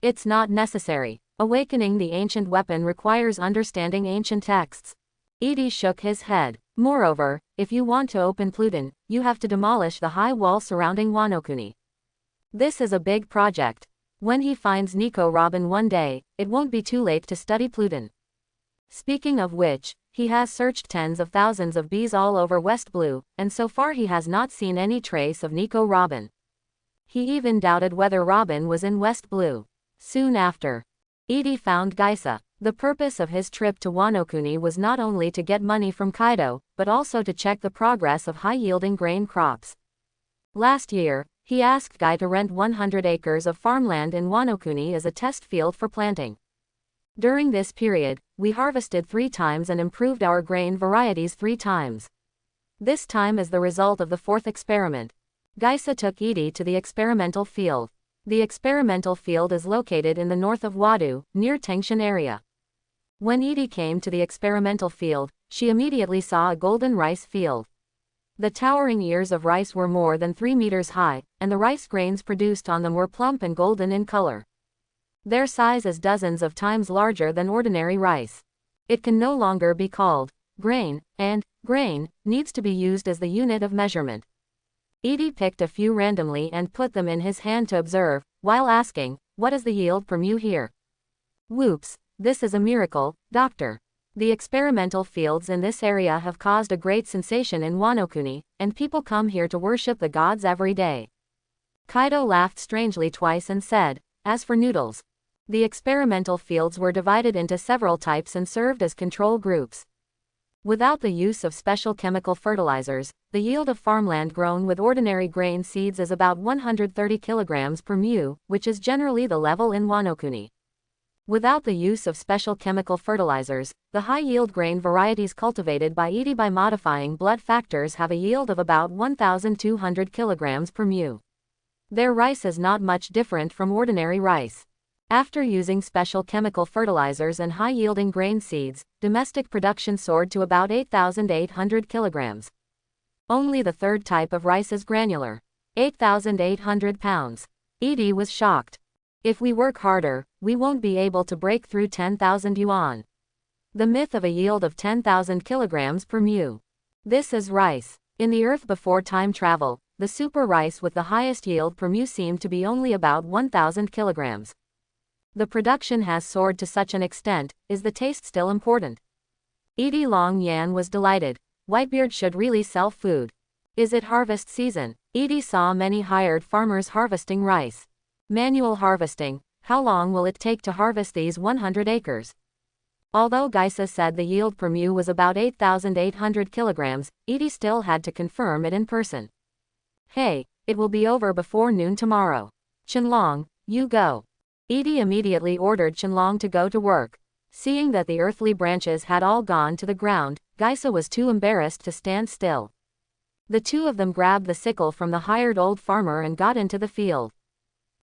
It's not necessary. Awakening the ancient weapon requires understanding ancient texts. Edie shook his head. Moreover, if you want to open Pluton, you have to demolish the high wall surrounding Wano-kuni. This is a big project. When he finds Nico Robin one day, it won't be too late to study Pluton. Speaking of which, he has searched tens of thousands of bees all over West Blue, and so far he has not seen any trace of Nico Robin. He even doubted whether Robin was in West Blue. Soon after, Edie found Geisa. The purpose of his trip to Wano-kuni was not only to get money from Kaido, but also to check the progress of high-yielding grain crops. Last year, he asked Guy to rent 100 acres of farmland in Wano-kuni as a test field for planting. During this period, we harvested 3 times and improved our grain varieties 3 times. This time is the result of the 4th experiment. Geisa took Edie to the experimental field. The experimental field is located in the north of Wado, near Tangshan area. When Edie came to the experimental field, she immediately saw a golden rice field. The towering ears of rice were more than 3 meters high, and the rice grains produced on them were plump and golden in color. Their size is dozens of times larger than ordinary rice. It can no longer be called grain, and grain needs to be used as the unit of measurement. Edie picked a few randomly and put them in his hand to observe, while asking, "What is the yield per mu here?" "Whoops, this is a miracle, doctor. The experimental fields in this area have caused a great sensation in Wano-kuni, and people come here to worship the gods every day." Kaido laughed strangely twice and said, "As for noodles." The experimental fields were divided into several types and served as control groups. Without the use of special chemical fertilizers, the yield of farmland grown with ordinary grain seeds is about 130 kilograms per mu, which is generally the level in Wano-kuni. Without the use of special chemical fertilizers, the high-yield grain varieties cultivated by Edie by modifying blood factors have a yield of about 1,200 kilograms per mu. Their rice is not much different from ordinary rice. After using special chemical fertilizers and high-yielding grain seeds, domestic production soared to about 8,800 kilograms. Only the 3rd type of rice is granular. 8,800 pounds. Edie was shocked. If we work harder, we won't be able to break through 10,000 yuan. The myth of a yield of 10,000 kilograms per mu. This is rice. In the Earth before time travel, the super rice with the highest yield per mu seemed to be only about 1,000 kilograms. The production has soared to such an extent. Is the taste still important? Edie Long Yan was delighted. Whitebeard should really sell food. Is it harvest season? Edie saw many hired farmers harvesting rice. Manual harvesting. How long will it take to harvest these 100 acres? Although Geisa said the yield per mu was about 8,800 kilograms, Edie still had to confirm it in person. "Hey, it will be over before noon tomorrow. Qianlong, you go." Edie immediately ordered Qianlong to go to work. Seeing that the earthly branches had all gone to the ground, Geisa was too embarrassed to stand still. The two of them grabbed the sickle from the hired old farmer and got into the field.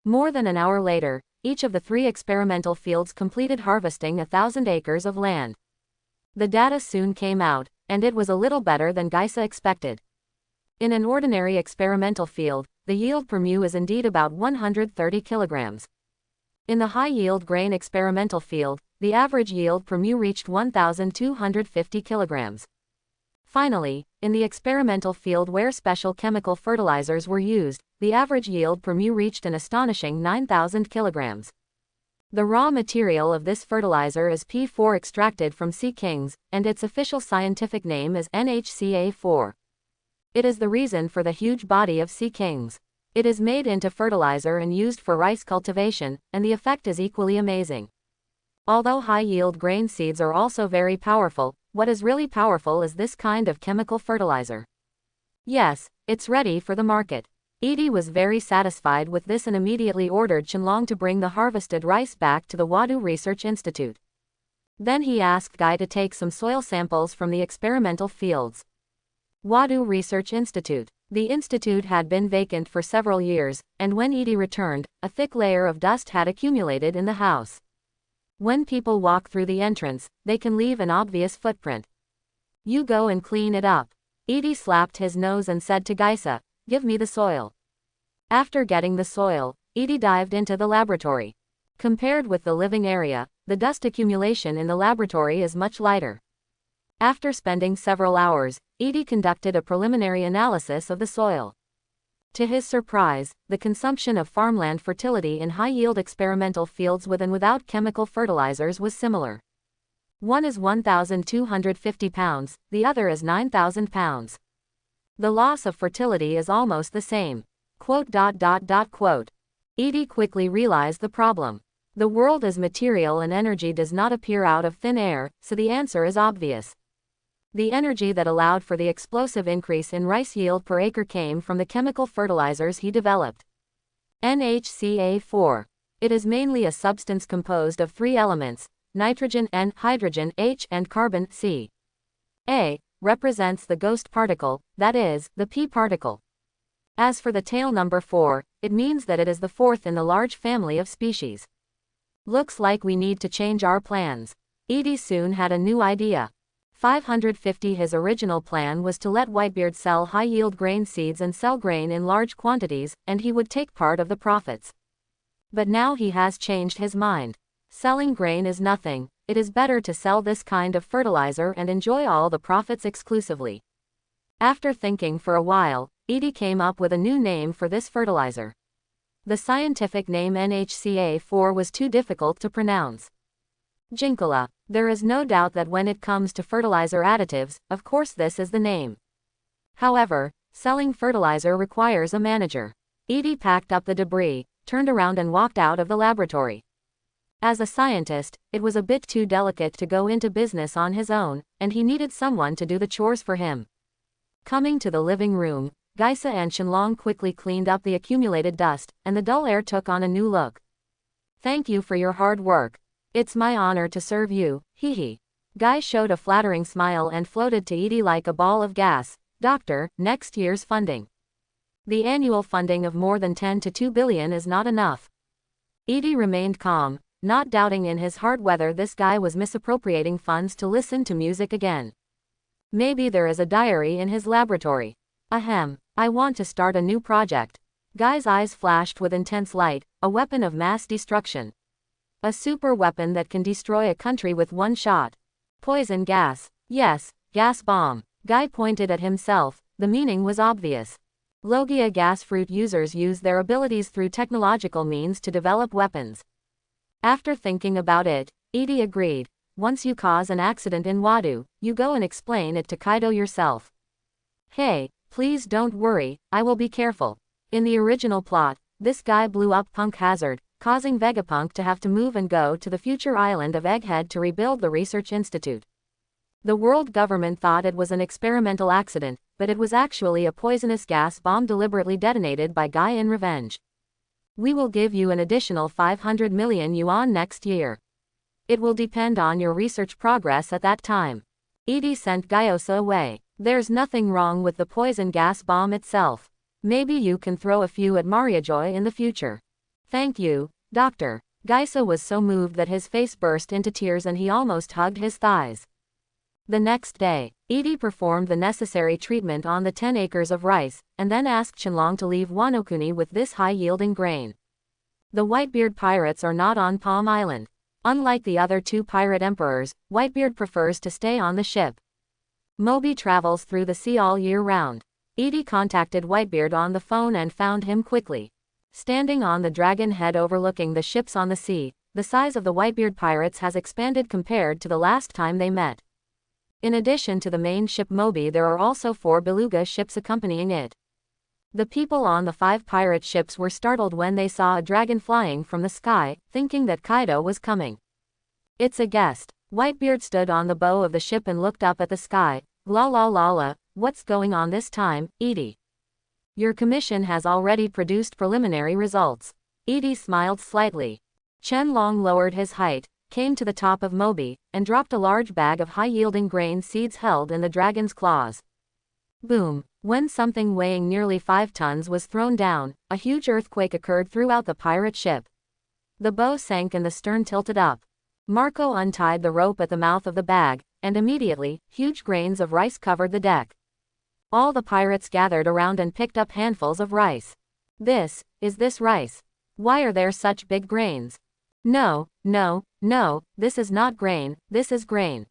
More than an hour later, each of the 3 experimental fields completed harvesting 1,000 acres of land. The data soon came out, and it was a little better than Geisa expected. In an ordinary experimental field, the yield per mu is indeed about 130 kilograms. In the high-yield grain experimental field, the average yield per mu reached 1,250 kilograms. Finally, in the experimental field where special chemical fertilizers were used, the average yield per mu reached an astonishing 9,000 kilograms. The raw material of this fertilizer is P4 extracted from sea kings, and its official scientific name is NHCA4. It is the reason for the huge body of sea kings. It is made into fertilizer and used for rice cultivation, and the effect is equally amazing. Although high-yield grain seeds are also very powerful, what is really powerful is this kind of chemical fertilizer. Yes, it's ready for the market. Edie was very satisfied with this and immediately ordered Qianlong to bring the harvested rice back to the Wadu Research Institute. Then he asked Guy to take some soil samples from the experimental fields. Wadu Research Institute. The institute had been vacant for several years, and when Edie returned, a thick layer of dust had accumulated in the house. When people walk through the entrance, they can leave an obvious footprint. You go and clean it up. Edie slapped his nose and said to Geisa, "Give me the soil." After getting the soil, Edie dived into the laboratory. Compared with the living area, the dust accumulation in the laboratory is much lighter. After spending several hours, Edie conducted a preliminary analysis of the soil. To his surprise, the consumption of farmland fertility in high-yield experimental fields with and without chemical fertilizers was similar. One is 1,250 pounds, the other is 9,000 pounds. The loss of fertility is almost the same. Edie quickly realized the problem. The world is material and energy does not appear out of thin air, so the answer is obvious. The energy that allowed for the explosive increase in rice yield per acre came from the chemical fertilizers he developed. NHCA4. It is mainly a substance composed of three elements, nitrogen N, hydrogen H, and carbon C. A represents the ghost particle, that is, the P particle. As for the tail number 4, it means that it is the fourth in the large family of species. Looks like we need to change our plans. Edie soon had a new idea. 550. His original plan was to let Whitebeard sell high-yield grain seeds and sell grain in large quantities, and he would take part of the profits. But now he has changed his mind. Selling grain is nothing, it is better to sell this kind of fertilizer and enjoy all the profits exclusively. After thinking for a while, Edie came up with a new name for this fertilizer. The scientific name NHCA4 was too difficult to pronounce. Jinkala. There is no doubt that when it comes to fertilizer additives, of course this is the name. However, selling fertilizer requires a manager. Edie packed up the debris, turned around and walked out of the laboratory. As a scientist, it was a bit too delicate to go into business on his own, and he needed someone to do the chores for him. Coming to the living room, Geisa and Qianlong quickly cleaned up the accumulated dust, and the dull air took on a new look. "Thank you for your hard work. It's my honor to serve you, hee." Guy showed a flattering smile and floated to Edie like a ball of gas. "Doctor, next year's funding. The annual funding of more than 10 to 2 billion is not enough." Edie remained calm, not doubting in his heart whether this guy was misappropriating funds to listen to music again. Maybe there is a diary in his laboratory. Ahem, I want to start a new project. Guy's eyes flashed with intense light, a weapon of mass destruction. A super weapon that can destroy a country with one shot. Poison gas. Yes, gas bomb. Guy pointed at himself, the meaning was obvious. Logia gas fruit users use their abilities through technological means to develop weapons. After thinking about it, Edie agreed. Once you cause an accident in Wadu, you go and explain it to Kaido yourself. Hey, please don't worry, I will be careful. In the original plot, this guy blew up Punk Hazard, causing Vegapunk to have to move and go to the future island of Egghead to rebuild the research institute. The world government thought it was an experimental accident, but it was actually a poisonous gas bomb deliberately detonated by Guy in revenge. We will give you an additional 500 million yuan next year. It will depend on your research progress at that time. Edie sent Gyosa away. There's nothing wrong with the poison gas bomb itself. Maybe you can throw a few at Mariajoy in the future. Thank you, Doctor. Geisa was so moved that his face burst into tears and he almost hugged his thighs. The next day, Edie performed the necessary treatment on the 10 acres of rice, and then asked Qianlong to leave Wanokuni with this high-yielding grain. The Whitebeard pirates are not on Palm Island. Unlike the other two pirate emperors, Whitebeard prefers to stay on the ship. Moby travels through the sea all year round. Edie contacted Whitebeard on the phone and found him quickly. Standing on the dragon head overlooking the ships on the sea, the size of the Whitebeard pirates has expanded compared to the last time they met. In addition to the main ship Moby, there are also 4 beluga ships accompanying it. The people on the 5 pirate ships were startled when they saw a dragon flying from the sky, thinking that Kaido was coming. It's a guest. Whitebeard stood on the bow of the ship and looked up at the sky. La la la la, what's going on this time, Edie? Your commission has already produced preliminary results. Edie smiled slightly. Chen Long lowered his height, came to the top of Moby, and dropped a large bag of high-yielding grain seeds held in the dragon's claws. Boom! When something weighing nearly 5 tons was thrown down, a huge earthquake occurred throughout the pirate ship. The bow sank and the stern tilted up. Marco untied the rope at the mouth of the bag, and immediately, huge grains of rice covered the deck. All the pirates gathered around and picked up handfuls of rice. Is this rice? Why are there such big grains? No, this is not grain, this is grain.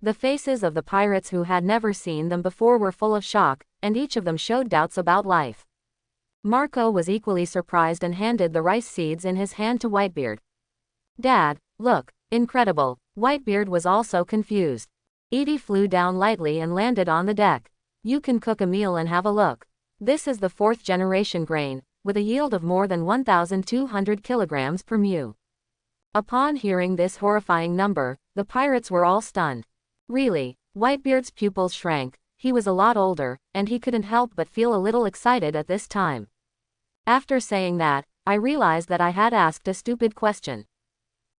The faces of the pirates who had never seen them before were full of shock, and each of them showed doubts about life. Marco was equally surprised and handed the rice seeds in his hand to Whitebeard. Dad, look, incredible. Whitebeard was also confused. Edie flew down lightly and landed on the deck. You can cook a meal and have a look. This is the 4th generation grain, with a yield of more than 1,200 kilograms per mu. Upon hearing this horrifying number, the pirates were all stunned. Really, Whitebeard's pupils shrank. He was a lot older, and he couldn't help but feel a little excited at this time. After saying that, I realized that I had asked a stupid question.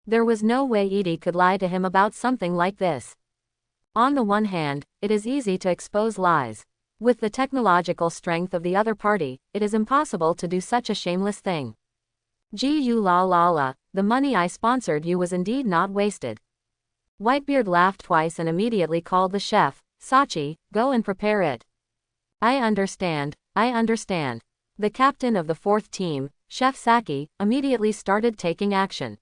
There was no way Edie could lie to him about something like this. On the one hand, it is easy to expose lies. With the technological strength of the other party, it is impossible to do such a shameless thing. The money I sponsored you was indeed not wasted. Whitebeard laughed twice and immediately called the chef. Sachi, go and prepare it. I understand. The captain of the 4th team, Chef Saki, immediately started taking action.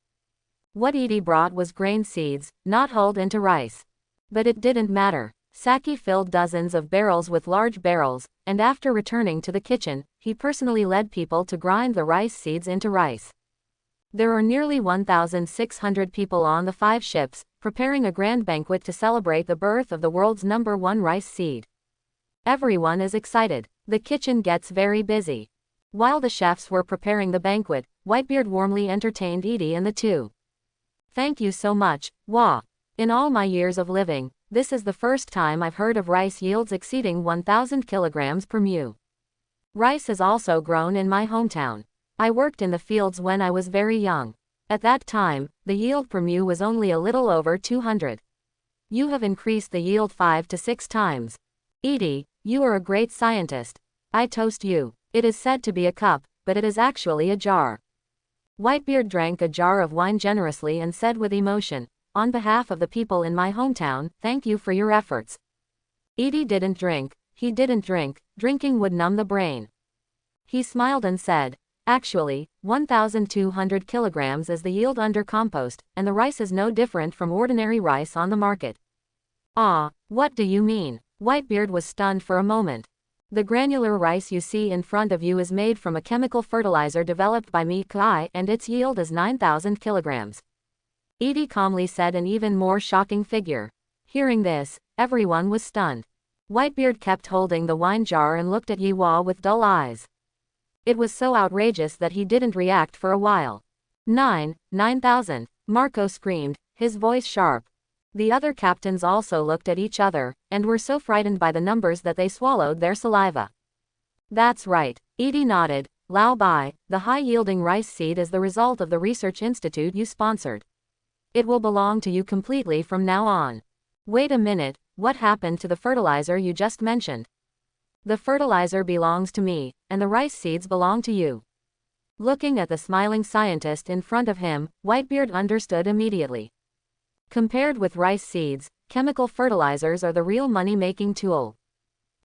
What Edie brought was grain seeds, not hulled into rice. But it didn't matter. Saki filled dozens of barrels with large barrels, and after returning to the kitchen, he personally led people to grind the rice seeds into rice. There are nearly 1,600 people on the 5 ships, preparing a grand banquet to celebrate the birth of the world's #1 rice seed. Everyone is excited. The kitchen gets very busy. While the chefs were preparing the banquet, Whitebeard warmly entertained Edie and the 2. Thank you so much, Wah. In all my years of living, this is the first time I've heard of rice yields exceeding 1,000 kilograms per mu. Rice is also grown in my hometown. I worked in the fields when I was very young. At that time, the yield per mu was only a little over 200. You have increased the yield 5 to 6 times. Edie, you are a great scientist. I toast you. It is said to be a cup, but it is actually a jar. Whitebeard drank a jar of wine generously and said with emotion, on behalf of the people in my hometown, thank you for your efforts. Edie didn't drink. He didn't drink. Drinking would numb the brain. He smiled and said, actually, 1,200 kilograms is the yield under compost, and the rice is no different from ordinary rice on the market. Ah, what do you mean? Whitebeard was stunned for a moment. The granular rice you see in front of you is made from a chemical fertilizer developed by me Kai, and its yield is 9,000 kilograms. Edie calmly said an even more shocking figure. Hearing this, everyone was stunned. Whitebeard kept holding the wine jar and looked at Yiwa with dull eyes. It was so outrageous that he didn't react for a while. 9,000, Marco screamed, his voice sharp. The other captains also looked at each other, and were so frightened by the numbers that they swallowed their saliva. That's right, Edie nodded. Lao Bai, the high-yielding rice seed is the result of the research institute you sponsored. It will belong to you completely from now on. Wait a minute, what happened to the fertilizer you just mentioned? The fertilizer belongs to me, and the rice seeds belong to you. Looking at the smiling scientist in front of him, Whitebeard understood immediately. Compared with rice seeds, chemical fertilizers are the real money-making tool.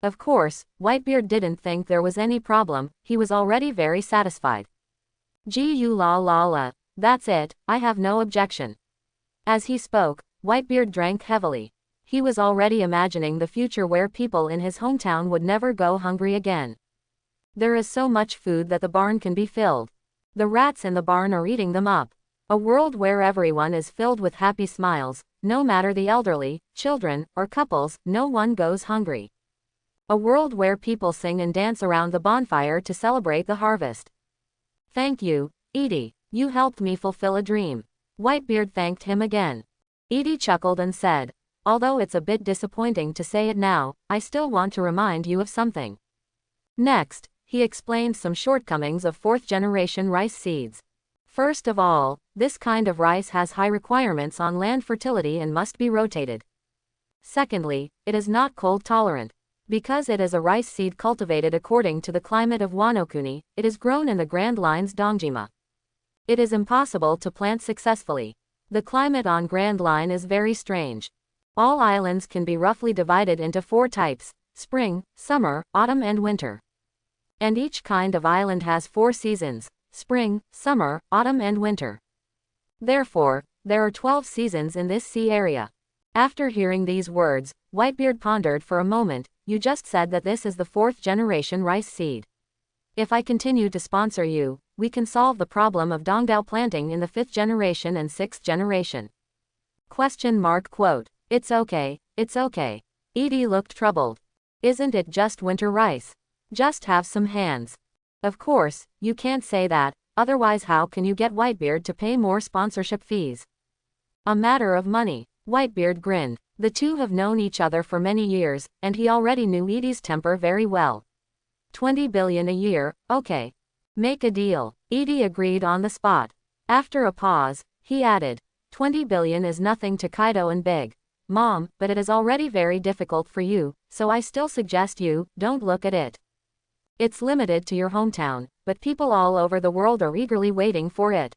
Of course, Whitebeard didn't think there was any problem, he was already very satisfied. That's it, I have no objection. As he spoke, Whitebeard drank heavily. He was already imagining the future where people in his hometown would never go hungry again. There is so much food that the barn can be filled. The rats in the barn are eating them up. A world where everyone is filled with happy smiles, no matter the elderly, children, or couples, no one goes hungry. A world where people sing and dance around the bonfire to celebrate the harvest. Thank you, Edie. You helped me fulfill a dream. Whitebeard thanked him again. Edie chuckled and said, although it's a bit disappointing to say it now, I still want to remind you of something. Next, he explained some shortcomings of fourth-generation rice seeds. First of all, this kind of rice has high requirements on land fertility and must be rotated. Secondly, it is not cold tolerant. Because it is a rice seed cultivated according to the climate of Wano-kuni, it is grown in the Grand Line's Dongjima. It is impossible to plant successfully. The climate on Grand Line is very strange. All islands can be roughly divided into 4 types: spring, summer, autumn and winter. And each kind of island has 4 seasons: spring, summer, autumn and winter. Therefore, there are 12 seasons in this sea area. After hearing these words, Whitebeard pondered for a moment. You just said that this is the 4th-generation rice seed. If I continue to sponsor you, we can solve the problem of Dongdao planting in the 5th generation and 6th generation. Quote. It's okay, it's okay. Edie looked troubled. Isn't it just winter rice? Just have some hands. Of course, you can't say that, otherwise how can you get Whitebeard to pay more sponsorship fees? A matter of money. Whitebeard grinned. The two have known each other for many years, and he already knew Edie's temper very well. 20 billion a year, okay. Make a deal. Edie agreed on the spot. After a pause, he added, 20 billion is nothing to Kaido and Big Mom, but it is already very difficult for you, so I still suggest you don't look at it. It's limited to your hometown, but people all over the world are eagerly waiting for it.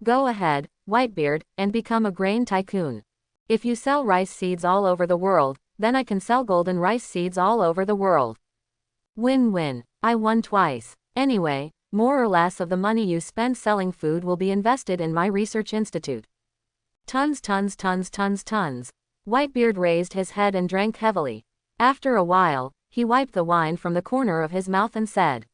Go ahead, Whitebeard, and become a grain tycoon. If you sell rice seeds all over the world, then I can sell golden rice seeds all over the world. Win-win. I won twice. Anyway, more or less of the money you spend selling food will be invested in my research institute. Tons. Whitebeard raised his head and drank heavily. After a while, he wiped the wine from the corner of his mouth and said,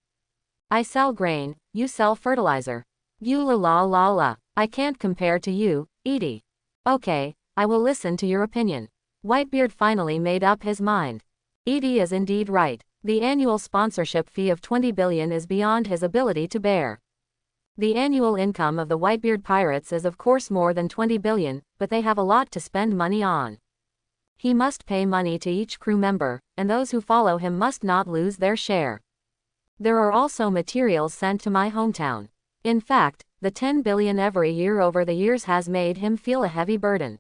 I sell grain, you sell fertilizer. You la. I can't compare to you, Edie. Okay. I will listen to your opinion. Whitebeard finally made up his mind. Edie is indeed right. The annual sponsorship fee of 20 billion is beyond his ability to bear. The annual income of the Whitebeard pirates is of course more than 20 billion, but they have a lot to spend money on. He must pay money to each crew member, and those who follow him must not lose their share. There are also materials sent to my hometown. In fact, the 10 billion every year over the years has made him feel a heavy burden.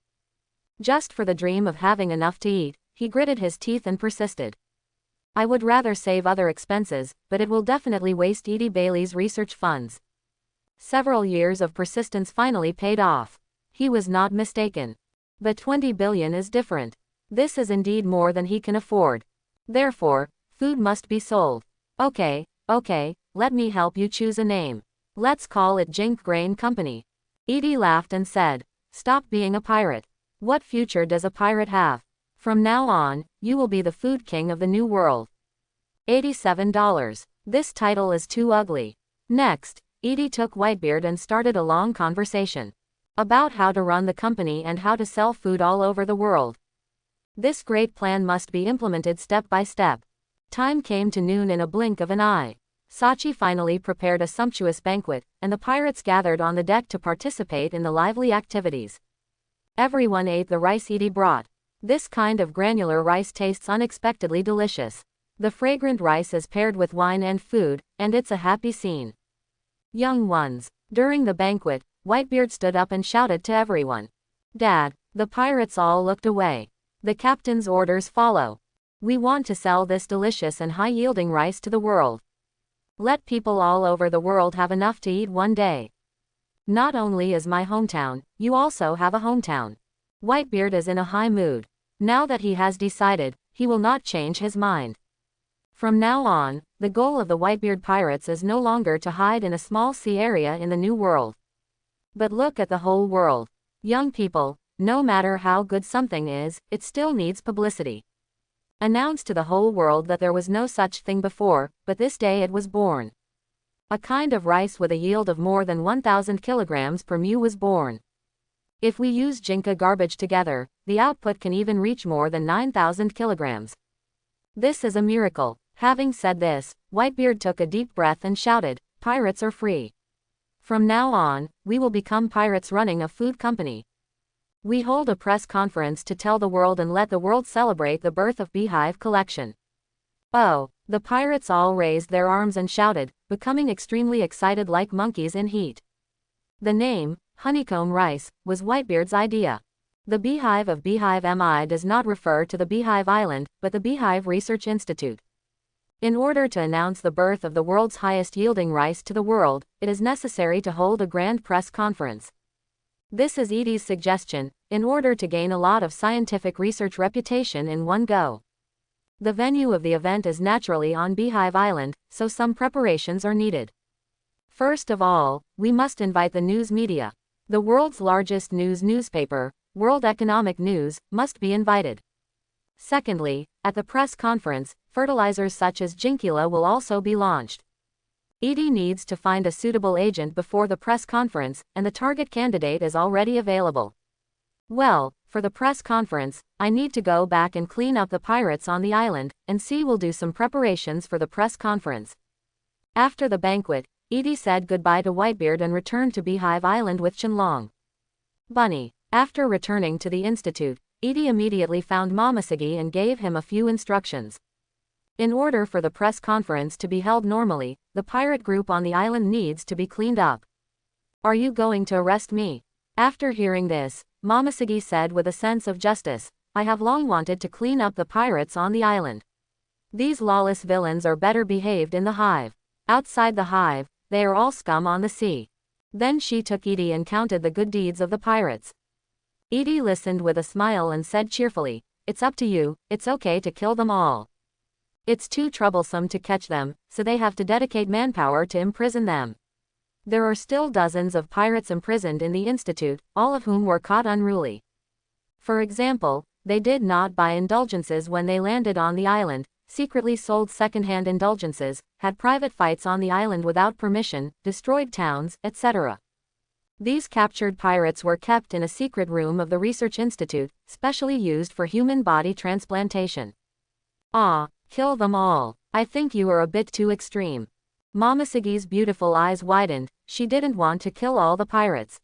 Just for the dream of having enough to eat, he gritted his teeth and persisted. I would rather save other expenses, but it will definitely waste Edie Bailey's research funds. Several years of persistence finally paid off. He was not mistaken. But 20 billion is different. This is indeed more than he can afford. Therefore, food must be sold. Okay, let me help you choose a name. Let's call it Jink Grain Company. Edie laughed and said, stop being a pirate. What future does a pirate have? From now on, you will be the food king of the new world. $87. This title is too ugly. Next, Edie took Whitebeard and started a long conversation about how to run the company and how to sell food all over the world. This great plan must be implemented step by step. Time came to noon in a blink of an eye. Sachi finally prepared a sumptuous banquet, and the pirates gathered on the deck to participate in the lively activities. Everyone ate the rice Edie brought. This kind of granular rice tastes unexpectedly delicious. The fragrant rice is paired with wine and food, and it's a happy scene. Young ones. During the banquet, Whitebeard stood up and shouted to everyone. Dad. The pirates all looked away. The captain's orders follow. We want to sell this delicious and high-yielding rice to the world. Let people all over the world have enough to eat one day. Not only is my hometown, you also have a hometown. Whitebeard is in a high mood. Now that he has decided, he will not change his mind. From now on, the goal of the Whitebeard pirates is no longer to hide in a small sea area in the new world, but look at the whole world. Young people, no matter how good something is, it still needs publicity. Announce to the whole world that there was no such thing before, but this day it was born. A kind of rice with a yield of more than 1,000 kilograms per mu was born. If we use Jinka garbage together, the output can even reach more than 9,000 kilograms. This is a miracle. Having said this, Whitebeard took a deep breath and shouted, "Pirates are free. From now on, we will become pirates running a food company. We hold a press conference to tell the world and let the world celebrate the birth of Beehive Collection." Oh, the pirates all raised their arms and shouted, becoming extremely excited like monkeys in heat. The name, Honeycomb Rice, was Whitebeard's idea. The Beehive of Beehive MI does not refer to the Beehive Island, but the Beehive Research Institute. In order to announce the birth of the world's highest yielding rice to the world, it is necessary to hold a grand press conference. This is Edie's suggestion, in order to gain a lot of scientific research reputation in one go. The venue of the event is naturally on Beehive Island, so some preparations are needed. First of all, we must invite the news media. The world's largest newspaper, World Economic News, must be invited. Secondly, at the press conference, fertilizers such as Jinkula will also be launched. Edie needs to find a suitable agent before the press conference, and the target candidate is already available. Well, for the press conference, I need to go back and clean up the pirates on the island, and C will do some preparations for the press conference. After the banquet, Edie said goodbye to Whitebeard and returned to Beehive Island with Chenlong. Bunny. After returning to the institute, Edie immediately found Momoshiki and gave him a few instructions. In order for the press conference to be held normally, the pirate group on the island needs to be cleaned up. "Are you going to arrest me?" After hearing this, Momoshiki said with a sense of justice, "I have long wanted to clean up the pirates on the island. These lawless villains are better behaved in the hive. Outside the hive, they are all scum on the sea." Then she took Edie and counted the good deeds of the pirates. Edie listened with a smile and said cheerfully, "It's up to you, it's okay to kill them all. It's too troublesome to catch them, so they have to dedicate manpower to imprison them. There are still dozens of pirates imprisoned in the institute, all of whom were caught unruly. For example, they did not buy indulgences when they landed on the island, secretly sold second-hand indulgences, had private fights on the island without permission, destroyed towns, etc. These captured pirates were kept in a secret room of the Research Institute, specially used for human body transplantation." "Ah, kill them all. I think you are a bit too extreme." Momoshiki's beautiful eyes widened. She didn't want to kill all the pirates.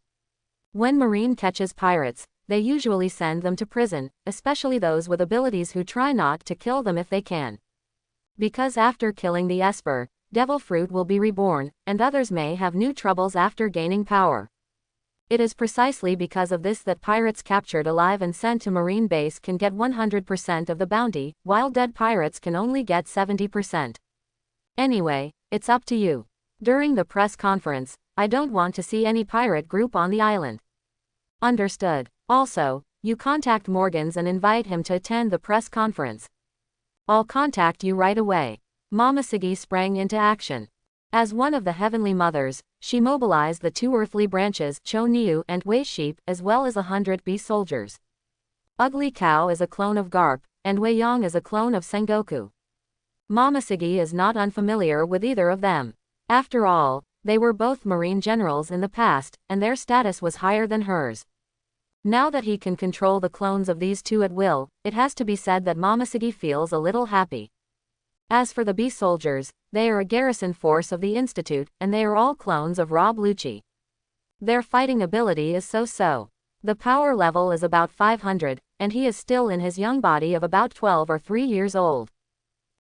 When Marine catches pirates, they usually send them to prison, especially those with abilities who try not to kill them if they can. Because after killing the Esper, Devil Fruit will be reborn, and others may have new troubles after gaining power. It is precisely because of this that pirates captured alive and sent to Marine base can get 100% of the bounty, while dead pirates can only get 70%. Anyway, it's up to you. During the press conference, I don't want to see any pirate group on the island." "Understood. Also, you contact Morgans and invite him to attend the press conference." "I'll contact you right away." Momoshiki sprang into action. As one of the Heavenly Mothers, she mobilized the two earthly branches Cho-Niu and Wei Sheep as well as 100 bee soldiers. Ugly Cow is a clone of Garp, and Wei Yang is a clone of Sengoku. Momoshiki is not unfamiliar with either of them. After all, they were both Marine generals in the past, and their status was higher than hers. Now that he can control the clones of these two at will, it has to be said that Momoshiki feels a little happy. As for the bee soldiers, they are a garrison force of the Institute, and they are all clones of Rob Lucci. Their fighting ability is so-so. The power level is about 500, and he is still in his young body of about 12 or 3 years old.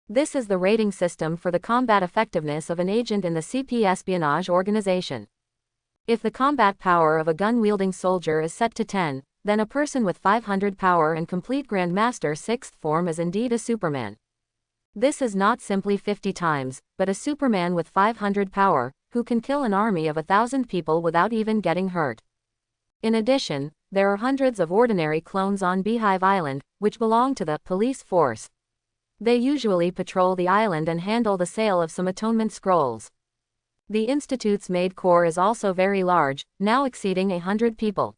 This is the rating system for the combat effectiveness of an agent in the CP espionage organization. If the combat power of a gun-wielding soldier is set to 10, then a person with 500 power and complete Grandmaster 6th form is indeed a Superman. This is not simply 50 times, but a Superman with 500 power, who can kill an army of 1,000 people without even getting hurt. In addition, there are hundreds of ordinary clones on Beehive Island, which belong to the police force. They usually patrol the island and handle the sale of some atonement scrolls. The Institute's maid corps is also very large, now exceeding 100 people.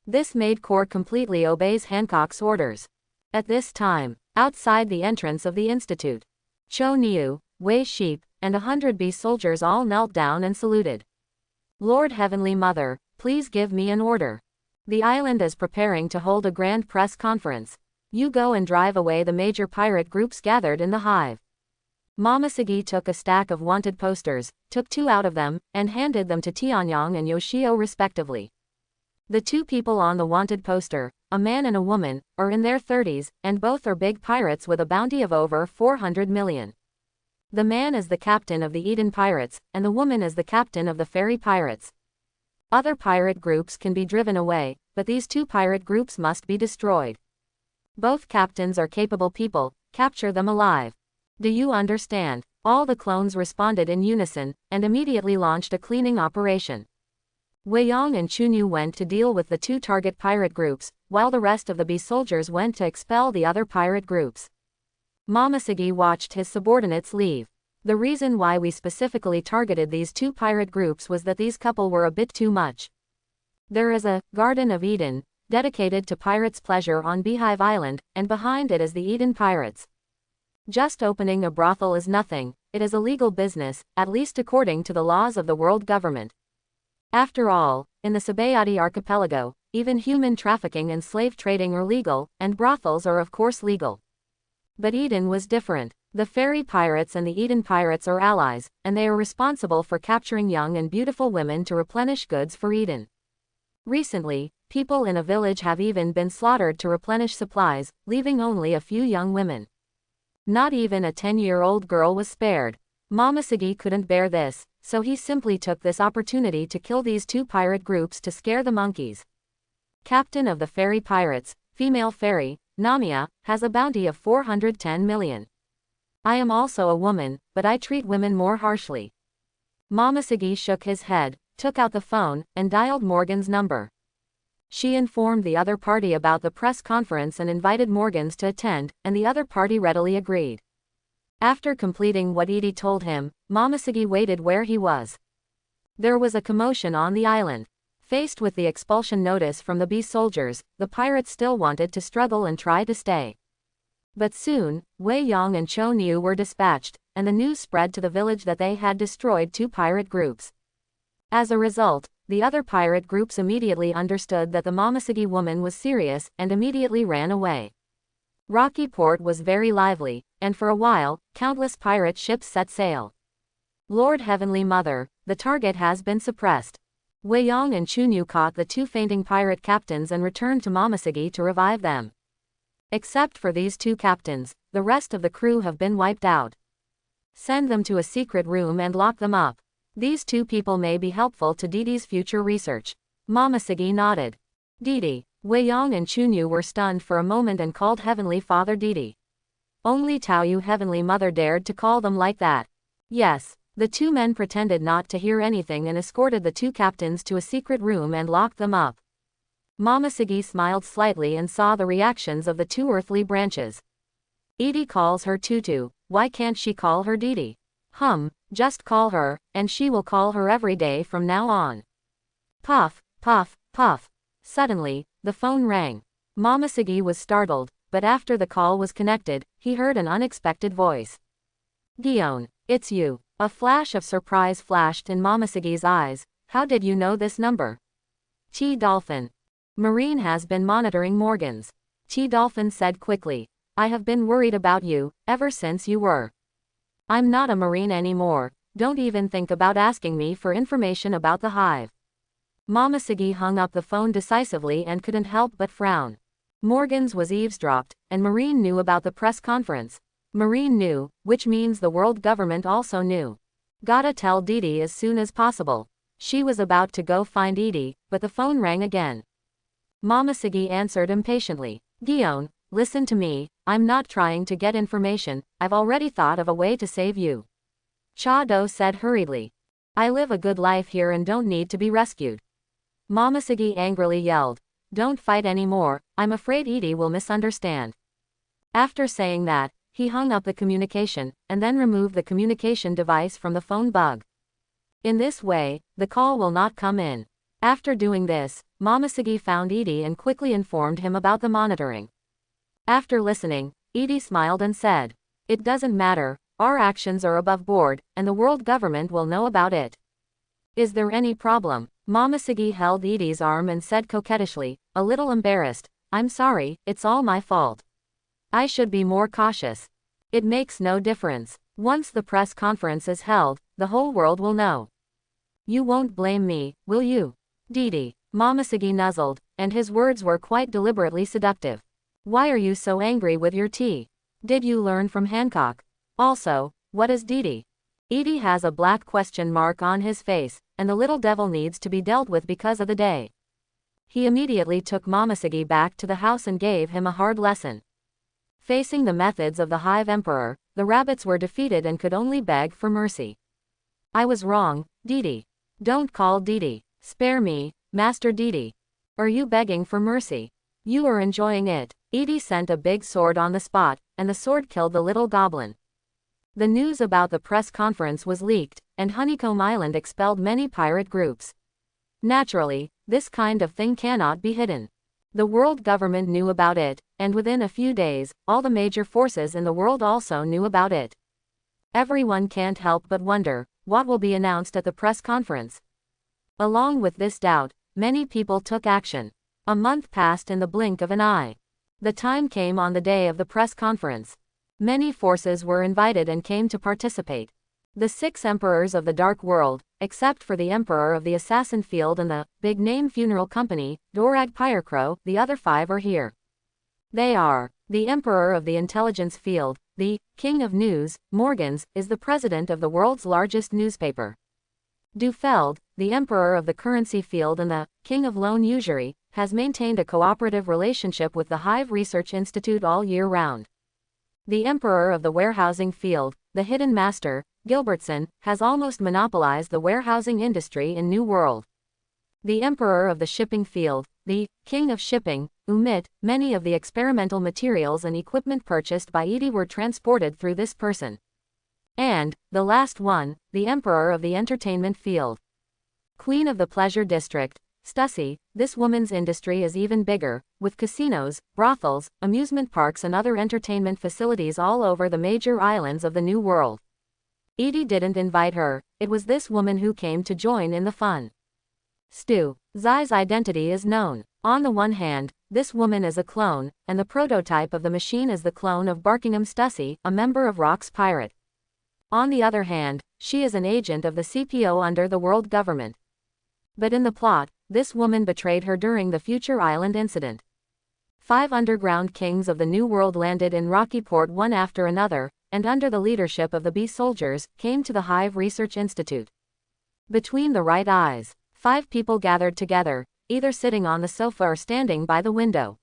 This maid corps completely obeys Hancock's orders. At this time, outside the entrance of the Institute, Cho-Niu, Wei Sheep, and 100 Beast soldiers all knelt down and saluted. Lord Heavenly Mother, please give me an order. The island is preparing to hold a grand press conference. You go and drive away the major pirate groups gathered in the hive. Momoshiki took a stack of wanted posters, took 2 out of them, and handed them to Tianyang and Yoshio respectively. The 2 people on the wanted poster, a man and a woman, are in their 30s, and both are big pirates with a bounty of over 400 million. The man is the captain of the Eden Pirates, and the woman is the captain of the Fairy Pirates. Other pirate groups can be driven away, but these 2 pirate groups must be destroyed. Both captains are capable people, capture them alive. Do you understand? All the clones responded in unison, and immediately launched a cleaning operation. Weiyang and Chunyu went to deal with the 2 target pirate groups, while the rest of the Beast soldiers went to expel the other pirate groups. Momoshiki watched his subordinates leave. The reason why we specifically targeted these 2 pirate groups was that these couple were a bit too much. There is a Garden of Eden, dedicated to pirates' pleasure on Beehive Island, and behind it is the Eden Pirates. Just opening a brothel is nothing, it is a legal business, at least according to the laws of the world government. After all, in the Sabayati archipelago, even human trafficking and slave trading are legal, and brothels are of course legal. But Eden was different. The Fairy Pirates and the Eden Pirates are allies, and they are responsible for capturing young and beautiful women to replenish goods for Eden. Recently, people in a village have even been slaughtered to replenish supplies, leaving only a few young women. Not even a 10-year-old girl was spared. Momoshiki couldn't bear this, so he simply took this opportunity to kill these 2 pirate groups to scare the monkeys. Captain of the Fairy Pirates, female fairy, Namiya, has a bounty of 410 million. I am also a woman, but I treat women more harshly. Momoshiki shook his head, took out the phone, and dialed Morgan's number. She informed the other party about the press conference and invited Morgans to attend, and the other party readily agreed. After completing what Edie told him, Momoshiki waited where he was. There was a commotion on the island. Faced with the expulsion notice from the Beast soldiers, the pirates still wanted to struggle and try to stay. But soon, Weiyang and Chonyu were dispatched, and the news spread to the village that they had destroyed 2 pirate groups. As a result, the other pirate groups immediately understood that the Momoshiki woman was serious and immediately ran away. Rocky Port was very lively, and for a while, countless pirate ships set sail. Lord Heavenly Mother, the target has been suppressed. Weiyang and Chunyu caught the 2 fainting pirate captains and returned to Momoshiki to revive them. Except for these 2 captains, the rest of the crew have been wiped out. Send them to a secret room and lock them up. These 2 people may be helpful to Didi's future research. Momoshiki nodded. Didi. Weiyang and Chunyu were stunned for a moment and called Heavenly Father Didi. Only Taoyu Heavenly Mother dared to call them like that. Yes. The 2 men pretended not to hear anything and escorted the 2 captains to a secret room and locked them up. Momoshiki smiled slightly and saw the reactions of the 2 earthly branches. Edie calls her Tutu, why can't she call her Didi? Just call her, and she will call her every day from now on. Puff, puff, puff. Suddenly, the phone rang. Momoshiki was startled, but after the call was connected, he heard an unexpected voice. Gion, it's you. A flash of surprise flashed in Momoshiki's eyes. How did you know this number? T-Dolphin. Marine has been monitoring Morgans. T-Dolphin said quickly. I have been worried about you, ever since you were. I'm not a Marine anymore, don't even think about asking me for information about the hive. Momoshiki hung up the phone decisively and couldn't help but frown. Morgans was eavesdropped, and Marine knew about the press conference. Marine knew, which means the world government also knew. Gotta tell Didi as soon as possible. She was about to go find Edie, but the phone rang again. Momoshiki answered impatiently. Gion, listen to me, I'm not trying to get information, I've already thought of a way to save you. Cha-Do said hurriedly. I live a good life here and don't need to be rescued. Momoshiki angrily yelled. Don't fight anymore, I'm afraid Edie will misunderstand. After saying that, he hung up the communication, and then removed the communication device from the phone bug. In this way, the call will not come in. After doing this, Momoshiki found Edie and quickly informed him about the monitoring. After listening, Edie smiled and said, it doesn't matter, Our actions are above board, and the world government will know about it. Is there any problem? Momoshiki held Edie's arm and said coquettishly, a little embarrassed, I'm sorry, it's all my fault. I should be more cautious. It makes no difference. Once the press conference is held, the whole world will know. You won't blame me, will you? Didi. Momoshiki nuzzled, and his words were quite deliberately seductive. Why are you so angry with your tea? Did you learn from Hancock? Also, what is Didi? Edie has a black question mark on his face, and the little devil needs to be dealt with because of the day. He immediately took Momoshiki back to the house and gave him a hard lesson. Facing the methods of the Hive Emperor, the rabbits were defeated and could only beg for mercy. I was wrong, Didi. Don't call Didi. Spare me, Master Didi. Are you begging for mercy? You are enjoying it. Edie sent a big sword on the spot, and the sword killed the little goblin. The news about the press conference was leaked, and Honeycomb Island expelled many pirate groups. Naturally, this kind of thing cannot be hidden. The world government knew about it, and within a few days, all the major forces in the world also knew about it. Everyone can't help but wonder, what will be announced at the press conference? Along with this doubt, many people took action. A month passed in the blink of an eye. The time came on the day of the press conference. Many forces were invited and came to participate. The 6 emperors of the Dark World, except for the Emperor of the Assassin Field and the big-name funeral company, Dorag Pyrecrow, the other 5 are here. They are, the Emperor of the Intelligence Field, the King of News, Morgans, is the president of the world's largest newspaper. Dufeld, the Emperor of the Currency Field and the King of Loan Usury, has maintained a cooperative relationship with the Hive Research Institute all year round. The Emperor of the Warehousing Field, the Hidden Master, Gilbertson, has almost monopolized the warehousing industry in New World. The Emperor of the Shipping Field, the King of Shipping, Umit, many of the experimental materials and equipment purchased by Edie were transported through this person. And, the last one, the Emperor of the Entertainment Field. Queen of the Pleasure District, Stussy, this woman's industry is even bigger, with casinos, brothels, amusement parks and other entertainment facilities all over the major islands of the New World. Edie didn't invite her, it was this woman who came to join in the fun. Stu Zai's identity is known. On the one hand, this woman is a clone, and the prototype of the machine is the clone of Barkingham Stussy, a member of Rock's Pirate. On the other hand, she is an agent of the CPO under the world government. But in the plot, this woman betrayed her during the Future Island incident. 5 underground kings of the New World landed in Rocky Port one after another, and under the leadership of the Bee soldiers, came to the Hive Research Institute. Between the right eyes, 5 people gathered together, either sitting on the sofa or standing by the window.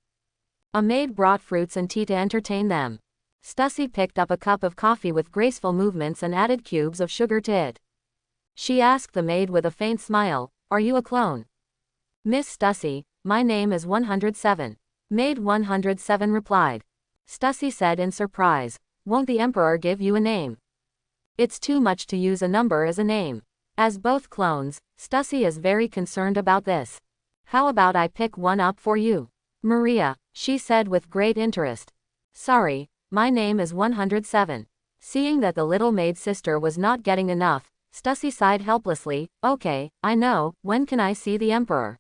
A maid brought fruits and tea to entertain them. Stussy picked up a cup of coffee with graceful movements and added cubes of sugar to it. She asked the maid with a faint smile, "Are you a clone?" "Miss Stussy, my name is 107. Maid 107 replied. Stussy said in surprise, "Won't the Emperor give you a name?" "It's too much to use a number as a name." As both clones, Stussy is very concerned about this. "How about I pick one up for you?" "Maria," she said with great interest. "Sorry, my name is 107. Seeing that the little maid sister was not getting enough, Stussy sighed helplessly. "Okay, I know, when can I see the Emperor?"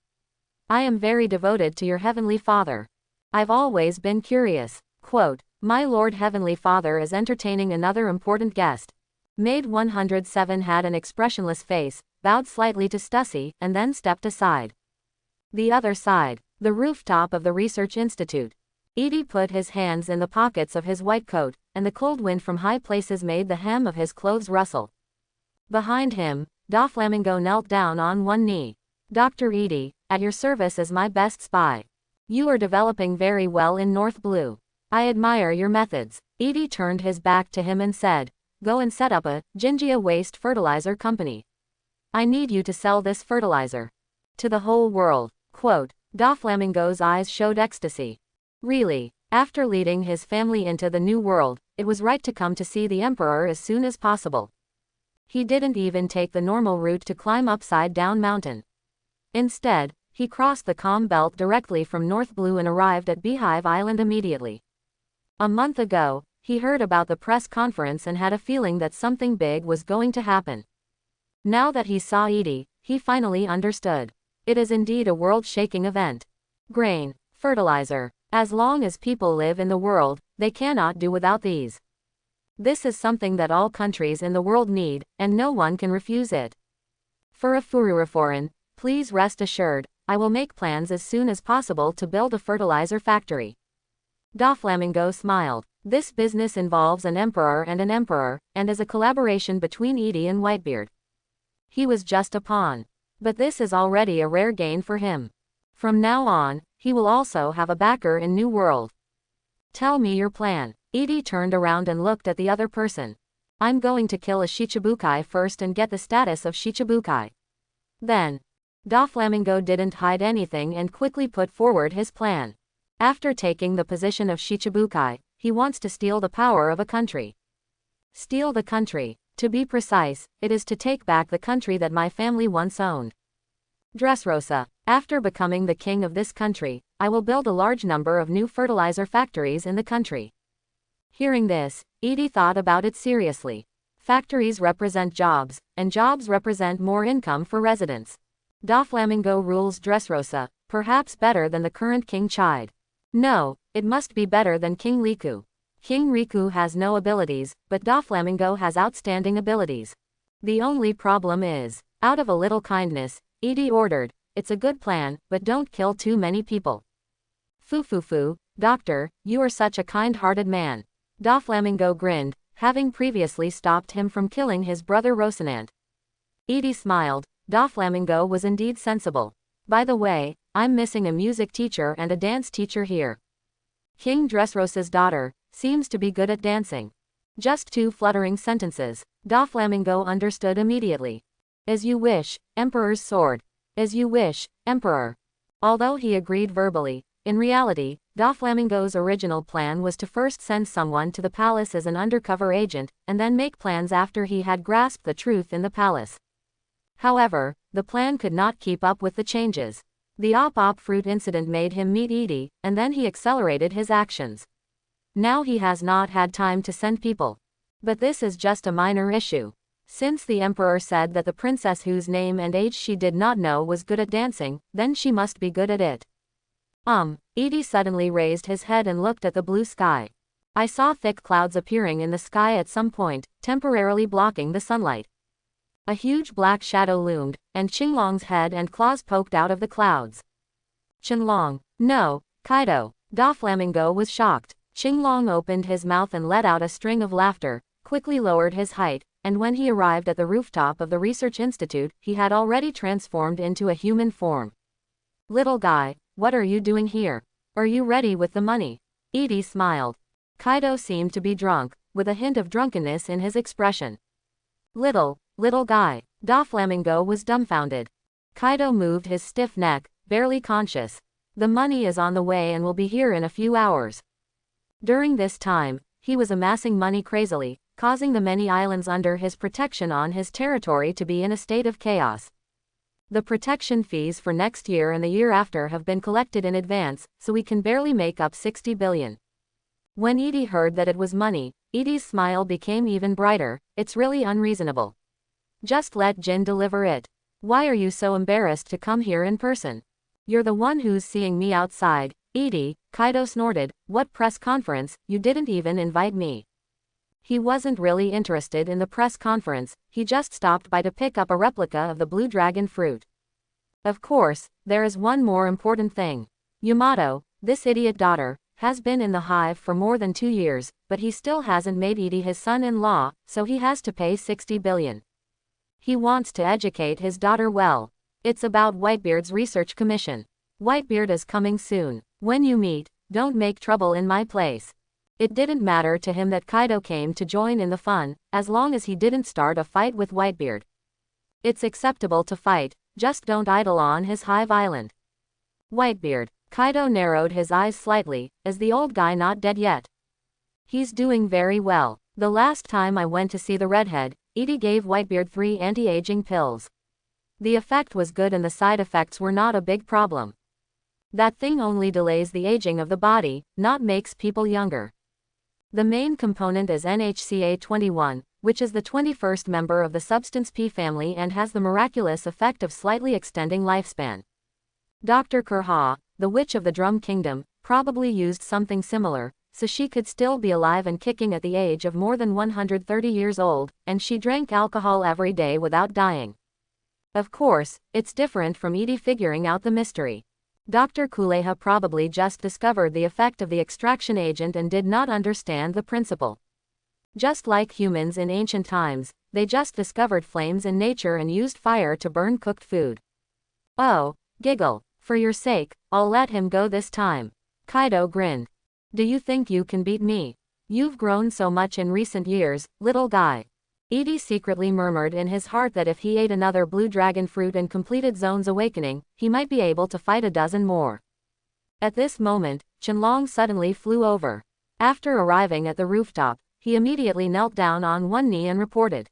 "I am very devoted to your Heavenly Father. I've always been curious." Quote, "My Lord Heavenly Father is entertaining another important guest." Maid 107 had an expressionless face, bowed slightly to Stussy, and then stepped aside. The other side, the rooftop of the Research Institute. Edie put his hands in the pockets of his white coat, and the cold wind from high places made the hem of his clothes rustle. Behind him, Doflamingo knelt down on one knee. "Dr. Edie, at your service as my best spy. You are developing very well in North Blue. I admire your methods." Edie turned his back to him and said, "Go and set up a Gingia waste fertilizer company. I need you to sell this fertilizer to the whole world." Quote, Doflamingo's eyes showed ecstasy. Really, after leading his family into the New World, it was right to come to see the Emperor as soon as possible. He didn't even take the normal route to climb Upside Down Mountain. Instead, he crossed the calm belt directly from North Blue and arrived at Beehive Island immediately. A month ago, He heard about the press conference and had a feeling that something big was going to happen. Now that he saw Edie, he finally understood. It is indeed a world-shaking event. Grain, fertilizer. As long as people live in the world, they cannot do without these. This is something that all countries in the world need, and no one can refuse it. For a Furireforeign, please rest assured, I will make plans as soon as possible to build a fertilizer factory. Doflamingo smiled. This business involves an emperor, and is a collaboration between Edie and Whitebeard. He was just a pawn. But this is already a rare gain for him. From now on, he will also have a backer in New World. Tell me your plan. Edie turned around and looked at the other person. I'm going to kill a Shichibukai first and get the status of Shichibukai. Then. Doflamingo didn't hide anything and quickly put forward his plan. After taking the position of Shichibukai, he wants to steal the power of a country. Steal the country. To be precise, it is to take back the country that my family once owned. Dressrosa. After becoming the king of this country, I will build a large number of new fertilizer factories in the country. Hearing this, Edie thought about it seriously. Factories represent jobs, and jobs represent more income for residents. Doflamingo rules Dressrosa, perhaps better than the current King Chide. No, it must be better than King Riku. King Riku has no abilities, but Doflamingo has outstanding abilities. The only problem is, out of a little kindness, Edie ordered, it's a good plan, but don't kill too many people. Foo, doctor, you are such a kind-hearted man. Doflamingo grinned, having previously stopped him from killing his brother Rocinante. Edie smiled. Doflamingo was indeed sensible. By the way, I'm missing a music teacher and a dance teacher here. King Dressrosa's daughter seems to be good at dancing. Just 2 fluttering sentences. Doflamingo understood immediately. As you wish, Emperor's sword. As you wish, Emperor. Although he agreed verbally, in reality, Doflamingo's original plan was to first send someone to the palace as an undercover agent, and then make plans after he had grasped the truth in the palace. However, the plan could not keep up with the changes. The op fruit incident made him meet Edie, and then he accelerated his actions. Now he has not had time to send people. But this is just a minor issue. Since the emperor said that the princess whose name and age she did not know was good at dancing, then she must be good at it. Edie suddenly raised his head and looked at the blue sky. I saw thick clouds appearing in the sky at some point, temporarily blocking the sunlight. A huge black shadow loomed, and Qinglong's head and claws poked out of the clouds. Qinglong. No, Kaido. Doflamingo was shocked. Qinglong opened his mouth and let out a string of laughter, quickly lowered his height, and when he arrived at the rooftop of the research institute, he had already transformed into a human form. Little guy, what are you doing here? Are you ready with the money? Edie smiled. Kaido seemed to be drunk, with a hint of drunkenness in his expression. Little guy. Doflamingo was dumbfounded. Kaido moved his stiff neck, barely conscious. The money is on the way and will be here in a few hours. During this time, he was amassing money crazily, causing the many islands under his protection on his territory to be in a state of chaos. The protection fees for next year and the year after have been collected in advance, so we can barely make up 60 billion. When Edie heard that it was money, Edie's smile became even brighter. It's really unreasonable. Just let Jin deliver it. Why are you so embarrassed to come here in person? You're the one who's seeing me outside. Edie, Kaido snorted, what press conference? You didn't even invite me. He wasn't really interested in the press conference, he just stopped by to pick up a replica of the blue dragon fruit. Of course, there is one more important thing. Yamato, this idiot daughter, has been in the hive for more than 2 years, but he still hasn't made Edie his son-in-law, so he has to pay 60 billion. He wants to educate his daughter well. It's about Whitebeard's research commission. Whitebeard is coming soon. When you meet, don't make trouble in my place. It didn't matter to him that Kaido came to join in the fun, as long as he didn't start a fight with Whitebeard. It's acceptable to fight, just don't idle on his hive island. Whitebeard. Kaido narrowed his eyes slightly, is the old guy not dead yet? He's doing very well. The last time I went to see the redhead, Edie gave Whitebeard 3 anti-aging pills. The effect was good and the side effects were not a big problem. That thing only delays the aging of the body, not makes people younger. The main component is NHCA21, which is the 21st member of the substance P family and has the miraculous effect of slightly extending lifespan. Dr. Kurha, the witch of the Drum Kingdom, probably used something similar, so she could still be alive and kicking at the age of more than 130 years old, and she drank alcohol every day without dying. Of course, it's different from Edie figuring out the mystery. Dr. Kuleha probably just discovered the effect of the extraction agent and did not understand the principle. Just like humans in ancient times, they just discovered flames in nature and used fire to burn cooked food. Oh, giggle. For your sake, I'll let him go this time. Kaido grinned. Do you think you can beat me? You've grown so much in recent years, little guy. Edie secretly murmured in his heart that if he ate another blue dragon fruit and completed Zone's awakening, he might be able to fight a dozen more. At this moment, Qianlong suddenly flew over. After arriving at the rooftop, he immediately knelt down on one knee and reported.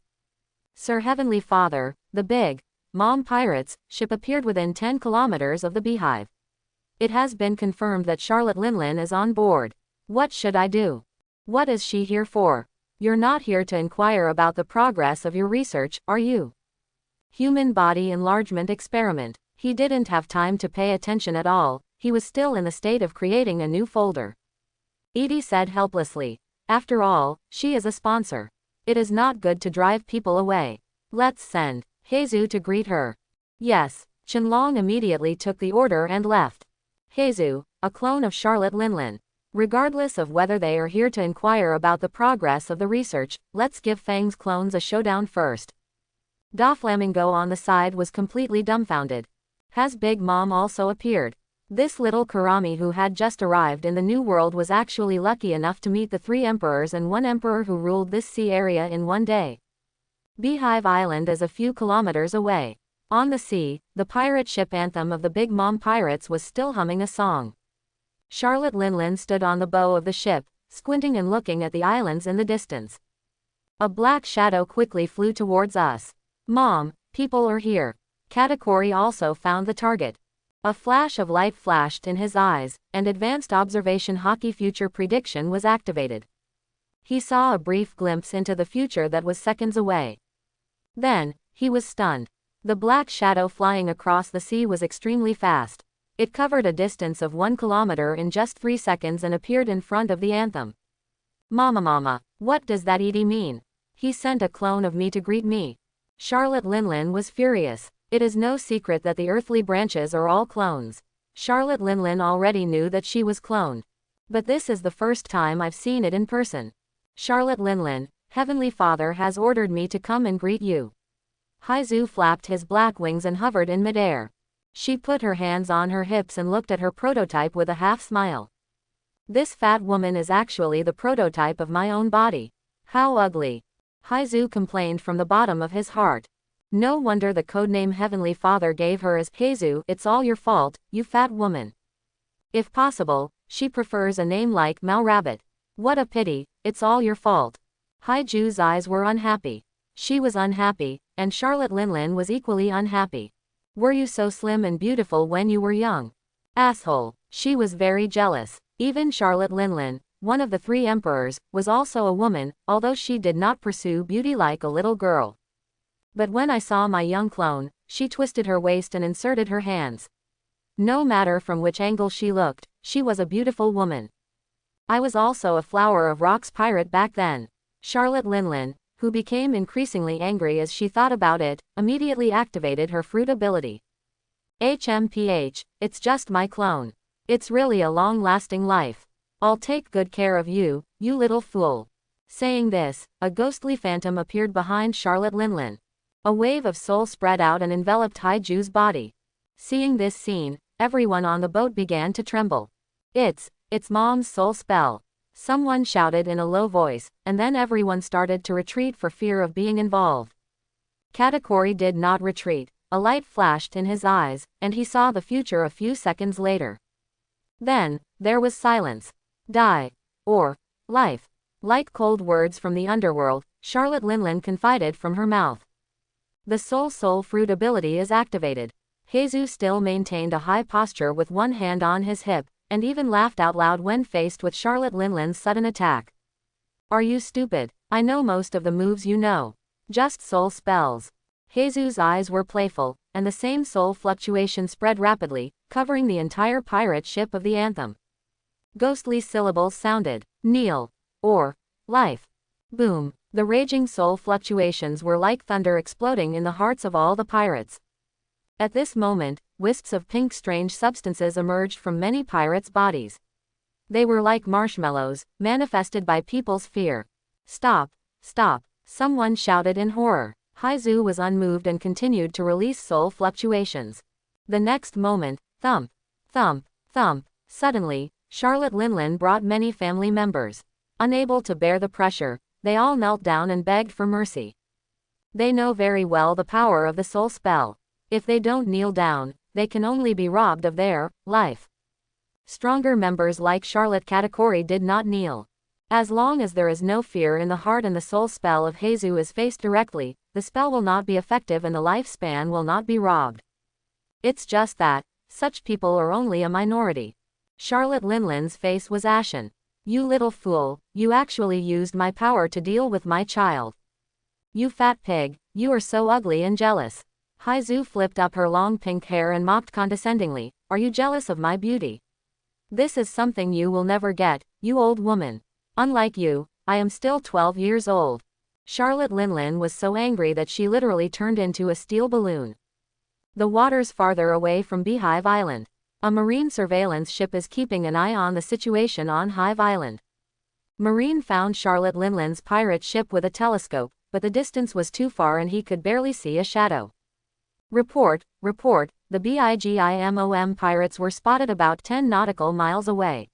Sir Heavenly Father, the Big Mom Pirates ship appeared within 10 kilometers of the beehive. It has been confirmed that Charlotte Linlin is on board. What should I do? What is she here for? You're not here to inquire about the progress of your research, are you? Human body enlargement experiment. He didn't have time to pay attention at all, he was still in the state of creating a new folder. Edie said helplessly. After all, she is a sponsor. It is not good to drive people away. Let's send Heizu to greet her. Yes, Qianlong immediately took the order and left. Heizu, a clone of Charlotte Linlin. Regardless of whether they are here to inquire about the progress of the research, let's give Fang's clones a showdown first. Doflamingo on the side was completely dumbfounded. Has Big Mom also appeared? This little Kurami who had just arrived in the New World was actually lucky enough to meet the 3 emperors and 1 emperor who ruled this sea area in one day. Beehive Island is a few kilometers away. On the sea, the pirate ship anthem of the Big Mom Pirates was still humming a song. Charlotte Linlin stood on the bow of the ship, squinting and looking at the islands in the distance. A black shadow quickly flew towards us. Mom, people are here. Katakuri also found the target. A flash of light flashed in his eyes, and Advanced Observation Hockey Future Prediction was activated. He saw a brief glimpse into the future that was seconds away. Then, he was stunned. The black shadow flying across the sea was extremely fast. It covered a distance of 1 kilometer in just 3 seconds and appeared in front of the anthem. Mama, what does that Edie mean? He sent a clone of me to greet me. Charlotte Linlin was furious. It is no secret that the earthly branches are all clones. Charlotte Linlin already knew that she was cloned. But this is the first time I've seen it in person. Charlotte Linlin, Heavenly Father has ordered me to come and greet you. Heizu flapped his black wings and hovered in midair. She put her hands on her hips and looked at her prototype with a half-smile. This fat woman is actually the prototype of my own body. How ugly. Heizu complained from the bottom of his heart. No wonder the codename Heavenly Father gave her is Heizu, it's all your fault, you fat woman. If possible, she prefers a name like Mao Rabbit. What a pity, it's all your fault. Haiju's eyes were unhappy. She was unhappy, and Charlotte Linlin was equally unhappy. Were you so slim and beautiful when you were young? Asshole. She was very jealous. Even Charlotte Linlin, one of the 3 emperors, was also a woman, although she did not pursue beauty like a little girl. But when I saw my young clone, she twisted her waist and inserted her hands. No matter from which angle she looked, she was a beautiful woman. I was also a Flower of Rocks pirate back then. Charlotte Linlin, who became increasingly angry as she thought about it, immediately activated her fruit ability. HMPH, it's just my clone. It's really a long-lasting life. I'll take good care of you, you little fool. Saying this, a ghostly phantom appeared behind Charlotte Linlin. A wave of soul spread out and enveloped Haiju's body. Seeing this scene, everyone on the boat began to tremble. It's Mom's soul spell. Someone shouted in a low voice, and then everyone started to retreat for fear of being involved. Katakuri did not retreat. A light flashed in his eyes, and he saw the future a few seconds later. Then, there was silence. Die. Or, life. Like cold words from the underworld, Charlotte Linlin confided from her mouth. The soul fruit ability is activated. Heizu still maintained a high posture with one hand on his hip, and even laughed out loud when faced with Charlotte Linlin's sudden attack. Are you stupid? I know most of the moves you know. Just soul spells. Heizu's eyes were playful, and the same soul fluctuation spread rapidly, covering the entire pirate ship of the Anthem. Ghostly syllables sounded. Kneel. Or. Life. Boom. The raging soul fluctuations were like thunder exploding in the hearts of all the pirates. At this moment, wisps of pink strange substances emerged from many pirates' bodies. They were like marshmallows, manifested by people's fear. Stop. Stop. Someone shouted in horror. Heizu was unmoved and continued to release soul fluctuations. The next moment, thump. Thump. Thump. Suddenly, Charlotte Linlin brought many family members. Unable to bear the pressure, they all knelt down and begged for mercy. They know very well the power of the soul spell. If they don't kneel down, they can only be robbed of their life. Stronger members like Charlotte Katakuri did not kneel. As long as there is no fear in the heart and the soul spell of Heizu is faced directly, the spell will not be effective and the lifespan will not be robbed. It's just that, such people are only a minority. Charlotte Linlin's face was ashen. You little fool, you actually used my power to deal with my child. You fat pig, you are so ugly and jealous. Heizu flipped up her long pink hair and mocked condescendingly, are you jealous of my beauty? This is something you will never get, you old woman. Unlike you, I am still 12 years old. Charlotte Linlin was so angry that she literally turned into a steel balloon. The waters farther away from Beehive Island. A marine surveillance ship is keeping an eye on the situation on Hive Island. Marine found Charlotte Linlin's pirate ship with a telescope, but the distance was too far and he could barely see a shadow. Report, the BIGIMOM pirates were spotted about 10 nautical miles away.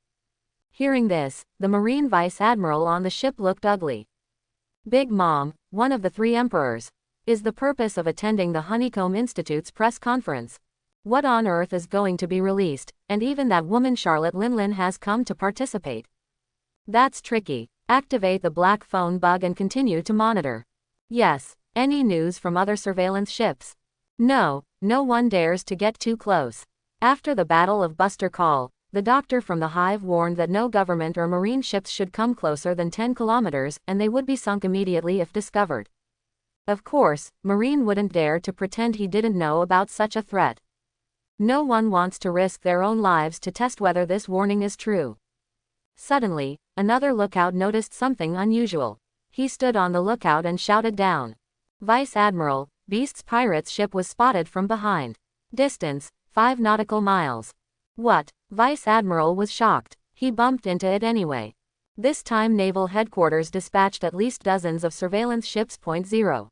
Hearing this, the Marine Vice Admiral on the ship looked ugly. Big Mom, one of the 3 emperors, is the purpose of attending the Honeycomb Institute's press conference. What on earth is going to be released, and even that woman Charlotte Linlin has come to participate. That's tricky. Activate the black phone bug and continue to monitor. Yes, any news from other surveillance ships? No, no one dares to get too close. After the Battle of Buster Call, the doctor from the Hive warned that no government or marine ships should come closer than 10 kilometers and they would be sunk immediately if discovered. Of course, Marine wouldn't dare to pretend he didn't know about such a threat. No one wants to risk their own lives to test whether this warning is true. Suddenly, another lookout noticed something unusual. He stood on the lookout and shouted down. Vice Admiral, Beast's pirate's ship was spotted from behind. Distance, 5 nautical miles. What? Vice Admiral was shocked. He bumped into it anyway. This time Naval Headquarters dispatched at least dozens of surveillance ships. 0.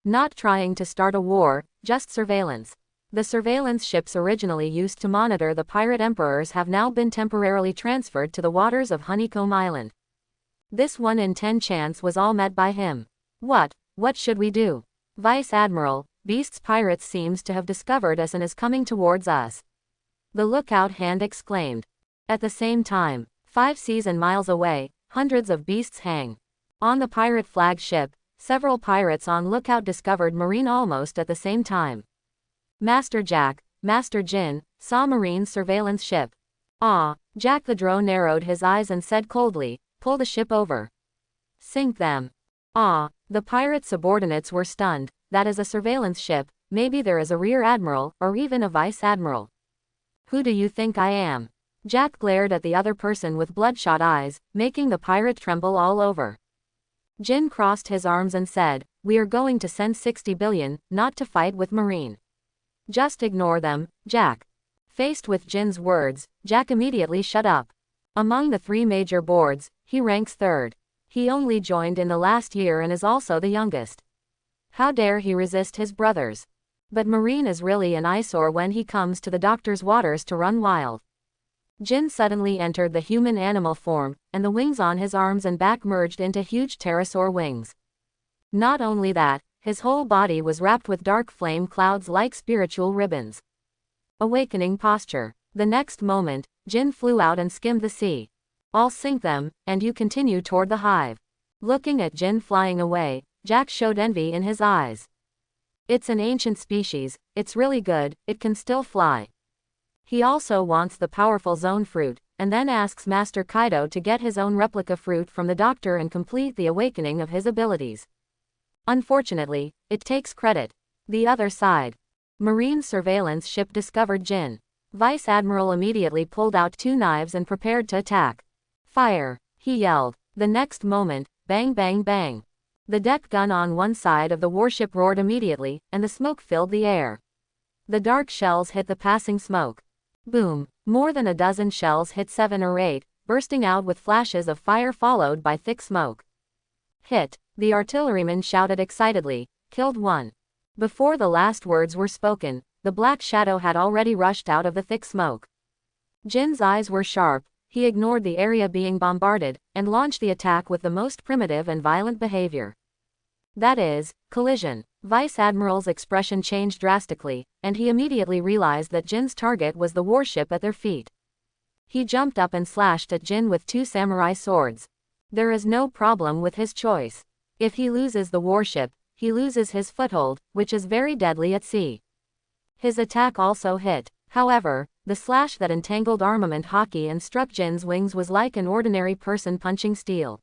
Not trying to start a war, just surveillance. The surveillance ships originally used to monitor the pirate emperors have now been temporarily transferred to the waters of Honeycomb Island. This 1 in 10 chance was all met by him. What should we do? Vice Admiral, Beast's pirates seems to have discovered us and is coming towards us. The lookout hand exclaimed. At the same time, 5 seas and miles away, hundreds of beasts hang. On the pirate flagship, several pirates on lookout discovered Marine almost at the same time. Master Jack, Master Jin, saw Marine's surveillance ship. Ah, Jack the drone narrowed his eyes and said coldly, pull the ship over. Sink them. Ah, the pirate subordinates were stunned. That is a surveillance ship, maybe there is a rear admiral, or even a vice admiral. Who do you think I am? Jack glared at the other person with bloodshot eyes, making the pirate tremble all over. Jin crossed his arms and said, we are going to send 60 billion, not to fight with Marine. Just ignore them, Jack. Faced with Jin's words, Jack immediately shut up. Among the 3 major boards, he ranks 3rd. He only joined in the last year and is also the youngest. How dare he resist his brothers? But Marine is really an eyesore when he comes to the doctor's waters to run wild. Jin suddenly entered the human animal form, and the wings on his arms and back merged into huge pterosaur wings. Not only that, his whole body was wrapped with dark flame clouds like spiritual ribbons. Awakening posture. The next moment, Jin flew out and skimmed the sea. I'll sink them, and you continue toward the hive. Looking at Jin flying away, Jack showed envy in his eyes. It's an ancient species, it's really good, it can still fly. He also wants the powerful zone fruit, and then asks Master Kaido to get his own replica fruit from the doctor and complete the awakening of his abilities. Unfortunately, it takes credit. The other side. Marine surveillance ship discovered Jin. Vice Admiral immediately pulled out 2 knives and prepared to attack. Fire! He yelled. The next moment, bang bang bang. The deck gun on one side of the warship roared immediately, and the smoke filled the air. The dark shells hit the passing smoke. Boom! More than a dozen shells hit 7 or 8, bursting out with flashes of fire followed by thick smoke. Hit! The artilleryman shouted excitedly, killed 1. Before the last words were spoken, the black shadow had already rushed out of the thick smoke. Jin's eyes were sharp. He ignored the area being bombarded, and launched the attack with the most primitive and violent behavior. That is, collision. Vice Admiral's expression changed drastically, and he immediately realized that Jin's target was the warship at their feet. He jumped up and slashed at Jin with 2 samurai swords. There is no problem with his choice. If he loses the warship, he loses his foothold, which is very deadly at sea. His attack also hit. However, the slash that entangled armament hockey and struck Jin's wings was like an ordinary person punching steel.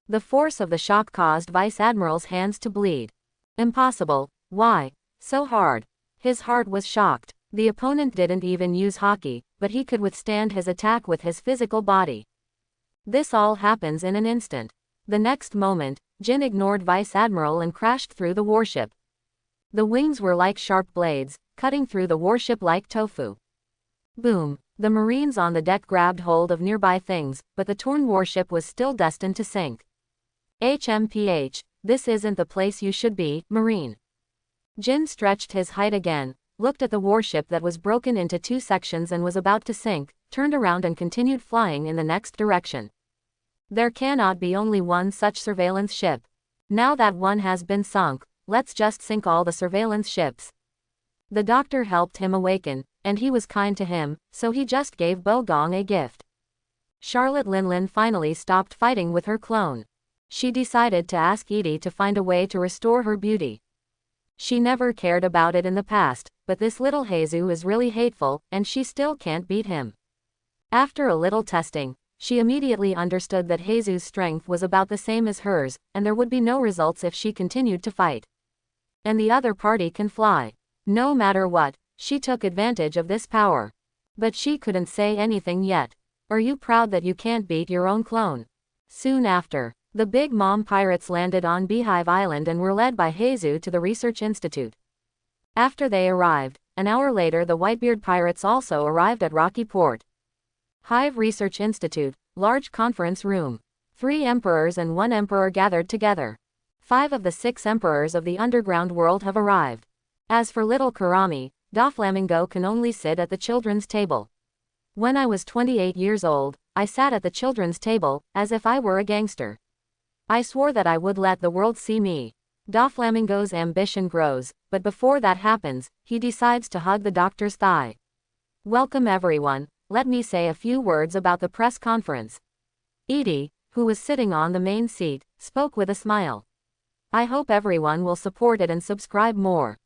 The force of the shock caused Vice Admiral's hands to bleed. Impossible. Why? So hard. His heart was shocked. The opponent didn't even use hockey, but he could withstand his attack with his physical body. This all happens in an instant. The next moment, Jin ignored Vice Admiral and crashed through the warship. The wings were like sharp blades, cutting through the warship like tofu. Boom! The Marines on the deck grabbed hold of nearby things, but the torn warship was still destined to sink. HMPH, this isn't the place you should be, Marine. Jin stretched his height again, looked at the warship that was broken into 2 sections and was about to sink, turned around and continued flying in the next direction. There cannot be only one such surveillance ship. Now that one has been sunk, let's just sink all the surveillance ships. The doctor helped him awaken, and he was kind to him, so he just gave Bogong a gift. Charlotte Linlin finally stopped fighting with her clone. She decided to ask Edie to find a way to restore her beauty. She never cared about it in the past, but this little Heizu is really hateful, and she still can't beat him. After a little testing, she immediately understood that Heizu's strength was about the same as hers, and there would be no results if she continued to fight. And the other party can fly. No matter what, she took advantage of this power. But she couldn't say anything yet. Are you proud that you can't beat your own clone? Soon after, the Big Mom pirates landed on Beehive Island and were led by Heizu to the Research Institute. After they arrived, an hour later the Whitebeard pirates also arrived at Rocky Port. Hive Research Institute, large conference room. 3 emperors and 1 emperor gathered together. 5 of the 6 emperors of the underground world have arrived. As for little Kurami, Doflamingo can only sit at the children's table. When I was 28 years old, I sat at the children's table, as if I were a gangster. I swore that I would let the world see me. Doflamingo's ambition grows, but before that happens, he decides to hug the doctor's thigh. Welcome everyone, let me say a few words about the press conference. Edie, who was sitting on the main seat, spoke with a smile. I hope everyone will support it and subscribe more.